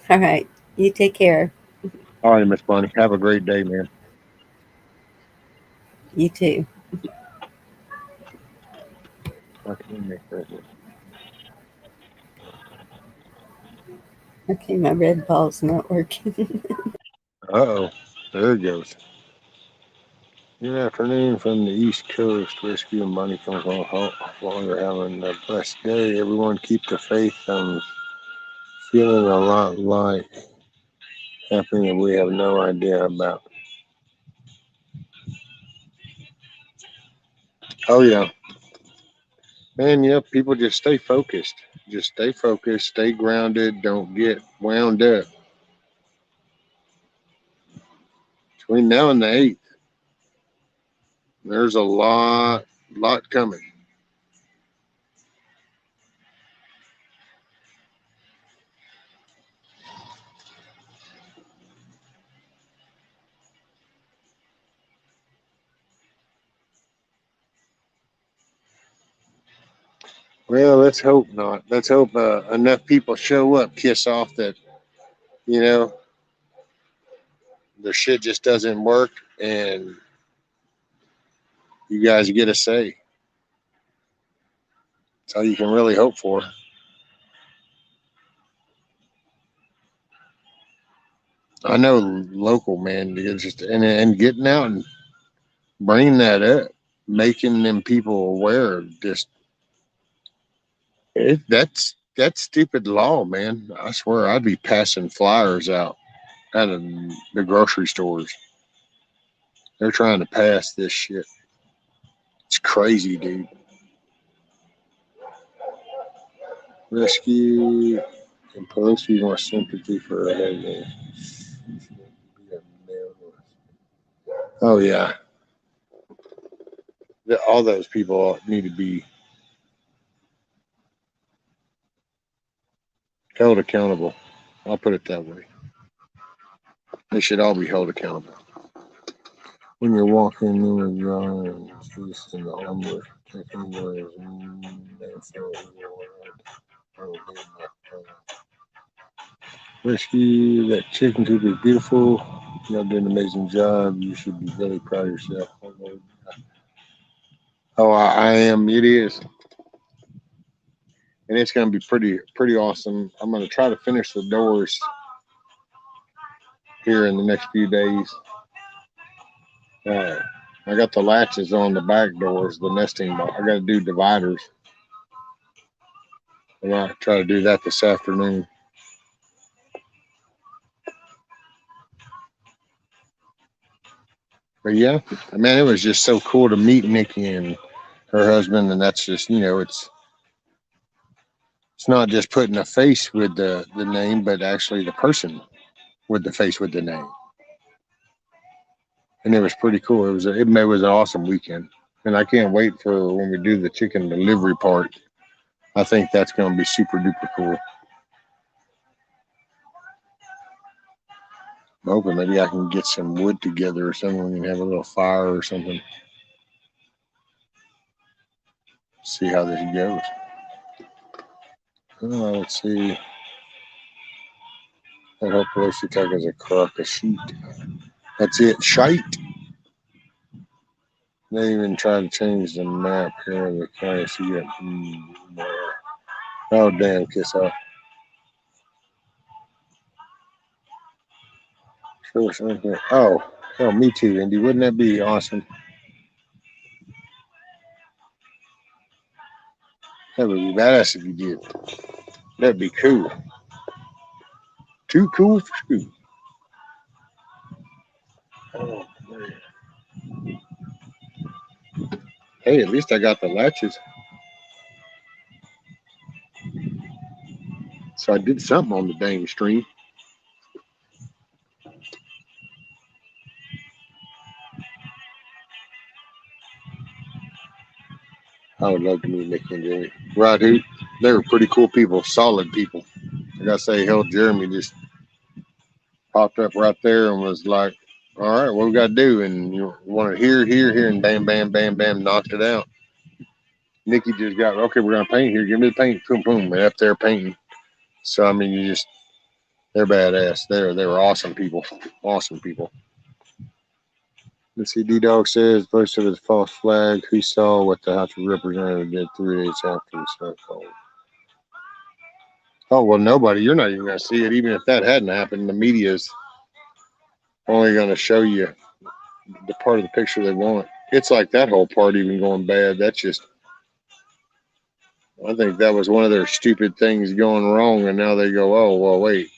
Speaker 10: All right. You take care.
Speaker 3: All right, Miss Bonnie. Have a great day, man.
Speaker 10: You too.
Speaker 3: I can make that.
Speaker 10: Okay, my red ball's not working.
Speaker 3: Uh-oh. There it goes. Good afternoon from the East Coast. Rescue and Bonnie comes on home. While you're having a blessed day, everyone keep the faith. I'm feeling a lot like happening that we have no idea about. Oh, yeah. Man, yeah, people just stay focused. Just stay focused, stay grounded, don't get wound up. Between now and the 8th, there's a lot coming. Well, let's hope not. Let's hope enough people show up, kiss off that, you know, their shit just doesn't work and you guys get a say. That's all you can really hope for. I know local, man, just and getting out and bringing that up, making them people aware of just that's stupid law, man. I swear I'd be passing flyers out at the grocery stores. They're trying to pass this shit. It's crazy, dude. Rescue and Pelosi more sympathy for her. Oh yeah, all those people need to be held accountable. I'll put it that way. They should all be held accountable. When you're walking in the dry and just in the homeless, taking words, Rescue, that chicken coop is beautiful. Y'all did an amazing job. You should be really proud of yourself. Oh, I am. It is, and it's going to be pretty awesome. I'm going to try to finish the doors here in the next few days. I got the latches on the back doors, the nesting box. I got to do dividers. I'm going to try to do that this afternoon. But yeah, man, it was just so cool to meet Nikki and her husband, and that's just, it's not just putting a face with the name, but actually the person with the face with the name. And it was pretty cool. It was an awesome weekend, and I can't wait for when we do the chicken delivery part. I think that's going to be super duper cool. I'm hoping maybe I can get some wood together or something. We can have a little fire or something. See how this goes. Let's see. I hope Lucy Tuck is a crock of sheet. That's it. Shite. They even tried to change the map here in the county. So you got, oh, damn, kiss off. Oh, hell, me too, Indy. Wouldn't that be awesome? That would be badass if you did. That'd be cool. Too cool for school. Oh, man. Hey, at least I got the latches. So I did something on the dang stream. I would love to meet Nicky and Jeremy. Right, dude? They were pretty cool people, solid people. I gotta say, hell, Jeremy just popped up right there and was like, all right, what we got to do? And you want to here, and bam, bam, bam, bam, knocked it out. Nikki just got, okay, we're going to paint here. Give me the paint. Boom, boom. And up there painting. So, I mean, they're badass. They were awesome people. Awesome people. Let's see, D-Dog says, posted his false flag. Who saw what the House of Representatives did 3 days after the snowfall? Oh, well, nobody. You're not even going to see it. Even if that hadn't happened, the media's only going to show you the part of the picture they want. It's like that whole part even going bad. That's just, I think that was one of their stupid things going wrong, and now they go, oh, well, wait.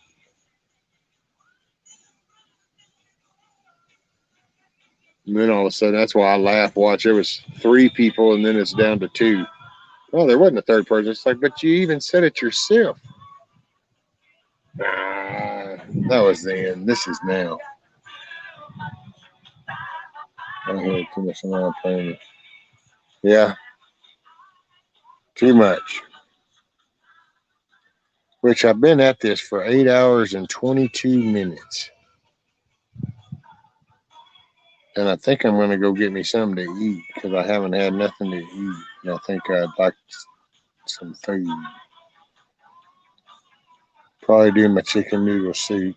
Speaker 3: And then all of a sudden, that's why I laugh. Watch, there was 3 people, and then it's down to 2. Oh, there wasn't a third person. It's like, but you even said it yourself. That was then. This is now. I hear too much around playing. Yeah. Too much. Which I've been at this for 8 hours and 22 minutes. And I think I'm going to go get me something to eat because I haven't had nothing to eat. And I think I'd like some food. Probably do my chicken noodle soup.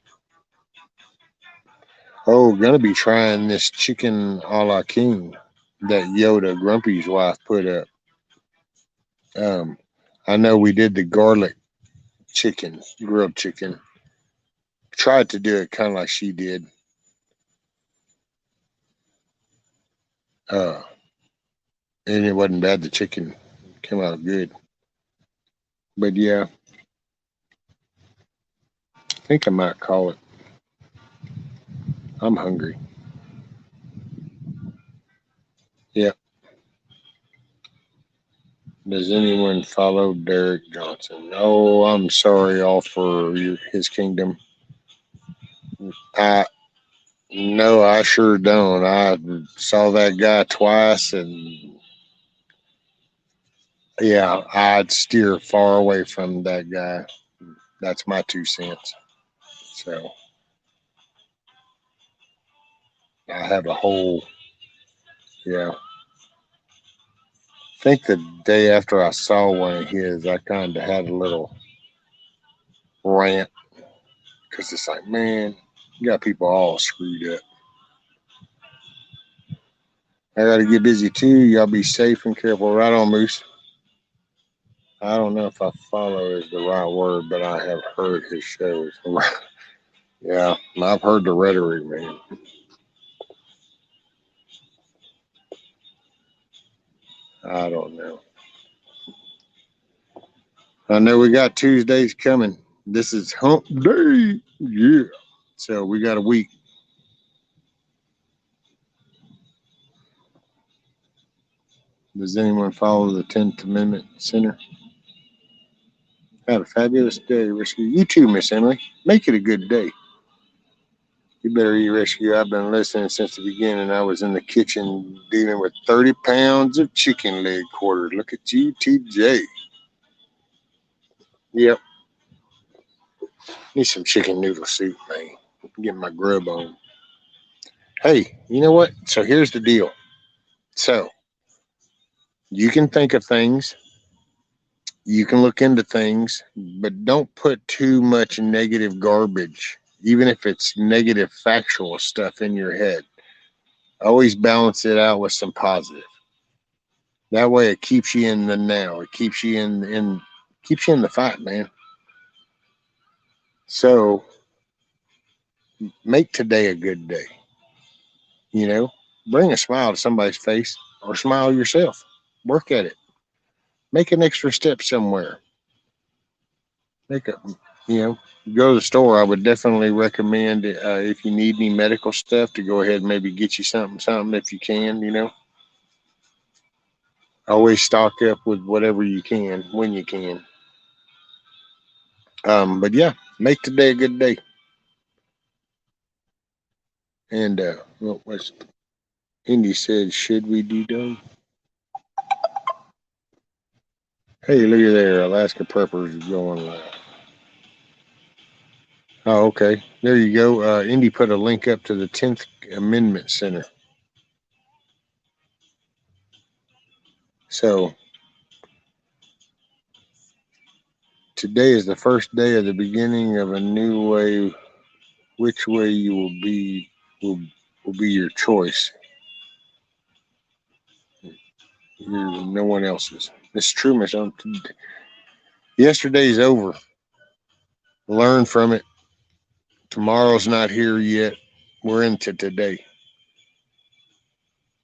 Speaker 3: Oh, going to be trying this chicken a la king that Yoda, Grumpy's wife, put up. I know we did the garlic chicken, grilled chicken. Tried to do it kind of like she did. And it wasn't bad. The chicken came out good. But yeah, I think I might call it. I'm hungry. Yep. Does anyone follow Derek Johnson? Oh, I'm sorry all for his kingdom. No, I sure don't. I saw that guy twice, and yeah, I'd steer far away from that guy. That's my 2 cents. So I have a whole, yeah. I think the day after I saw one of his, I kind of had a little rant because it's like, man, you got people all screwed up. I got to get busy too. Y'all be safe and careful. Right on, Moose. I don't know if I follow is the right word, but I have heard his shows. Yeah, I've heard the rhetoric, man. I don't know. I know we got Tuesdays coming. This is Hump Day. Yeah. So we got a week. Does anyone follow the 10th Amendment Center? Had a fabulous day, Rescue. You too, Miss Emily. Make it a good day. You better eat, Rescue. I've been listening since the beginning. I was in the kitchen dealing with 30 pounds of chicken leg quarters. Look at you, TJ. Yep. Need some chicken noodle soup, man. Get my grub on. Hey, you know what? So here's the deal. So you can think of things. You can look into things, but don't put too much negative garbage, even if it's negative factual stuff in your head. Always balance it out with some positive. That way it keeps you in the now. It keeps you in the fight, man. So make today a good day. You know, bring a smile to somebody's face or smile yourself. Work at it. Make an extra step somewhere. Make a, you know, go to the store. I would definitely recommend if you need any medical stuff to go ahead and maybe get you something if you can. You know, always stock up with whatever you can when you can. But yeah, make today a good day. And what was Indy said? Should we do done? Hey, look at there. Alaska Preppers is going live. Oh, okay. There you go. Indy put a link up to the 10th Amendment Center. So today is the first day of the beginning of a new way. Which way you will be will be your choice. No one else's. It's true, Miss. Yesterday's over. Learn from it. Tomorrow's not here yet. We're into today.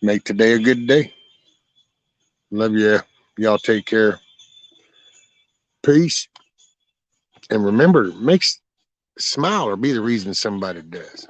Speaker 3: Make today a good day. Love you. Y'all take care. Peace. And remember, smile or be the reason somebody does.